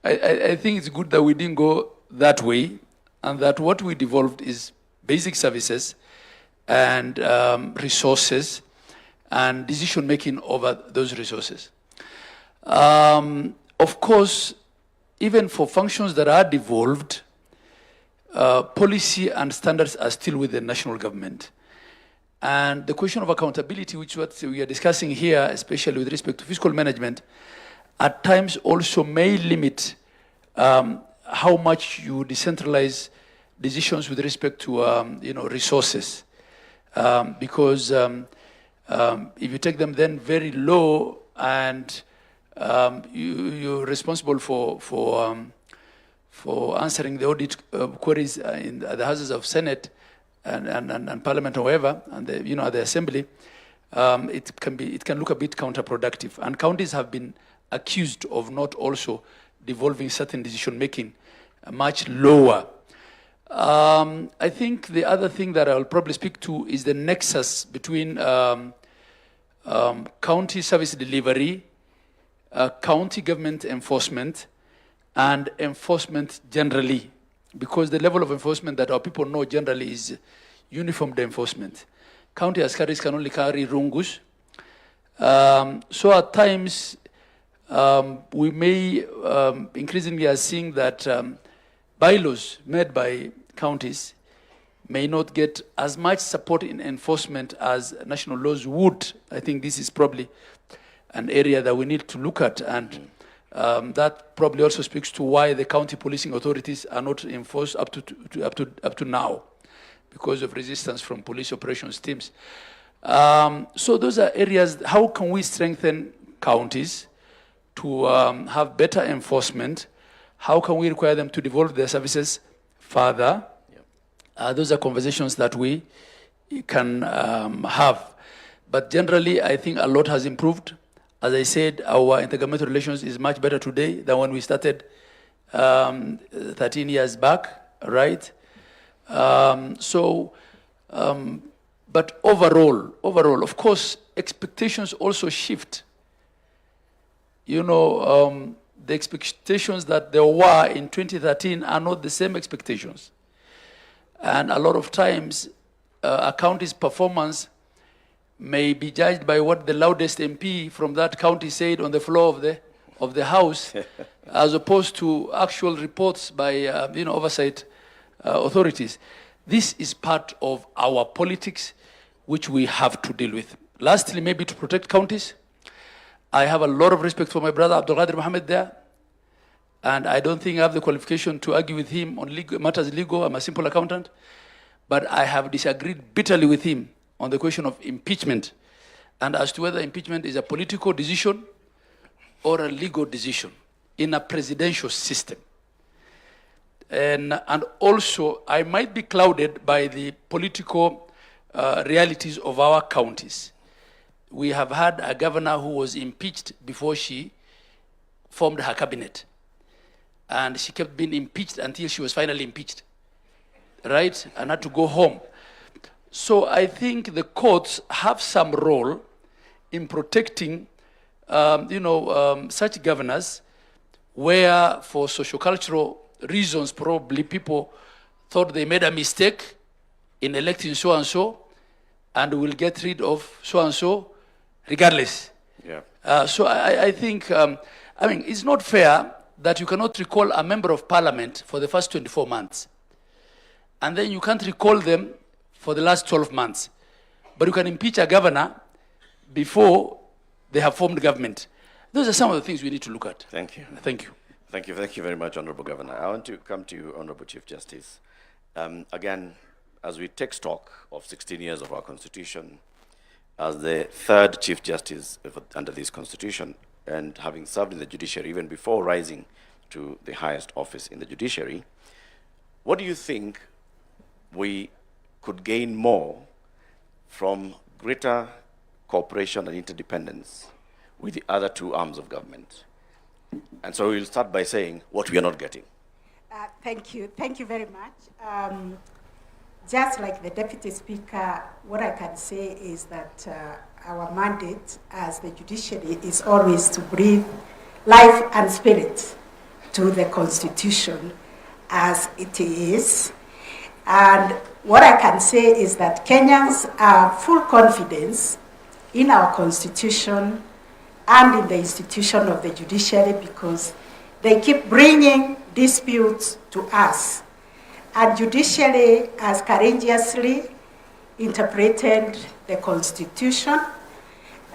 I think it's good that we didn't go that way, and that what we devolved is basic services and resources and decision-making over those resources. Of course, even for functions that are devolved, policy and standards are still with the national government. And the question of accountability, which what we are discussing here, especially with respect to fiscal management, at times also may limit how much you decentralize decisions with respect to resources. Because if you take them then very low and you're responsible for answering the audit queries in the houses of Senate and Parliament, however, and the Assembly, it can look a bit counterproductive. And counties have been accused of not also devolving certain decision making much lower. I think the other thing that I'll probably speak to is the nexus between county service delivery, county government enforcement, and enforcement generally, because the level of enforcement that our people know generally is uniformed enforcement. County askaris can only carry rungus. So at times, we may increasingly are seeing that bylaws made by counties may not get as much support in enforcement as national laws would. I think this is probably an area that we need to look at, and that probably also speaks to why the county policing authorities are not enforced up to now, because of resistance from police operations teams. So those are areas. How can we strengthen counties to have better enforcement? How can we require them to devolve their services further? Those are conversations that we can have. But generally, I think a lot has improved. As I said, our intergovernmental relations is much better today than when we started 13 years back, right? But overall, of course, expectations also shift. The expectations that there were in 2013 are not the same expectations. And a lot of times, a county's performance may be judged by what the loudest MP from that county said on the floor of the House, as opposed to actual reports by oversight authorities. This is part of our politics, which we have to deal with. Lastly, maybe to protect counties, I have a lot of respect for my brother Abdul Qadir Mohammed there, and I don't think I have the qualification to argue with him on matters legal. I'm a simple accountant, but I have disagreed bitterly with him on the question of impeachment, and as to whether impeachment is a political decision or a legal decision in a presidential system. And also, I might be clouded by the political realities of our counties. We have had a governor who was impeached before she formed her cabinet. And she kept being impeached until she was finally impeached, right? And had to go home. So I think the courts have some role in protecting, such governors, where for sociocultural reasons, probably people thought they made a mistake in electing so-and-so, and will get rid of so-and-so regardless. Yeah. So I think, it's not fair that you cannot recall a member of parliament for the first 24 months, and then you can't recall them for the last 12 months. But you can impeach a governor before they have formed government. Those are some of the things we need to look at. Thank you. Thank you. Thank you very much, Honorable Governor. I want to come to you, Honorable Chief Justice. Again, as we take stock of 16 years of our Constitution, as the third Chief Justice under this Constitution, and having served in the judiciary even before rising to the highest office in the judiciary, what do you think we could gain more from greater cooperation and interdependence with the other two arms of government? And so we'll start by saying what we are not getting. Thank you very much. Just like the Deputy Speaker, what I can say is that our mandate as the judiciary is always to breathe life and spirit to the Constitution as it is. And what I can say is that Kenyans have full confidence in our Constitution and in the institution of the judiciary because they keep bringing disputes to us. And judiciary has courageously interpreted the Constitution.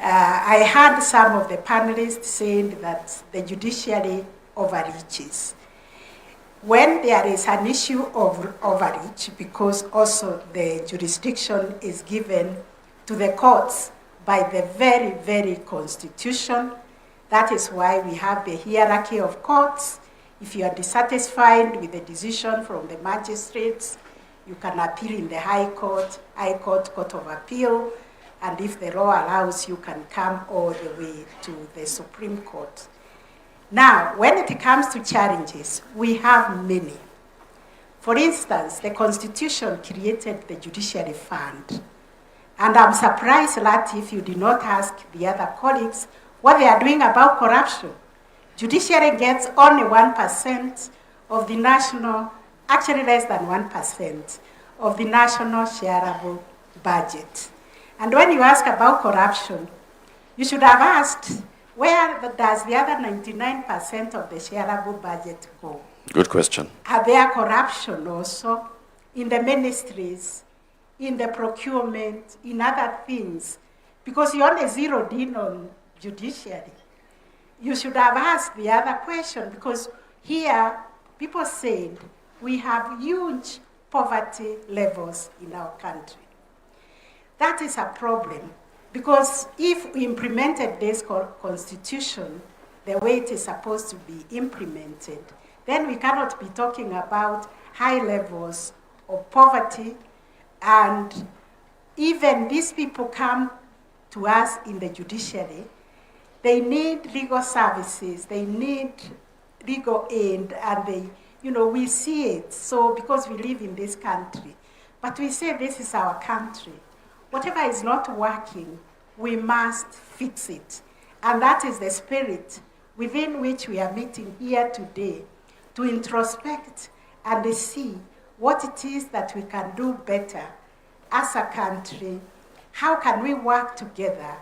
I heard some of the panelists saying that the judiciary overreaches. When there is an issue of overreach, because also the jurisdiction is given to the courts by the very, very Constitution, that is why we have the hierarchy of courts. If you are dissatisfied with the decision from the magistrates, you can appeal in the High Court, Court of Appeal, and if the law allows, you can come all the way to the Supreme Court. Now, when it comes to challenges, we have many. For instance, the Constitution created the Judiciary Fund. And I'm surprised that if you did not ask the other colleagues what they are doing about corruption. Judiciary gets only 1% of the national, actually less than 1% of the national shareable budget. And when you ask about corruption, you should have asked, where does the other 99% of the shareable budget go? Good question. Are there corruption also in the ministries, in the procurement, in other things? Because you only zeroed in on judiciary. You should have asked the other question, because here people said we have huge poverty levels in our country. That is a problem, because if we implemented this Constitution the way it is supposed to be implemented, then we cannot be talking about high levels of poverty, and even these people come to us in the judiciary, they need legal services, they need legal aid, and they, we see it. So because we live in this country, but we say this is our country. Whatever is not working, we must fix it. And that is the spirit within which we are meeting here today, to introspect and see what it is that we can do better as a country. How can we work together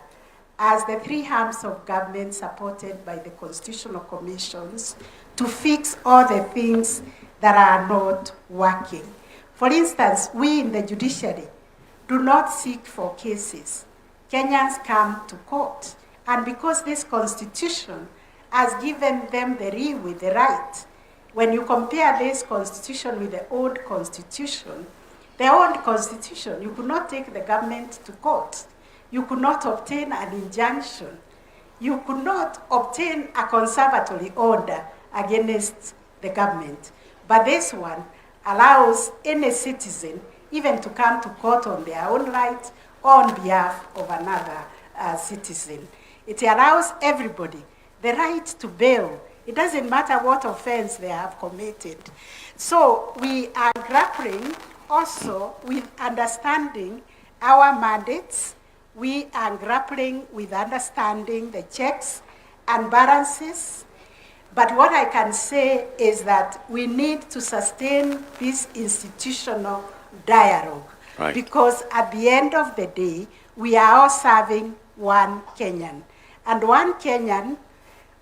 as the three arms of government supported by the constitutional commissions to fix all the things that are not working? For instance, we in the judiciary do not seek for cases. Kenyans come to court. And because this Constitution has given them the right, when you compare this Constitution with the old Constitution, you could not take the government to court. You could not obtain an injunction. You could not obtain a conservatory order against the government. But this one allows any citizen even to come to court on their own right on behalf of another citizen. It allows everybody the right to bail. It doesn't matter what offense they have committed. So we are grappling also with understanding our mandates. We are grappling with understanding the checks and balances. But what I can say is that we need to sustain this institutional dialogue. Right. Because at the end of the day, we are all serving one Kenyan. And one Kenyan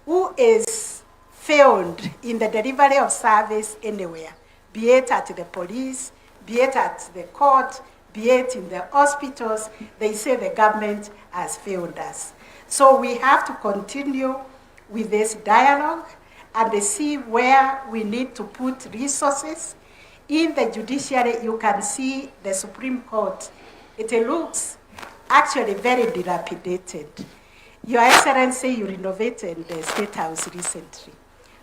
who is failed in the delivery of service anywhere, be it at the police, be it at the court, be it in the hospitals, they say the government has failed us. So we have to continue with this dialogue and see where we need to put resources. In the judiciary, you can see the Supreme Court. It looks actually very dilapidated. Your Excellency, you renovated the State House recently.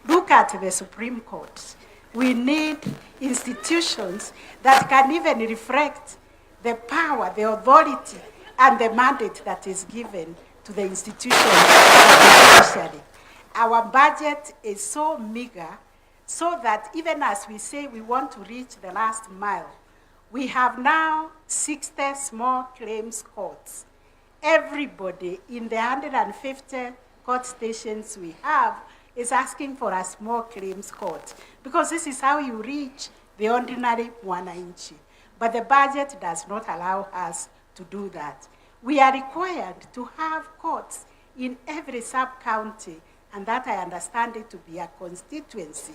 Look at the Supreme Court. We need institutions that can even reflect the power, the authority, and the mandate that is given to the institution of the judiciary. Our budget is so meager, so that even as we say we want to reach the last mile, we have now 60 small claims courts. Everybody in the 150 court stations we have is asking for a small claims court, because this is how you reach the ordinary mwananchi. But the budget does not allow us to do that. We are required to have courts in every sub-county, and that I understand it to be a constituency.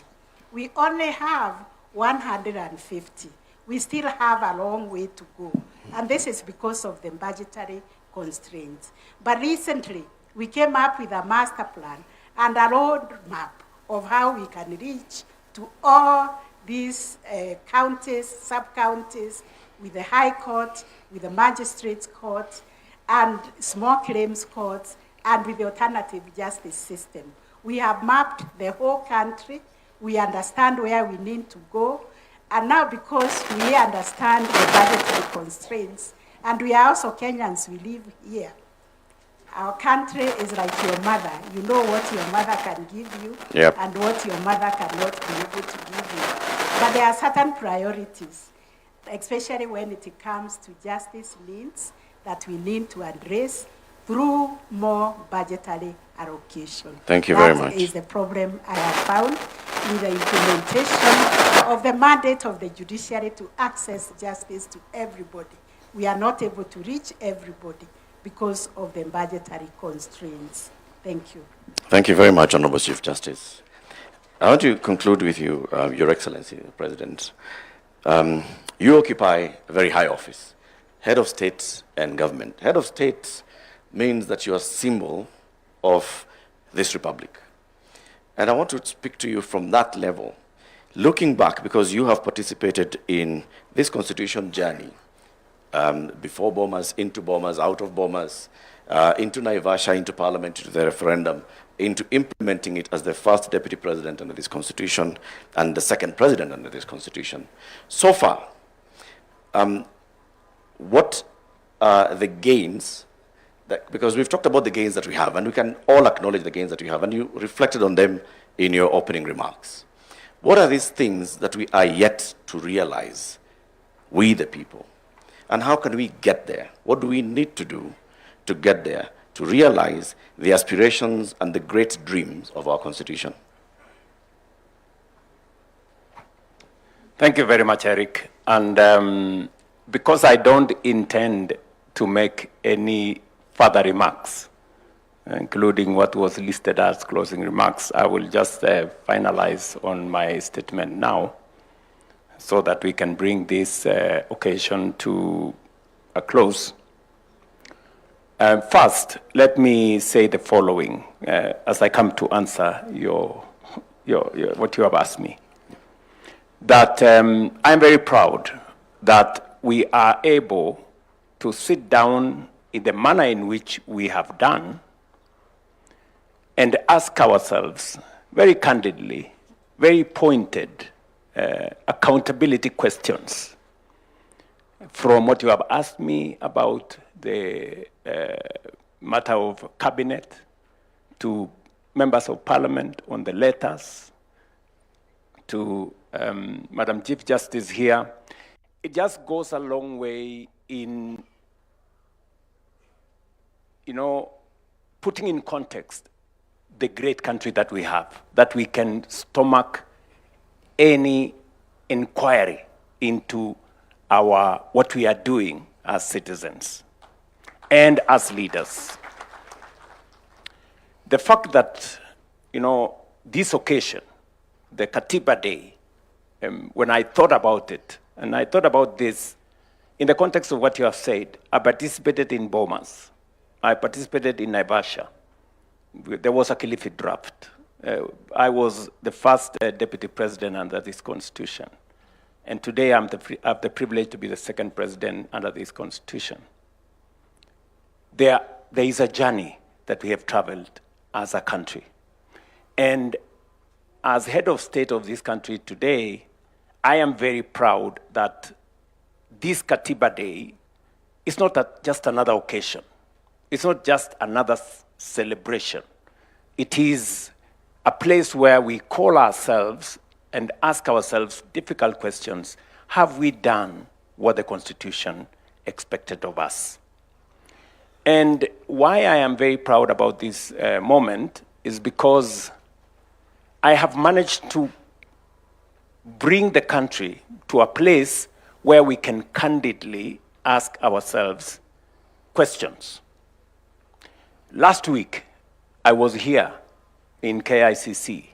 We only have 150. We still have a long way to go, and this is because of the budgetary constraints. But recently, we came up with a master plan and a roadmap of how we can reach to all these counties, sub-counties, with the High Court, with the Magistrates Court, and small claims courts, and with the alternative justice system. We have mapped the whole country. We understand where we need to go. And now, because we understand the budgetary constraints, and we are also Kenyans, we live here. Our country is like your mother. You know what your mother can give you, Yep. and what your mother cannot be able to give you. But there are certain priorities, especially when it comes to justice needs, that we need to address through more budgetary allocation. Thank you very much. That is the problem I have found with the implementation of the mandate of the judiciary to access justice to everybody. We are not able to reach everybody because of the budgetary constraints. Thank you. Thank you very much, Honorable Chief Justice. I want to conclude with you, Your Excellency, the President. You occupy a very high office, head of state and government. Head of state means that you are a symbol of this republic. And I want to speak to you from that level, looking back, because you have participated in this constitution journey, before Bomas, into Bomas, out of Bomas, into Naivasha, into parliament, into the referendum, into implementing it as the first deputy president under this constitution and the second president under this constitution. So far, what are the gains? Because we've talked about the gains that we have, and we can all acknowledge the gains that we have, and you reflected on them in your opening remarks. What are these things that we are yet to realize, we the people? And how can we get there? What do we need to do to get there, to realize the aspirations and the great dreams of our Constitution? Thank you very much, Eric. And because I don't intend to make any further remarks, including what was listed as closing remarks, I will just finalize on my statement now so that we can bring this occasion to a close. First, let me say the following as I come to answer what you have asked me. That I'm very proud that we are able to sit down in the manner in which we have done and ask ourselves very candidly, very pointed, accountability questions from what you have asked me about the matter of cabinet, to members of parliament on the letters, to Madam Chief Justice here. It just goes a long way in, putting in context the great country that we have, that we can stomach any inquiry into what we are doing as citizens and as leaders. The fact that, this occasion, the Katiba Day, when I thought about it, and I thought about this in the context of what you have said, I participated in Bomas. I participated in Naivasha. There was a Kilifi draft. I was the first deputy president under this constitution. And today I have the privilege to be the second president under this constitution. There is a journey that we have traveled as a country. And as head of state of this country today, I am very proud that this Katiba Day is not just another occasion. It's not just another celebration. It is a place where we call ourselves and ask ourselves difficult questions. Have we done what the Constitution expected of us? And why I am very proud about this moment is because I have managed to bring the country to a place where we can candidly ask ourselves questions. Last week, I was here in KICC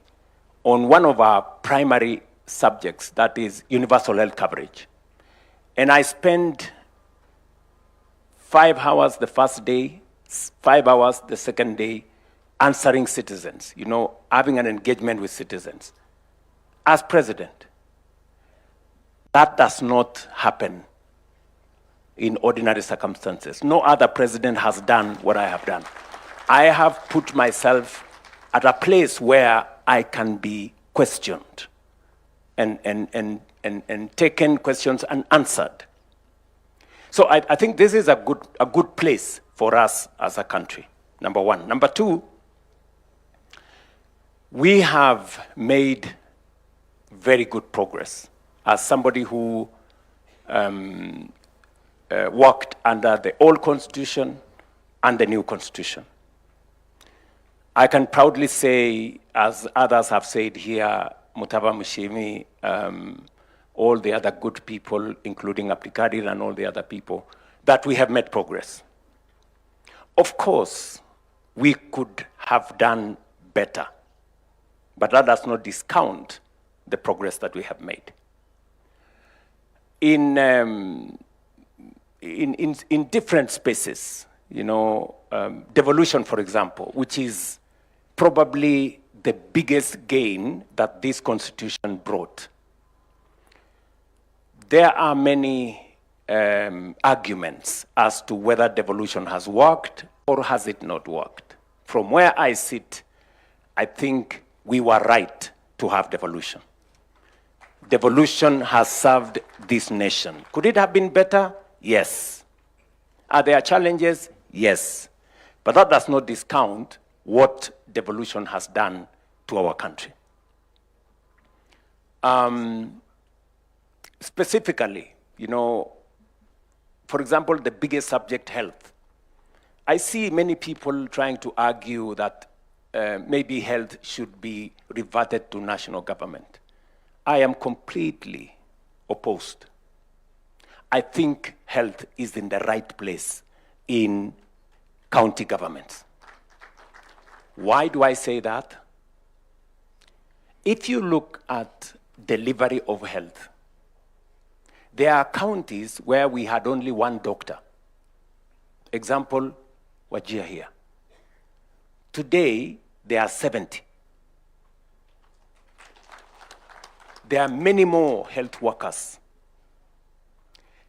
on one of our primary subjects, that is universal health coverage. And I spent 5 hours the first day, 5 hours the second day, answering citizens, having an engagement with citizens. As president, that does not happen in ordinary circumstances. No other president has done what I have done. I have put myself at a place where I can be questioned and taken questions and answered. So I think this is a good place for us as a country, number one. Number two, we have made very good progress. As somebody who worked under the old constitution and the new constitution, I can proudly say, as others have said here, Mutava Mushimi, all the other good people, including Abdikadir and all the other people, that we have made progress. Of course, we could have done better, but that does not discount the progress that we have made. In different spaces, devolution, for example, which is probably the biggest gain that this constitution brought. There are many arguments as to whether devolution has worked or has it not worked. From where I sit, I think we were right to have devolution. Devolution has served this nation. Could it have been better? Yes. Are there challenges? Yes. But that does not discount what devolution has done to our country. Specifically, for example, the biggest subject, health. I see many people trying to argue that maybe health should be reverted to national government. I am completely opposed. I think health is in the right place in county governments. Why do I say that? If you look at delivery of health, there are counties where we had only one doctor. Example, Wajir here. Today, there are 70. There are many more health workers.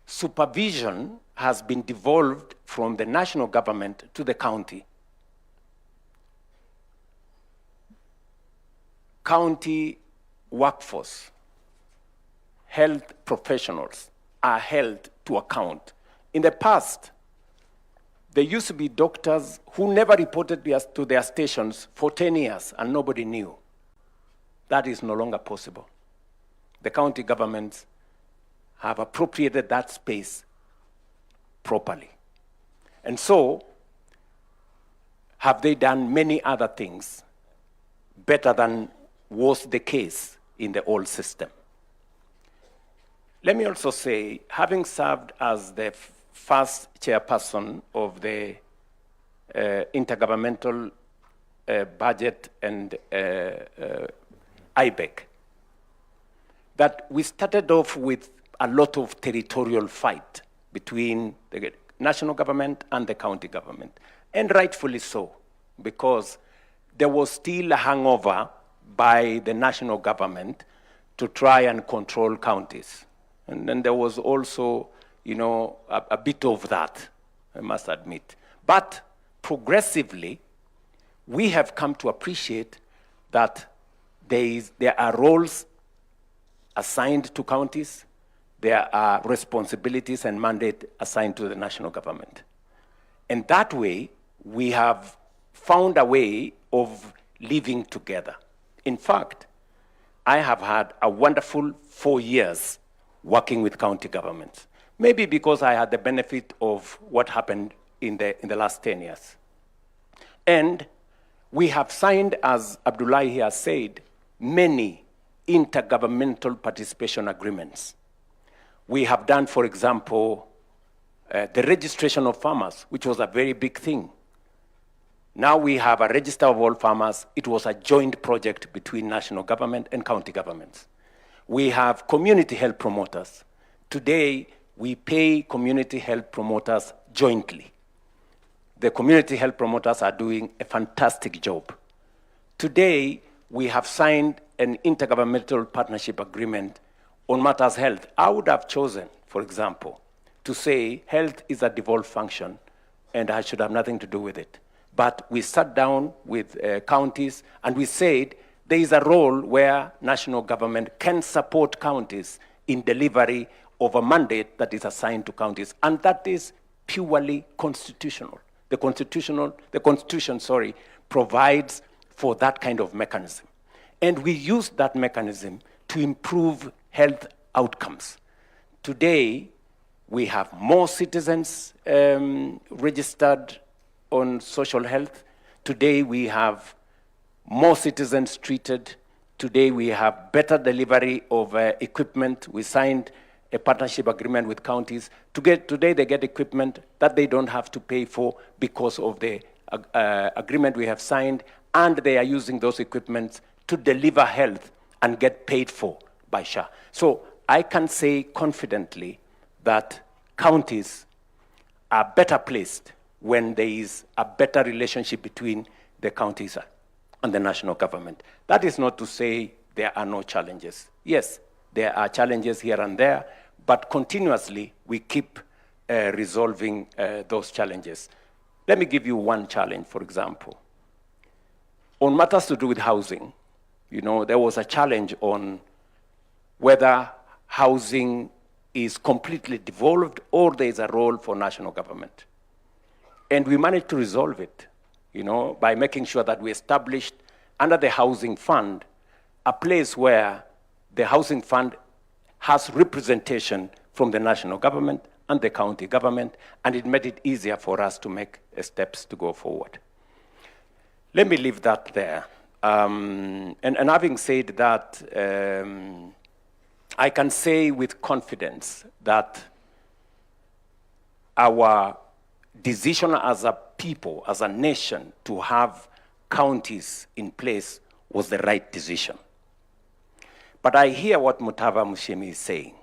Supervision has been devolved from the national government to the county. County workforce, health professionals are held to account. In the past, there used to be doctors who never reported to their stations for 10 years and nobody knew. That is no longer possible. The county governments have appropriated that space properly. And so, have they done many other things better than was the case in the old system? Let me also say, having served as the first chairperson of the Intergovernmental Budget and IBEC, that we started off with a lot of territorial fight between the national government and the county government, and rightfully so, because there was still a hangover by the national government to try and control counties. And then there was also, a bit of that, I must admit. But progressively, we have come to appreciate that there are roles assigned to counties, there are responsibilities and mandate assigned to the national government. And that way, we have found a way of living together. In fact, I have had a wonderful 4 years working with county governments, maybe because I had the benefit of what happened in the last 10 years. And we have signed, as Abdullahi has said, many intergovernmental participation agreements. We have done, for example, the registration of farmers, which was a very big thing. Now we have a register of all farmers. It was a joint project between national government and county governments. We have community health promoters. Today, we pay community health promoters jointly. The community health promoters are doing a fantastic job. Today, we have signed an intergovernmental partnership agreement on matters health. I would have chosen, for example, to say health is a devolved function and I should have nothing to do with it. But we sat down with counties and we said there is a role where national government can support counties in delivery of a mandate that is assigned to counties, and that is purely constitutional. The Constitution, provides for that kind of mechanism. And we use that mechanism to improve health outcomes. Today, we have more citizens registered on social health. Today, we have more citizens treated. Today, we have better delivery of equipment. We signed a partnership agreement with counties. Today, they get equipment that they don't have to pay for because of the agreement we have signed, and they are using those equipments to deliver health and get paid for by SHA. So I can say confidently that counties are better placed when there is a better relationship between the counties and the national government. That is not to say there are no challenges. Yes, there are challenges here and there, but continuously we keep resolving those challenges. Let me give you one challenge, for example. On matters to do with housing, there was a challenge on whether housing is completely devolved or there is a role for national government. And we managed to resolve it, by making sure that we established under the housing fund a place where the housing fund has representation from the national government and the county government, and it made it easier for us to make steps to go forward. Let me leave that there. And having said that, I can say with confidence that our decision as a people, as a nation, to have counties in place was the right decision. But I hear what Mutava Mushemi is saying.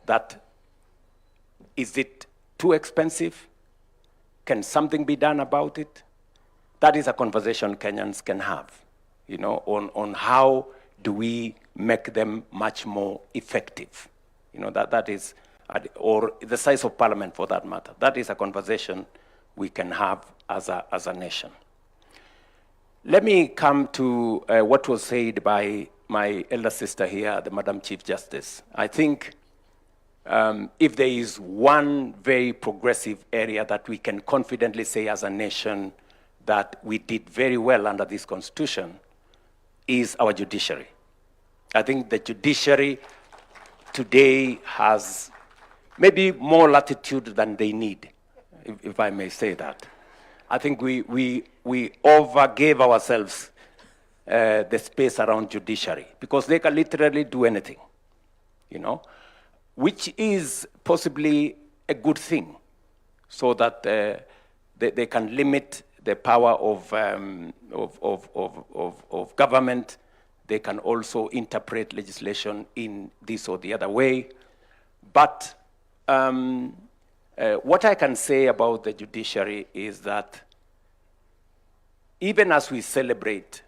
That is it too expensive? Can something be done about it? That is a conversation Kenyans can have, on how do we make them much more effective. That is, or the size of parliament for that matter. That is a conversation we can have as a nation. Let me come to what was said by my elder sister here, the Madam Chief Justice. I think if there is one very progressive area that we can confidently say as a nation that we did very well under this constitution is our judiciary. I think the judiciary today has maybe more latitude than they need, if I may say that. I think we overgave ourselves the space around judiciary because they can literally do anything, which is possibly a good thing, so that they can limit the power of government. They can also interpret legislation in this or the other way. But what I can say about the judiciary is that even as we celebrate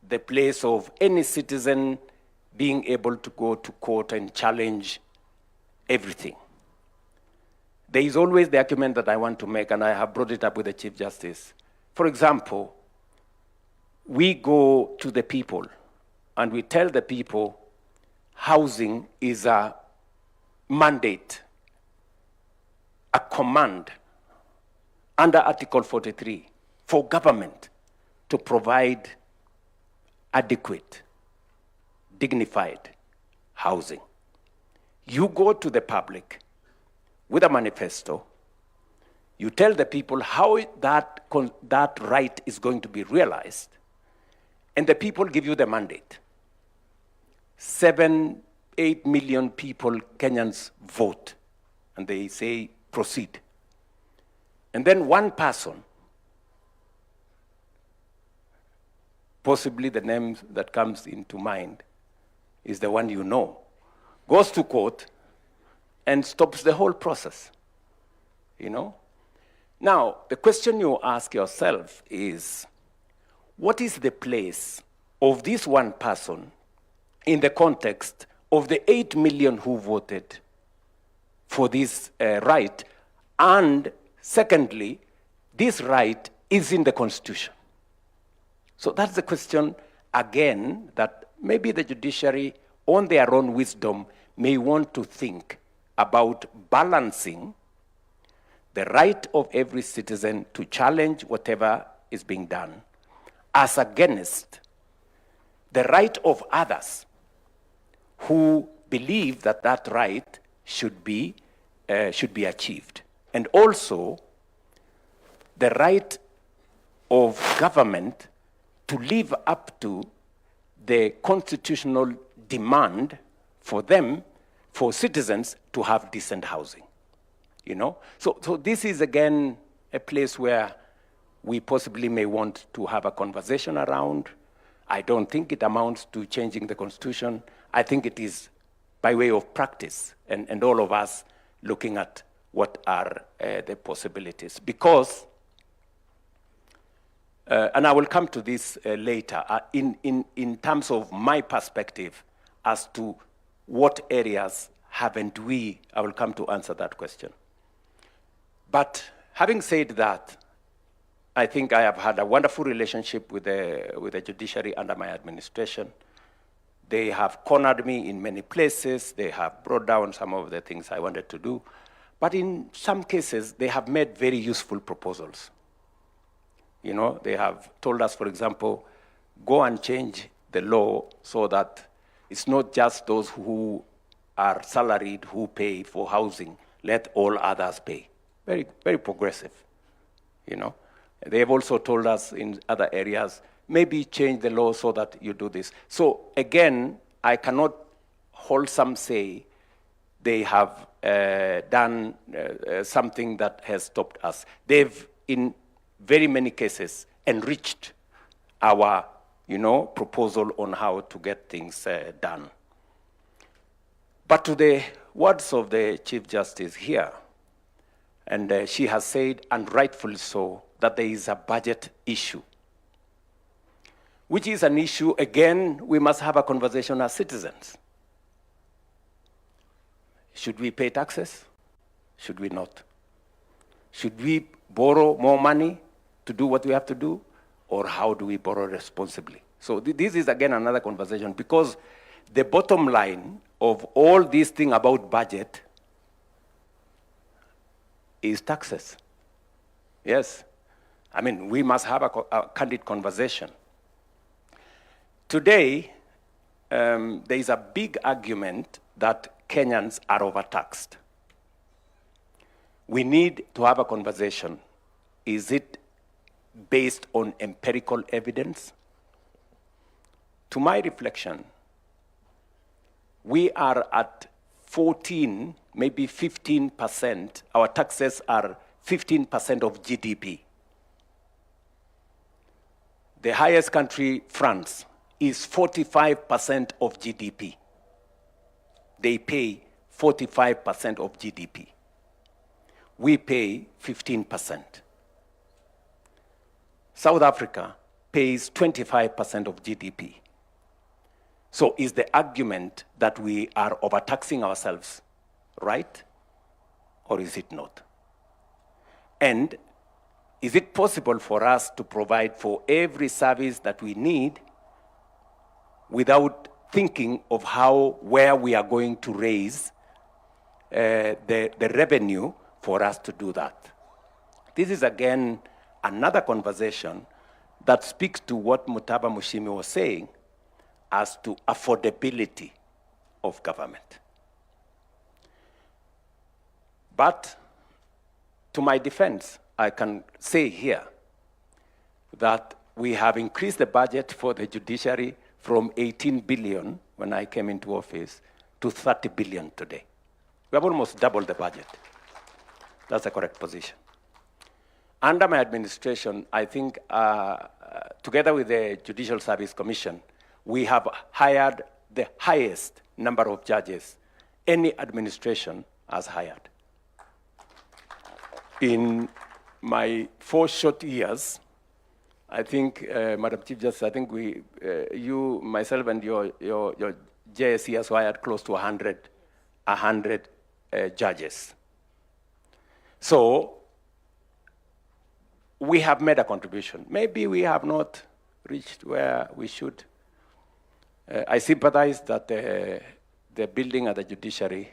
the place of any citizen being able to go to court and challenge everything, there is always the argument that I want to make, and I have brought it up with the Chief Justice. For example, we go to the people and we tell the people housing is a mandate, a command under Article 43 for government to provide adequate, dignified housing. You go to the public with a manifesto, you tell the people how that right is going to be realized, and the people give you the mandate. 7, 8 million people, Kenyans, vote, and they say, proceed. And then one person, possibly the name that comes into mind is the one you know, goes to court and stops the whole process, you know? Now, the question you ask yourself is, what is the place of this one person in the context of the 8 million who voted for this right? And secondly, this right is in the Constitution. So that's the question, again, that maybe the judiciary, on their own wisdom, may want to think about balancing the right of every citizen to challenge whatever is being done as against the right of others who believe that that right should be achieved. And also the right of government to live up to the constitutional demand for them, for citizens, to have decent housing. You know? So this is, again, a place where we possibly may want to have a conversation around. I don't think it amounts to changing the Constitution. I think it is by way of practice, and all of us looking at what are the possibilities. Because, and I will come to this later, in terms of my perspective as to what areas haven't we, I will come to answer that question. But having said that, I think I have had a wonderful relationship with the judiciary under my administration. They have cornered me in many places. They have brought down some of the things I wanted to do. But in some cases, they have made very useful proposals. You know, they have told us, for example, go and change the law so that it's not just those who are salaried who pay for housing, let all others pay. Very, very progressive, you know. They have also told us in other areas, maybe change the law so that you do this. So again, I cannot wholesome say they have done something that has stopped us. They've, in very many cases, enriched our, you know, proposal on how to get things done. But to the words of the Chief Justice here, and she has said, and rightfully so, that there is a budget issue, which is an issue, again, we must have a conversation as citizens. Should we pay taxes? Should we not? Should we borrow more money to do what we have to do? Or how do we borrow responsibly? So this is, again, another conversation, because the bottom line of all this thing about budget is taxes. Yes. I mean, we must have a candid conversation. Today, there is a big argument that Kenyans are overtaxed. We need to have a conversation. Is it based on empirical evidence? To my reflection, we are at 14, maybe 15%. Our taxes are 15% of GDP. The highest country, France, is 45% of GDP. They pay 45% of GDP. We pay 15%. South Africa pays 25% of GDP. So is the argument that we are overtaxing ourselves right, or is it not? And is it possible for us to provide for every service that we need without thinking of where we are going to raise the revenue for us to do that? This is, again, another conversation that speaks to what Mutaba Mushimi was saying as to affordability of government. But to my defense, I can say here that we have increased the budget for the judiciary from 18 billion when I came into office to 30 billion today. We have almost doubled the budget. That's the correct position. Under my administration, I think, together with the Judicial Service Commission, we have hired the highest number of judges any administration has hired. In my 4 short years, I think, Madam Chief Justice, I think you, myself, and your JSC has hired close to 100 judges. So we have made a contribution. Maybe we have not reached where we should. I sympathize that the building at the judiciary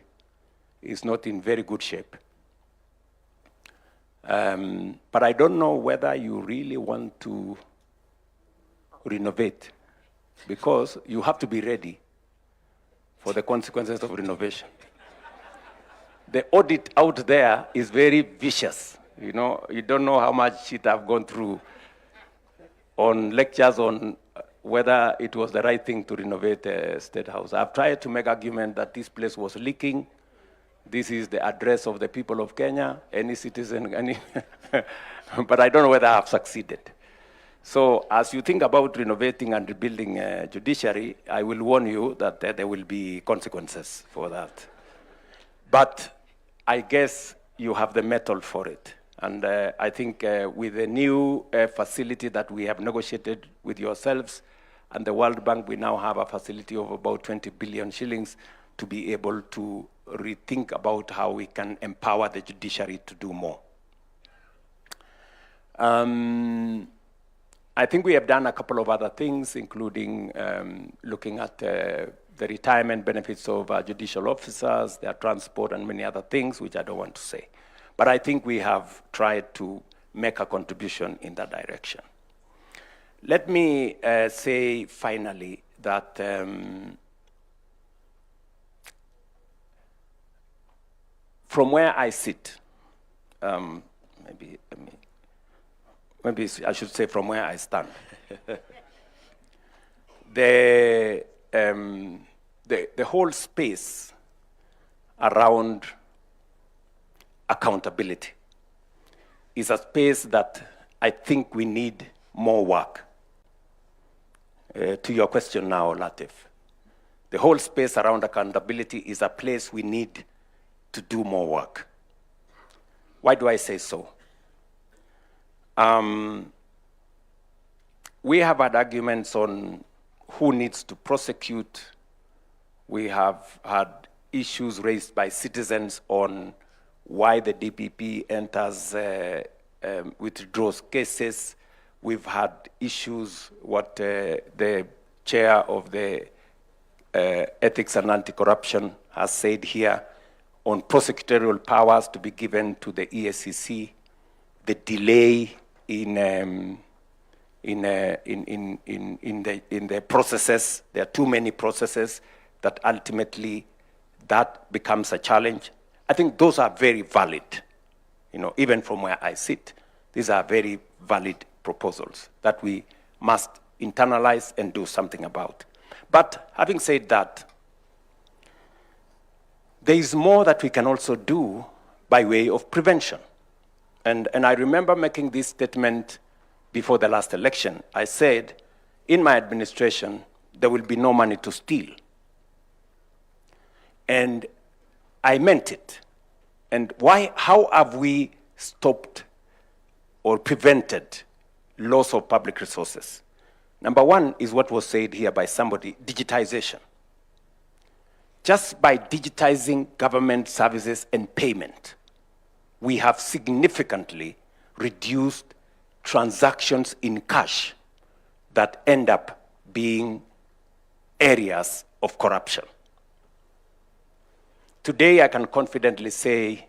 is not in very good shape. But I don't know whether you really want to renovate, because you have to be ready for the consequences of renovation. The audit out there is very vicious. You know, you don't know how much shit I've gone through on lectures on whether it was the right thing to renovate the State House. I've tried to make argument that this place was leaking. This is the address of the people of Kenya, any citizen, any but I don't know whether I've succeeded. So as you think about renovating and rebuilding judiciary, I will warn you that there will be consequences for that. But I guess you have the mettle for it. And I think with the new facility that we have negotiated with yourselves and the World Bank, we now have a facility of about 20 billion shillings to be able to rethink about how we can empower the judiciary to do more. I think we have done a couple of other things, including looking at the retirement benefits of judicial officers, their transport, and many other things, which I don't want to say. But I think we have tried to make a contribution in that direction. Let me say finally that from where I sit, maybe I should say from where I stand, the whole space around accountability is a space that I think we need more work. To your question now, Latif, the whole space around accountability is a place we need to do more work. Why do I say so? We have had arguments on who needs to prosecute. We have had issues raised by citizens on why the DPP enters, withdraws cases. We've had issues, what the chair of the Ethics and Anti-Corruption has said here, on prosecutorial powers to be given to the ESCC, the delay in the processes. There are too many processes that ultimately that becomes a challenge. I think those are very valid. You know, even from where I sit, these are very valid proposals that we must internalize and do something about. But having said that, there is more that we can also do by way of prevention. And I remember making this statement before the last election. I said, in my administration, there will be no money to steal. And I meant it. And how have we stopped or prevented loss of public resources? Number one is what was said here by somebody, digitization. Just by digitizing government services and payment, we have significantly reduced transactions in cash that end up being areas of corruption. Today, I can confidently say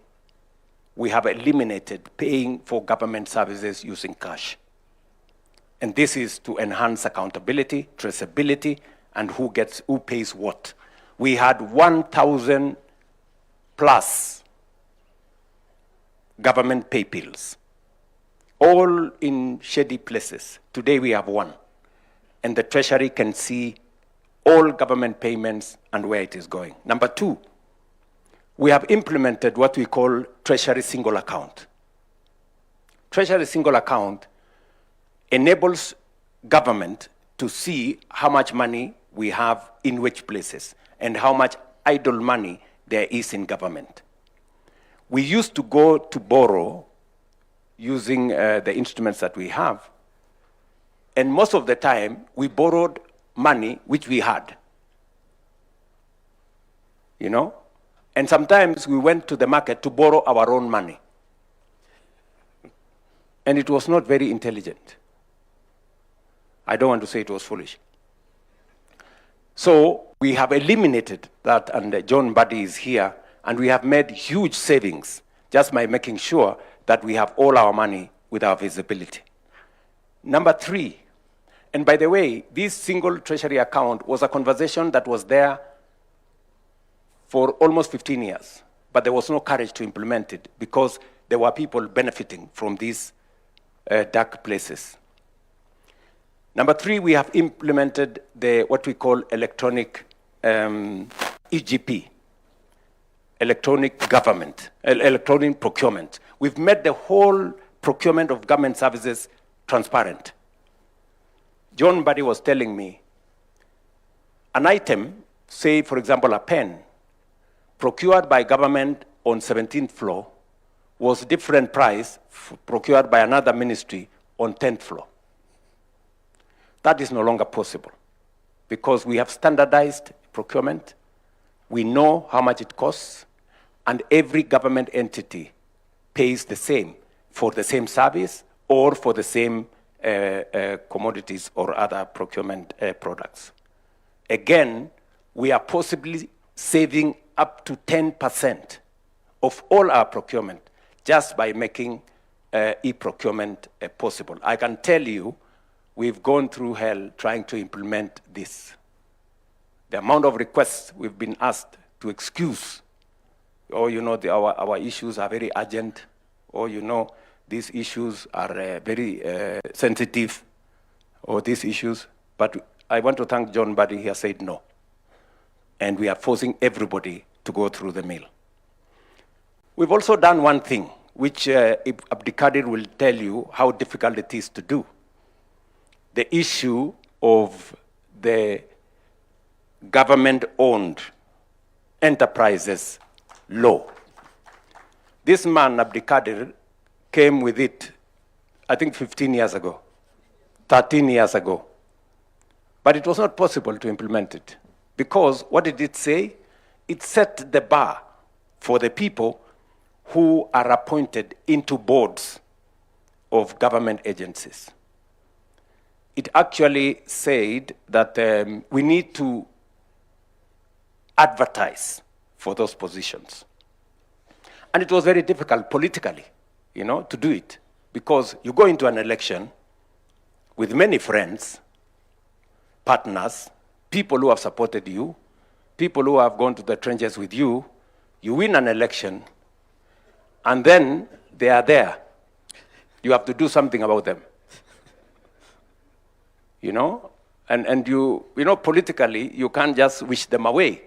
we have eliminated paying for government services using cash. And this is to enhance accountability, traceability, and who pays what. We had 1,000 plus government pay bills all in shady places. Today we have one. And the Treasury can see all government payments and where it is going. Number two, we have implemented what we call Treasury Single Account. Treasury Single Account enables government to see how much money we have in which places and how much idle money there is in government. We used to go to borrow using the instruments that we have, and most of the time we borrowed money which we had, you know? And sometimes we went to the market to borrow our own money. And it was not very intelligent. I don't want to say it was foolish. So we have eliminated that, and John Buddy is here, and we have made huge savings just by making sure that we have all our money with our visibility. Number three, and by the way, this single treasury account was a conversation that was there for almost 15 years, but there was no courage to implement it because there were people benefiting from these dark places. Number three, we have implemented what we call electronic EGP, electronic government, electronic procurement. We've made the whole procurement of government services transparent. John Buddy was telling me, an item, say for example a pen, procured by government on 17th floor was different price procured by another ministry on 10th floor. That is no longer possible because we have standardized procurement. We know how much it costs, and every government entity pays the same for the same service or for the same commodities or other procurement products. Again, we are possibly saving up to 10% of all our procurement just by making e-procurement possible. I can tell you, we've gone through hell trying to implement this. The amount of requests we've been asked to excuse, or you know, our issues are very urgent, or you know, these issues are very sensitive, or these issues. But I want to thank John Buddy, he has said no. And we are forcing everybody to go through the mill. We've also done one thing, which Abdikadir will tell you how difficult it is to do. The issue of the government-owned enterprises law. This man, Abdikadir, came with it, I think 15 years ago, 13 years ago. But it was not possible to implement it because what did it say? It set the bar for the people who are appointed into boards of government agencies. It actually said that we need to advertise for those positions. And it was very difficult politically, you know, to do it because you go into an election with many friends, partners, people who have supported you, people who have gone to the trenches with you, you win an election, and then they are there. You have to do something about them. You know? And you know, politically, you can't just wish them away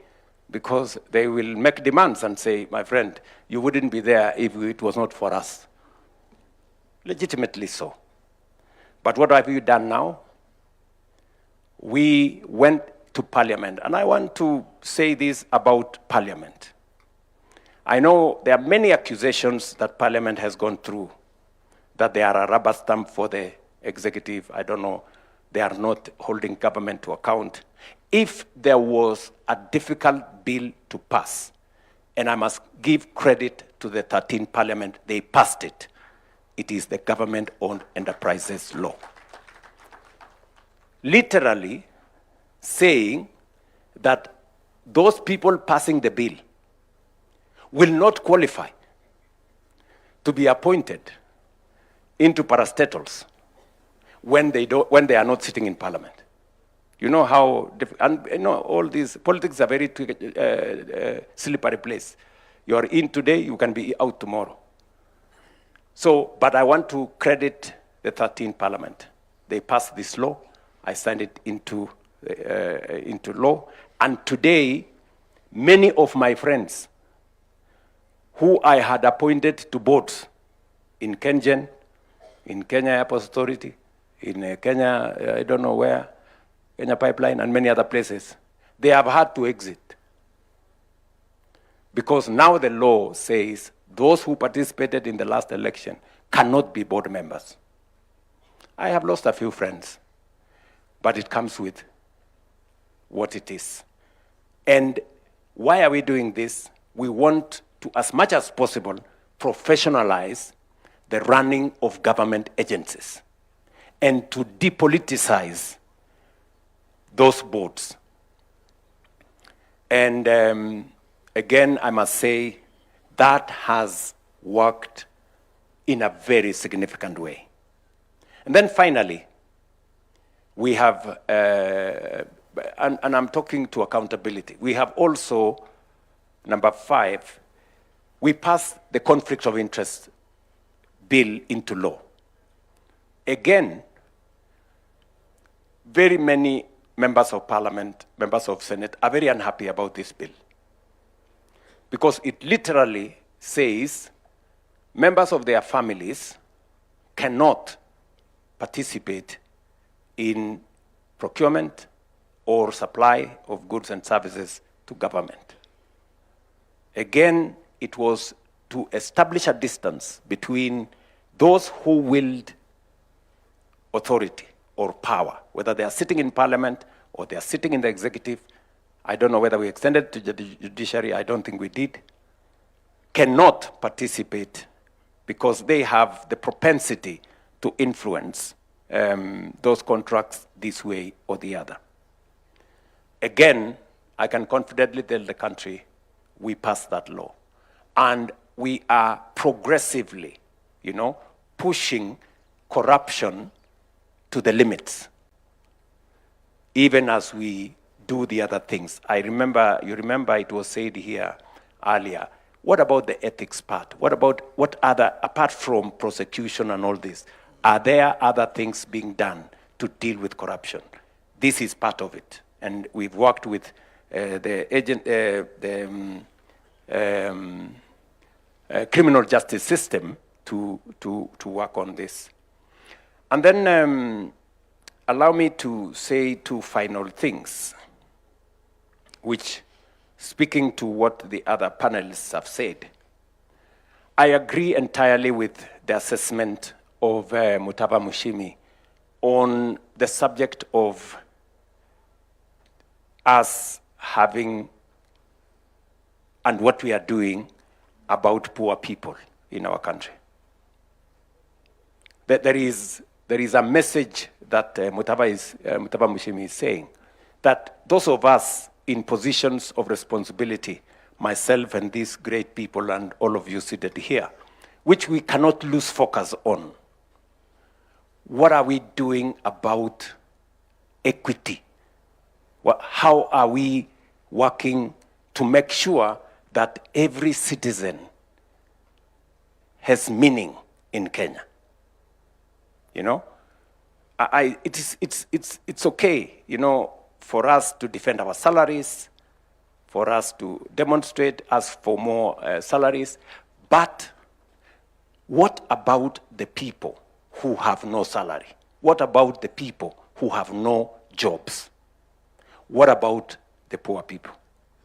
because they will make demands and say, my friend, you wouldn't be there if it was not for us. Legitimately so. But what have you done now? We went to Parliament, and I want to say this about Parliament. I know there are many accusations that Parliament has gone through, that they are a rubber stamp for the executive. I don't know, they are not holding government to account. If there was a difficult bill to pass, and I must give credit to the 13th Parliament, they passed it. It is the government-owned enterprises law. Literally saying that those people passing the bill will not qualify to be appointed into parastatals when they are not sitting in Parliament. You know how, and you know, all these politics are very slippery place. You are in today, you can be out tomorrow. So, but I want to credit the 13th Parliament. They passed this law. I signed it into law. And today, many of my friends who I had appointed to boards in KenGen, in Kenya Airports Authority, in Kenya, I don't know where, Kenya Pipeline, and many other places, they have had to exit. Because now the law says those who participated in the last election cannot be board members. I have lost a few friends, but it comes with what it is. And why are we doing this? We want to, as much as possible, professionalize the running of government agencies and to depoliticize those boards. And again, I must say that has worked in a very significant way. And then finally, we have, and I'm talking to accountability, we have also, number 5, we passed the conflict of interest bill into law. Again, very many members of parliament, members of Senate are very unhappy about this bill because it literally says members of their families cannot participate in procurement or supply of goods and services to government. Again, it was to establish a distance between those who wield authority or power, whether they are sitting in parliament or they are sitting in the executive. I don't know whether we extended to the judiciary, I don't think we did, cannot participate because they have the propensity to influence those contracts this way or the other. Again, I can confidently tell the country we passed that law. And we are progressively, pushing corruption to the limits, even as we do the other things. You remember it was said here earlier, what about the ethics part? What other, apart from prosecution and all this, are there other things being done to deal with corruption? This is part of it. And we've worked with criminal justice system to work on this. And then allow me to say 2 final things, which, speaking to what the other panelists have said, I agree entirely with the assessment of Mutava Mushimi on the subject of us having and what we are doing about poor people in our country. There is a message that Mutava Mushimi is saying, that those of us in positions of responsibility, myself and these great people and all of you seated here, which we cannot lose focus on. What are we doing about equity? How are we working to make sure that every citizen has meaning in Kenya? It's okay, for us to defend our salaries, for us to demonstrate, ask for more salaries, but what about the people who have no salary? What about the people who have no jobs? What about the poor people?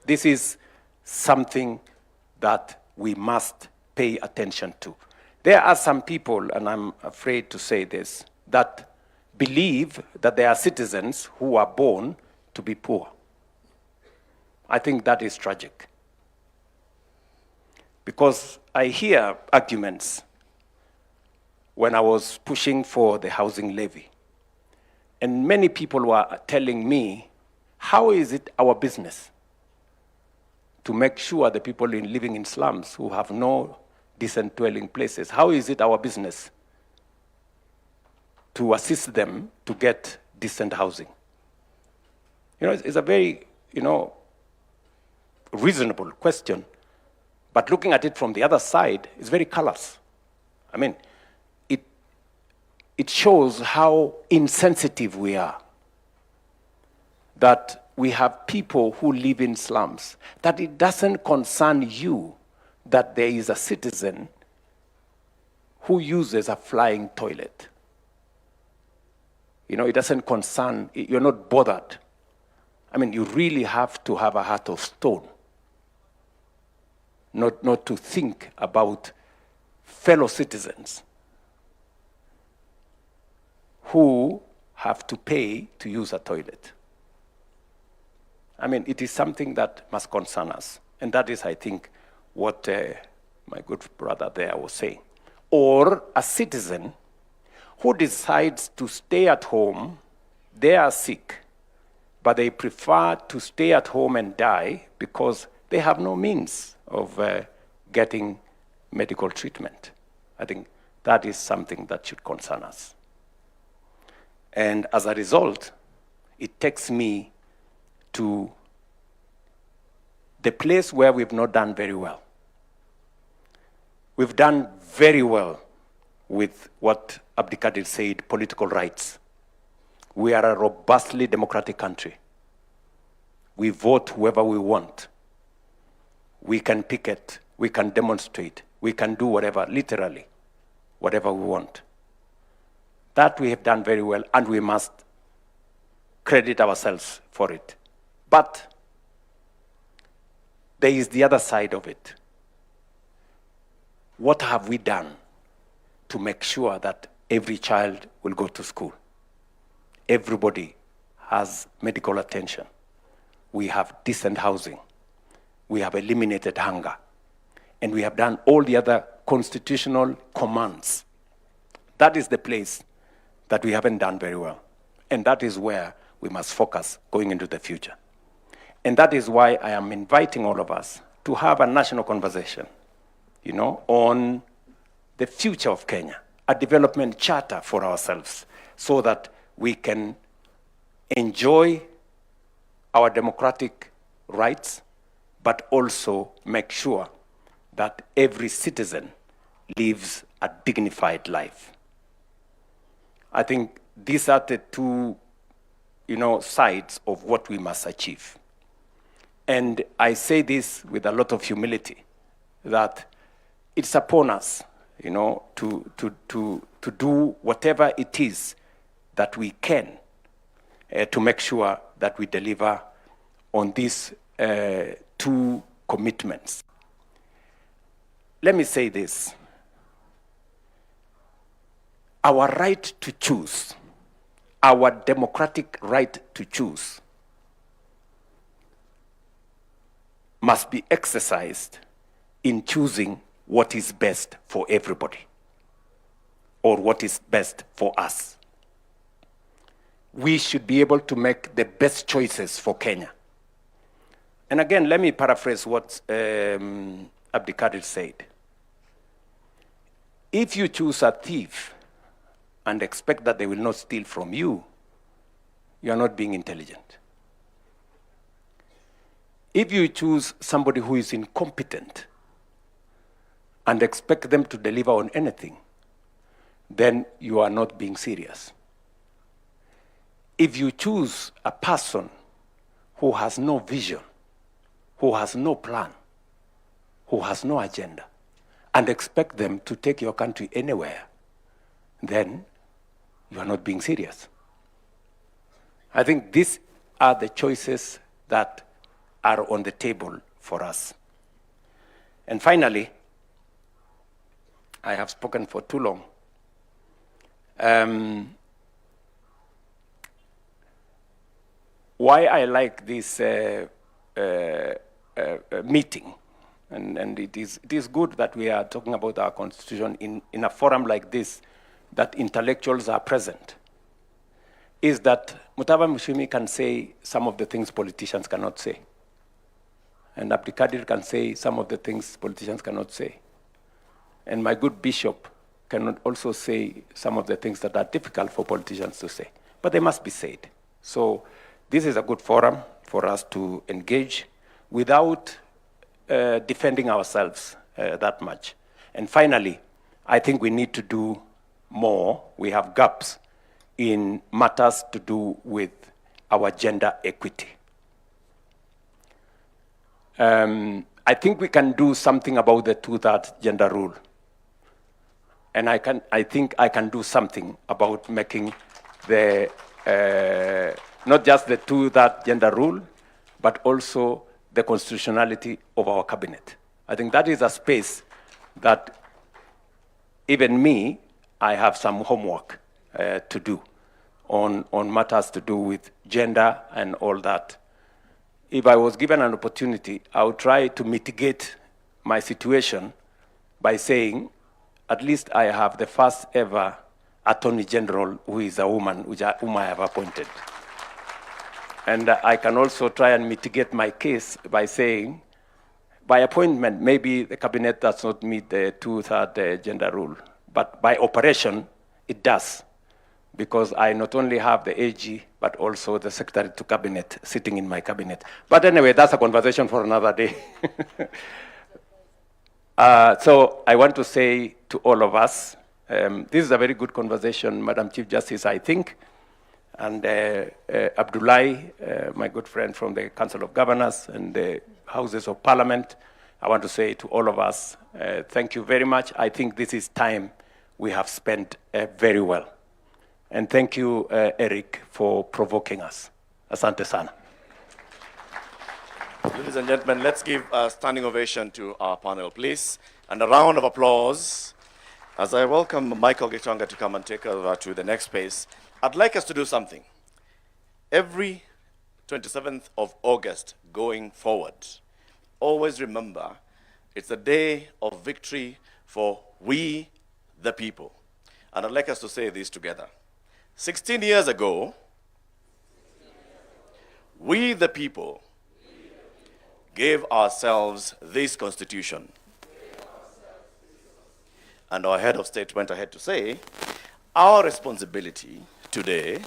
This is something that we must pay attention to. There are some people, and I'm afraid to say this, that believe that they are citizens who are born to be poor. I think that is tragic. Because I hear arguments when I was pushing for the housing levy. And many people were telling me, how is it our business to make sure the people living in slums who have no decent dwelling places, how is it our business to assist them to get decent housing? It's a very, reasonable question, but looking at it from the other side is very callous. I mean, it shows how insensitive we are. That we have people who live in slums, that it doesn't concern you that there is a citizen who uses a flying toilet. You know, it doesn't concern, you're not bothered. I mean, you really have to have a heart of stone, not to think about fellow citizens who have to pay to use a toilet. I mean, it is something that must concern us. And that is, I think, what my good brother there was saying. Or a citizen who decides to stay at home, they are sick, but they prefer to stay at home and die because they have no means of getting medical treatment. I think that is something that should concern us. And as a result, it takes me to the place where we've not done very well. We've done very well with what Abdikadir said, political rights. We are a robustly democratic country. We vote whoever we want. We can picket, we can demonstrate, we can do whatever, literally, whatever we want. That we have done very well, and we must credit ourselves for it. But there is the other side of it. What have we done to make sure that every child will go to school? Everybody has medical attention. We have decent housing. We have eliminated hunger. And we have done all the other constitutional commands. That is the place that we haven't done very well. And that is where we must focus going into the future. And that is why I am inviting all of us to have a national conversation, you know, on the future of Kenya, a development charter for ourselves, so that we can enjoy our democratic rights, but also make sure that every citizen lives a dignified life. I think these are the two, you know, sides of what we must achieve. And I say this with a lot of humility, that it's upon us, you know, to do whatever it is that we can to make sure that we deliver on these two commitments. Let me say this. Our right to choose, our democratic right to choose, must be exercised in choosing what is best for everybody, or what is best for us. We should be able to make the best choices for Kenya. And again, let me paraphrase what Abdikadir said. If you choose a thief and expect that they will not steal from you, you are not being intelligent. If you choose somebody who is incompetent and expect them to deliver on anything, then you are not being serious. If you choose a person who has no vision, who has no plan, who has no agenda, and expect them to take your country anywhere, then you are not being serious. I think these are the choices that are on the table for us. And finally, I have spoken for too long. Why I like this meeting, and it is good that we are talking about our constitution in a forum like this, that intellectuals are present, is that Mutava Mushimi can say some of the things politicians cannot say. And Abdikadir can say some of the things politicians cannot say. And my good bishop can also say some of the things that are difficult for politicians to say. But they must be said. So this is a good forum for us to engage without defending ourselves that much. And finally, I think we need to do more. We have gaps in matters to do with our gender equity. I think we can do something about the two-thirds gender rule. And I think I can do something about making the, not just the two-thirds gender rule, but also the constitutionality of our cabinet. I think that is a space that even me, I have some homework to do on matters to do with gender and all that. If I was given an opportunity, I would try to mitigate my situation by saying, at least I have the first ever Attorney General who is a woman, whom I have appointed. And I can also try and mitigate my case by saying, by appointment, maybe the cabinet does not meet the two-thirds gender rule, but by operation, it does, because I not only have the AG, but also the Secretary to Cabinet sitting in my cabinet. But anyway, that's a conversation for another day. So I want to say to all of us, this is a very good conversation, Madam Chief Justice, I think. And Abdullahi, my good friend from the Council of Governors and the Houses of Parliament, I want to say to all of us, thank you very much. I think this is time we have spent very well. And thank you, Eric, for provoking us. Asante sana. Ladies and gentlemen, let's give a standing ovation to our panel, please. And a round of applause as I welcome Michael Gitonga to come and take over to the next space. I'd like us to do something. Every 27th of August going forward, always remember it's a day of victory for we, the people. And I'd like us to say this together. 16 years ago, we, the people, gave ourselves this constitution. And our head of state went ahead to say, our responsibility today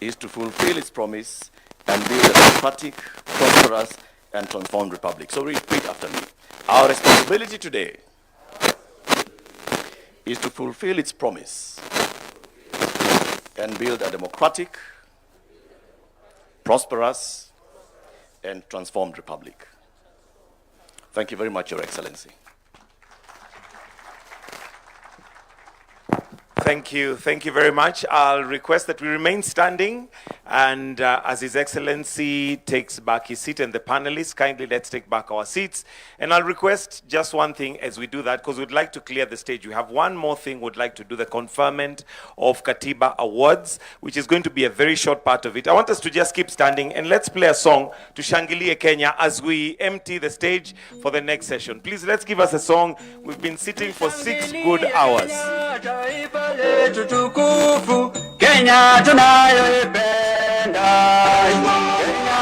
is to fulfill its promise and build a democratic, prosperous, and transformed republic. So repeat after me. Our responsibility today is to fulfill its promise and build a democratic, prosperous, and transformed republic. Thank you very much, Your Excellency. Thank you very much. I'll request that we remain standing, and as His Excellency takes back his seat and the panelists, kindly let's take back our seats. And I'll request just one thing as we do that, because we'd like to clear the stage. We have one more thing we'd like to do, the conferment of Katiba Awards, which is going to be a very short part of it. I want us to just keep standing, and let's play a song to Shangilie Kenya as we empty the stage for the next session. Please, let's give us a song. We've been sitting for 6 good hours. Letu tukufu Kenya tunayoipenda, Kenya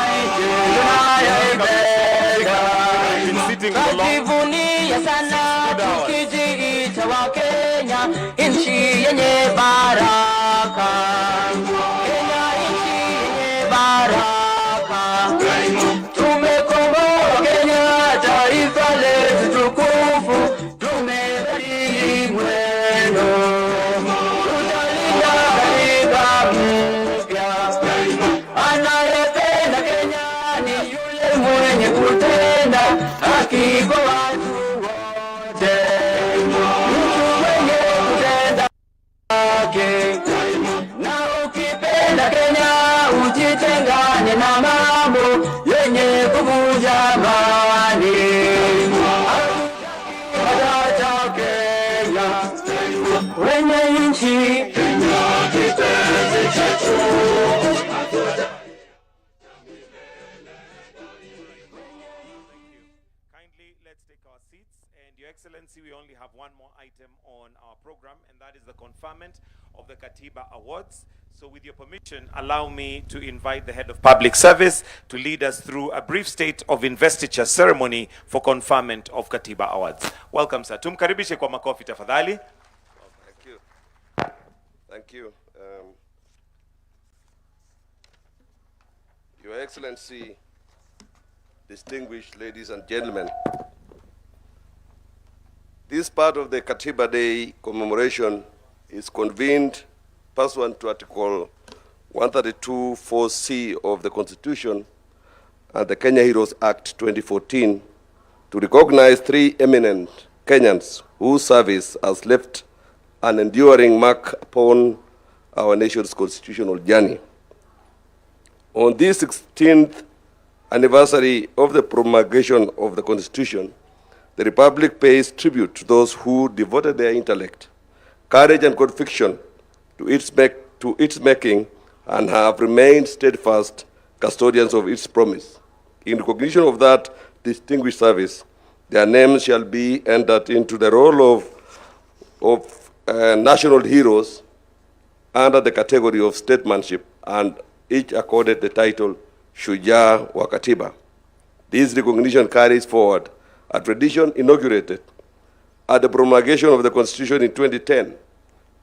nchi tunayoipenda, tukivunia sana tukijiita wa Kenya, nchi yenye baraka, Kenya nchi yenye baraka, tumekomboa Kenya taifa letu tukufu, tumebadili mwendo. Anayependa Kenya ni yule mwenye kutenda haki kwa watu wote, mtu mwenye kutenda haki. Na ukipenda Kenya ujitengane na mambo yenye kuvunja amani. Hatutaki Kenya wenye nchi kipenzi chetu. Your Excellency, we only have one more item on our program, and that is the conferment of the Katiba Awards. So with your permission, allow me to invite the Head of Public Service to lead us through a brief state of investiture ceremony for conferment of Katiba Awards. Welcome, sir. Tumkaribishe kwa makofi tafadhali. Thank you. Thank you. Your Excellency, distinguished ladies and gentlemen, This part of the Katiba Day commemoration is convened pursuant to Article 132(4)(c) of the Constitution and the Kenya Heroes Act 2014 to recognize three eminent Kenyans whose service has left an enduring mark upon our nation's constitutional journey. On this 16th anniversary of the promulgation of the Constitution, the Republic pays tribute to those who devoted their intellect, courage, and conviction to its making and have remained steadfast custodians of its promise. In recognition of that distinguished service, their names shall be entered into the roll of national heroes under the category of statesmanship, and each accorded the title Shujaa wa Katiba. This recognition carries forward a tradition inaugurated at the promulgation of the Constitution in 2010,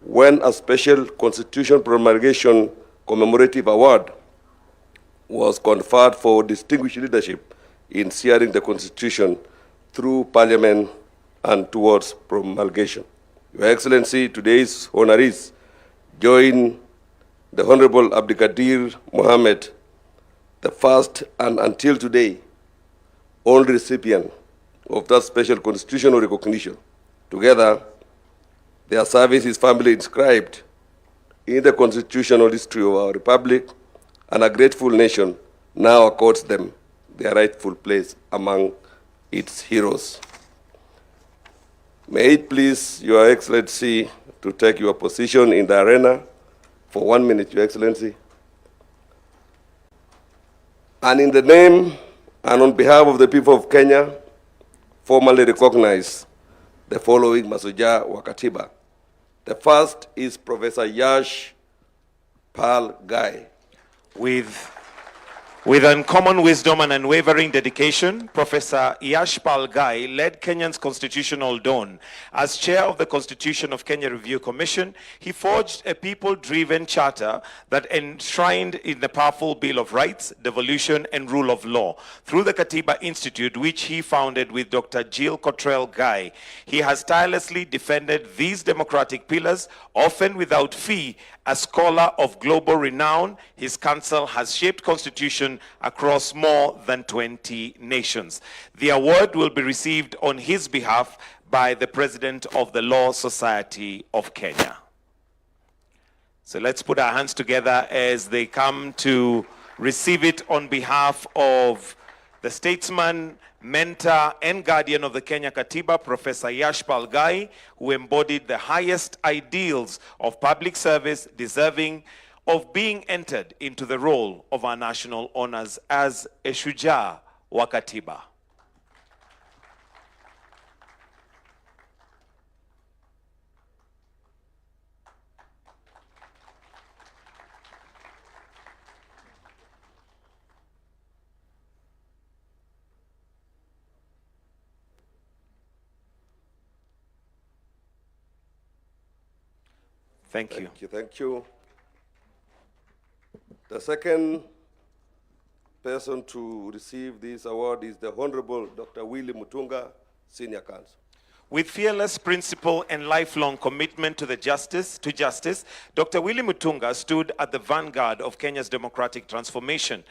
when a special Constitution promulgation commemorative award was conferred for distinguished leadership in steering the Constitution through Parliament and towards promulgation. Your Excellency, today's honorees join the Honorable Abdikadir Mohammed, the first and until today only recipient of that special constitutional recognition. Together, their service is firmly inscribed in the constitutional history of our republic, and a grateful nation now accords them their rightful place among its heroes. May it please Your Excellency to take your position in the arena for 1 minute, Your Excellency. And in the name and on behalf of the people of Kenya, formally recognize the following Mashujaa wa Katiba. The first is Professor Yash Pal Gai. With uncommon wisdom and unwavering dedication, Professor Yashpal Gai led Kenya's constitutional dawn. As chair of the Constitution of Kenya Review Commission, he forged a people-driven charter that enshrined in the powerful Bill of Rights, devolution, and rule of law. Through the Katiba Institute, which he founded with Dr. Jill Cottrell Gai, he has tirelessly defended these democratic pillars, often without fee. A scholar of global renown, his counsel has shaped constitution across more than 20 nations. The award will be received on his behalf by the President of the Law Society of Kenya. So let's put our hands together as they come to receive it on behalf of the statesman, mentor, and guardian of the Kenya Katiba, Professor Yashpal Gai, who embodied the highest ideals of public service, deserving of being entered into the role of our national honors as a Shujaa wa Katiba. Thank you. Thank you. The second person to receive this award is the Honorable Dr. Willie Mutunga, Senior Counsel. With fearless principle and lifelong commitment to justice, Dr. Willie Mutunga stood at the vanguard of Kenya's democratic transformation.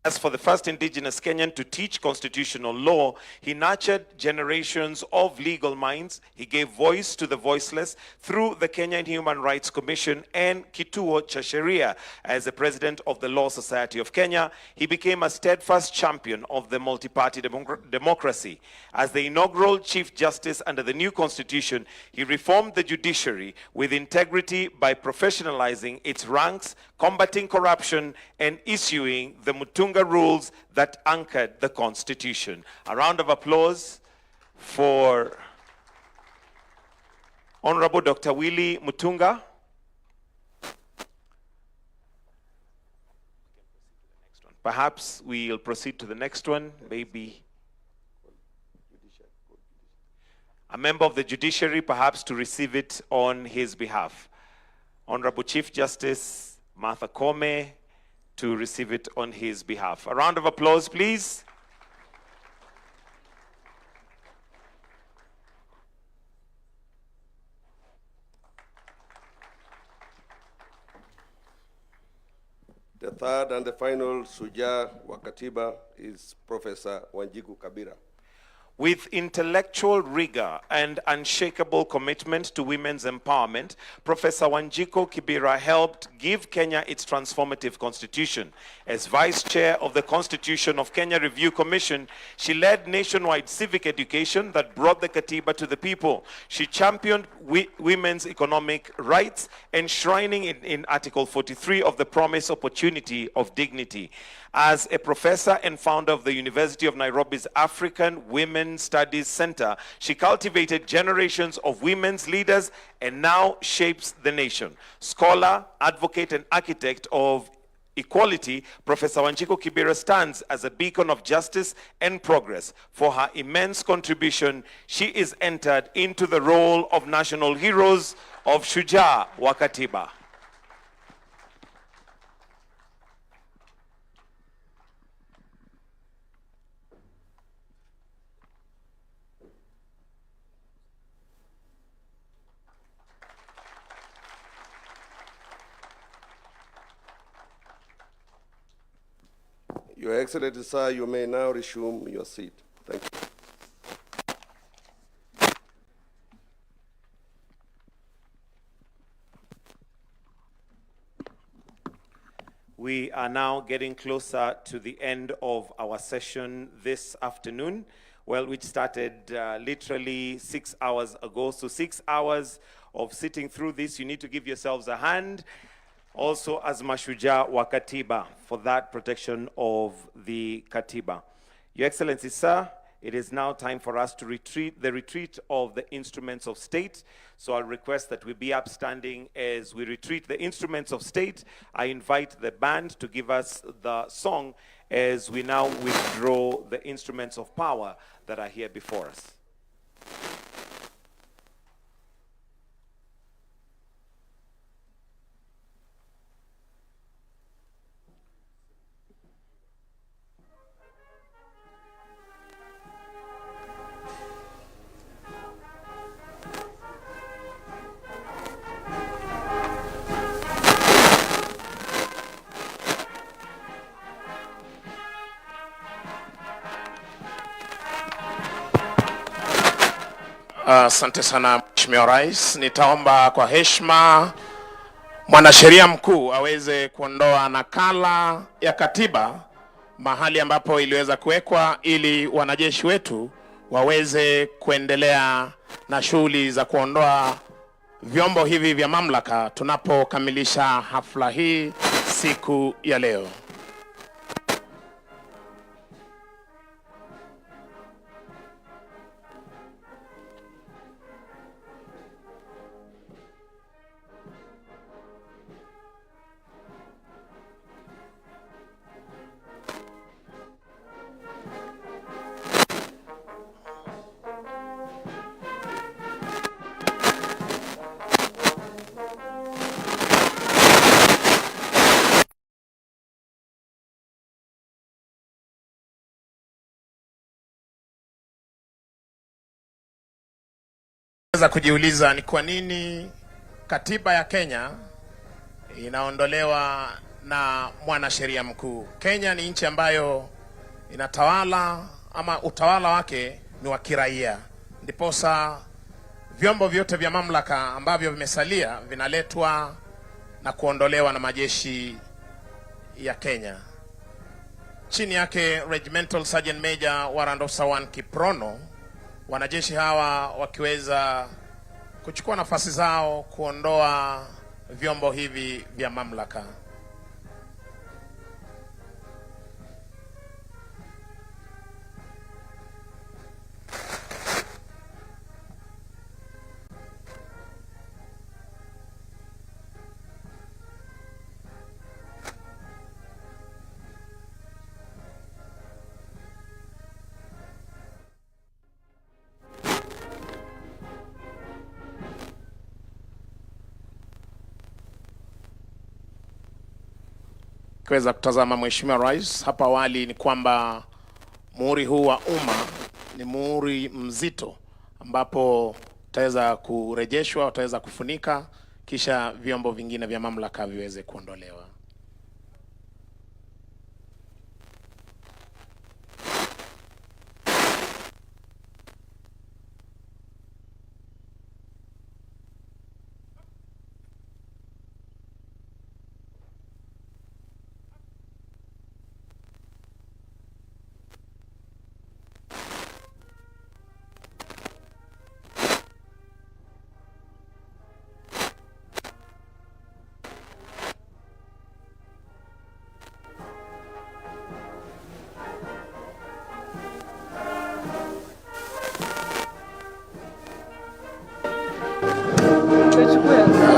As for the first indigenous Kenyan to teach constitutional law, he nurtured generations of legal minds. He gave voice to the voiceless through the Kenyan Human Rights Commission and Kituo cha Sheria. As the president of the Law Society of Kenya, he became a steadfast champion of the multi-party democracy. As the inaugural Chief Justice under the new constitution, he reformed the judiciary with integrity by professionalizing its ranks, combating corruption, and issuing the Mutunga rules that anchored the constitution. A round of applause for Honorable Dr. Willie Mutunga. Perhaps we'll proceed to the next one, maybe a member of the judiciary, perhaps to receive it on his behalf. Honorable Chief Justice Martha Koome to receive it on his behalf. A round of applause, please. third and the final Shujaa wa Katiba is Professor Wanjiku Kabira. With intellectual rigor and unshakable commitment to women's empowerment, Professor Wanjiku Kibira helped give Kenya its transformative constitution. As Vice Chair of the Constitution of Kenya Review Commission, she led nationwide civic education that brought the Katiba to the people. She championed women's economic rights, enshrining in Article 43 of the Promise Opportunity of Dignity. As a professor and founder of the University of Nairobi's African Women Studies Center, she cultivated generations of women's leaders and now shapes the nation. Scholar, advocate, and architect of equality, Professor Wanjiku Kibira stands as a beacon of justice and progress. For her immense contribution, she is entered into the role of national heroes of Shujaa wa Katiba. Your Excellency, sir, you may now resume your seat. Thank you. We are now getting closer to the end of our session this afternoon, well, which started literally 6 hours ago. So 6 hours of sitting through this, you need to give yourselves a hand. Also as Mashujaa wa Katiba for that protection of the Katiba. Your Excellency, sir, it is now time for us to retreat of the instruments of state. So I'll request that we be upstanding as we retreat the instruments of state. I invite the band to give us the song as we now withdraw the instruments of power that are here before us. Asante sana Mheshimiwa Rais. Nitaomba kwa heshima mwanasheria mkuu aweze kuondoa nakala ya katiba mahali ambapo iliweza kuwekwa ili wanajeshi wetu waweze kuendelea na shughuli za kuondoa vyombo hivi vya mamlaka tunapokamilisha hafla hii siku ya leo. Za kujiuliza ni kwa nini katiba ya Kenya inaondolewa na mwanasheria mkuu. Kenya ni nchi ambayo inatawala ama utawala wake ni wa kiraia. Ndiposa vyombo vyote vya mamlaka ambavyo vimesalia vinaletwa na kuondolewa na majeshi ya Kenya. Chini yake Regimental Sergeant Major Warrant Officer 1 Kiprono, wanajeshi hawa wakiweza kuchukua nafasi zao kuondoa vyombo hivi vya mamlaka. Kiweza kutazama Mheshimiwa Rais, hapa awali ni kwamba muhuri huu wa umma ni muhuri mzito ambapo utaweza kurejeshwa, utaweza kufunika kisha vyombo vingine vya mamlaka viweze kuondolewa.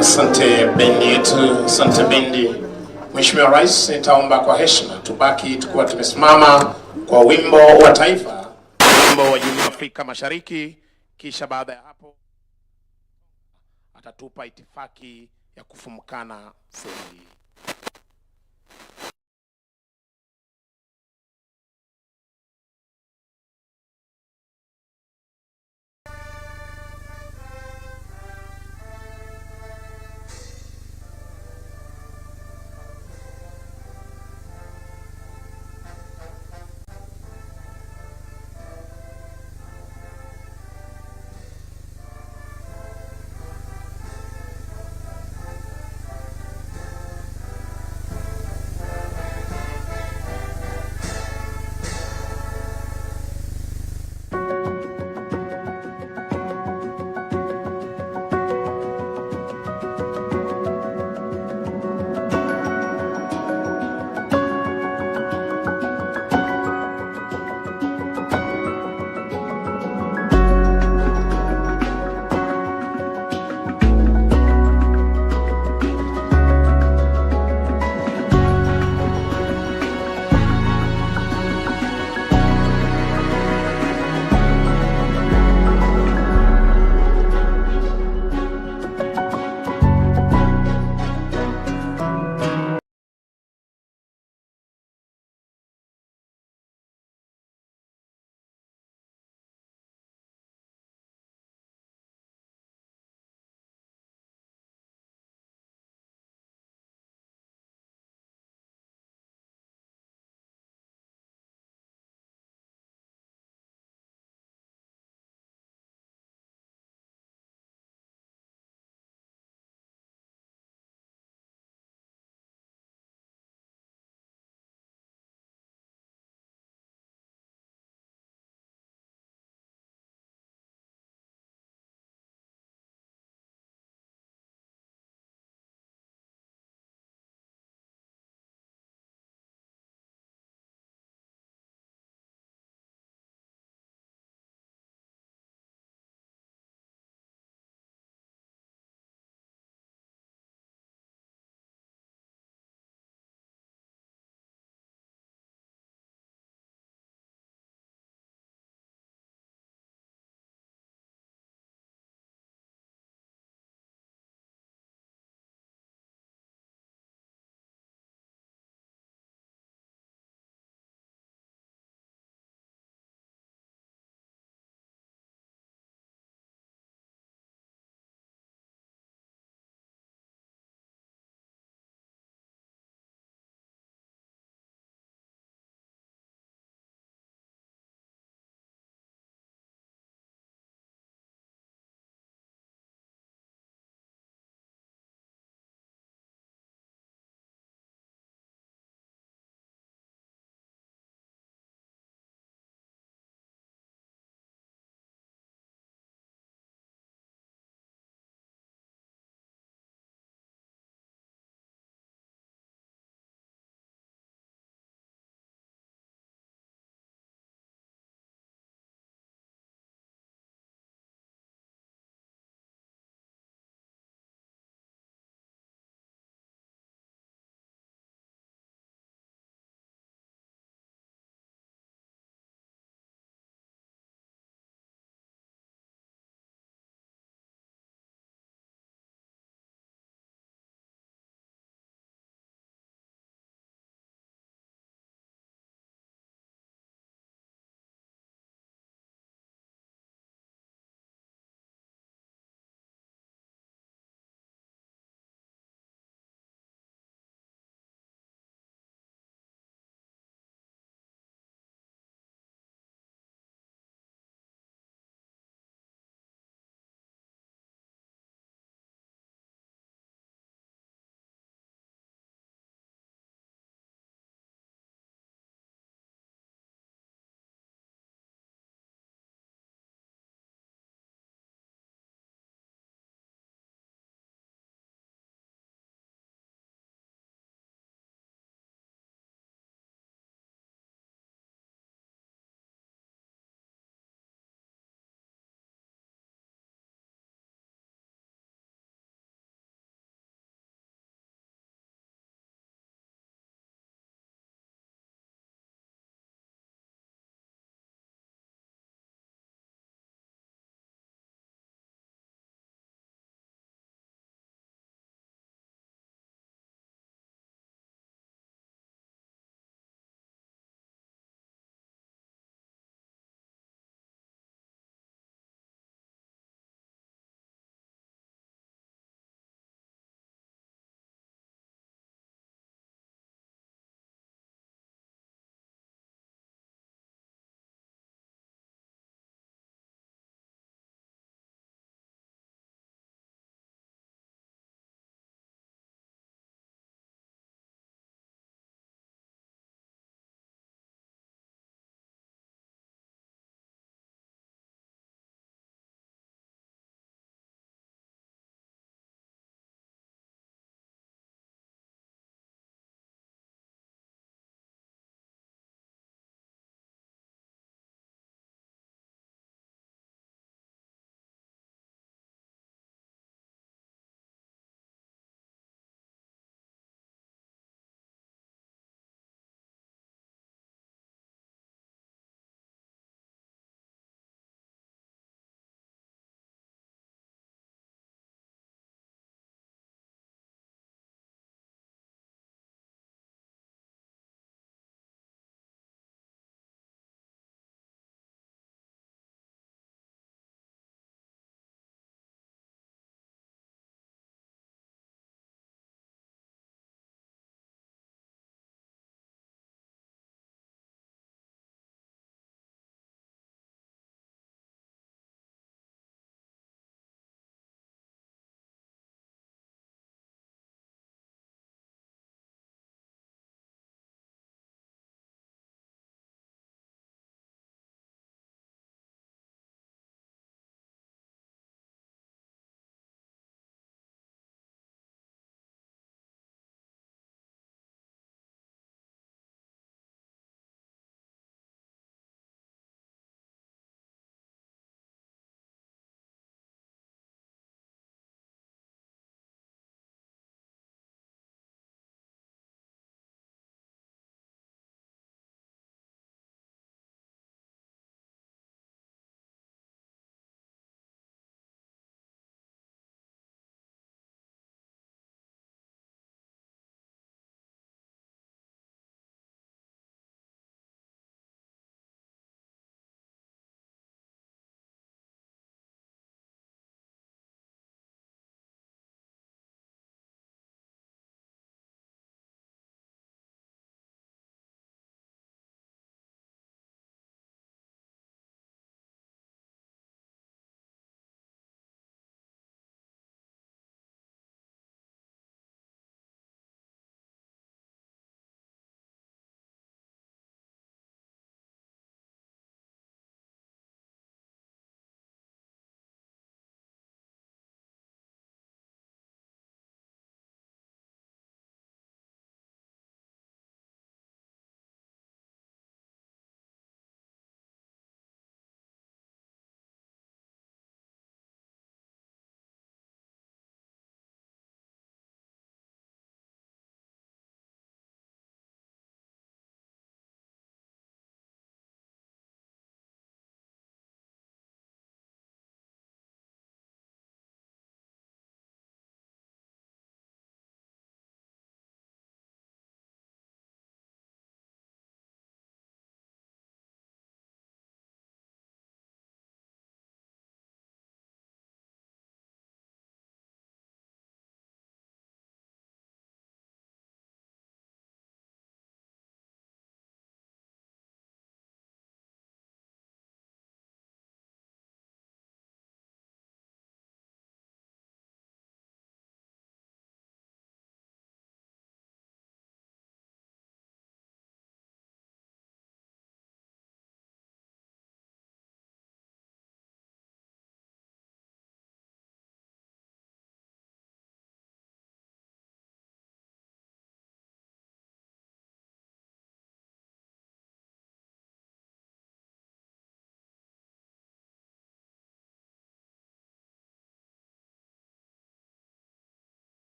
Asante bendi yetu, asante bendi. Mheshimiwa Rais, nitaomba kwa heshima tubaki tukiwa tumesimama kwa wimbo wa taifa, wimbo wa Jumuiya ya Afrika Mashariki, kisha baada ya hapo atatupa itifaki ya kufumukana sehemu hii.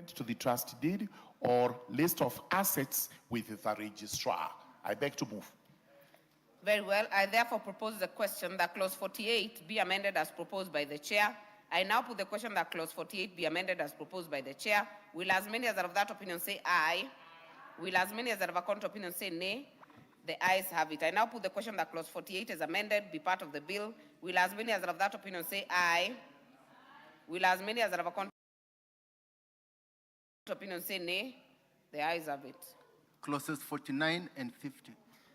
to the trust deed or list of assets with the registrar. I beg to move. Very well. I therefore propose the question that clause 48 be amended as proposed by the chair. I now put the question that clause 48 be amended as proposed by the chair. Will as many as are of that opinion say aye? Will as many as are of a contrary opinion say nay? The ayes have it. I now put the question that clause 48 is amended be part of the bill. Will as many as are of that opinion say aye? Will as many as are of a contrary opinion say nay? The ayes have it. Clauses 49 and 50.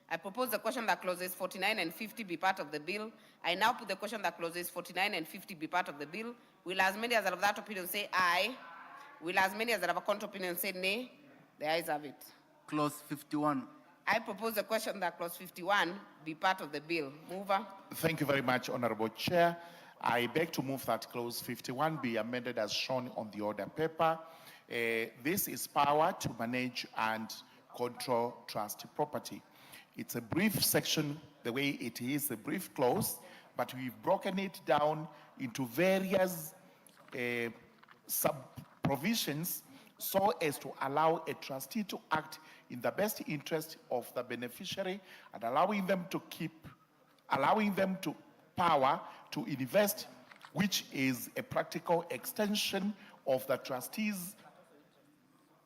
I propose the question that clauses 49 and 50 be part of the bill. I now put the question that clauses 49 and 50 be part of the bill. Will as many as are of that opinion say aye? Will as many as are of a contrary opinion say nay? The ayes have it. Clause 51. I propose the question that clause 51 be part of the bill. Mover. Thank you very much, Honorable Chair. I beg to move that clause 51 be amended as shown on the order paper. This is power to manage and control trust property. It's a brief section, the way it is, a brief clause, but we've broken it down into various sub-provisions so as to allow a trustee to act in the best interest of the beneficiary and allowing them to power to invest, which is a practical extension of the trustee's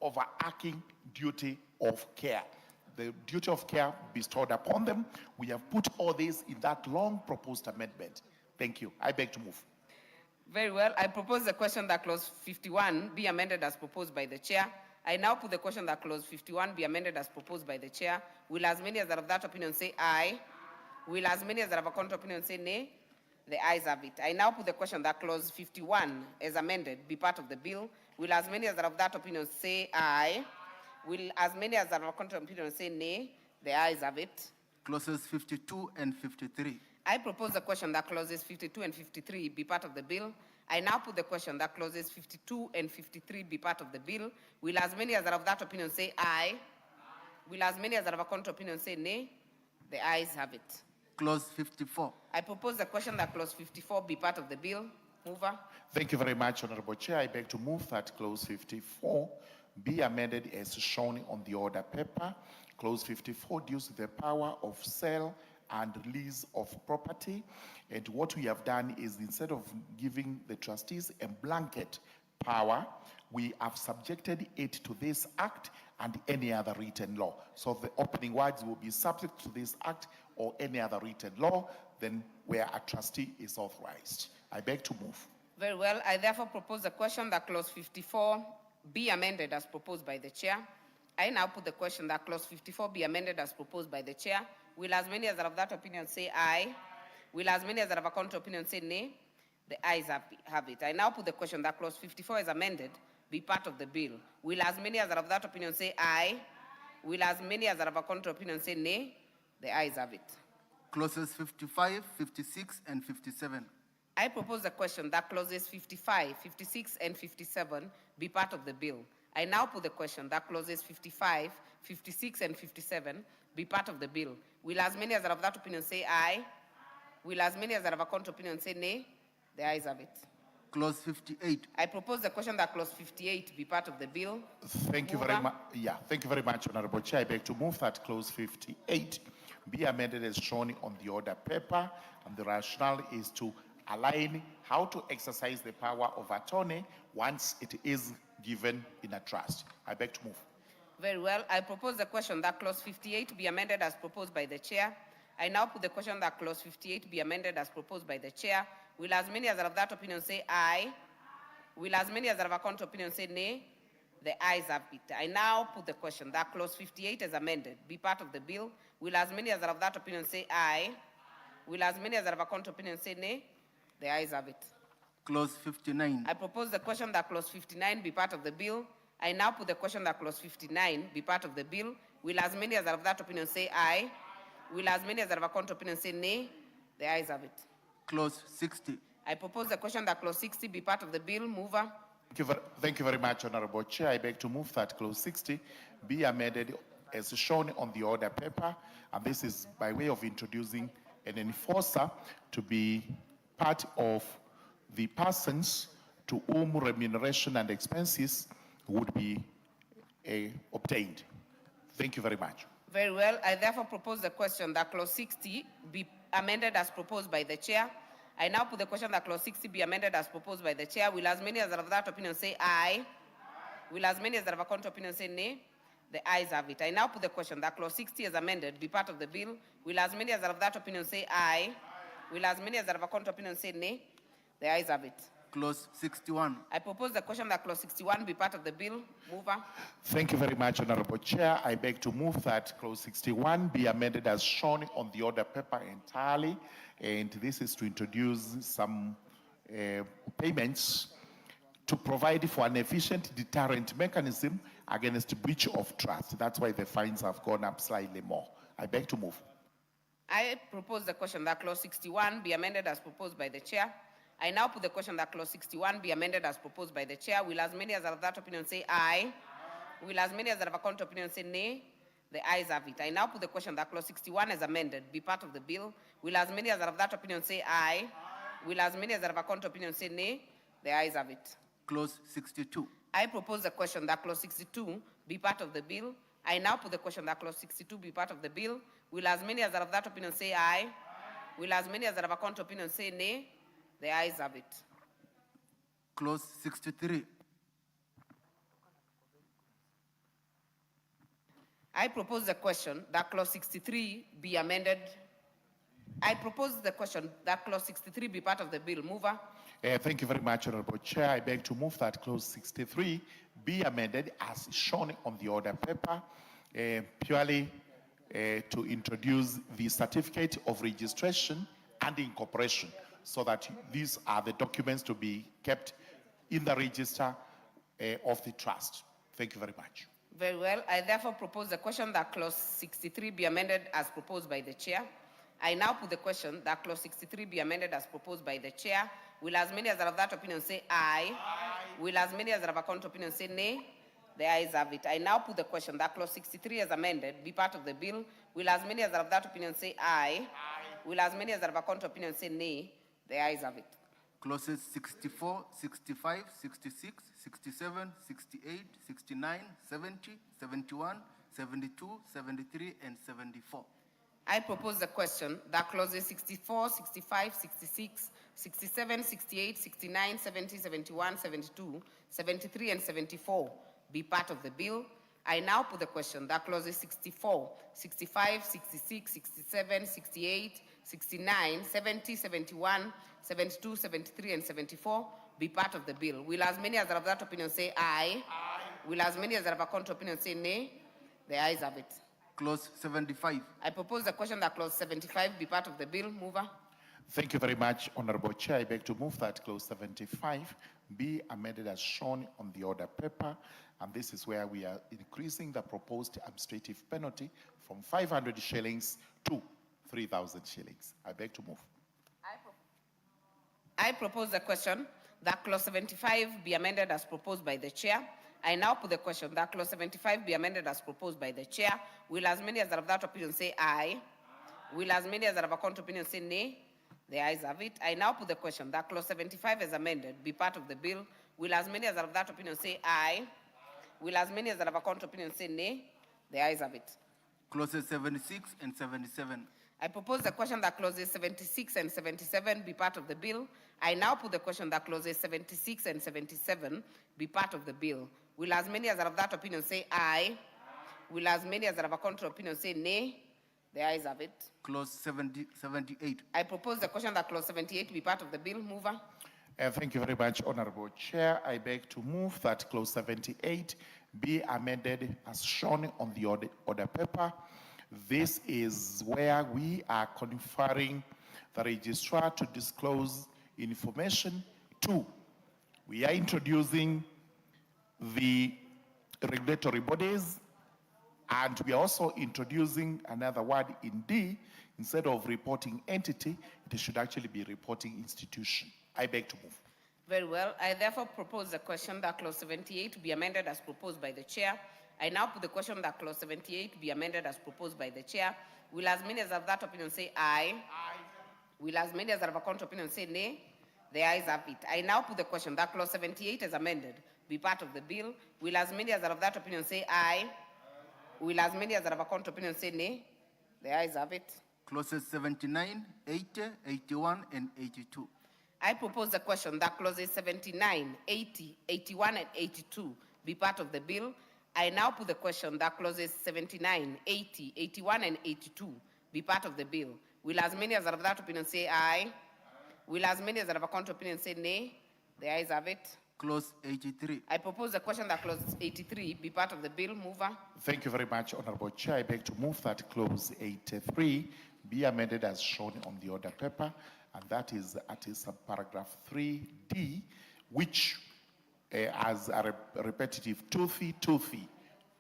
overarching duty of care. The duty of care bestowed upon them. We have put all this in that long proposed amendment. Thank you. I beg to move. Very well. I propose the question that clause 51 be amended as proposed by the chair. I now put the question that clause 51 be amended as proposed by the chair. Will as many as are of that opinion say aye? Will as many as are of a contrary opinion say nay? The ayes have it. I now put the question that clause 51 as amended be part of the bill. Will as many as are of that opinion say aye? Will as many as are of a contrary opinion say nay? The ayes have it. Clauses 52 and 53. I propose the question that clauses 52 and 53 be part of the bill. I now put the question that clauses 52 and 53 be part of the bill. Will as many as are of that opinion say aye? Will as many as are of a contrary opinion say nay? The ayes have it. Clause 54. I propose the question that clause 54 be part of the bill. Mover. Thank you very much, Honorable Chair. I beg to move that clause 54 be amended as shown on the order paper. Clause 54 deals with the power of sale and release of property. And what we have done is, instead of giving the trustees a blanket power, we have subjected it to this act and any other written law. So the opening words will be subject to this act or any other written law, then where a trustee is authorized. I beg to move. Very well. I therefore propose the question that clause 54 be amended as proposed by the chair. I now put the question that clause 54 be amended as proposed by the chair. Will as many as are of that opinion say aye? Will as many as are of a contrary opinion say nay? The ayes have it. I now put the question that clause 54 is amended be part of the bill. Will as many as are of that opinion say aye? Will as many as are of a contrary opinion say nay? The ayes have it. Clauses 55, 56, and 57. I propose the question that clauses 55, 56, and 57 be part of the bill. I now put the question that clauses 55, 56, and 57 be part of the bill. Will as many as are of that opinion say aye? Will as many as are of a contrary opinion say nay? The ayes have it. Clause 58. I propose the question that clause 58 be part of the bill. Thank you very much. Yeah, thank you very much, Honorable Chair. I beg to move that clause 58 be amended as shown on the order paper, and the rationale is to align how to exercise the power of attorney once it is given in a trust. I beg to move. Very well. I propose the question that clause 58 be amended as proposed by the chair. I now put the question that clause 58 be amended as proposed by the chair. Will as many as are of that opinion say aye? Will as many as are of a contrary opinion say nay? The ayes have it. I now put the question that clause 58 is amended be part of the bill. Will as many as are of that opinion say aye? Will as many as are of a contrary opinion say nay? The ayes have it. Clause 59. I propose the question that clause 59 be part of the bill. I now put the question that clause 59 be part of the bill. Will as many as are of that opinion say aye? Will as many as are of a contrary opinion say nay? The ayes have it. Clause 60. I propose the question that clause 60 be part of the bill. Mover. Thank you very much, Honorable Chair. I beg to move that clause 60 be amended as shown on the order paper, and this is by way of introducing an enforcer to be part of the persons to whom remuneration and expenses would be obtained. Thank you very much. Very well. I therefore propose the question that clause 60 be amended as proposed by the chair. I now put the question that clause 60 be amended as proposed by the chair. Will as many as are of that opinion say aye? Will as many as are of a contrary opinion say nay? The ayes have it. I now put the question that clause 60 as amended be part of the bill. Will as many as are of that opinion say aye? Will as many as are of a contrary opinion say nay? The ayes have it. Clause 61. I propose the question that clause 61 be part of the bill. Mover. Thank you very much, Honorable Chair. I beg to move that clause 61 be amended as shown on the order paper entirely. And this is to introduce some payments to provide for an efficient deterrent mechanism against breach of trust. That's why the fines have gone up slightly more. I beg to move. I propose the question that clause 61 be amended as proposed by the chair. I now put the question that clause 61 be amended as proposed by the chair. Will as many as are of that opinion say aye? Will as many as are of a contrary opinion say nay? The ayes have it. I now put the question that clause 61 as amended be part of the bill. Will as many as are of that opinion say aye? Will as many as are of a contrary opinion say nay? The ayes have it. Clause 62. I propose the question that clause 62 be part of the bill. I now put the question that clause 62 be part of the bill. Will as many as are of that opinion say aye? Will as many as are of a contrary opinion say nay? The ayes have it. Clause 63. I propose the question that clause 63 be amended. I propose the question that clause 63 be part of the bill. Mover. Thank you very much, Honorable Chair. I beg to move that clause 63 be amended as shown on the order paper, purely to introduce the certificate of registration and incorporation, so that these are the documents to be kept in the register of the trust. Thank you very much. Very well. I therefore propose the question that clause 63 be amended as proposed by the chair. I now put the question that clause 63 be amended as proposed by the chair. Will as many as are of that opinion say aye? Aye. Will as many as are of a contrary opinion say nay? The ayes have it. I now put the question that clause 63 as amended be part of the bill. Will as many as are of that opinion say aye? Aye. Will as many as are of a contrary opinion say nay? The ayes have it. Clauses 64, 65, 66, 67, 68, 69, 70, 71, 72, 73, and 74. I propose the question that clauses 64, 65, 66, 67, 68, 69, 70, 71, 72, 73, and 74 be part of the bill. I now put the question that clauses 64, 65, 66, 67, 68, 69, 70, 71, 72, 73, and 74 be part of the bill. Will as many as are of that opinion say aye? Aye. Will as many as are of a contrary opinion say nay? The ayes have it. Clause 75. I propose the question that clause 75 be part of the bill. Mover. Thank you very much, Honorable Chair. I beg to move that clause 75 be amended as shown on the order paper. And this is where we are increasing the proposed administrative penalty from 500 shillings to 3,000 shillings. I beg to move. I propose the question that clause 75 be amended as proposed by the chair. I now put the question that clause 75 be amended as proposed by the chair. Will as many as are of that opinion say aye? Will as many as are of a contrary opinion say nay? The ayes have it. I now put the question that clause 75 as amended be part of the bill. Will as many as are of that opinion say aye? Will as many as are of a contrary opinion say nay? The ayes have it. Clauses 76 and 77. I propose the question that clauses 76 and 77 be part of the bill. I now put the question that clauses 76 and 77 be part of the bill. Will as many as are of that opinion say aye? Will as many as are of a contrary opinion say nay? The ayes have it. Clause 78. I propose the question that clause 78 be part of the bill. Mover. Thank you very much, Honorable Chair. I beg to move that clause 78 be amended as shown on the order paper. This is where we are conferring the registrar to disclose information to. We are introducing the regulatory bodies, and we are also introducing another word in D. Instead of reporting entity, it should actually be reporting institution. I beg to move. Very well. I therefore propose the question that clause 78 be amended as proposed by the chair. I now put the question that clause 78 be amended as proposed by the chair. Will as many as have that opinion say aye? Aye. Will as many as have a contrary opinion say nay? The ayes have it. I now put the question that clause 78 as amended be part of the bill? Will as many as are of that opinion say aye? Will as many as are of a contrary opinion say nay? The ayes have it. Clauses 79, 80, 81, and 82. I propose the question that clauses 79, 80, 81, and 82 be part of the bill. I now put the question that clauses 79, 80, 81, and 82 be part of the bill. Will as many as are of that opinion say aye? Will as many as are of a contrary opinion say nay? The ayes have it. Clause 83. I propose the question that clause 83 be part of the bill. Mover. Thank you very much, Honorable Chair. I beg to move that clause 83 be amended as shown on the order paper, and that is at subparagraph 3D, which as a repetitive toothy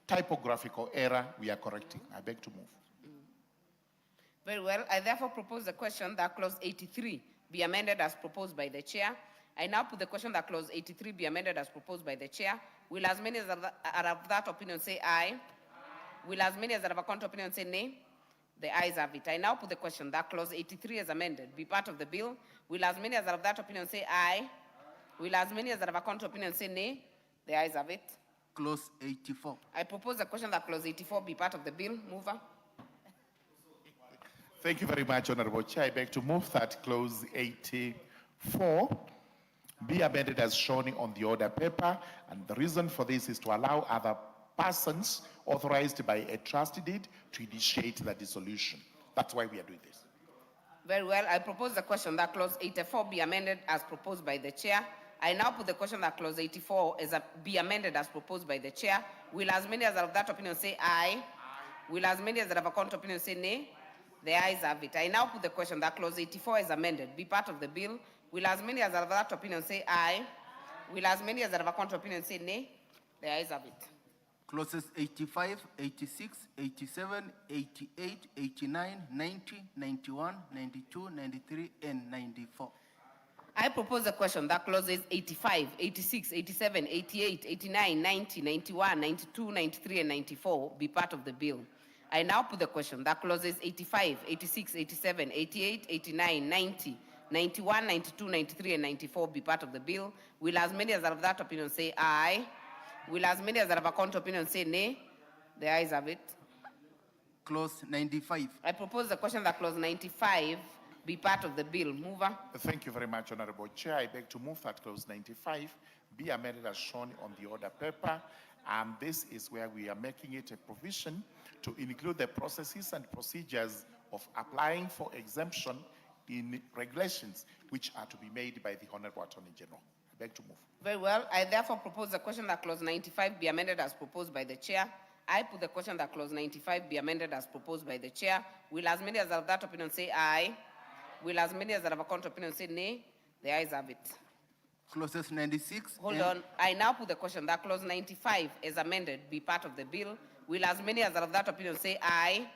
typographical error we are correcting. I beg to move. Very well. I therefore propose the question that clause 83 be amended as proposed by the chair. I now put the question that clause 83 be amended as proposed by the chair. Will as many as are of that opinion say aye? Will as many as are of a contrary opinion say nay? The ayes have it. I now put the question that clause 83 as amended be part of the bill. Will as many as are of that opinion say aye? Will as many as are of a contrary opinion say nay? The ayes have it. Clause 84. I propose the question that clause 84 be part of the bill. Mover. Thank you very much, Honorable Chair. I beg to move that clause 84 be amended as shown on the order paper, and the reason for this is to allow other persons authorized by a trust deed to initiate the dissolution. That's why we are doing this. Very well. I propose the question that clause 84 be amended as proposed by the chair. I now put the question that clause 84 be amended as proposed by the chair. Will as many as are of that opinion say aye? Will as many as are of a contrary opinion say nay? The ayes have it. I now put the question that clause 84 is amended be part of the bill. Will as many as are of that opinion say aye? Will as many as are of a contrary opinion say nay? The ayes have it. Clauses 85, 86, 87, 88, 89, 90, 91, 92, 93, and 94. I propose the question that clauses 85, 86, 87, 88, 89, 90, 91, 92, 93, and 94 be part of the bill. I now put the question that clauses 85, 86, 87, 88, 89, 90, 91, 92, 93, and 94 be part of the bill. Will as many as are of that opinion say aye? Will as many as are of a contrary opinion say nay? The ayes have it. Clause 95. I propose the question that clause 95 be part of the bill. Mover. Thank you very much, Honorable Chair. I beg to move that clause 95 be amended as shown on the order paper, and this is where we are making it a provision to include the processes and procedures of applying for exemption in regulations which are to be made by the Honorable Attorney General. I beg to move. Very well. I therefore propose the question that clause 95 be amended as proposed by the chair. I put the question that clause 95 be amended as proposed by the chair. Will as many as are of that opinion say aye? Will as many as are of a contrary opinion say nay? The ayes have it. Clauses 96. Hold on. I now put the question that clause 95 as amended be part of the bill. Will as many as are of that opinion say aye?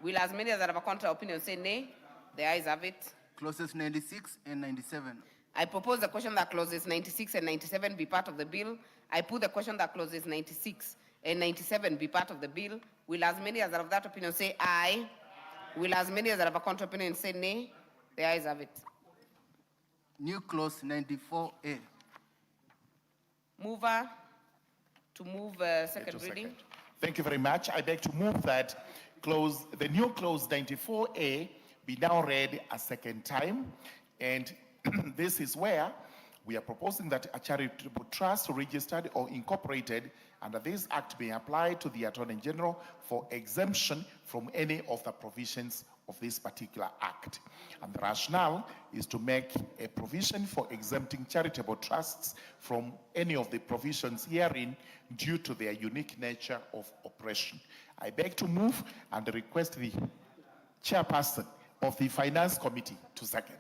Will as many as are of a contrary opinion say nay? The ayes have it. Clauses 96 and 97. I propose the question that clauses 96 and 97 be part of the bill. I put the question that clauses 96 and 97 be part of the bill. Will as many as are of that opinion say aye? Will as many as are of a contrary opinion say nay? The ayes have it. New clause 94A. Mover to move second reading. Thank you very much. I beg to move that the new clause 94A be now read a second time, and this is where we are proposing that a charitable trust registered or incorporated under this act may apply to the Attorney General for exemption from any of the provisions of this particular act. And the rationale is to make a provision for exempting charitable trusts from any of the provisions herein due to their unique nature of operation. I beg to move and request the chairperson of the Finance Committee to second.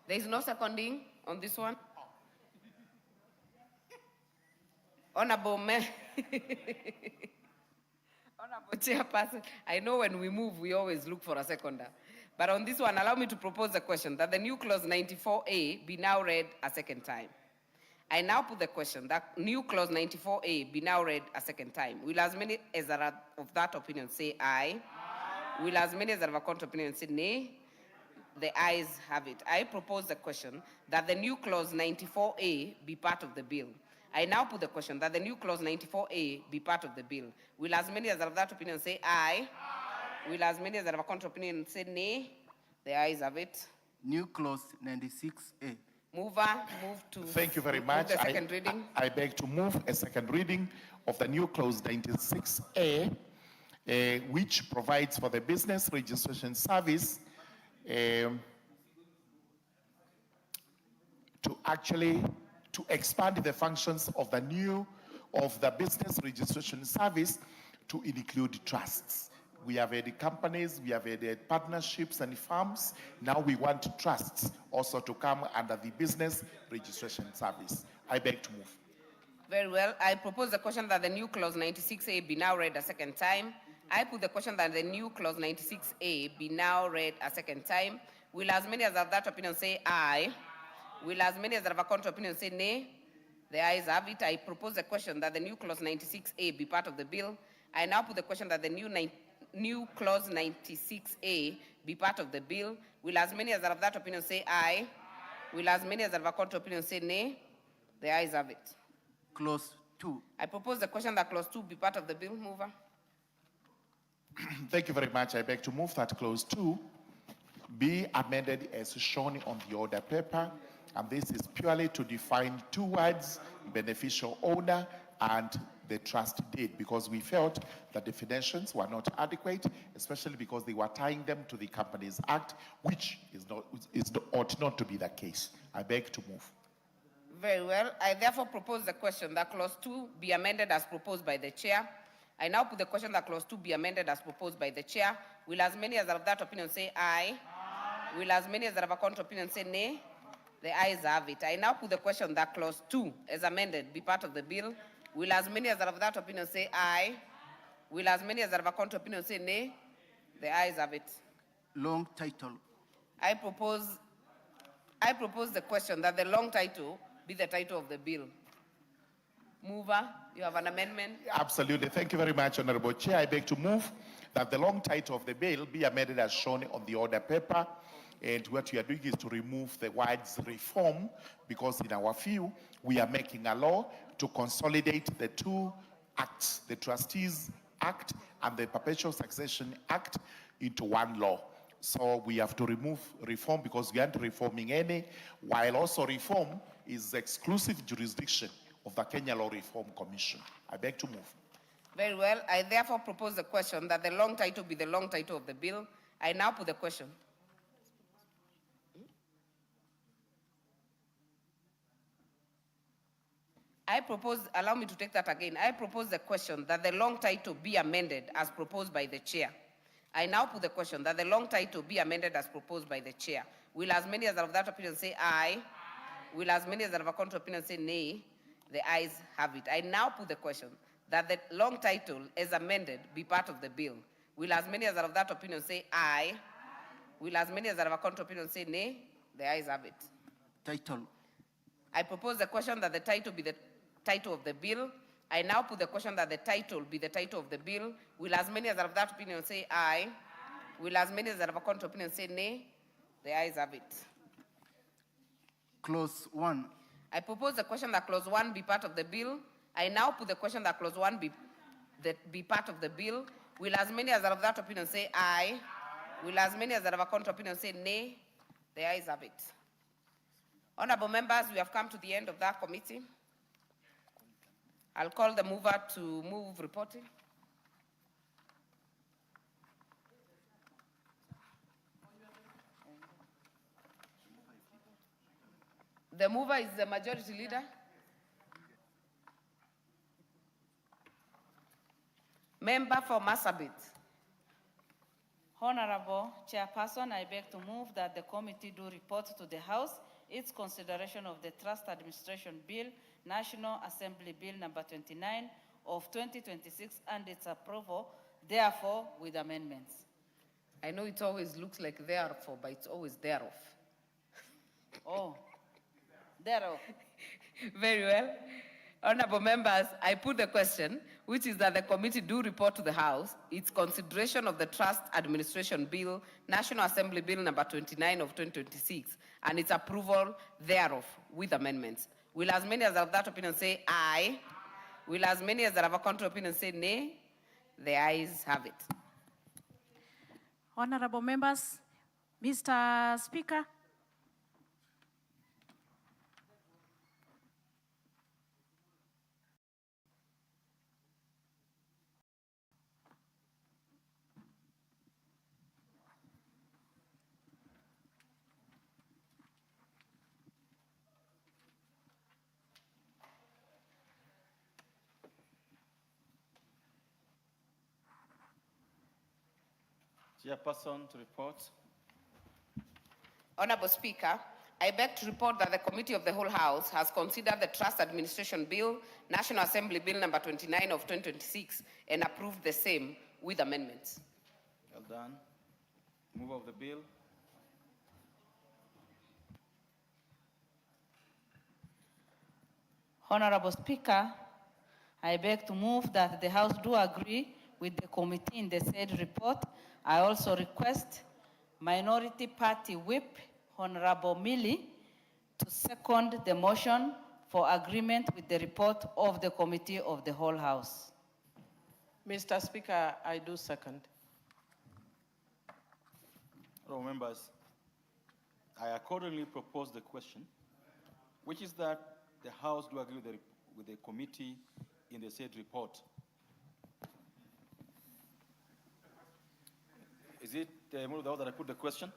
There is no seconding on this one. Honorable Chairperson, I know when we move, we always look for a seconder. But on this one, allow me to propose the question that the new clause 94A be now read a second time. I now put the question that new clause 94A be now read a second time. Will as many as are of that opinion say aye? Aye. Will as many as are of a contrary opinion say nay? The ayes have it. I propose the question that the new clause 94A be part of the bill. I now put the question that the new clause 94A be part of the bill. Will as many as are of that opinion say aye? Aye. Will as many as are of a contrary opinion say nay? The ayes have it. New clause 96A. Mover, move to. Thank you very move much. The second reading. I beg to move a second reading of the new clause 96A, which provides for the business registration service to expand the functions of the business registration service to include trusts. We have had companies, we have had partnerships and firms. Now we want trusts also to come under the business registration service. I beg to move. Very well. I propose the question that the new clause 96A be now read a second time. I put the question that the new clause 96A be now read a second time. Will as many as have that opinion say aye? Will as many as have a contrary opinion say nay? The ayes have it. I propose the question that the new clause 96A be part of the bill. I now put the question that the new clause 96A be part of the bill. Will as many as have that opinion say aye? Will as many as have a contrary opinion say nay? The ayes have it. Clause 2. I propose the question that clause 2 be part of the bill. Mover. Thank you very much. I beg to move that clause 2 be amended as shown on the order paper. And this is purely to define two words, beneficial owner and the trust deed, because we felt that definitions were not adequate, especially because they were tying them to the Companies Act, which ought not to be the case. I beg to move. Very well. I therefore propose the question that clause 2 be amended as proposed by the chair. I now put the question that clause 2 be amended as proposed by the chair. Will as many as are of that opinion say aye? Aye. Will as many as are of a contrary opinion say nay? The ayes have it. I now put the question that clause 2 as amended be part of the bill. Will as many as are of that opinion say aye? Will as many as are of a contrary opinion say nay? The ayes have it. Long title. I propose the question that the long title be the title of the bill. Mover, you have an amendment? Absolutely. Thank you very much, Honorable Chair. I beg to move that the long title of the bill be amended as shown on the order paper. And what we are doing is to remove the words reform, because in our view, we are making a law to consolidate the two acts, the Trustees Act and the Perpetual Succession Act, into one law. So we have to remove reform because we aren't reforming any, while also reform is the exclusive jurisdiction of the Kenya Law Reform Commission. I beg to move. Very well. I therefore propose the question that the long title be the long title of the bill. I now put the question. I propose, allow me to take that again. I propose the question that the long title be amended as proposed by the chair. I now put the question that the long title be amended as proposed by the chair. Will as many as are of that opinion say aye? Aye. Will as many as are of a contrary opinion say nay? The ayes have it. I now put the question that the long title as amended be part of the bill. Will as many as are of that opinion say aye? Aye. Will as many as are of a contrary opinion say nay? The ayes have it. Title. I propose the question that the title be the title of the bill. I now put the question that the title be the title of the bill. Will as many as are of that opinion say aye? Aye. Will as many as are of a contrary opinion say nay? The ayes have it. Clause 1. I propose the question that clause 1 be part of the bill. I now put the question that clause 1 be part of the bill. Will as many as are of that opinion say aye? Aye. Will as many as are of a contrary opinion say nay? The ayes have it. Honorable members, we have come to the end of that committee. I'll call the mover to move reporting. The mover is the majority leader. Member for Marsabit. Honorable Chairperson, I beg to move that the committee do report to the House its consideration of the Trust Administration Bill, National Assembly Bill number 29 of 2026 and its approval, therefore with amendments. I know it always looks like therefore, but it's always thereof. Oh, thereof. Very well. Honorable members, I put the question, which is that the committee do report to the House its consideration of the Trust Administration Bill, National Assembly Bill number 29 of 2026, and its approval thereof with amendments. Will as many as are of that opinion say aye? Will as many as that have a contrary opinion say nay? The ayes have it. Honorable members, Mr. Speaker, Chairperson to report. Honorable Speaker, I beg to report that the Committee of the Whole House has considered the Trust Administration Bill, National Assembly Bill number 29 of 2026, and approved the same with amendments. Well done. Move of the bill. Honorable Speaker, I beg to move that the House do agree with the committee in the said report. I also request Minority Party Whip, Honorable Millie, to second the motion for agreement with the report of the Committee of the Whole House. Mr. Speaker, I do second. Hello, members. I accordingly propose the question, which is that the House do agree with the committee in the said report. Is it the move that I put the question?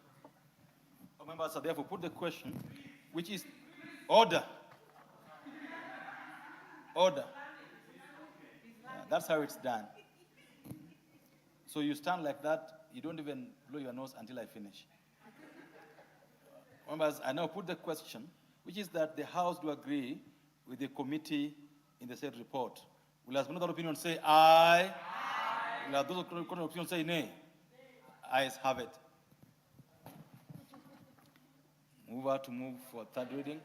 Oh, members, I therefore put the question, which is order. Order. Yeah, that's how it's done. So you stand like that, you don't even blow your nose until I finish. Members, I now put the question, which is that the House do agree with the committee in the said report. Will as another opinion say aye? Aye. Will as those opinions say nay? Ayes have it. Move for third reading.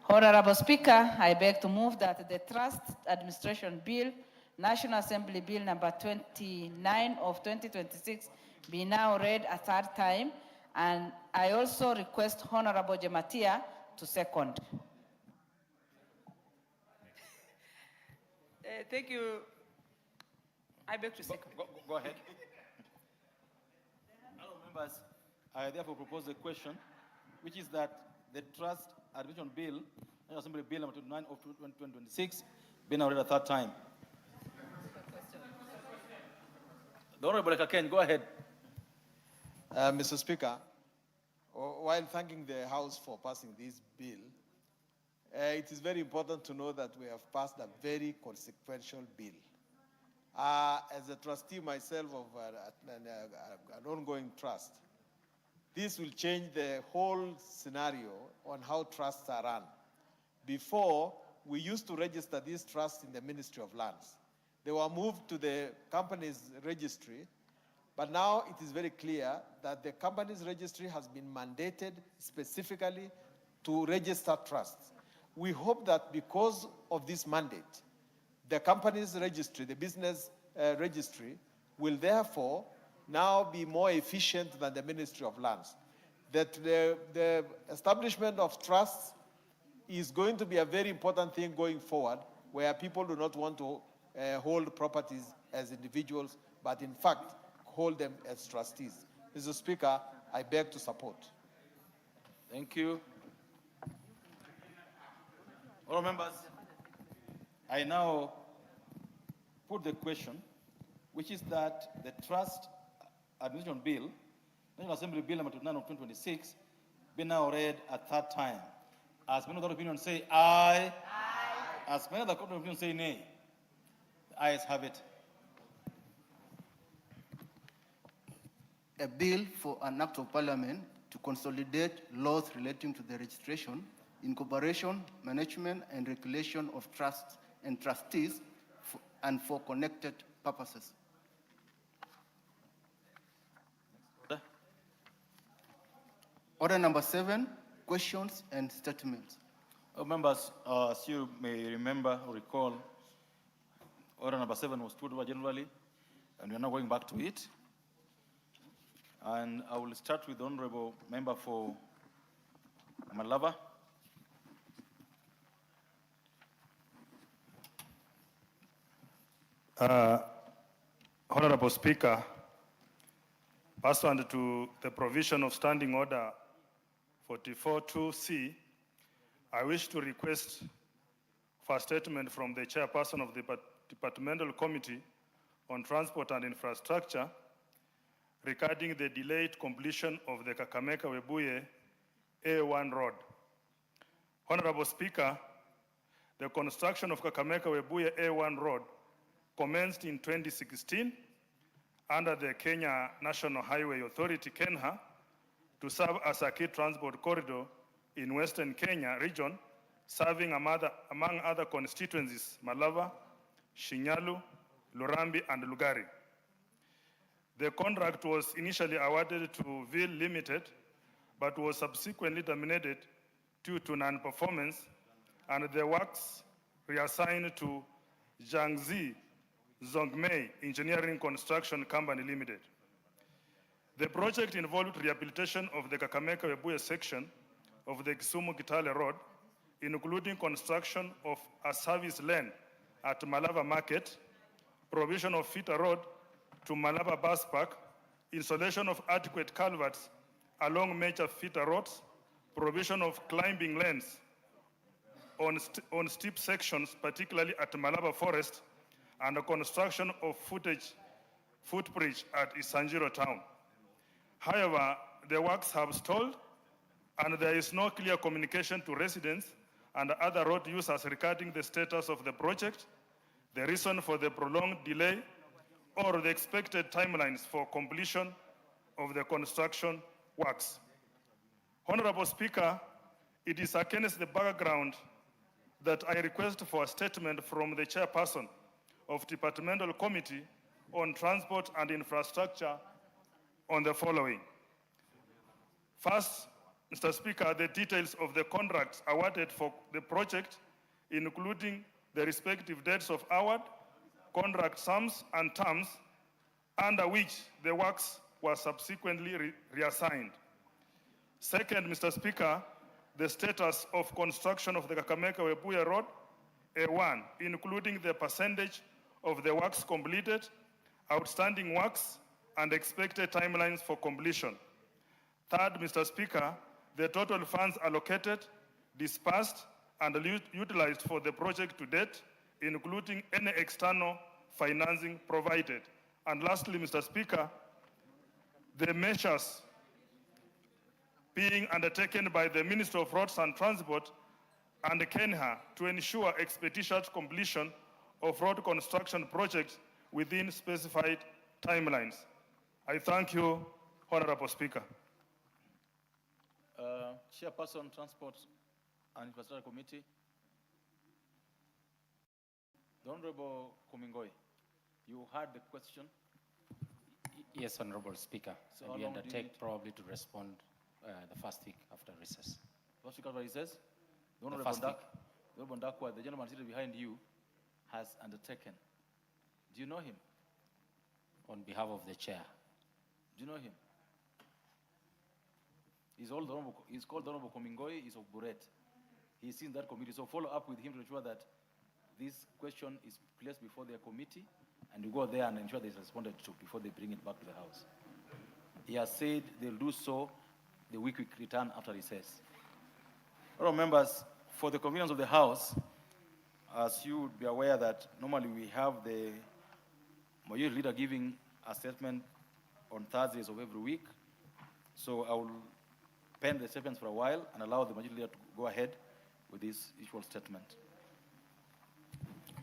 Honorable Speaker, I beg to move that the Trust Administration Bill, National Assembly Bill number 29 of 2026 be now read a third time, and I also request Honorable Jematia to second. Thank you. I beg to second. Go ahead. Hello, members. I therefore propose a question, which is that the Trust Administration Bill, National Assembly Bill number 29 of 2026, be now read a third time. The Honorable Kaken, go ahead. Mr. Speaker, while thanking the House for passing this bill, it is very important to know that we have passed a very consequential bill. As a trustee myself of an ongoing trust, this will change the whole scenario on how trusts are run. Before, we used to register these trusts in the Ministry of Lands. They were moved to the company's registry, but now it is very clear that the company's registry has been mandated specifically to register trusts. We hope that because of this mandate, the company's registry, the business registry, will therefore now be more efficient than the Ministry of Lands. That the establishment of trusts is going to be a very important thing going forward, where people do not want to hold properties as individuals, but in fact, hold them as trustees. Mr. Speaker, I beg to support. Thank you. All members, I now put the question, which is that the Trust Administration Bill, National Assembly Bill number 29 of 2026, be now read a third time. As many other opinions say aye. Aye. As many other opinions say nay. The ayes have it. A bill for an act of parliament to consolidate laws relating to the registration, incorporation, management, and regulation of trusts and trustees and for connected purposes. Order number 7, questions and statements. Members, as you may remember or recall, order number 7 was put over generally, and we are now going back to it. And I will start with the Honorable Member for Malava. Honorable Speaker, pursuant to the provision of Standing Order 44.2c, I wish to request for a statement from the chairperson of the Departmental Committee on Transport and Infrastructure regarding the delayed completion of the Kakamega-Webuye A1 road. Honorable Speaker, the construction of Kakamega-Webuye A1 road commenced in 2016 under the Kenya National Highway Authority, KENHA, to serve as a key transport corridor in Western Kenya region, serving among other constituencies, Malava, Shinyalu, Lurambi, and Lugari. The contract was initially awarded to VIL Limited, but was subsequently terminated due to non-performance, and the works reassigned to Jiangxi Zhongmei Engineering Construction Company Limited. The project involved rehabilitation of the Kakamega-Webuye section of the Kisumu-Kitale Road, including construction of a service lane at Malava Market, provision of feeder road to Malava Bus Park, installation of adequate culverts along major feeder roads, provision of climbing lanes on steep sections, particularly at Malava Forest, and the construction of footbridge at Isanjiro town. However, the works have stalled and there is no clear communication to residents and other road users regarding the status of the project, the reason for the prolonged delay, or the expected timelines for completion of the construction works. Honorable Speaker, it is against the background that I request for a statement from the chairperson of Departmental Committee on Transport and Infrastructure on the following. First, Mr. Speaker, the details of the contracts awarded for the project, including the respective dates of award, contract sums and terms under which the works were subsequently reassigned. Second, Mr. Speaker, the status of construction of the Kakamega-Webuye Road, A1, including the percentage of the works completed, outstanding works, and expected timelines for completion. Third, Mr. Speaker, the total funds allocated, dispersed, and utilized for the project to date, including any external financing provided. And lastly, Mr. Speaker, the measures being undertaken by the Ministry of Roads and Transport and KENHA to ensure expeditious completion of road construction projects within specified timelines. I thank you, Honorable Speaker. Chairperson, Transport and Infrastructure Committee. The Honorable Komingoi, you heard the question. Yes, Honorable Speaker. So and we undertake probably to respond the first week after recess. First week after recess? The The Honorable Ndakwa, the gentleman seated behind you, has undertaken. Do you know him? On behalf of the chair. Do you know him? He's called the Honorable Komingoi, he's of Buret. He's in that committee, so follow up with him to ensure that this question is placed before their committee, and you go there and ensure that it's responded to before they bring it back to the House. He has said they'll do so the week we return after recess. Honorable members, for the convenience of the House, as you would be aware that normally we have the majority leader giving a statement on Thursdays of every week. So I will pen the statements for a while and allow the majority leader to go ahead with this usual statement.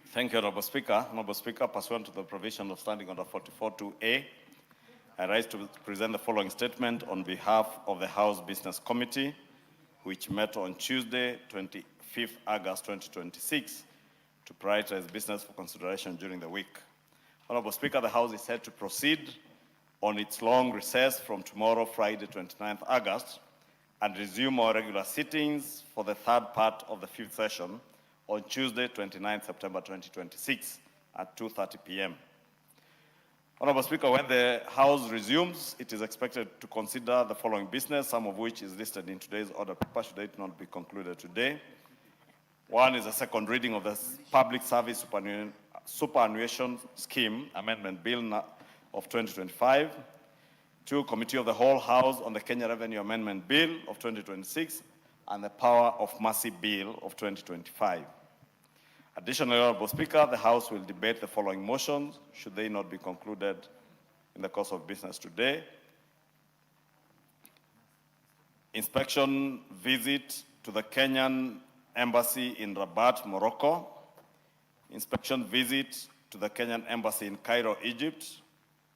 Thank you, Honorable Speaker. Honorable Speaker, pursuant to the provision of Standing Order 44.2a, I rise to present the following statement on behalf of the House Business Committee, which met on Tuesday, 25th August 2026, to prioritize business for consideration during the week. Honorable Speaker, the House is set to proceed on its long recess from tomorrow, Friday, 29th August, and resume our regular sittings for the third part of the fifth session on Tuesday, 29th September 2026 at 2:30 p.m. Honorable Speaker, when the House resumes, it is expected to consider the following business, some of which is listed in today's order paper, should it not be concluded today. One is a second reading of the Public Service Superannuation Scheme Amendment Bill of 2025. Two, Committee of the Whole House on the Kenya Revenue Amendment Bill of 2026 and the Power of Mercy Bill of 2025. Additionally, Honorable Speaker, the House will debate the following motions, should they not be concluded in the course of business today. Inspection visit to the Kenyan Embassy in Rabat, Morocco. Inspection visit to the Kenyan Embassy in Cairo, Egypt.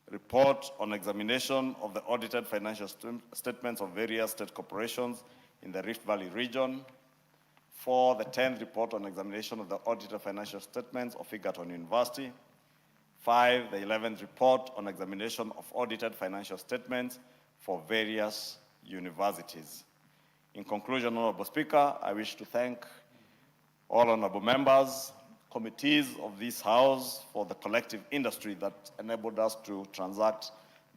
Report on examination of the audited financial statements of various state corporations in the Rift Valley region. 4, the 10th report on examination of the audited financial statements of Egerton University. 5, the 11th report on examination of audited financial statements for various universities. In conclusion, Honorable Speaker, I wish to thank all honorable members, committees of this House for the collective industry that enabled us to transact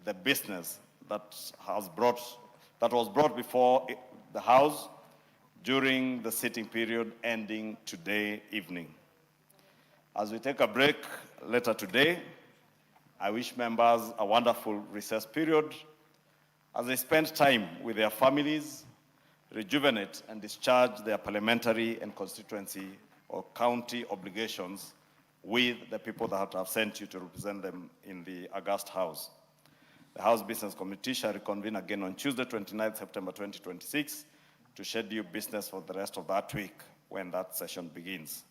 the business that was brought before the House during the sitting period ending today evening. As we take a break later today, I wish members a wonderful recess period as they spend time with their families, rejuvenate and discharge their parliamentary and constituency or county obligations with the people that have sent you to represent them in the August House. The House Business Committee shall reconvene again on Tuesday, 29th September 2026 to schedule business for the rest of that week when that session begins.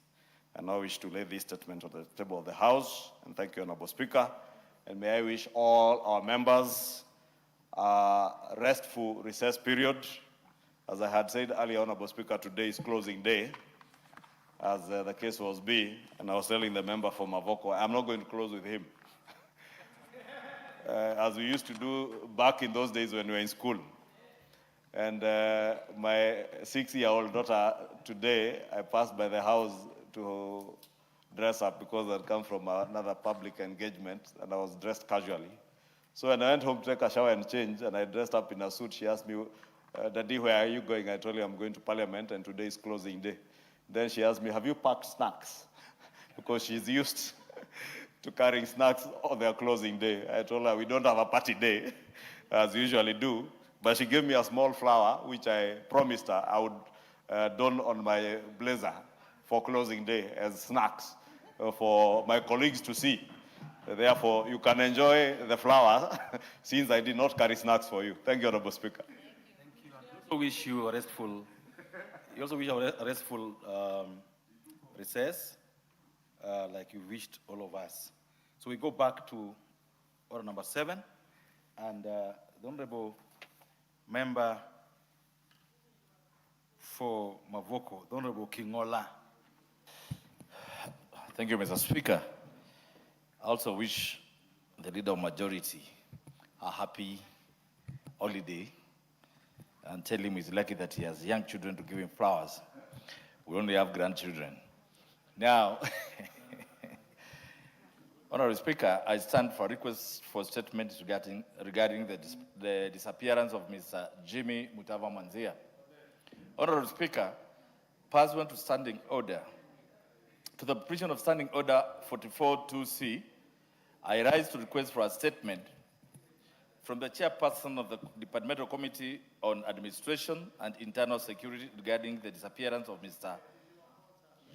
I now wish to lay this statement on the table of the House, and thank you, Honorable Speaker. And may I wish all our members a restful recess period. As I had said earlier, Honorable Speaker, today is closing day, as the case was be, and I was telling the member from Mavoko, I'm not going to close with him. As we used to do back in those days when we were in school. And my 6-year-old daughter, today, I passed by the house to dress up because I'd come from another public engagement and I was dressed casually. So when I went home to take a shower and change, and I dressed up in a suit, she asked me, Daddy, where are you going? I told her I'm going to Parliament and today is closing day. Then she asked me, have you packed snacks? Because she's used to carrying snacks on their closing day. I told her we don't have a party day, as we usually do. But she gave me a small flower, which I promised her I would don on my blazer for closing day as snacks for my colleagues to see. Therefore, you can enjoy the flower since I did not carry snacks for you. Thank you, Honorable Speaker. I wish you a restful, recess, like you wished all of us. So we go back to order number 7, and the Honorable Member for Mavoko, the Honorable Kingola. Thank you, Mr. Speaker. I also wish the Leader of Majority a happy holiday and tell him he's lucky that he has young children to give him flowers. We only have grandchildren. Now, Honorable Speaker, I stand for a request for statement regarding the disappearance of Mr. Jimmy Mutava Mwanzia. Honorable Speaker, pursuant to standing order, to the provision of standing order 44.2c, I rise to request for a statement from the chairperson of the Departmental Committee on Administration and Internal Security regarding the disappearance of Mr.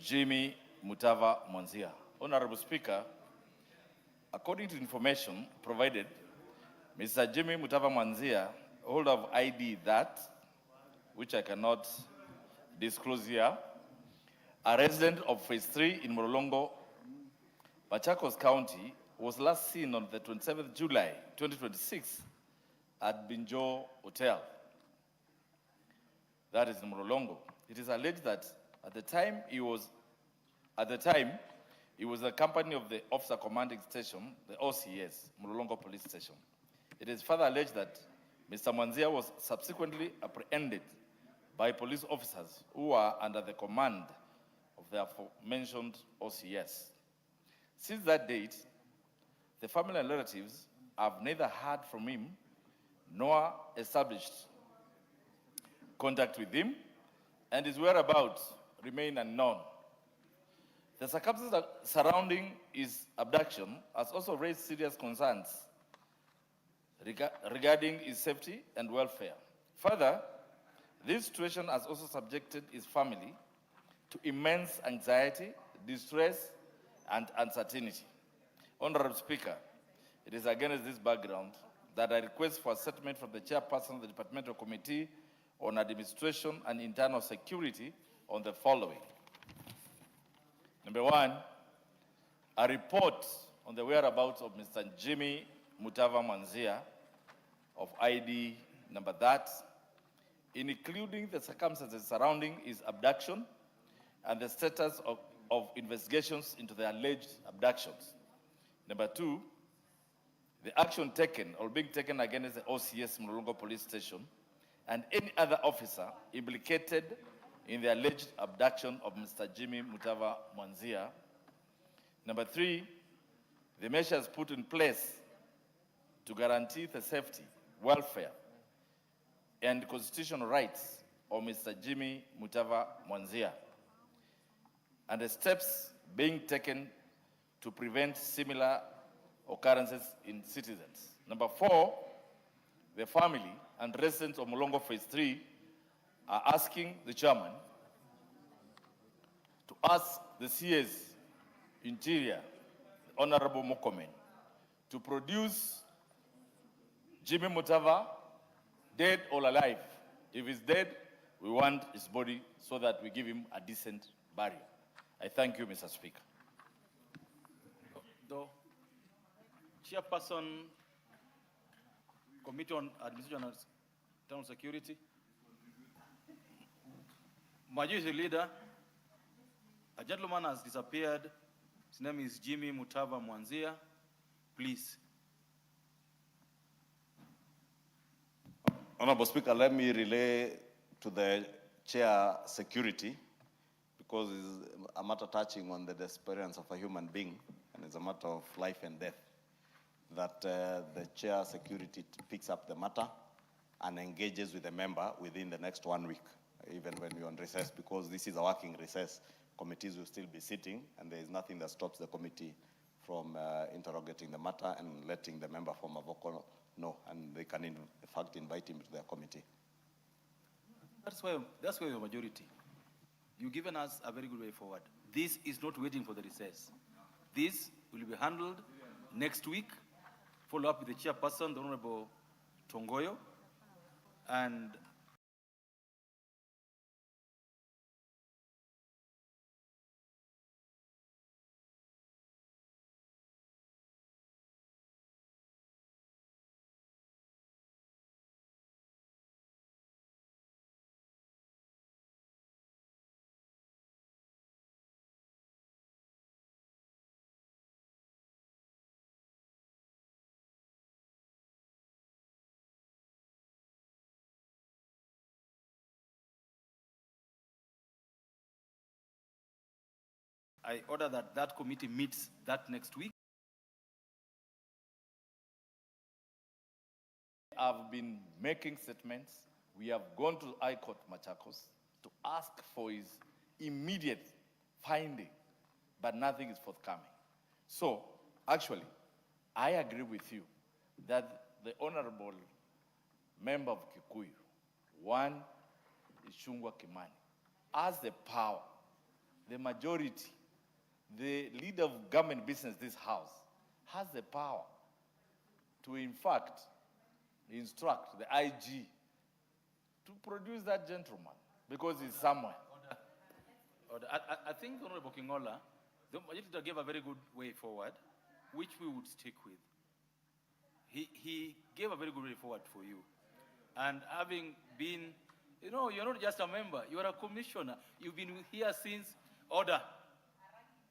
Jimmy Mutava Mwanzia. Honorable Speaker, according to information provided, Mr. Jimmy Mutava Mwanzia, holder of ID that, which I cannot disclose here, a resident of Phase 3 in Morolongo, Machakos County, was last seen on the 27th July 2026 at Binjo Hotel. That is in Morolongo. It is alleged that at the time he was the company of the Officer Commanding Station, the OCS, Morolongo Police Station. It is further alleged that Mr. Mwanzia was subsequently apprehended by police officers who are under the command of the aforementioned OCS. Since that date, The family and relatives have neither heard from him nor established contact with him, and his whereabouts remain unknown. The circumstances surrounding his abduction has also raised serious concerns regarding his safety and welfare. Further, this situation has also subjected his family to immense anxiety, distress, and uncertainty. Honorable Speaker, it is against this background that I request for a statement from the chairperson of the Departmental Committee on Administration and Internal Security on the following. Number one, a report on the whereabouts of Mr. Jimmy Mutava Mwanzia of ID number that, including the circumstances surrounding his abduction and the status of investigations into the alleged abductions. Number two, the action taken or being taken against the OCS Mlolongo Police Station and any other officer implicated in the alleged abduction of Mr. Jimmy Mutava Mwanzia. Number three, the measures put in place to guarantee the safety, welfare, and constitutional rights of Mr. Jimmy Mutava Mwanzia, and the steps being taken to prevent similar occurrences in citizens. Number four, the family and residents of Mlolongo Phase 3 are asking the chairman to ask the CS Interior, Honorable Mokomen, to produce Jimmy Mutava, dead or alive. If he's dead, we want his body so that we give him a decent burial. I thank you, Mr. Speaker. The Chairperson, Committee on Administration and Internal Security. Majority Leader, a gentleman has disappeared. His name is Jimmy Mutava Mwanzia. Please. Honorable Speaker, let me relay to the Chair Security, because it's a matter touching on the disappearance of a human being, and it's a matter of life and death, that the Chair Security picks up the matter and engages with the member within the next 1 week, even when we're on recess, because this is a working recess. Committees will still be sitting, and there is nothing that stops the committee from interrogating the matter and letting the member from Avoko know, and they can in fact invite him to their committee. That's why your majority. You've given us a very good way forward. This is not waiting for the recess. This will be handled next week. Follow up with the chairperson, the Honorable Tongoyo, and I order that that committee meets that next week. I've been making statements. We have gone to High Court Machakos to ask for his immediate finding, but nothing is forthcoming. So, actually, I agree with you that the Honorable Member of Kikuyu, one Ishungwa Kimani, has the power, the majority, the leader of government business, this House, has the power to, in fact, instruct the IG to produce that gentleman, because he's somewhere. Order. I think Honorable Kingola, the majority gave a very good way forward, which we would stick with. He gave a very good way forward for you. And having been, you know, you're not just a member, you are a commissioner. You've been here since. Order.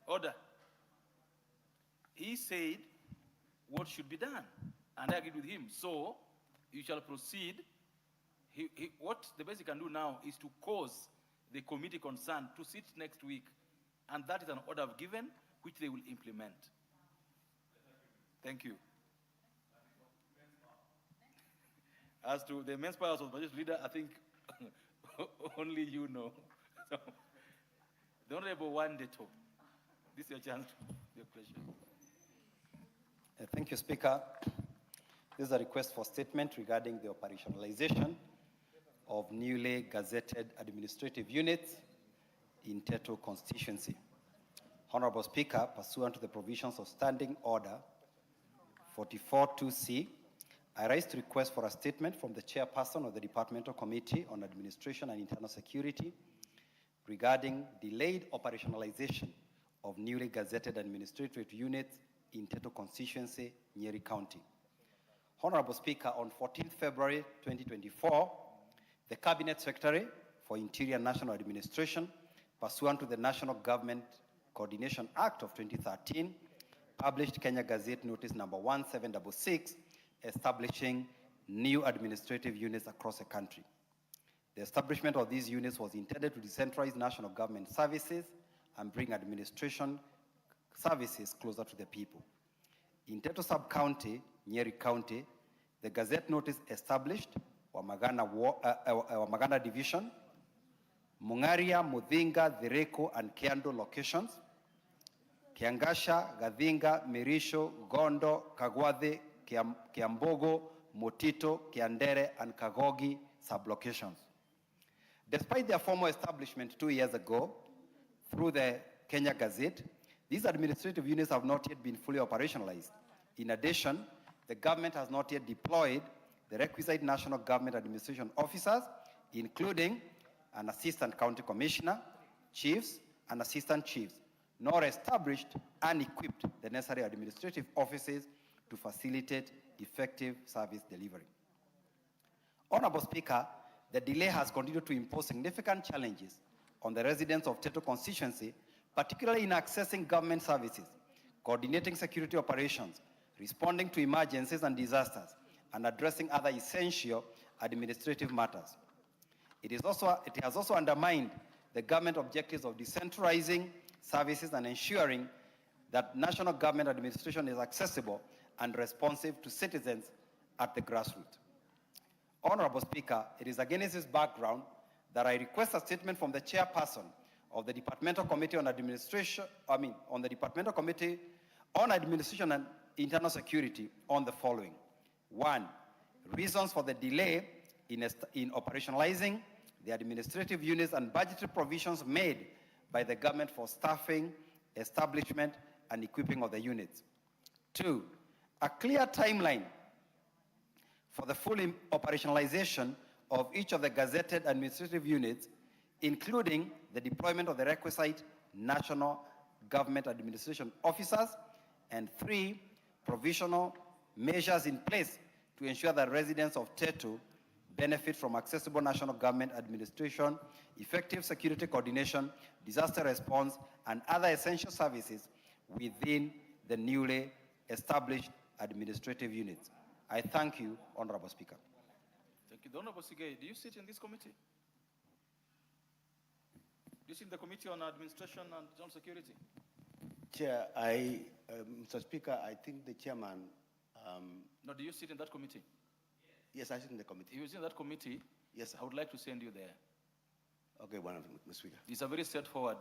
Order. He said what should be done, and I agreed with him. So, you shall proceed. What the best he can do now is to cause the committee concerned to sit next week, and that is an order I've given, which they will implement. Thank you. As to the immense powers of the Majority Leader, I think only you know. So, the Honorable Wandeto, this is your chance to your question. Thank you, Speaker. This is a request for statement regarding the operationalization of newly gazetted administrative units in Teto constituency. Honorable Speaker, pursuant to the provisions of Standing Order 44-2C, I rise to request for a statement from the chairperson of the Departmental Committee on Administration and Internal Security regarding delayed operationalization of newly gazetted administrative units in Teto constituency, Nyeri County. Honorable Speaker, on 14 February 2024, the Cabinet Secretary for Interior and National Administration, pursuant to the National Government Coordination Act of 2013, published Kenya Gazette Notice number 1766, establishing new administrative units across the country. The establishment of these units was intended to decentralize national government services and bring administration services closer to the people. In Teto Sub-County, Nyeri County, the Gazette Notice established Wamagana Division, Mungaria, Mudhinga, Dhireko, and Kiando locations, Kiangasha, Gadhinga, Mirisho, Gondo, Kagwade, Kiambogo, Motito, Kiandere, and Kagogi sublocations. Despite their formal establishment 2 years ago through the Kenya Gazette, these administrative units have not yet been fully operationalized. In addition, the government has not yet deployed the requisite national government administration officers, including an assistant county commissioner, chiefs, and assistant chiefs, nor established and equipped the necessary administrative offices to facilitate effective service delivery. Honorable Speaker, the delay has continued to impose significant challenges on the residents of Teto constituency, particularly in accessing government services, coordinating security operations, responding to emergencies and disasters, and addressing other essential administrative matters. It has also undermined the government objectives of decentralizing services and ensuring that national government administration is accessible and responsive to citizens at the grassroots. Honorable Speaker, it is against this background that I request a statement from the chairperson of the Departmental Committee on Administration, on the Departmental Committee on Administration and Internal Security on the following. 1, reasons for the delay in operationalizing the administrative units and budgetary provisions made by the government for staffing, establishment, and equipping of the units. 2, a clear timeline for the full operationalization of each of the gazetted administrative units, including the deployment of the requisite national government administration officers, and 3, provisional measures in place to ensure that residents of Teto benefit from accessible national government administration, effective security coordination, disaster response, and other essential services within the newly established administrative units. I thank you, Honorable Speaker. Thank you. The Honorable Sigei, do you sit in this committee? Do you sit in the Committee on Administration and Internal Security? Chair, Mr. Speaker, I think the chairman. No, do you sit in that committee? Yes, I sit in the committee. If you sit in that committee, yes, sir. I would like to send you there. Okay, Mr. Speaker. It's a very straightforward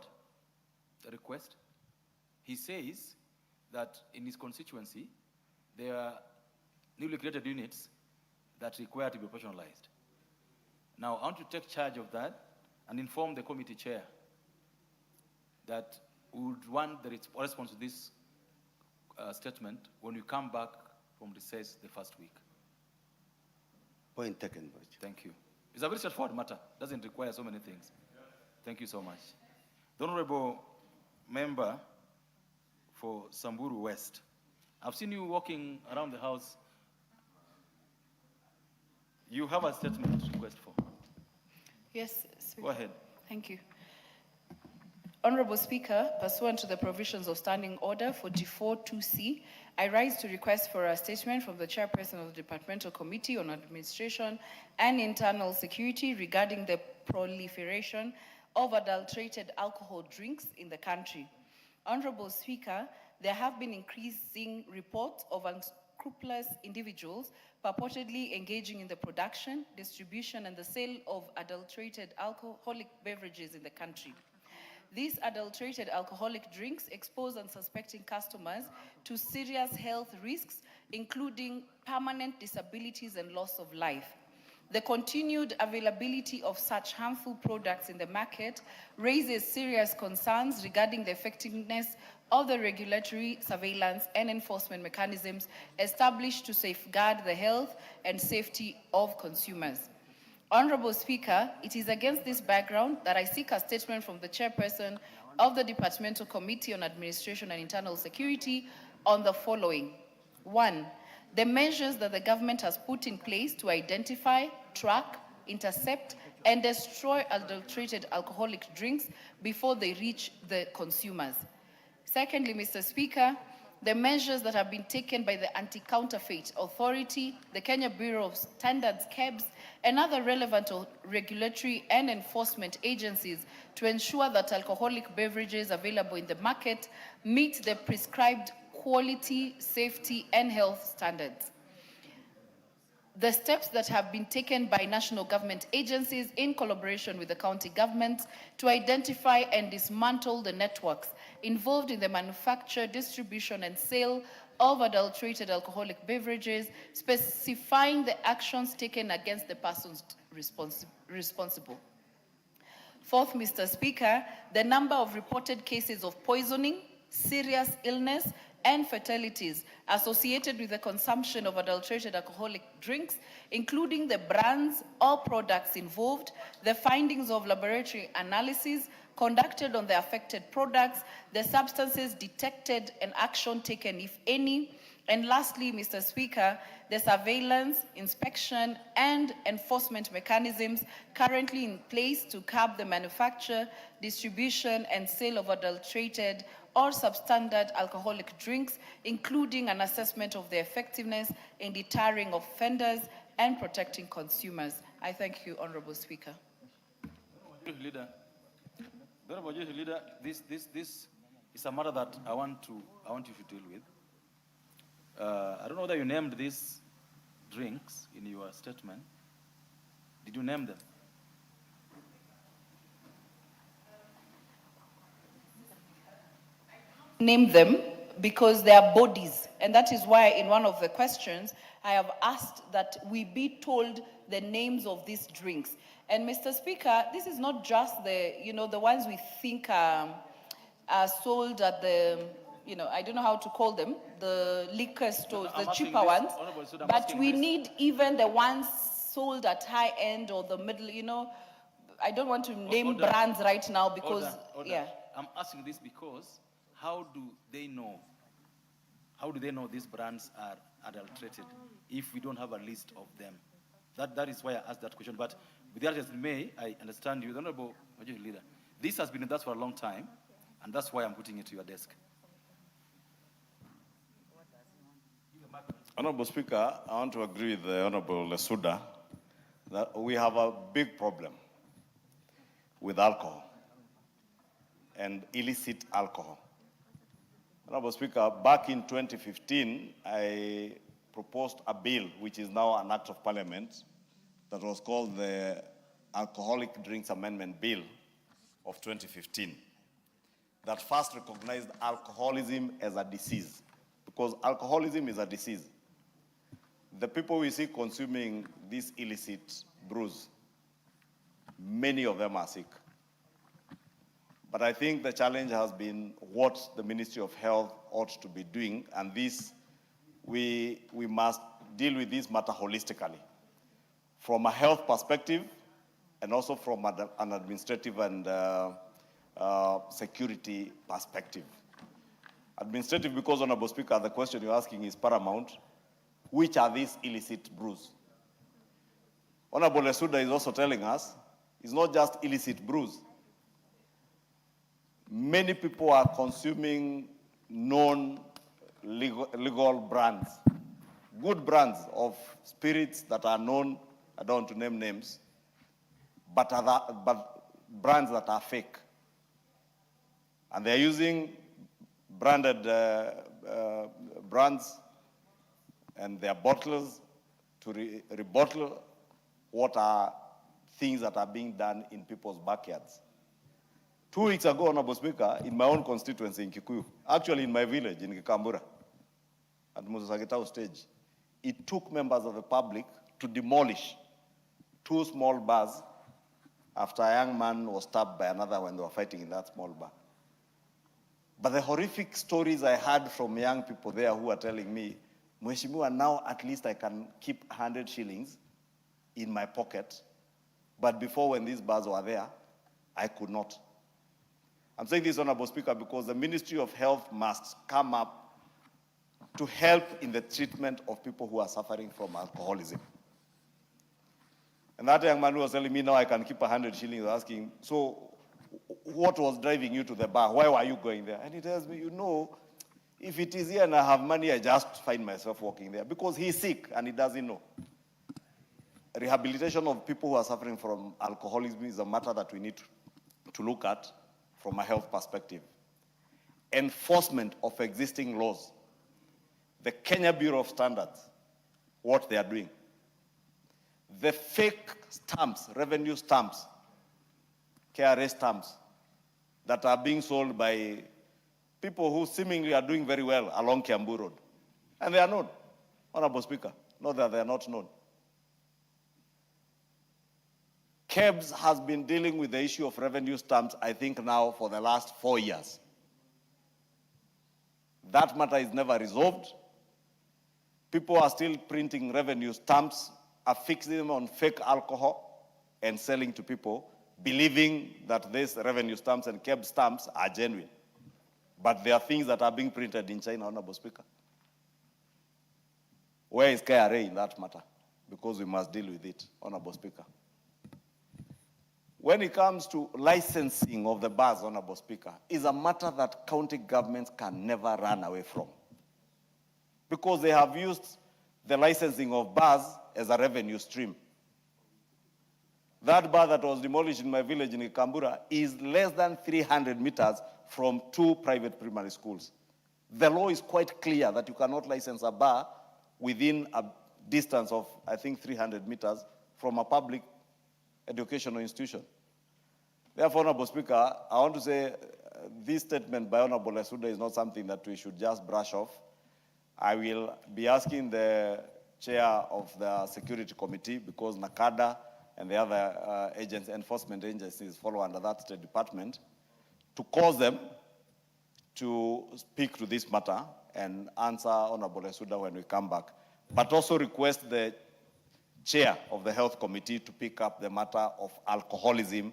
request. He says that in his constituency, there are newly created units that require to be operationalized. Now, I want to take charge of that and inform the committee chair that we would want the response to this statement when we come back from recess the first week. Point taken, Bach. Thank you. It's a very straightforward matter. Doesn't require so many things. Thank you so much. The Honorable Member for Samburu West. I've seen you walking around the house. You have a statement request for. Yes, Speaker. Go ahead. Thank you. Honorable Speaker, pursuant to the provisions of Standing Order 44-2C, I rise to request for a statement from the chairperson of the Departmental Committee on Administration and Internal Security regarding the proliferation of adulterated alcohol drinks in the country. Honorable Speaker, there have been increasing reports of unscrupulous individuals purportedly engaging in the production, distribution, and the sale of adulterated alcoholic beverages in the country. These adulterated alcoholic drinks expose unsuspecting customers to serious health risks, including permanent disabilities and loss of life. The continued availability of such harmful products in the market raises serious concerns regarding the effectiveness of the regulatory, surveillance, and enforcement mechanisms established to safeguard the health and safety of consumers. Honorable Speaker, it is against this background that I seek a statement from the chairperson of the Departmental Committee on Administration and Internal Security on the following. 1. The measures that the government has put in place to identify, track, intercept, and destroy adulterated alcoholic drinks before they reach the consumers. Secondly, Mr. Speaker, the measures that have been taken by the Anti-Counterfeit Authority, the Kenya Bureau of Standards, KEBS, and other relevant regulatory and enforcement agencies to ensure that alcoholic beverages available in the market meet the prescribed quality, safety, and health standards. The steps that have been taken by national government agencies in collaboration with the county governments to identify and dismantle the networks involved in the manufacture, distribution, and sale of adulterated alcoholic beverages, specifying the actions taken against the persons responsible. Fourth, Mr. Speaker, the number of reported cases of poisoning, serious illness, and fatalities associated with the consumption of adulterated alcoholic drinks, including the brands or products involved, the findings of laboratory analysis conducted on the affected products, the substances detected and action taken, if any, and lastly, Mr. Speaker, the surveillance, inspection, and enforcement mechanisms currently in place to curb the manufacture, distribution, and sale of adulterated or substandard alcoholic drinks, including an assessment of their effectiveness in deterring offenders and protecting consumers. I thank you, Honorable Speaker. Leader, this is a matter that I want you to deal with. I don't know whether you named these drinks in your statement. Did you name them? Name them because they are bodies, and that is why in one of the questions I have asked that we be told the names of these drinks. And Mr. Speaker, this is not just the the ones we think are sold at the I don't know how to call them, the liquor stores, the cheaper ones, but we need even the ones sold at high end or the middle. I don't want to name brands right now because yeah. I'm asking this because how do they know? How do they know these brands are adulterated if we don't have a list of them? That is why I asked that question. But with that as it may, I understand you, the Honorable Majority Leader. This has been with us for a long time, and that's why I'm putting it to your desk. Honorable Speaker, I want to agree with the Honorable Lesuda that we have a big problem with alcohol and illicit alcohol. Honorable Speaker, back in 2015, I proposed a bill, which is now an act of parliament, that was called the Alcoholic Drinks Amendment Bill of 2015, that first recognized alcoholism as a disease, because alcoholism is a disease. The people we see consuming these illicit brews, many of them are sick. But I think the challenge has been what the Ministry of Health ought to be doing, and this, we must deal with this matter holistically, from a health perspective and also from an administrative and security perspective. Administrative, because, Honorable Speaker, the question you're asking is paramount. Which are these illicit brews? Honorable Lesuda is also telling us it's not just illicit brews. Many people are consuming non-legal brands, good brands of spirits that are known, I don't want to name names, but brands that are fake. And they're using branded brands and their bottlers to rebottle what are things that are being done in people's backyards. 2 weeks ago, Honorable Speaker, in my own constituency in Kikuyu, actually in my village in Kikambura, at Musasagitau stage, it took members of the public to demolish 2 small bars after a young man was stabbed by another when they were fighting in that small bar. But the horrific stories I heard from young people there who are telling me, Mheshimiwa, now at least I can keep 100 shillings in my pocket, but before when these bars were there, I could not. I'm saying this, Honorable Speaker, because the Ministry of Health must come up to help in the treatment of people who are suffering from alcoholism. And that young man who was telling me now I can keep 100 shillings, asking, so what was driving you to the bar? Why were you going there? And he tells me, you know, if it is here and I have money, I just find myself walking there because he's sick and he doesn't know. Rehabilitation of people who are suffering from alcoholism is a matter that we need to look at from a health perspective. Enforcement of existing laws. The Kenya Bureau of Standards, what they are doing. The fake stamps, revenue stamps, KRA stamps, that are being sold by people who seemingly are doing very well along Kiambu Road. And they are known, Honorable Speaker, not that they are not known. KEBS has been dealing with the issue of revenue stamps, I think now for the last 4 years. That matter is never resolved. People are still printing revenue stamps, affixing them on fake alcohol and selling to people, believing that these revenue stamps and KEBS stamps are genuine. But there are things that are being printed in China, Honorable Speaker. Where is KRA in that matter? Because we must deal with it, Honorable Speaker. When it comes to licensing of the bars, Honorable Speaker, is a matter that county governments can never run away from. Because they have used the licensing of bars as a revenue stream. That bar that was demolished in my village in Ikambura is less than 300 meters from 2 private primary schools. The law is quite clear that you cannot license a bar within a distance of, I think, 300 meters from a public educational institution. Therefore, Honorable Speaker, I want to say this statement by Honorable Lesuda is not something that we should just brush off. I will be asking the chair of the security committee, because NACADA and the other enforcement agencies follow under that State Department, to cause them to speak to this matter and answer Honorable Lesuda when we come back. But also request the chair of the health committee to pick up the matter of alcoholism,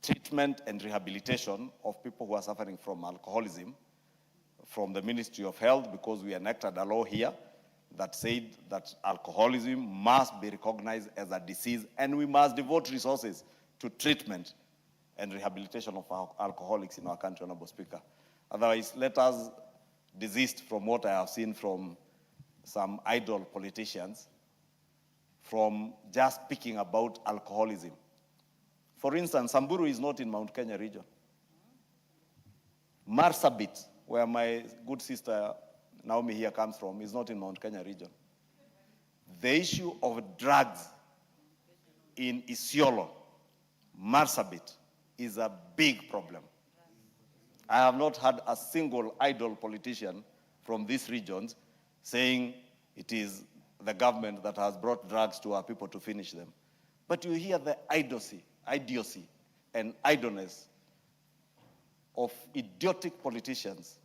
treatment and rehabilitation of people who are suffering from alcoholism from the Ministry of Health, because we enacted a law here that said that alcoholism must be recognized as a disease and we must devote resources to treatment and rehabilitation of alcoholics in our country, Honorable Speaker. Otherwise, let us desist from what I have seen from some idle politicians, from just speaking about alcoholism. For instance, Samburu is not in Mount Kenya region. Marsabit, where my good sister Naomi here comes from, is not in Mount Kenya region. The issue of drugs in Isiolo, Marsabit, is a big problem. I have not had a single idle politician from these regions saying it is the government that has brought drugs to our people to finish them. But you hear the idiocy and idleness of idiotic politicians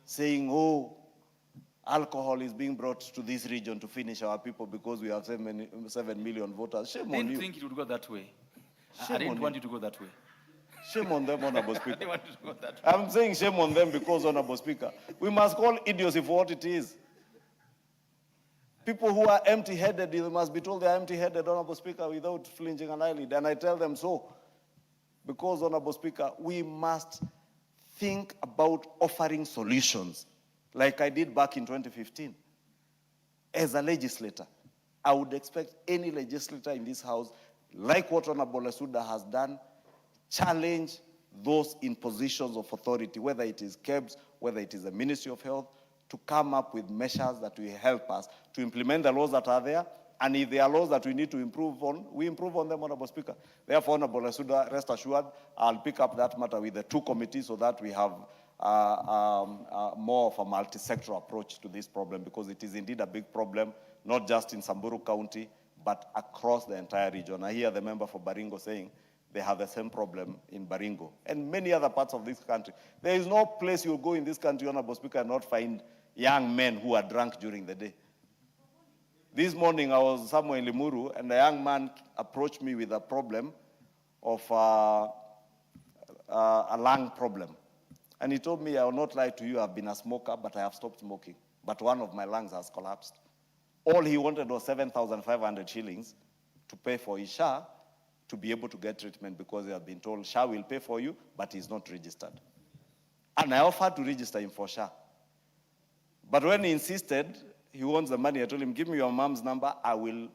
saying, oh, alcohol is being brought to this region to finish our people because we have 7 million voters. Shame on you. I didn't think it would go that way. Shame I didn't on want you. you to go that way. Shame on them, Honorable Speaker. I didn't want you to go that way. I'm saying shame on them because, Honorable Speaker, we must call idiocy for what it is. People who are empty-headed, they must be told they are empty-headed, Honorable Speaker, without flinching an eyelid. And I tell them so. Because, Honorable Speaker, we must think about offering solutions, like I did back in 2015. As a legislator, I would expect any legislator in this House, like what Honorable Lesuda has done, challenge those in positions of authority, whether it is KEBS, whether it is the Ministry of Health, to come up with measures that will help us to implement the laws that are there. And if there are laws that we need to improve on, we improve on them, Honorable Speaker. Therefore, Honorable Resuda, rest assured, I'll pick up that matter with the two committees so that we have more of a multi-sectoral approach to this problem, because it is indeed a big problem, not just in Samburu County, but across the entire region. I hear the member for Baringo saying they have the same problem in Baringo and many other parts of this country. There is no place you'll go in this country, Honorable Speaker, and not find young men who are drunk during the day. This morning I was somewhere in Limuru, and a young man approached me with a problem of a lung problem. And he told me, I will not lie to you, I've been a smoker, but I have stopped smoking. But one of my lungs has collapsed. All he wanted was 7,500 shillings to pay for his SHA to be able to get treatment, because he had been told SHA will pay for you, but he's not registered. And I offered to register him for SHA. But when he insisted, he wants the money, I told him, give me your mom's number, I will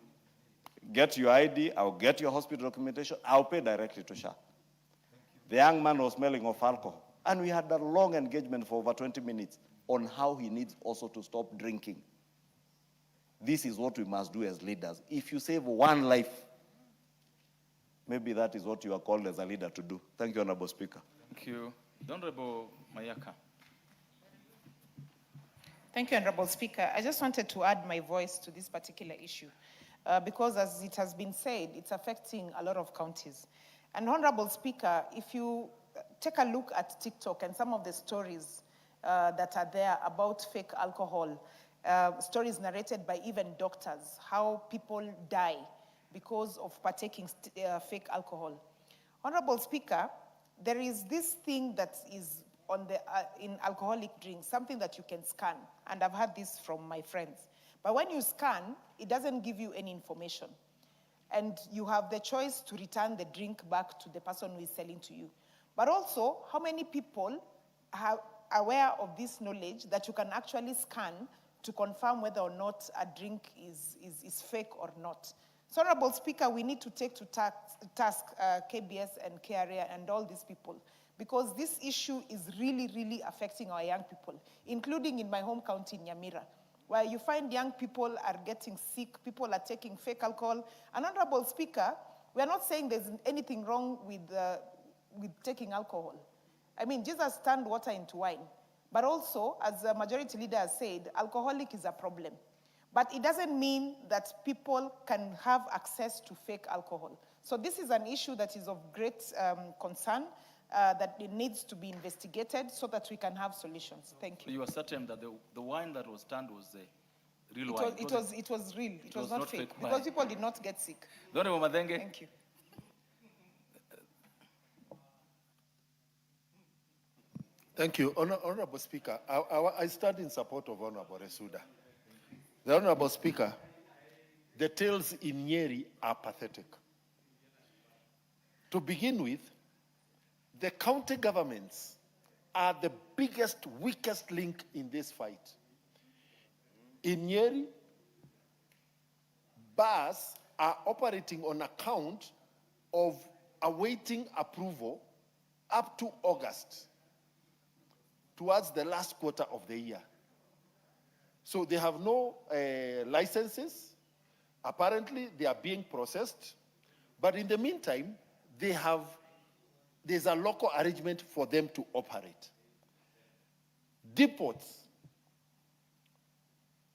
get your ID, I'll get your hospital documentation, I'll pay directly to SHA. The young man was smelling of alcohol. And we had a long engagement for over 20 minutes on how he needs also to stop drinking. This is what we must do as leaders. If you save one life, maybe that is what you are called as a leader to do. Thank you, Honorable Speaker. Thank you. The Honorable Mayaka. Thank you, Honorable Speaker. I just wanted to add my voice to this particular issue because, as it has been said, it's affecting a lot of counties. And Honorable Speaker, if you take a look at TikTok and some of the stories that are there about fake alcohol, stories narrated by even doctors, how people die because of partaking fake alcohol. Honorable Speaker, there is this thing that is on the, in alcoholic drinks, something that you can scan, and I've heard this from my friends. But when you scan, it doesn't give you any information. And you have the choice to return the drink back to the person who is selling to you. But also, how many people are aware of this knowledge that you can actually scan to confirm whether or not a drink is fake or not? So, Honorable Speaker, we need to take to task KBS and KRA and all these people, because this issue is really, really affecting our young people, including in my home county, in Nyamira, where you find young people are getting sick, people are taking fake alcohol. And Honorable Speaker, we are not saying there's anything wrong with taking alcohol. I mean, Jesus turned water into wine. But also, as the majority leader has said, alcoholic is a problem. But it doesn't mean that people can have access to fake alcohol. So this is an issue that is of great concern, that it needs to be investigated so that we can have solutions. Thank you. You are certain that the wine that was turned was the real wine? It was real. It was not fake. Because people did not get sick. Thank you. Thank you. Honorable Speaker, I stand in support of Honorable Resuda. The Honorable Speaker, the tales in Nyeri are pathetic. To begin with, the county governments are the biggest, weakest link in this fight. In Nyeri, bars are operating on account of awaiting approval up to August, towards the last quarter of the year. So they have no licenses. Apparently, they are being processed. But in the meantime, there's a local arrangement for them to operate. Depots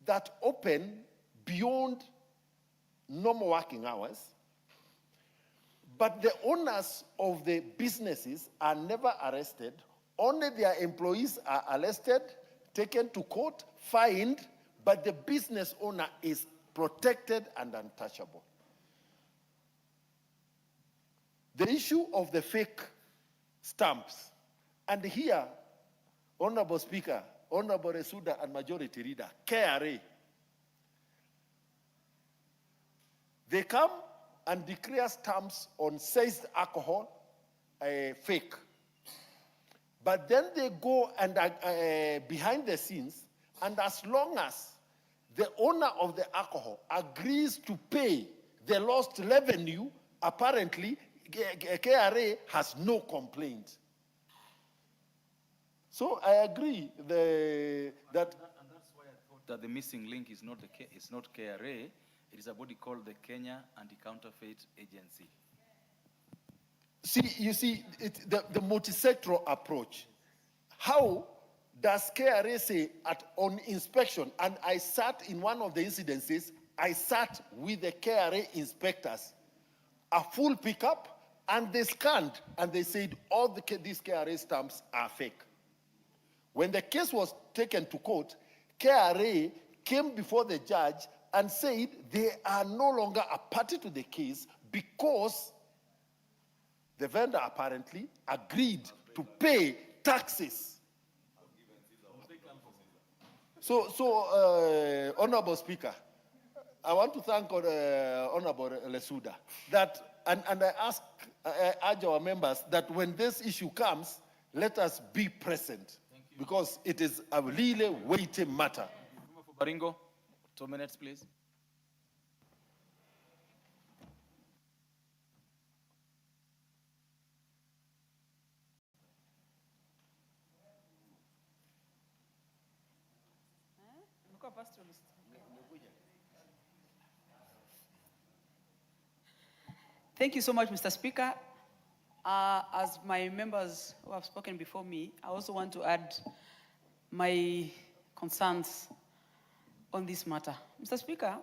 that open beyond normal working hours, but the owners of the businesses are never arrested. Only their employees are arrested, taken to court, fined, but the business owner is protected and untouchable. The issue of the fake stamps, and here, Honorable Speaker, Honorable Resuda and Majority Leader, KRA, they come and declare stamps on seized alcohol fake. But then they go and behind the scenes, and as long as the owner of the alcohol agrees to pay the lost revenue, apparently KRA has no complaint. So I agree that And that's why I thought that the missing link is not it's not KRA. It is a body called the Kenya Anti-Counterfeit Agency. you see, the multi-sectoral approach. How does KRA say on inspection, and I sat in one of the incidences, I sat with the KRA inspectors, a full pickup, and they scanned, and they said all these KRA stamps are fake. When the case was taken to court, KRA came before the judge and said they are no longer a party to the case because the vendor apparently agreed to pay taxes. So, Honorable Speaker, I want to thank Honorable Lesuda that, and I urge our members that when this issue comes, let us be present because it is a really weighty matter. Baringo, 2 minutes, please. Thank you so much, Mr. Speaker. As my members who have spoken before me, I also want to add my concerns on this matter. Mr. Speaker,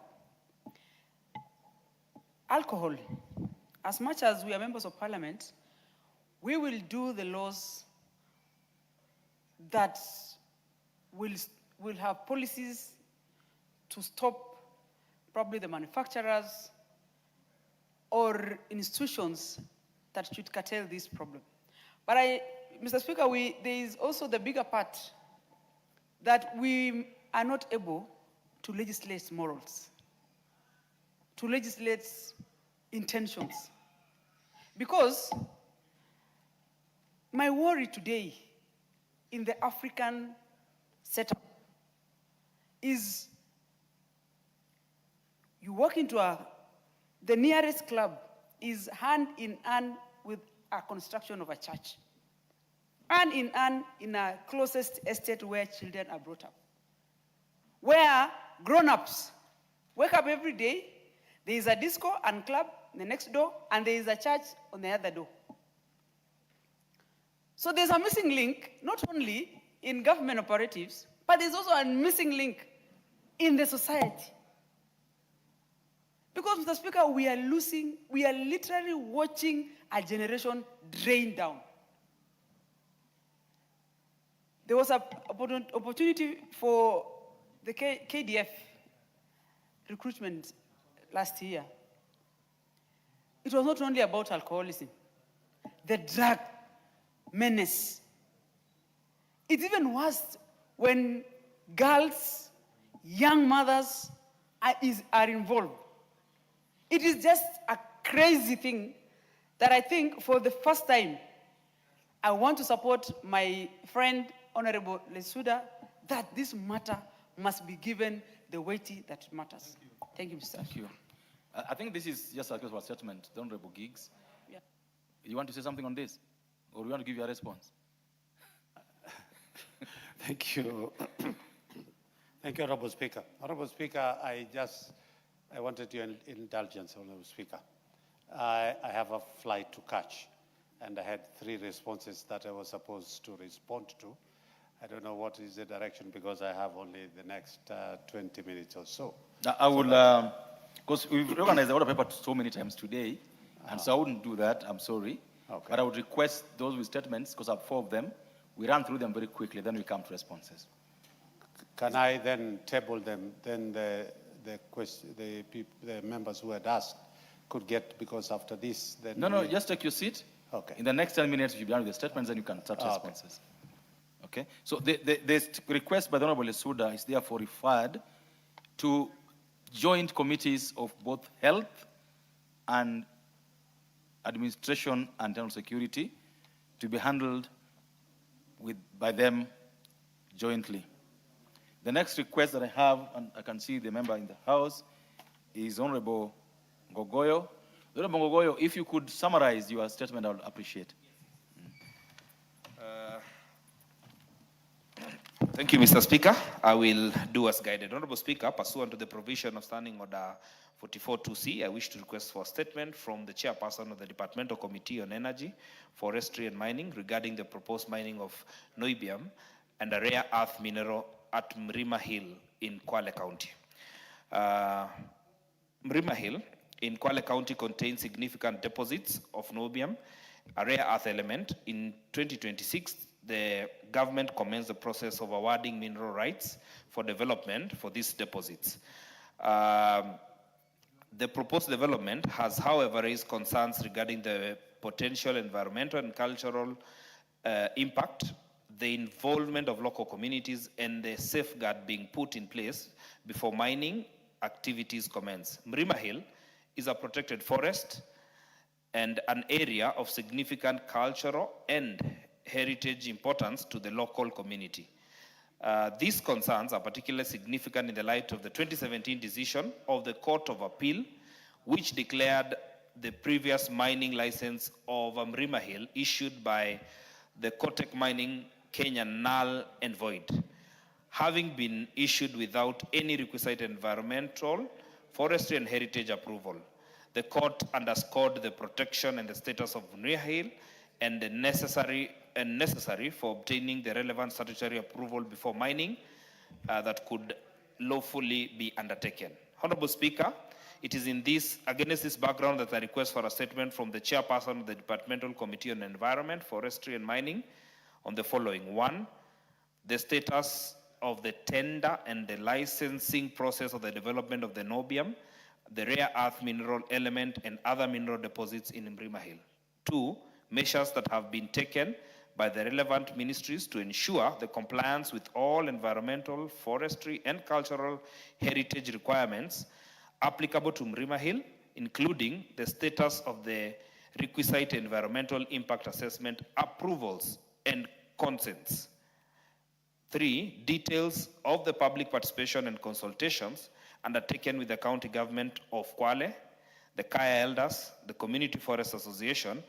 alcohol, as much as we are members of parliament, we will do the laws that will have policies to stop probably the manufacturers or institutions that should curtail this problem. But Mr. Speaker, there is also the bigger part that we are not able to legislate morals, to legislate intentions. Because my worry today in the African setup is you walk into the nearest club is hand in hand with a construction of a church. Hand in hand in a closest estate where children are brought up. Where grown-ups wake up every day, there is a disco and club in the next door, and there is a church on the other door. So there's a missing link, not only in government operatives, but there's also a missing link in the society. Because, Mr. Speaker, we are literally watching a generation drain down. There was an opportunity for the KDF recruitment last year. It was not only about alcoholism, the drug menace. It's even worse when girls, young mothers are involved. It is just a crazy thing that I think for the first time, I want to support my friend, Honorable Lesuda, that this matter must be given the weight that matters. Thank you, Mr. Thank you. I think this is just a case of a statement, the Honorable Giggs. Yeah. You want to say something on this? Or you want to give your response? Thank you. Thank you, Honorable Speaker. Honorable Speaker, I wanted your indulgence, Honorable Speaker. I have a flight to catch, and I had 3 responses that I was supposed to respond to. I don't know what is the direction because I have only the next 20 minutes or so. I will, because we've organized the order paper so many times today, and so I wouldn't do that, I'm sorry. Okay. But I would request those with statements, because I have 4 of them, we run through them very quickly, then we come to responses. Can I then table them? Then the members who had asked could get, because after this, then... No, just take your seat. Okay. In the next 10 minutes, you'll be done with the statements, then you can start responses. Okay? So the request by the Honorable Lesuda is therefore referred to joint committees of both health and administration and internal security to be handled by them jointly. The next request that I have, and I can see the member in the House, is Honorable Ngogoyo. Honorable Ngogoyo, if you could summarize your statement, I would appreciate. Thank you, Mr. Speaker. I will do as guided. Honorable Speaker, pursuant to the provision of Standing Order 44.2c, I wish to request for a statement from the Chairperson of the Departmental Committee on Energy, Forestry and Mining regarding the proposed mining of niobium and a rare earth mineral at Mrima Hill in Kwale County. Mrima Hill in Kwale County contains significant deposits of niobium, a rare earth element. In 2026, the government commenced the process of awarding mineral rights for development for these deposits. The proposed development has, however, raised concerns regarding the potential environmental and cultural impact, the involvement of local communities, and the safeguard being put in place before mining activities commence. Mrima Hill is a protected forest and an area of significant cultural and heritage importance to the local community. These concerns are particularly significant in the light of the 2017 decision of the Court of Appeal, which declared the previous mining license of Mrima Hill issued by the Kotek Mining Kenya null and void, having been issued without any requisite environmental, forestry, and heritage approval. The court underscored the protection and the status of Mrima Hill and the necessary for obtaining the relevant statutory approval before mining that could lawfully be undertaken. Honorable Speaker, it is against this background that I request for a statement from the Chairperson of the Departmental Committee on Environment, Forestry and Mining on the following. 1, the status of the tender and the licensing process of the development of the niobium, the rare earth mineral element, and other mineral deposits in Mrima Hill. 2, measures that have been taken by the relevant ministries to ensure the compliance with all environmental, forestry, and cultural heritage requirements applicable to Mrima Hill, including the status of the requisite environmental impact assessment approvals and consents. 3, details of the public participation and consultations undertaken with the county government of Kwale, the Kaya elders, the Community Forest Association,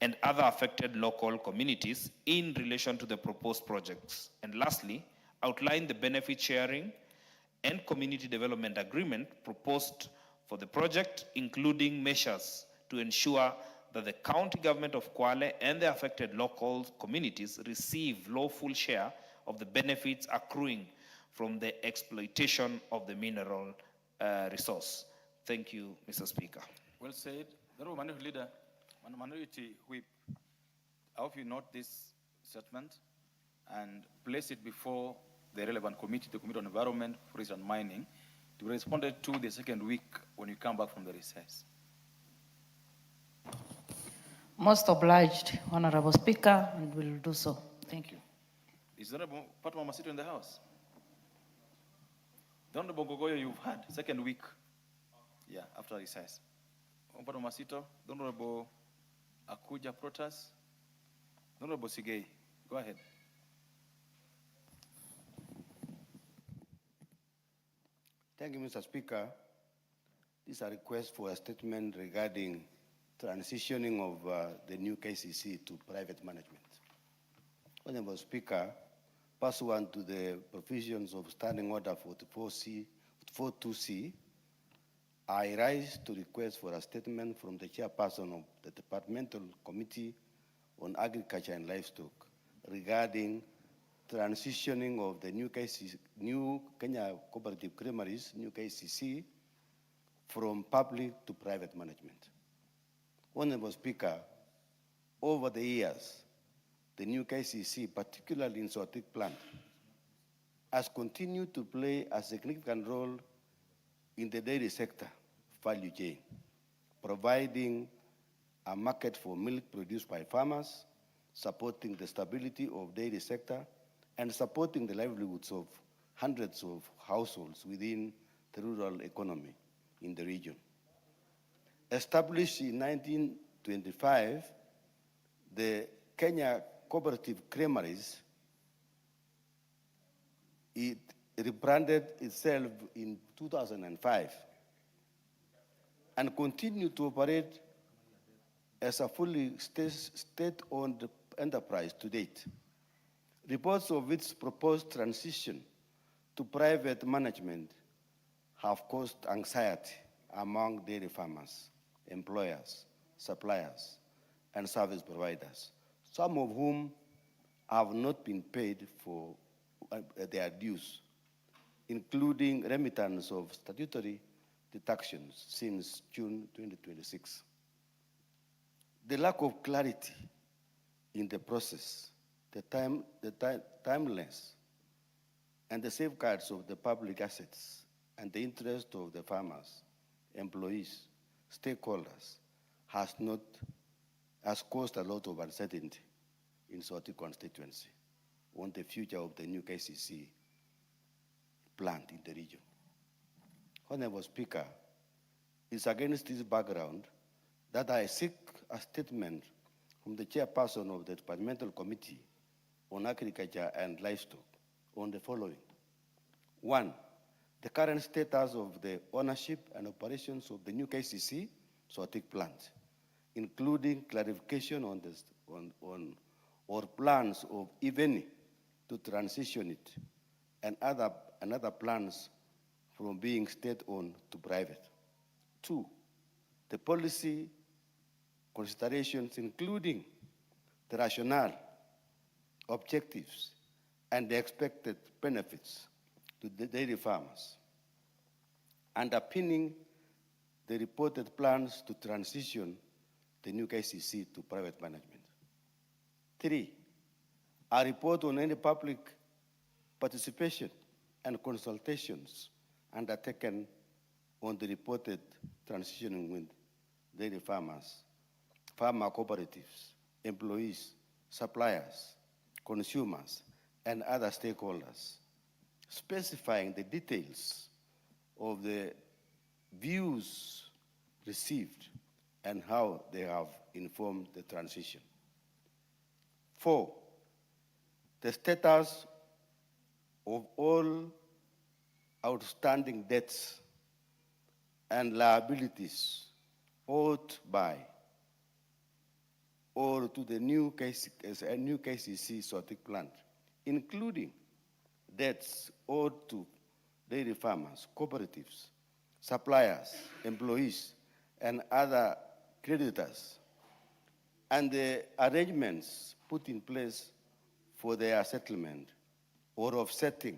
and other affected local communities in relation to the proposed projects. And lastly, outline the benefit sharing and community development agreement proposed for the project, including measures to ensure that the county government of Kwale and the affected local communities receive lawful share of the benefits accruing from the exploitation of the mineral resource. Thank you, Mr. Speaker. Well said. The Minority Leader, Minority Whip, I hope you note this statement and place it before the relevant committee, the Committee on Environment, Forestry and Mining, to be responded to the second week when you come back from the recess. Most obliged, Honorable Speaker, and will do so. Thank you. Is Honorable Fatma Masito in the House? The Honorable Gogoyo, you've had second week. Yeah, after recess. Honorable Masito, the Honorable Akuja Protas, the Honorable Sigei. Go ahead. Thank you, Mr. Speaker. This is a request for a statement regarding transitioning of the new KCC to private management. Honorable Speaker, pursuant to the provisions of Standing Order 44.2c, I rise to request for a statement from the Chairperson of the Departmental Committee on Agriculture and Livestock regarding transitioning of the new Kenya Cooperative Creameries, new KCC, from public to private management. Honorable Speaker, over the years, the new KCC, particularly in Sotik plant, has continued to play a significant role in the dairy sector value chain, providing a market for milk produced by farmers, supporting the stability of dairy sector, and supporting the livelihoods of hundreds of households within the rural economy in the region. Established in 1925, the Kenya Cooperative Creameries, it rebranded itself in 2005 and continued to operate as a fully state-owned enterprise to date. Reports of its proposed transition to private management have caused anxiety among dairy farmers, employers, suppliers, and service providers, some of whom have not been paid for their dues, including remittance of statutory deductions since June 2026. The lack of clarity in the process, the timeliness, and the safeguards of the public assets and the interest of the farmers, employees, stakeholders has caused a lot of uncertainty in Soti constituency on the future of the new KCC plant in the region. Honorable Speaker, it's against this background that I seek a statement from the chairperson of the Departmental Committee on Agriculture and Livestock on the following. One, the current status of the ownership and operations of the new KCC Sotik plant, including clarification on or plans of, if any, to transition it, and other plans from being state-owned to private. Two, the policy considerations, including the rationale, objectives, and the expected benefits to the dairy farmers, underpinning the reported plans to transition the new KCC to private management. Three, a report on any public participation and consultations undertaken on the reported transitioning with dairy farmers, farmer cooperatives, employees, suppliers, consumers, and other stakeholders, specifying the details of the views received and how they have informed the transition. Four, the status of all outstanding debts and liabilities owed by or to the new KCC Sotik plant, including debts owed to dairy farmers, cooperatives, suppliers, employees, and other creditors, and the arrangements put in place for their settlement or offsetting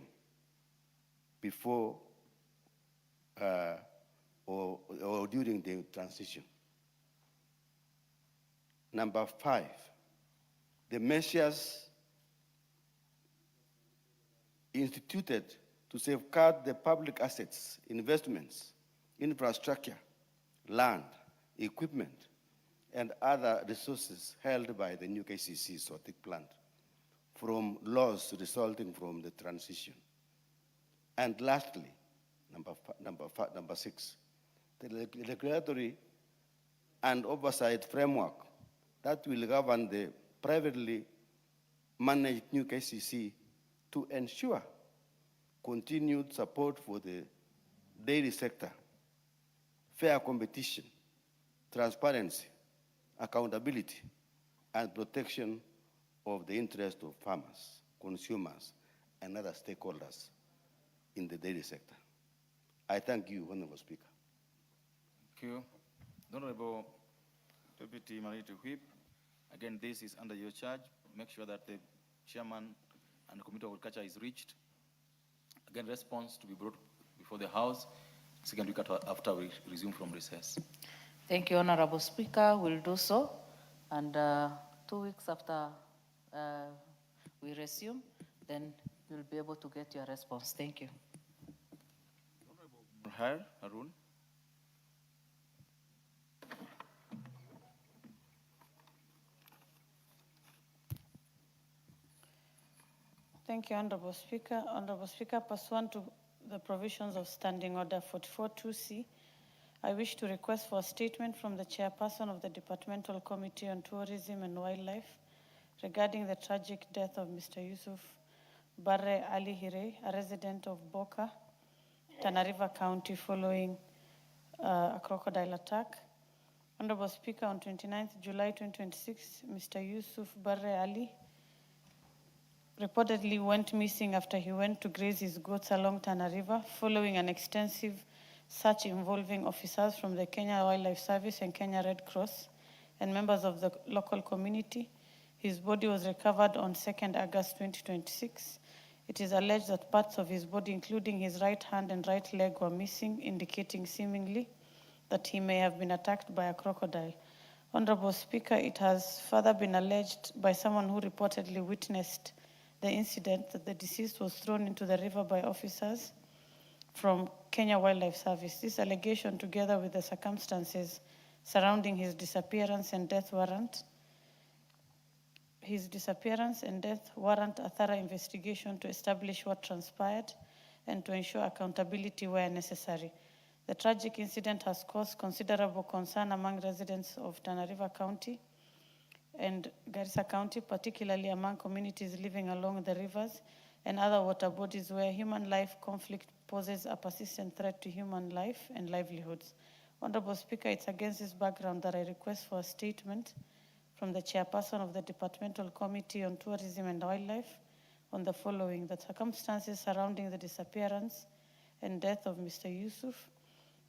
before or during the transition. Number five, the measures instituted to safeguard the public assets, investments, infrastructure, land, equipment, and other resources held by the new KCC Sotik plant from loss resulting from the transition. And lastly, number six, the regulatory and oversight framework that will govern the privately managed new KCC to ensure continued support for the dairy sector, fair competition, transparency, accountability, and protection of the interest of farmers, consumers, and other stakeholders in the dairy sector. I thank you, Honorable Speaker. Thank you. The Honorable Deputy Minority Whip, again, this is under your charge. Make sure that the chairman and the Committee of Agriculture is reached. Again, response to be brought before the House, second week after we resume from recess. Thank you, Honorable Speaker. We'll do so. And 2 weeks after we resume, then you'll be able to get your response. Thank you. Honorable Harun. Thank you, Honorable Speaker. Honorable Speaker, pursuant to the provisions of Standing Order 44-2C, I wish to request for a statement from the chairperson of the Departmental Committee on Tourism and Wildlife regarding the tragic death of Mr. Yusuf Barre Ali Hire, a resident of Boka, Tana River County, following a crocodile attack. Honorable Speaker, on 29th July 2026, Mr. Yusuf Barre Ali reportedly went missing after he went to graze his goats along Tana River following an extensive search involving officers from the Kenya Wildlife Service and Kenya Red Cross and members of the local community. His body was recovered on 2nd August 2026. It is alleged that parts of his body, including his right hand and right leg, were missing, indicating seemingly that he may have been attacked by a crocodile. Honorable Speaker, it has further been alleged by someone who reportedly witnessed the incident that the deceased was thrown into the river by officers from Kenya Wildlife Service. This allegation, together with the circumstances surrounding his disappearance and death warrant a thorough investigation to establish what transpired and to ensure accountability where necessary. The tragic incident has caused considerable concern among residents of Tana River County and Garissa County, particularly among communities living along the rivers and other water bodies where human life conflict poses a persistent threat to human life and livelihoods. Honorable Speaker, it's against this background that I request for a statement from the chairperson of the Departmental Committee on Tourism and Wildlife on the following: the circumstances surrounding the disappearance and death of Mr. Yusuf,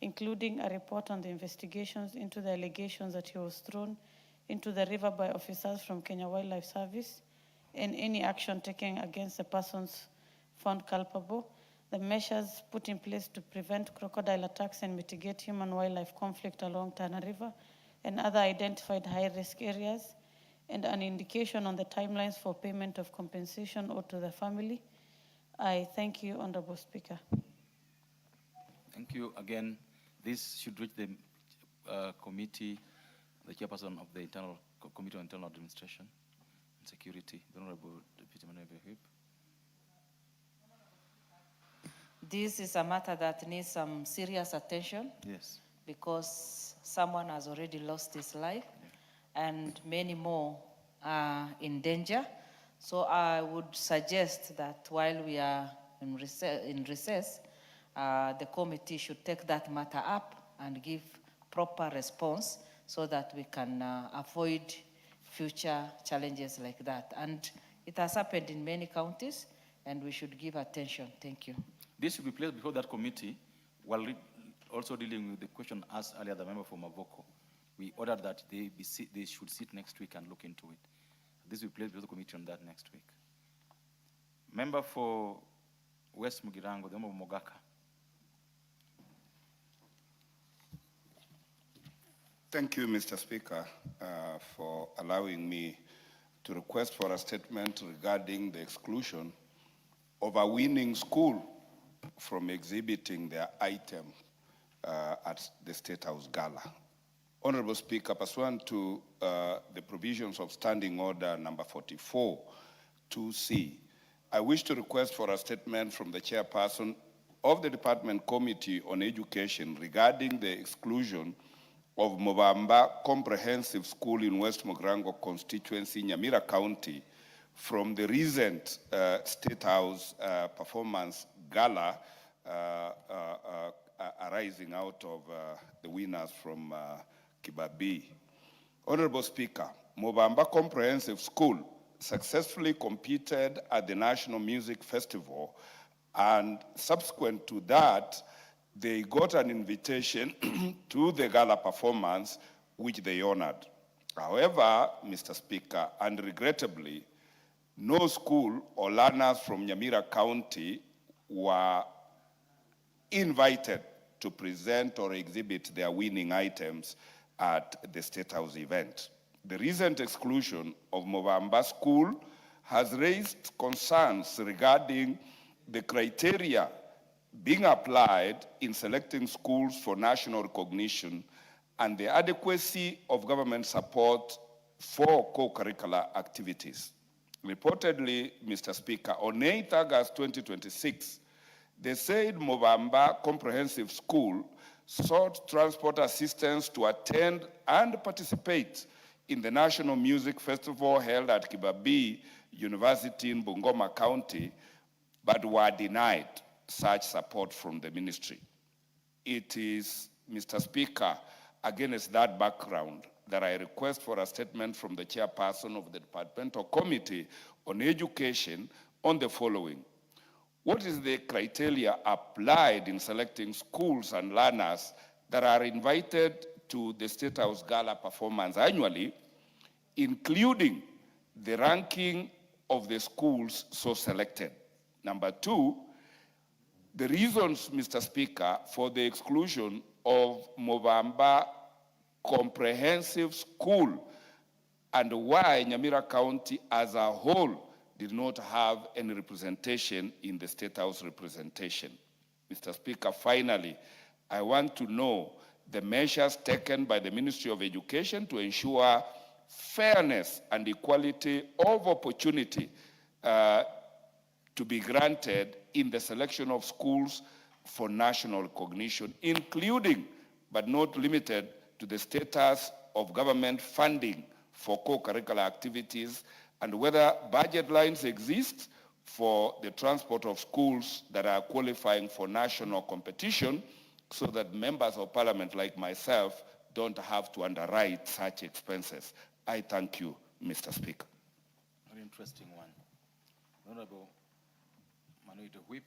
including a report on the investigations into the allegations that he was thrown into the river by officers from Kenya Wildlife Service, and any action taken against the persons found culpable, the measures put in place to prevent crocodile attacks and mitigate human-wildlife conflict along Tana River and other identified high-risk areas, and an indication on the timelines for payment of compensation owed to the family. I thank you, Honorable Speaker. Thank you again. This should reach the committee, the chairperson of the Committee on Internal Administration and Security, the Honorable Deputy Manuel Whip. This is a matter that needs some serious attention. Yes. Because someone has already lost his life and many more are in danger. So I would suggest that while we are in recess, the committee should take that matter up and give proper response so that we can avoid future challenges like that. And it has happened in many counties and we should give attention. Thank you. This should be placed before that committee while also dealing with the question asked earlier, the member from Mavoko. We ordered that they should sit next week and look into it. This will be placed before the committee on that next week. Member for West Mugirango, the member of Mogaka. Thank you, Mr. Speaker, for allowing me to request for a statement regarding the exclusion of a winning school from exhibiting their item at the State House Gala. Honorable Speaker, pursuant to the provisions of Standing Order number 44, 2C, I wish to request for a statement from the chairperson of the Department Committee on Education regarding the exclusion of Mobamba Comprehensive School in West Mogrango constituency, Nyamira County, from the recent State House performance gala arising out of the winners from Kibabii. Honorable Speaker, Mobamba Comprehensive School successfully competed at the National Music Festival, and subsequent to that, they got an invitation to the gala performance, which they honored. However, Mr. Speaker, and regrettably, no school or learners from Nyamira County were invited to present or exhibit their winning items at the State House event. The recent exclusion of Mobamba School has raised concerns regarding the criteria being applied in selecting schools for national recognition and the adequacy of government support for co-curricular activities. Reportedly, Mr. Speaker, on 8 August 2026, the said Mobamba Comprehensive School sought transport assistance to attend and participate in the National Music Festival held at Kibabii University in Bungoma County, but were denied such support from the ministry. It is, Mr. Speaker, against that background that I request for a statement from the chairperson of the Departmental Committee on education on the following. What is the criteria applied in selecting schools and learners that are invited to the State House Gala performance annually, including the ranking of the schools so selected? Number two, the reasons, Mr. Speaker, for the exclusion of Mobamba Comprehensive School and why Nyamira County as a whole did not have any representation in the State House representation. Mr. Speaker, finally, I want to know the measures taken by the Ministry of Education to ensure fairness and equality of opportunity to be granted in the selection of schools for national recognition, including but not limited to the status of government funding for co-curricular activities, and whether budget lines exist for the transport of schools that are qualifying for national competition, so that members of parliament like myself don't have to underwrite such expenses. I thank you, Mr. Speaker. Very interesting one. Honorable Manuel Whip,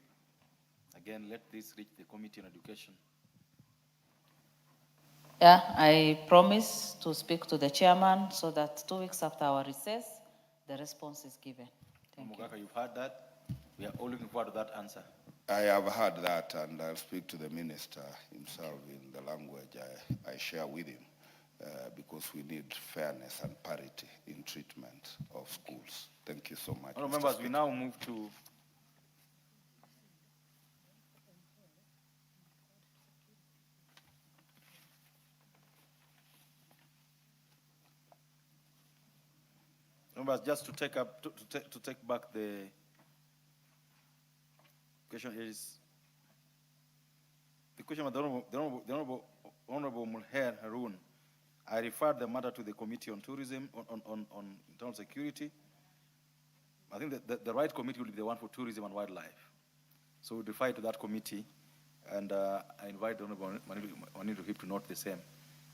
again, let this reach the Committee on Education. Yeah, I promise to speak to the chairman so that 2 weeks after our recess, the response is given. Thank you. Mugaka, you've heard that. We are all looking forward to that answer. I have heard that, and I'll speak to the minister himself in the language I share with him, because we need fairness and parity in treatment of schools. Thank you so much. Honourable members, we now move to members, just to take up to take back the question is the question of the Honorable Mulher Harun. I referred the matter to the Committee on Tourism, on Internal Security. I think that the right committee will be the one for tourism and wildlife. So we defer to that committee, and I invite the Honorable Manilu Hip to note the same,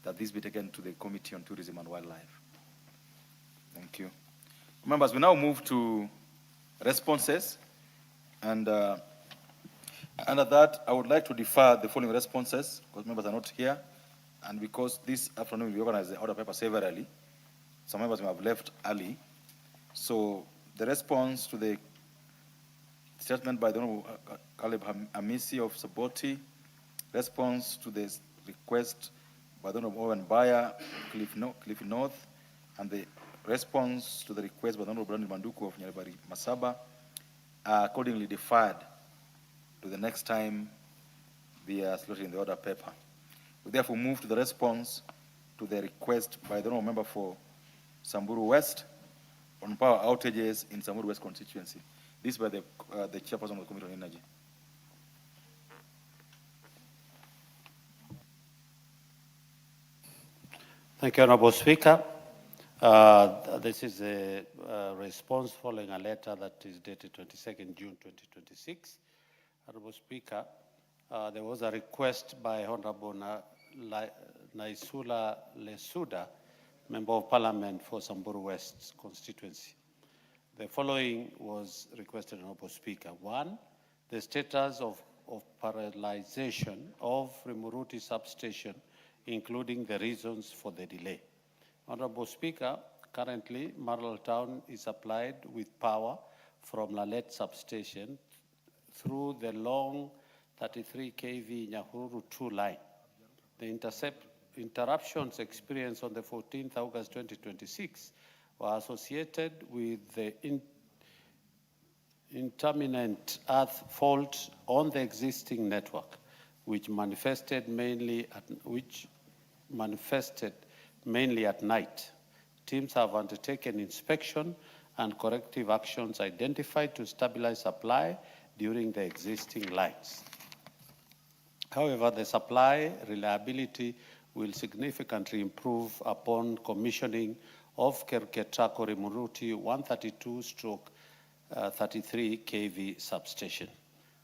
that this be taken to the Committee on Tourism and Wildlife. Thank you. Members, we now move to responses, and under that, I would like to defer the following responses, because members are not here, and because this afternoon we organized the order paper severally, some members may have left early. So the response to the statement by the Honorable Caleb Amisi of Saboti, response to the request by the Honorable Owen Bayer, Cliffy North, and the response to the request by the Honorable Brandon Manduku of Nyaribari Masaba are accordingly deferred to the next time they are slotted in the order paper. We therefore move to the response to the request by the Honorable Member for Samburu West on power outages in Samburu West constituency. This by the chairperson of the Committee on Energy. Thank you, Honorable Speaker. This is a response following a letter that is dated 22nd June 2026. Honorable Speaker, there was a request by Honorable Naisula Lesuda, Member of Parliament for Samburu West constituency. The following was requested, Honorable Speaker. 1, the status of parallelization of Rimuruti substation, including the reasons for the delay. Honorable Speaker, currently Marlal Town is supplied with power from Lalet substation through the long 33 kV Nyahururu 2 line. The interruptions experienced on the 14th August 2026 were associated with the intermittent earth fault on the existing network, which manifested mainly at night. Teams have undertaken inspection and corrective actions identified to stabilize supply during the existing lines. However, the supply reliability will significantly improve upon commissioning of Ketrako Rimuruti 132/33 kV substation.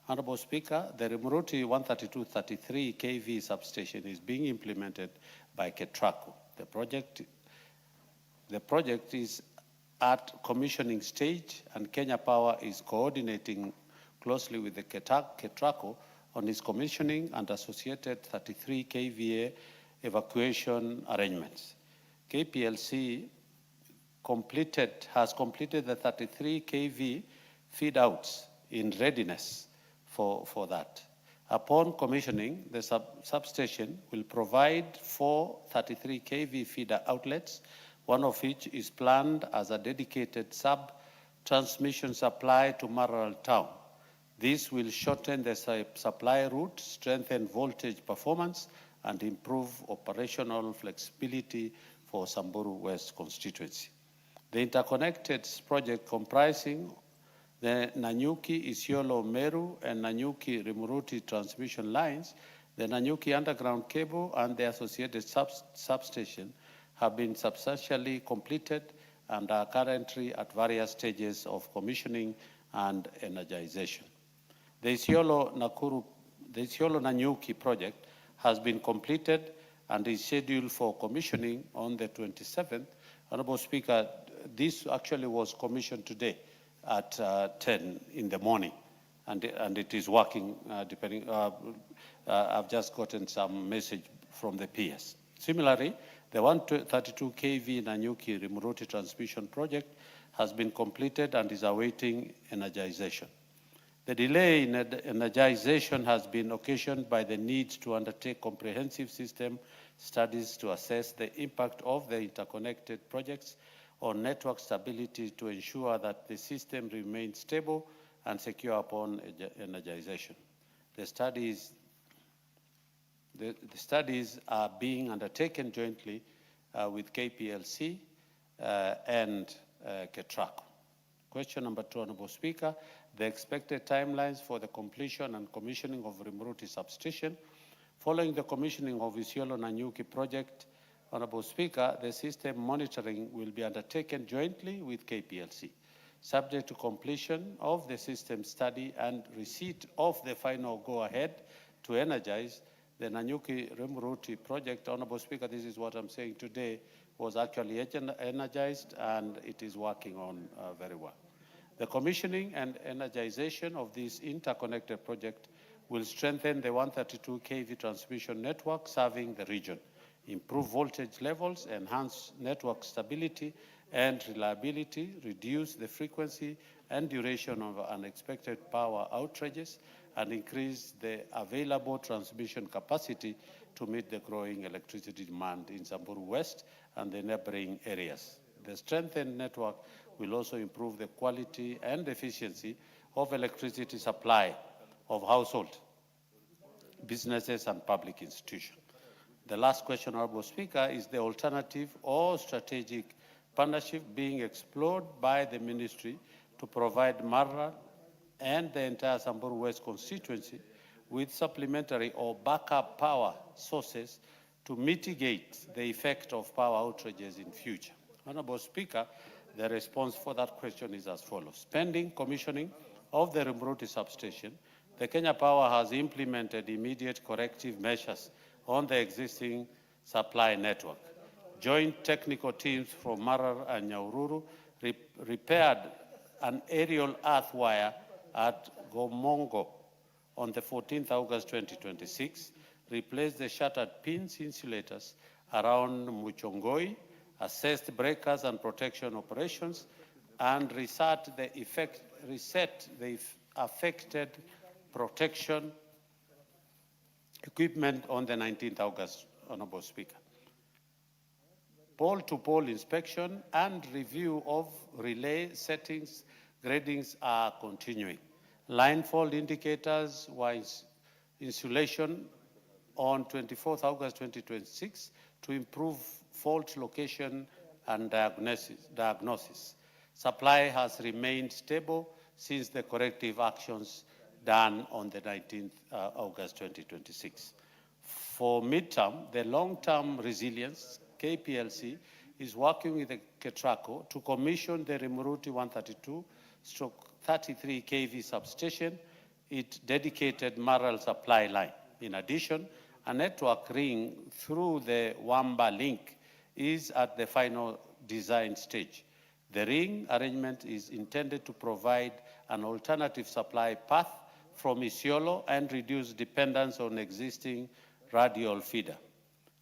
Honorable Speaker, the Rimuruti 132/33 kV substation is being implemented by Ketrako. The project is at commissioning stage, and Kenya Power is coordinating closely with the KETRACO on its commissioning and associated 33 kVA evacuation arrangements. KPLC has completed the 33 kV feed outs in readiness for that. Upon commissioning, the substation will provide 4 33 kV feeder outlets, one of which is planned as a dedicated sub-transmission supply to Maralal town. This will shorten the supply route, strengthen voltage performance, and improve operational flexibility for Samburu West constituency. The interconnected project comprising the Nanyuki, Isiolo, Meru, and Nanyuki Rimuruti transmission lines, the Nanyuki underground cable, and the associated substation have been substantially completed and are currently at various stages of commissioning and energization. The Isiolo-Nanyuki project has been completed and is scheduled for commissioning on the 27th. Honorable Speaker, this actually was commissioned today at 10 in the morning, and it is working, I've just gotten some message from the PS. Similarly, the 132 kV Nanyuki Rimuruti transmission project has been completed and is awaiting energization. The delay in energization has been occasioned by the need to undertake comprehensive system studies to assess the impact of the interconnected projects on network stability to ensure that the system remains stable and secure upon energization. The studies are being undertaken jointly with KPLC and KETRACO. Question number 2, Honorable Speaker. The expected timelines for the completion and commissioning of Rimuruti substation. Following the commissioning of Isiolo-Nanyuki project, Honorable Speaker, the system monitoring will be undertaken jointly with KPLC, subject to completion of the system study and receipt of the final go-ahead to energize the Nanyuki Rimuruti project. Honorable Speaker, this is what I'm saying today, was actually energized and it is working on very well. The commissioning and energization of this interconnected project will strengthen the 132 kV transmission network serving the region, improve voltage levels, enhance network stability and reliability, reduce the frequency and duration of unexpected power outages, and increase the available transmission capacity to meet the growing electricity demand in Samburu West and the neighboring areas. The strengthened network will also improve the quality and efficiency of electricity supply of households, businesses, and public institutions. The last question, Honorable Speaker, is the alternative or strategic partnership being explored by the ministry to provide Marra and the entire Samburu West constituency with supplementary or backup power sources to mitigate the effect of power outages in future. Honorable Speaker, the response for that question is as follows. Pending commissioning of the Rimuruti substation, the Kenya Power has implemented immediate corrective measures on the existing supply network. Joint technical teams from Marar and Nyahururu repaired an aerial earth wire at Gomongo on the 14th August 2026, replaced the shattered pins insulators around Muchongoi, assessed breakers and protection operations, and reset the affected protection equipment on the 19th August, Honorable Speaker. Pole-to-pole inspection and review of relay settings gradings are continuing. Line fault indicators wise insulation on 24th August 2026 to improve fault location and diagnosis. Supply has remained stable since the corrective actions done on the 19th August 2026. For midterm, the long-term resilience, KPLC is working with the KETRACO to commission the Rimuruti 132/33 kV substation, its dedicated Maral supply line. In addition, a network ring through the Wamba link is at the final design stage. The ring arrangement is intended to provide an alternative supply path from Isiolo and reduce dependence on existing radial feeder.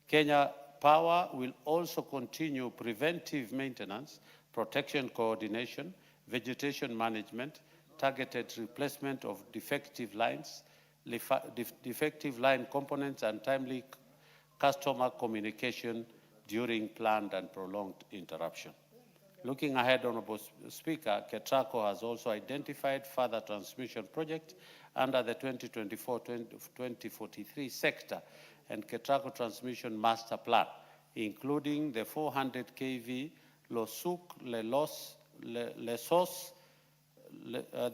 Kenya Power will also continue preventive maintenance, protection coordination, vegetation management, targeted replacement of defective lines, defective line components, and timely customer communication during planned and prolonged interruption. Looking ahead, Honorable Speaker, KETRACO has also identified further transmission projects under the 2024-2043 sector and KETRACO Transmission Master Plan, including the 400 kV Losuk-Lesos,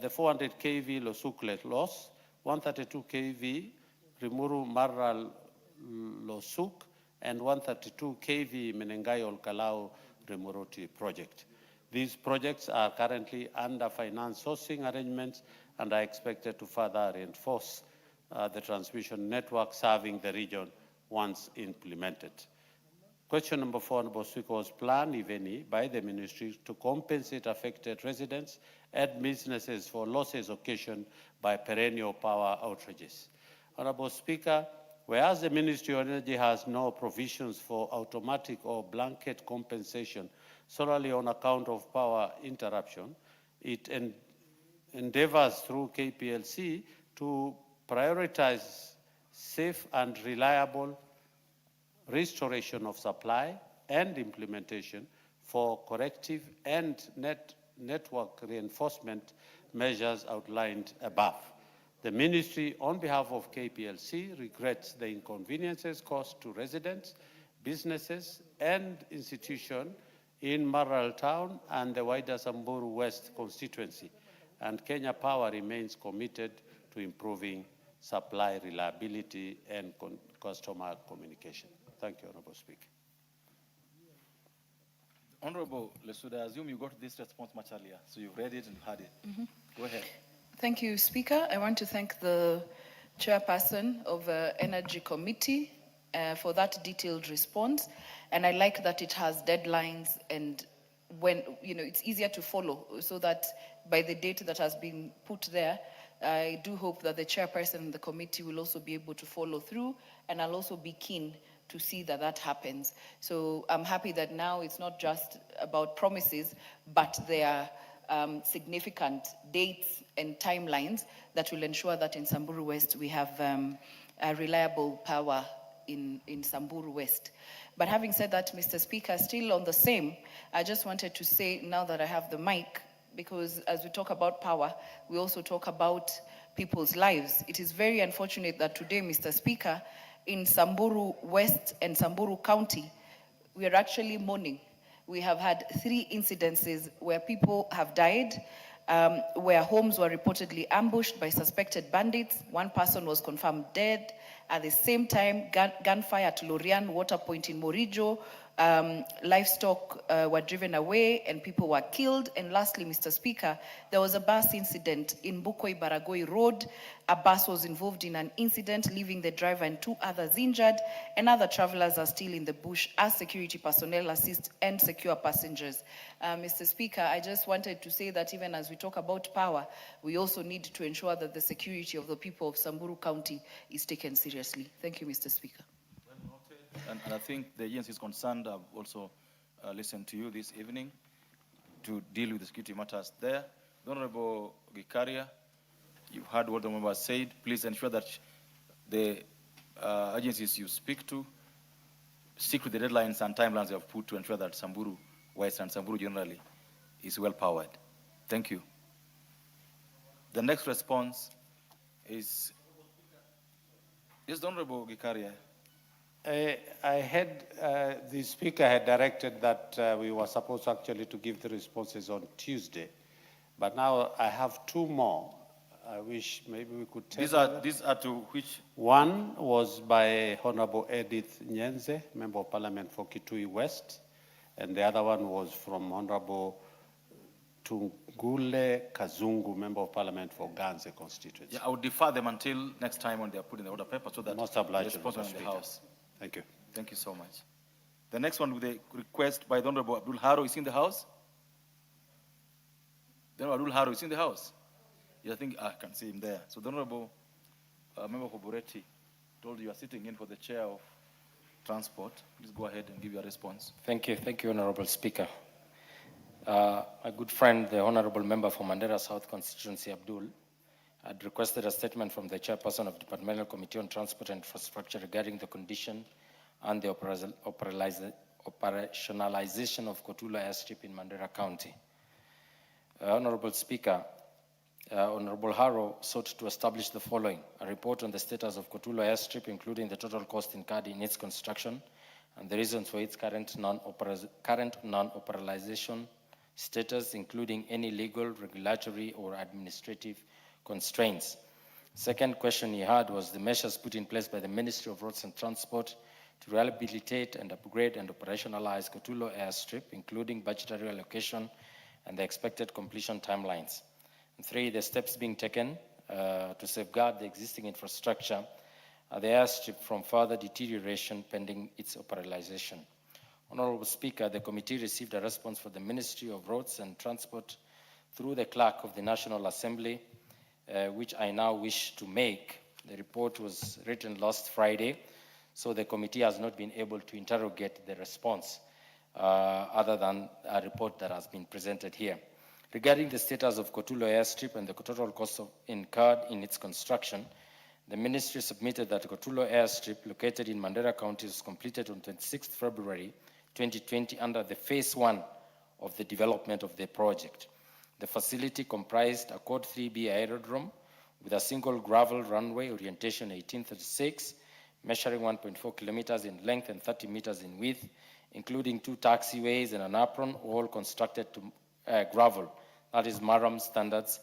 the 400 kV Losuk-Lelos, 132 kV Rimuru-Marra-Losuk, and 132 kV Menengai-Olkalau Rimuroti project. These projects are currently under finance sourcing arrangements and are expected to further reinforce the transmission network serving the region once implemented. Question number 4, Honorable Speaker, was planned, if any, by the ministry to compensate affected residents and businesses for losses occasioned by perennial power outages. Honorable Speaker, whereas the Ministry of Energy has no provisions for automatic or blanket compensation solely on account of power interruption, it endeavors through KPLC to prioritize safe and reliable restoration of supply and implementation for corrective and network reinforcement measures outlined above. The Ministry, on behalf of KPLC, regrets the inconveniences caused to residents, businesses, and institutions in Maralal Town and the wider Samburu West constituency, and Kenya Power remains committed to improving supply reliability and customer communication. Thank you, Honorable Speaker. Honorable Lesuda, I assume you got this response much earlier, so you've read it and heard it. Go ahead. Thank you, Speaker. I want to thank the chairperson of the Energy Committee for that detailed response. And I like that it has deadlines and when, it's easier to follow so that by the date that has been put there, I do hope that the chairperson of the committee will also be able to follow through, and I'll also be keen to see that that happens. So I'm happy that now it's not just about promises, but there are significant dates and timelines that will ensure that in Samburu West we have a reliable power in Samburu West. But having said that, Mr. Speaker, still on the same, I just wanted to say, now that I have the mic, because as we talk about power, we also talk about people's lives. It is very unfortunate that today, Mr. Speaker, in Samburu West and Samburu County, we are actually mourning. We have had 3 incidences where people have died, where homes were reportedly ambushed by suspected bandits. 1 person was confirmed dead. At the same time, gunfire at Lorian Water Point in Morijo. Livestock were driven away and people were killed. And lastly, Mr. Speaker, there was a bus incident in Bukoi-Baragoi Road. A bus was involved in an incident, leaving the driver and 2 others injured, and other travelers are still in the bush as security personnel assist and secure passengers. Mr. Speaker, I just wanted to say that even as we talk about power, we also need to ensure that the security of the people of Samburu County is taken seriously. Thank you, Mr. Speaker. And I think the agencies concerned have also listened to you this evening to deal with the security matters there. The Honorable Gikaria, you've heard what the member said. Please ensure that the agencies you speak to stick to the deadlines and timelines you have put to ensure that Samburu West and Samburu generally is well powered. Thank you. The next response is the Honorable Gikaria. The Speaker had directed that we were supposed actually to give the responses on Tuesday, but now I have 2 more. I wish maybe we could take These are to which? One was by Honorable Edith Nyenze, Member of Parliament for Kitui West, and the other one was from Honorable Tungule Kazungu, Member of Parliament for Ganze constituency. Yeah, I would defer them until next time when they are put in the order paper so that Most obliged, the response Mr. in the Speaker. House. Thank you. Thank you so much. The next one with a request by the Honorable Abdul Haro is in the House. The Honorable Adul Haru is in the house. Yeah, I think I can see him there. So the Honorable Member for Bureti told you are sitting in for the chair of transport. Please go ahead and give your response. Thank you, Honorable Speaker. My good friend, the Honorable Member for Mandera South Constituency, Abdul, had requested a statement from the Chairperson of Departmental Committee on Transport and Infrastructure regarding the condition and the operationalization of Kotulo Airstrip in Mandera County. Honorable Speaker, Honorable Haro sought to establish the following: a report on the status of Kotulo Airstrip, including the total cost incurred in its construction and the reasons for its current non-operationalization status, including any legal, regulatory, or administrative constraints. Second question he had was the measures put in place by the Ministry of Roads and Transport to rehabilitate and upgrade and operationalize Kotulo Airstrip, including budgetary allocation and the expected completion timelines. And three, the steps being taken to safeguard the existing infrastructure at the airstrip from further deterioration pending its operationalization. Honorable Speaker, the committee received a response from the Ministry of Roads and Transport through the Clerk of the National Assembly, which I now wish to make. The report was written last Friday, so the committee has not been able to interrogate the response other than a report that has been presented here. Regarding the status of Kotulo Airstrip and the total cost incurred in its construction, the ministry submitted that Kotulo Airstrip, located in Mandera County, was completed on 26 February 2020 under the phase 1 of the development of the project. The facility comprised a Code 3B aerodrome with a single gravel runway, orientation 1836, measuring 1.4 kilometers in length and 30 meters in width, including 2 taxiways and an apron, all constructed to gravel, that is MARAM standards,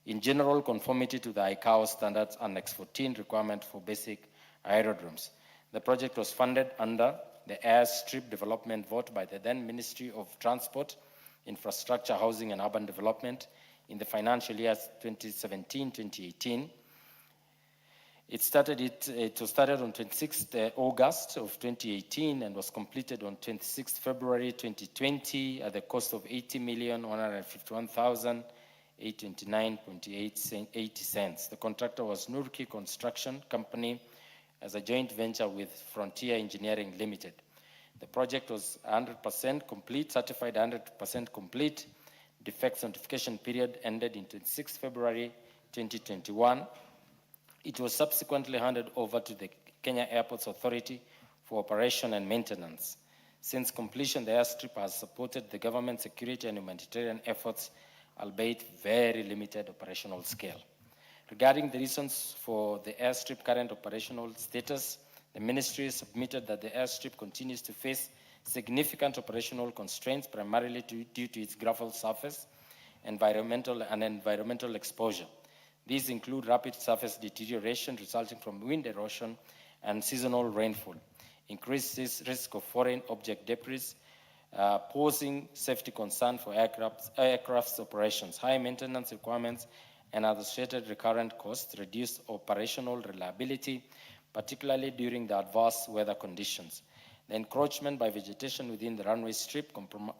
in general conformity to the ICAO standards Annex 14 requirement for basic aerodromes. The project was funded under the Airstrip Development Vote by the then Ministry of Transport, Infrastructure, Housing and Urban Development in the financial year 2017-2018. It was started on 26th August of 2018 and was completed on 26th February 2020 at the cost of 80,151,829.80. The contractor was Nurki Construction Company as a joint venture with Frontier Engineering Limited. The project was 100% complete, certified 100% complete. Defect certification period ended in 26 February 2021. It was subsequently handed over to the Kenya Airports Authority for operation and maintenance. Since completion, the airstrip has supported the government security and humanitarian efforts, albeit very limited operational scale. Regarding the reasons for the airstrip current operational status, the ministry submitted that the airstrip continues to face significant operational constraints, primarily due to its gravel surface, environmental exposure. These include rapid surface deterioration resulting from wind erosion and seasonal rainfall, increased risk of foreign object debris, posing safety concern for aircraft's operations, high maintenance requirements, and associated recurrent costs, reduced operational reliability, particularly during the adverse weather conditions. The encroachment by vegetation within the runway strip,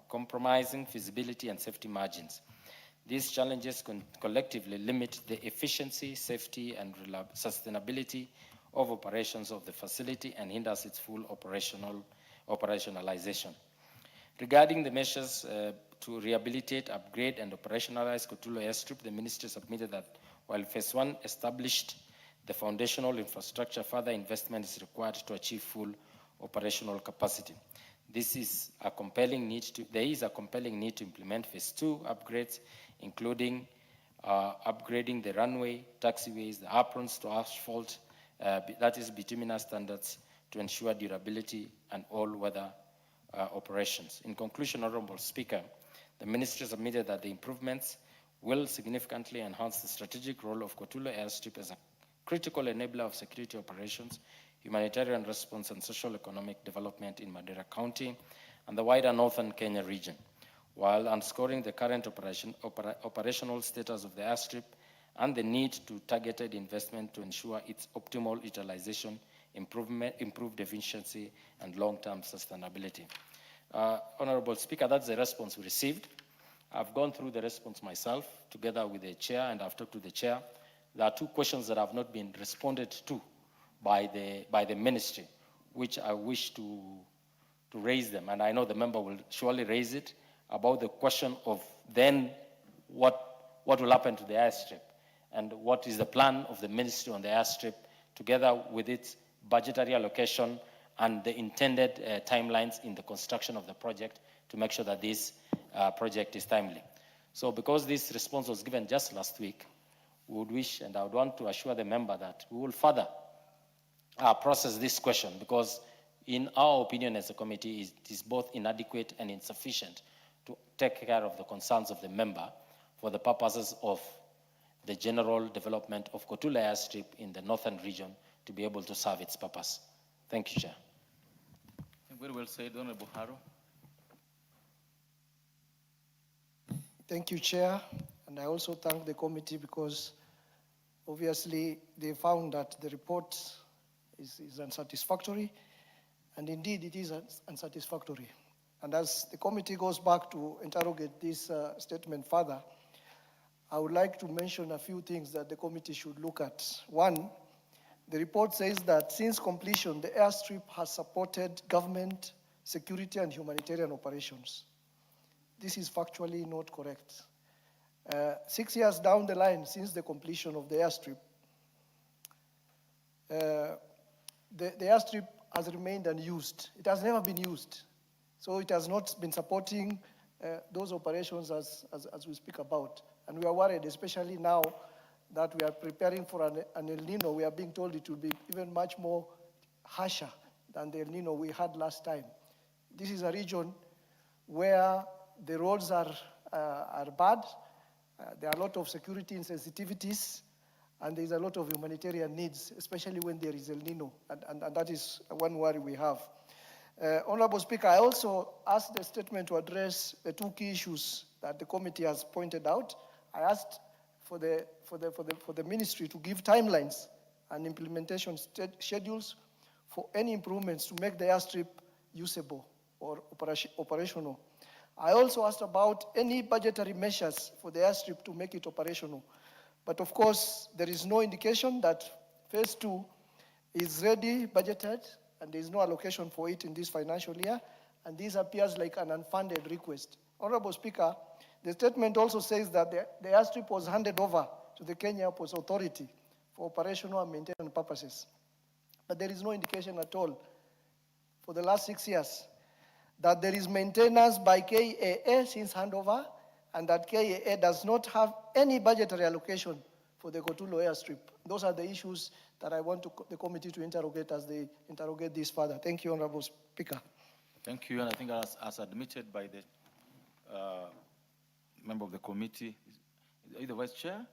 compromising feasibility and safety margins. These challenges collectively limit the efficiency, safety, and sustainability of operations of the facility and hinders its full operationalization. Regarding the measures to rehabilitate, upgrade, and operationalize Kotulo Airstrip, the ministry submitted that while phase 1 established the foundational infrastructure, further investment is required to achieve full operational capacity. There is a compelling need to implement phase 2 upgrades, including upgrading the runway, taxiways, the aprons to asphalt, that is bituminous standards, to ensure durability and all-weather operations. In conclusion, Honorable Speaker, the ministry submitted that the improvements will significantly enhance the strategic role of Kotulo Airstrip as a critical enabler of security operations, humanitarian response, and social economic development in Mandera County and the wider northern Kenya region, while underscoring the current operational status of the airstrip and the need to targeted investment to ensure its optimal utilization, improved efficiency, and long-term sustainability. Honorable Speaker, that's the response we received. I've gone through the response myself together with the chair, and I've talked to the chair. There are two questions that have not been responded to by the ministry, which I wish to raise them, and I know the member will surely raise it, about the question of then what will happen to the airstrip, and what is the plan of the ministry on the airstrip, together with its budgetary allocation and the intended timelines in the construction of the project to make sure that this project is timely. So because this response was given just last week, we would wish, and I would want to assure the member that we will further process this question, because in our opinion as a committee, it is both inadequate and insufficient to take care of the concerns of the member for the purposes of the general development of Kotula Airstrip in the northern region to be able to serve its purpose. Thank you, Chair. Very well said, Honorable Haro. Thank you, Chair. And I also thank the committee because obviously they found that the report is unsatisfactory, and indeed it is unsatisfactory. And as the committee goes back to interrogate this statement further, I would like to mention a few things that the committee should look at. One, the report says that since completion, the airstrip has supported government, security, and humanitarian operations. This is factually not correct. 6 years down the line since the completion of the airstrip, the airstrip has remained unused. It has never been used. So it has not been supporting those operations as we speak about. And we are worried, especially now that we are preparing for an El Nino. We are being told it will be even much more harsher than the El Nino we had last time. This is a region where the roads are bad. There are a lot of security insensitivities, and there's a lot of humanitarian needs, especially when there is El Nino, and that is one worry we have. Honorable Speaker, I also asked the statement to address the two key issues that the committee has pointed out. I asked for the ministry to give timelines and implementation schedules for any improvements to make the airstrip usable or operational. I also asked about any budgetary measures for the airstrip to make it operational. But of course, there is no indication that phase 2 is ready, budgeted, and there is no allocation for it in this financial year, and this appears like an unfunded request. Honorable Speaker, the statement also says that the airstrip was handed over to the Kenya Airports Authority for operational and maintenance purposes. But there is no indication at all for the last 6 years that there is maintenance by KAA since handover, and that KAA does not have any budgetary allocation for the Kotulo airstrip. Those are the issues that I want the committee to interrogate as they interrogate this further. Thank you, Honorable Speaker. Thank you, and I think as admitted by the member of the committee, are you the vice chair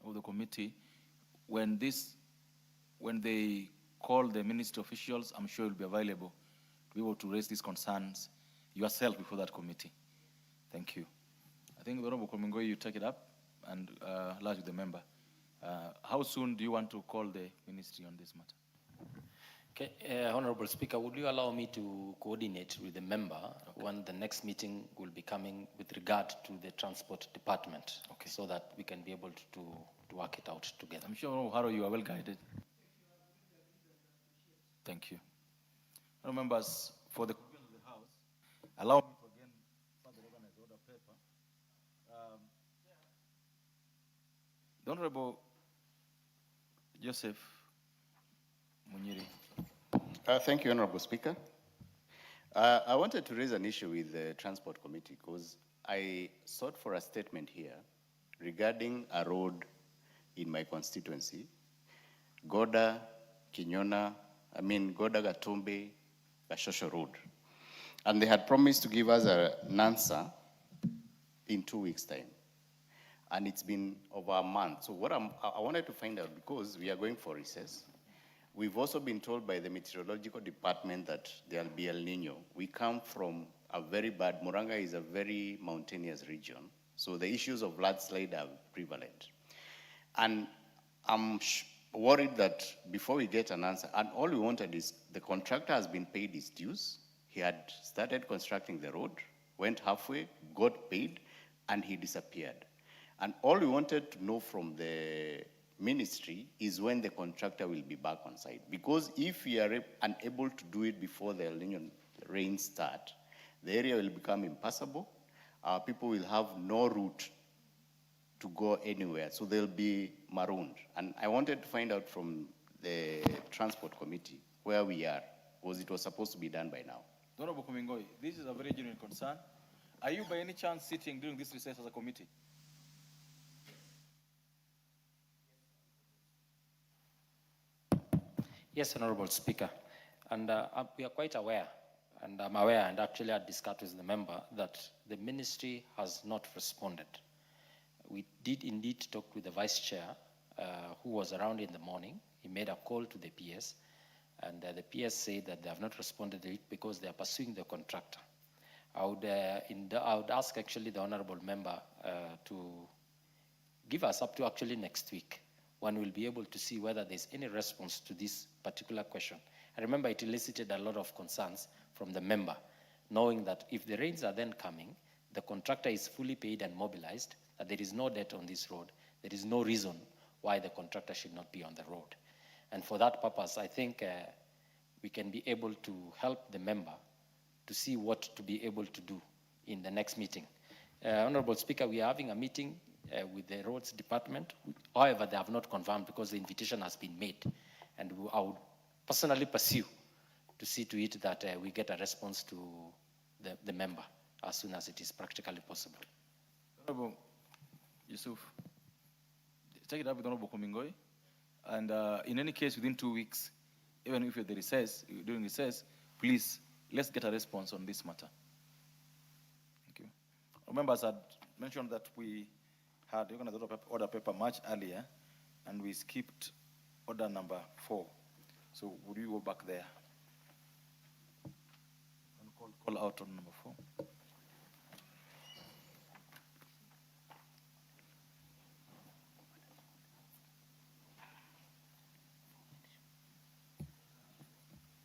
of the committee? When they call the ministry officials, I'm sure you'll be available to be able to raise these concerns yourself before that committee. Thank you. I think, Honorable Kolmingoi, you take it up and lodge with the member. How soon do you want to call the ministry on this matter? Okay, Honorable Speaker, would you allow me to coordinate with the member when the next meeting will be coming with regard to the transport department, so that we can be able to work it out together? I'm sure, Haro, you are well guided. Thank you. Members, for the House, allow me to again further organize the order paper. The Honorable Joseph Munyiri. Thank you, Honorable Speaker. I wanted to raise an issue with the Transport Committee because I sought for a statement here regarding a road in my constituency, Goda Gatumbi, Gashosho Road. And they had promised to give us an answer in 2 weeks' time. And it's been over a month. So what I wanted to find out, because we are going for recess, we've also been told by the meteorological department that there'll be El Nino. We come from a very bad, Muranga is a very mountainous region. So the issues of landslide are prevalent. And I'm worried that before we get an answer, and all we wanted is the contractor has been paid his dues. He had started constructing the road. went halfway, got paid, and he disappeared. And all we wanted to know from the ministry is when the contractor will be back on site. Because if we are unable to do it before the El Niño rains start, the area will become impassable. Our people will have no route to go anywhere, so they'll be marooned. And I wanted to find out from the Transport Committee where we are, because it was supposed to be done by now. Honorable Kumingoi, this is a very genuine concern. Are you by any chance sitting during this recess as a committee? Yes, Honorable Speaker. And we are quite aware, and I'm aware, and actually I discussed with the member, that the ministry has not responded. We did indeed talk with the Vice Chair, who was around in the morning. He made a call to the PS, and the PS said that they have not responded to it because they are pursuing the contractor. I would ask actually the Honorable Member to give us up to actually next week, when we'll be able to see whether there's any response to this particular question. I remember it elicited a lot of concerns from the member, knowing that if the rains are then coming, the contractor is fully paid and mobilized, that there is no debt on this road, there is no reason why the contractor should not be on the road. And for that purpose, I think we can be able to help the member to see what to be able to do in the next meeting. Honorable Speaker, we are having a meeting with the roads department. However, they have not confirmed because the invitation has been made. And I would personally pursue to see to it that we get a response to the member as soon as it is practically possible. Honorable Yusuf, take it up with Honorable Kumingoi. And in any case, within 2 weeks, even if you're during recess, please, let's get a response on this matter. Thank you. Members had mentioned that we had organized order paper much earlier, and we skipped order number 4. So would you go back there? And call out on number 4.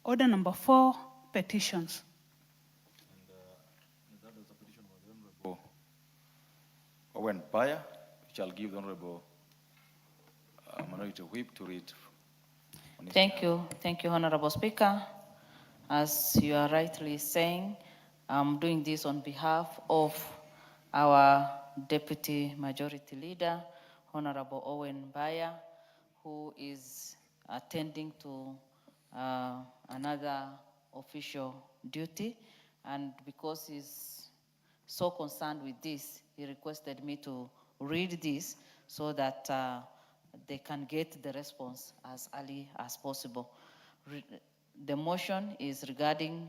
Order number 4, petitions. And that was a petition by the Honorable Owen Bayer, which I'll give the Honorable Minority Whip to read. Thank you, Honorable Speaker. As you are rightly saying, I'm doing this on behalf of our Deputy Majority Leader, Honorable Owen Bayer, who is attending to another official duty, and because he's so concerned with this, he requested me to read this so that they can get the response as early as possible. The motion is regarding,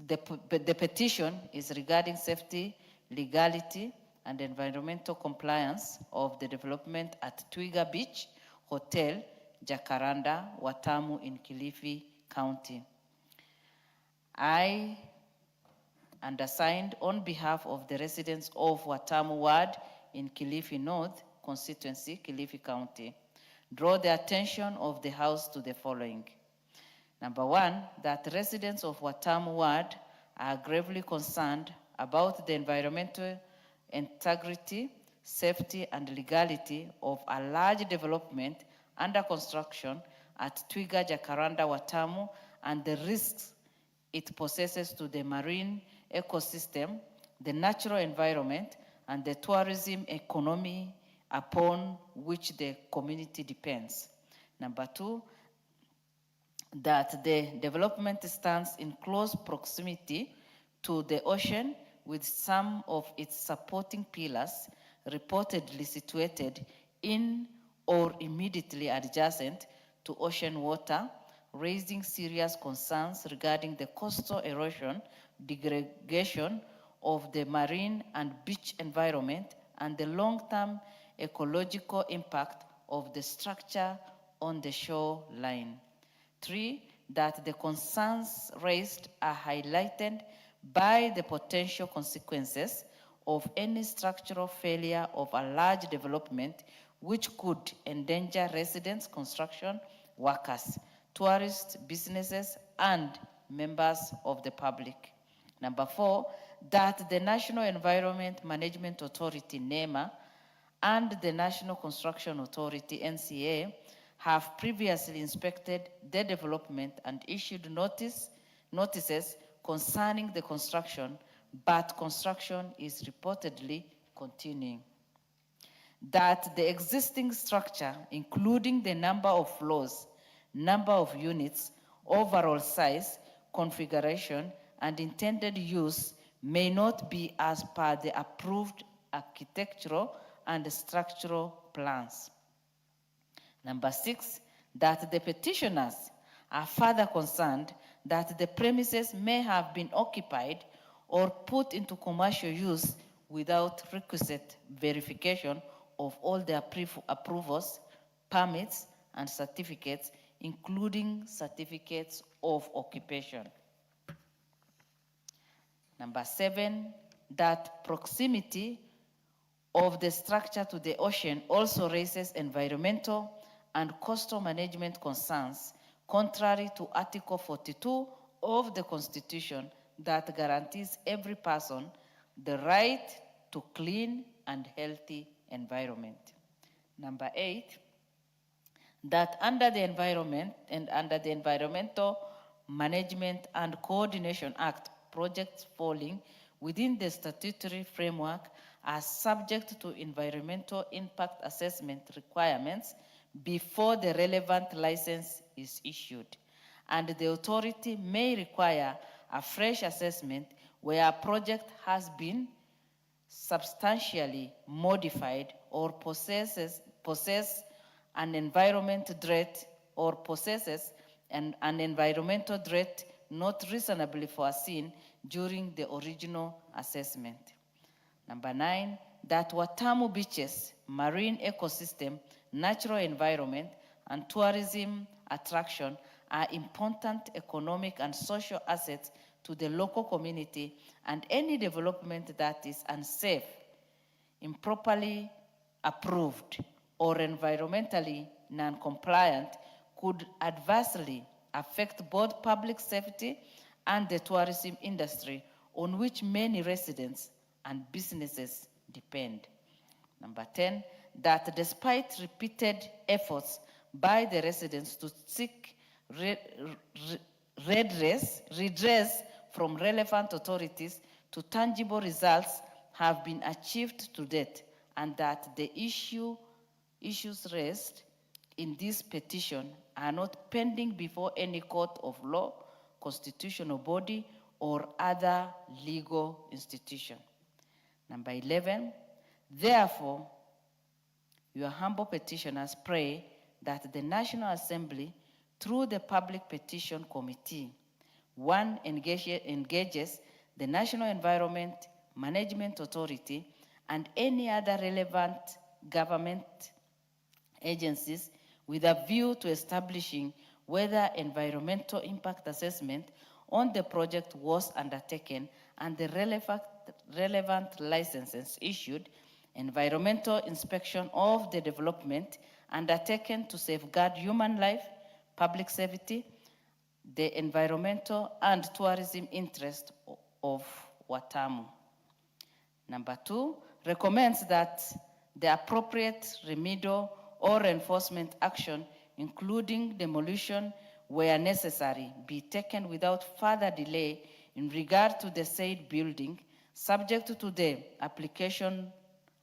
the petition is regarding safety, legality, and environmental compliance of the development at Twiga Beach Hotel, Jacaranda, Watamu in Kilifi County. I, undersigned on behalf of the residents of Watamu Ward in Kilifi North constituency, Kilifi County, draw the attention of the House to the following. Number 1, that residents of Watamu Ward are gravely concerned about the environmental integrity, safety, and legality of a large development under construction at Twiga Jacaranda Watamu and the risks it possesses to the marine ecosystem, the natural environment, and the tourism economy upon which the community depends. Number 2, that the development stands in close proximity to the ocean with some of its supporting pillars reportedly situated in or immediately adjacent to ocean water, raising serious concerns regarding the coastal erosion, degradation of the marine and beach environment, and the long-term ecological impact of the structure on the shoreline. 3, that the concerns raised are highlighted by the potential consequences of any structural failure of a large development which could endanger residents, construction workers, tourists, businesses, and members of the public. Number 4, that the National Environment Management Authority, NEMA, and the National Construction Authority, NCA, have previously inspected the development and issued notices concerning the construction, but construction is reportedly continuing. That the existing structure, including the number of floors, number of units, overall size, configuration, and intended use may not be as per the approved architectural and structural plans. Number 6, that the petitioners are further concerned that the premises may have been occupied or put into commercial use without requisite verification of all the approvals, permits, and certificates, including certificates of occupation. Number 7, that proximity of the structure to the ocean also raises environmental and coastal management concerns, contrary to Article 42 of the Constitution that guarantees every person the right to clean and healthy environment. Number 8, that under the Environment and under the Environmental Management and Coordination Act, projects falling within the statutory framework are subject to environmental impact assessment requirements before the relevant license is issued, and the authority may require a fresh assessment where a project has been substantially modified or possesses an environmental threat or possesses an environmental threat not reasonably foreseen during the original assessment. Number 9, that Watamu beaches, marine ecosystem, natural environment, and tourism attraction are important economic and social assets to the local community, and any development that is unsafe, improperly approved, or environmentally non-compliant could adversely affect both public safety and the tourism industry, on which many residents and businesses depend. Number 10, that despite repeated efforts by the residents to seek redress from relevant authorities, to tangible results have been achieved to date, and that the issues raised in this petition are not pending before any court of law, constitutional body, or other legal institution. Number 11, therefore, your humble petitioners pray that the National Assembly, through the Public Petition Committee, 1, engages the National Environment Management Authority and any other relevant government agencies with a view to establishing whether environmental impact assessment on the project was undertaken and the relevant licenses issued, environmental inspection of the development undertaken to safeguard human life, public safety, the environmental and tourism interest of Watamu. Number 2, recommends that the appropriate remedial or enforcement action, including demolition where necessary, be taken without further delay in regard to the said building, subject to the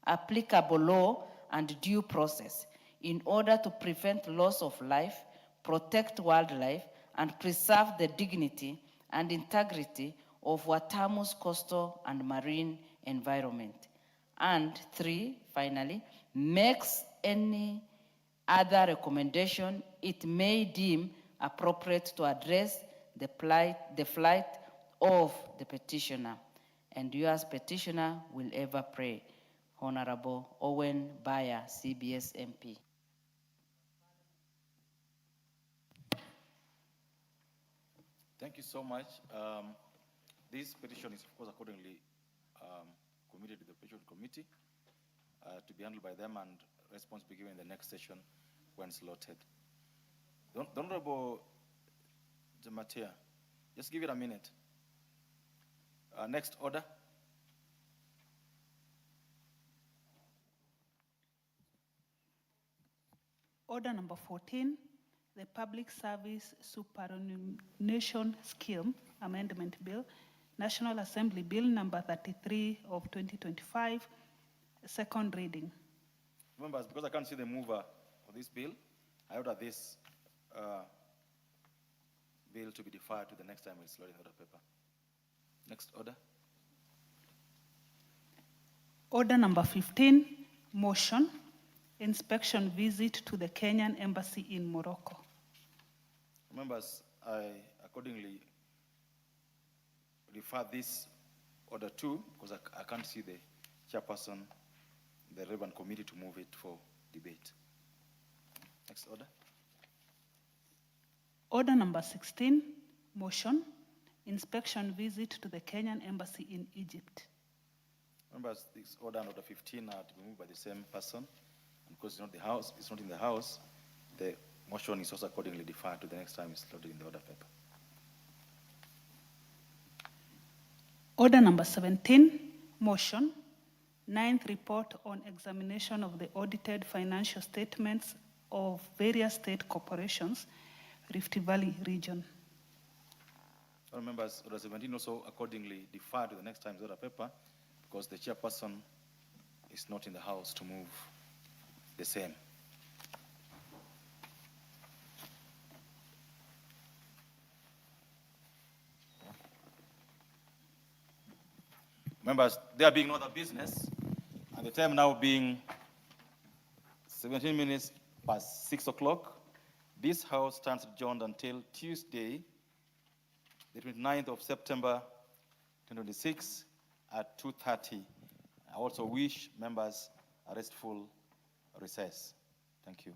applicable law and due process, in order to prevent loss of life, protect wildlife, and preserve the dignity and integrity of Watamu's coastal and marine environment. And 3, finally, makes any other recommendation it may deem appropriate to address the plight of the petitioner. And you as petitioner will ever pray. Honorable Owen Baya, CBS MP. Thank you so much. This petition is, of course, accordingly committed to the petition committee to be handled by them, and response be given in the next session when slotted. The Honorable Jamatia, just give it a minute. Next order. Order number 14, the Public Service Superannuation Scheme Amendment Bill, National Assembly Bill number 33 of 2025, second reading. Members, because I can't see the mover for this bill, I order this bill to be deferred to the next time it's loaded in the order paper. Next order. Order number 15, motion, inspection visit to the Kenyan Embassy in Morocco. Members, I accordingly refer this order to, because I can't see the chairperson, the relevant committee to move it for debate. Next order. Order number 16, motion, inspection visit to the Kenyan Embassy in Egypt. Members, this order and order 15 are to be moved by the same person, and because it's not in the house, the motion is also accordingly deferred to the next time it's loaded in the order paper. Order number 17, motion, ninth report on examination of the audited financial statements of various state corporations, Rift Valley region. All members, order 17 also accordingly deferred to the next time's order paper because the chairperson is not in the house to move the same. Members, there being no other business, and the time now being 17 minutes past 6 o'clock, this House stands adjourned until Tuesday, the 29th of September 2026 at 2:30. I also wish members a restful recess. Thank you.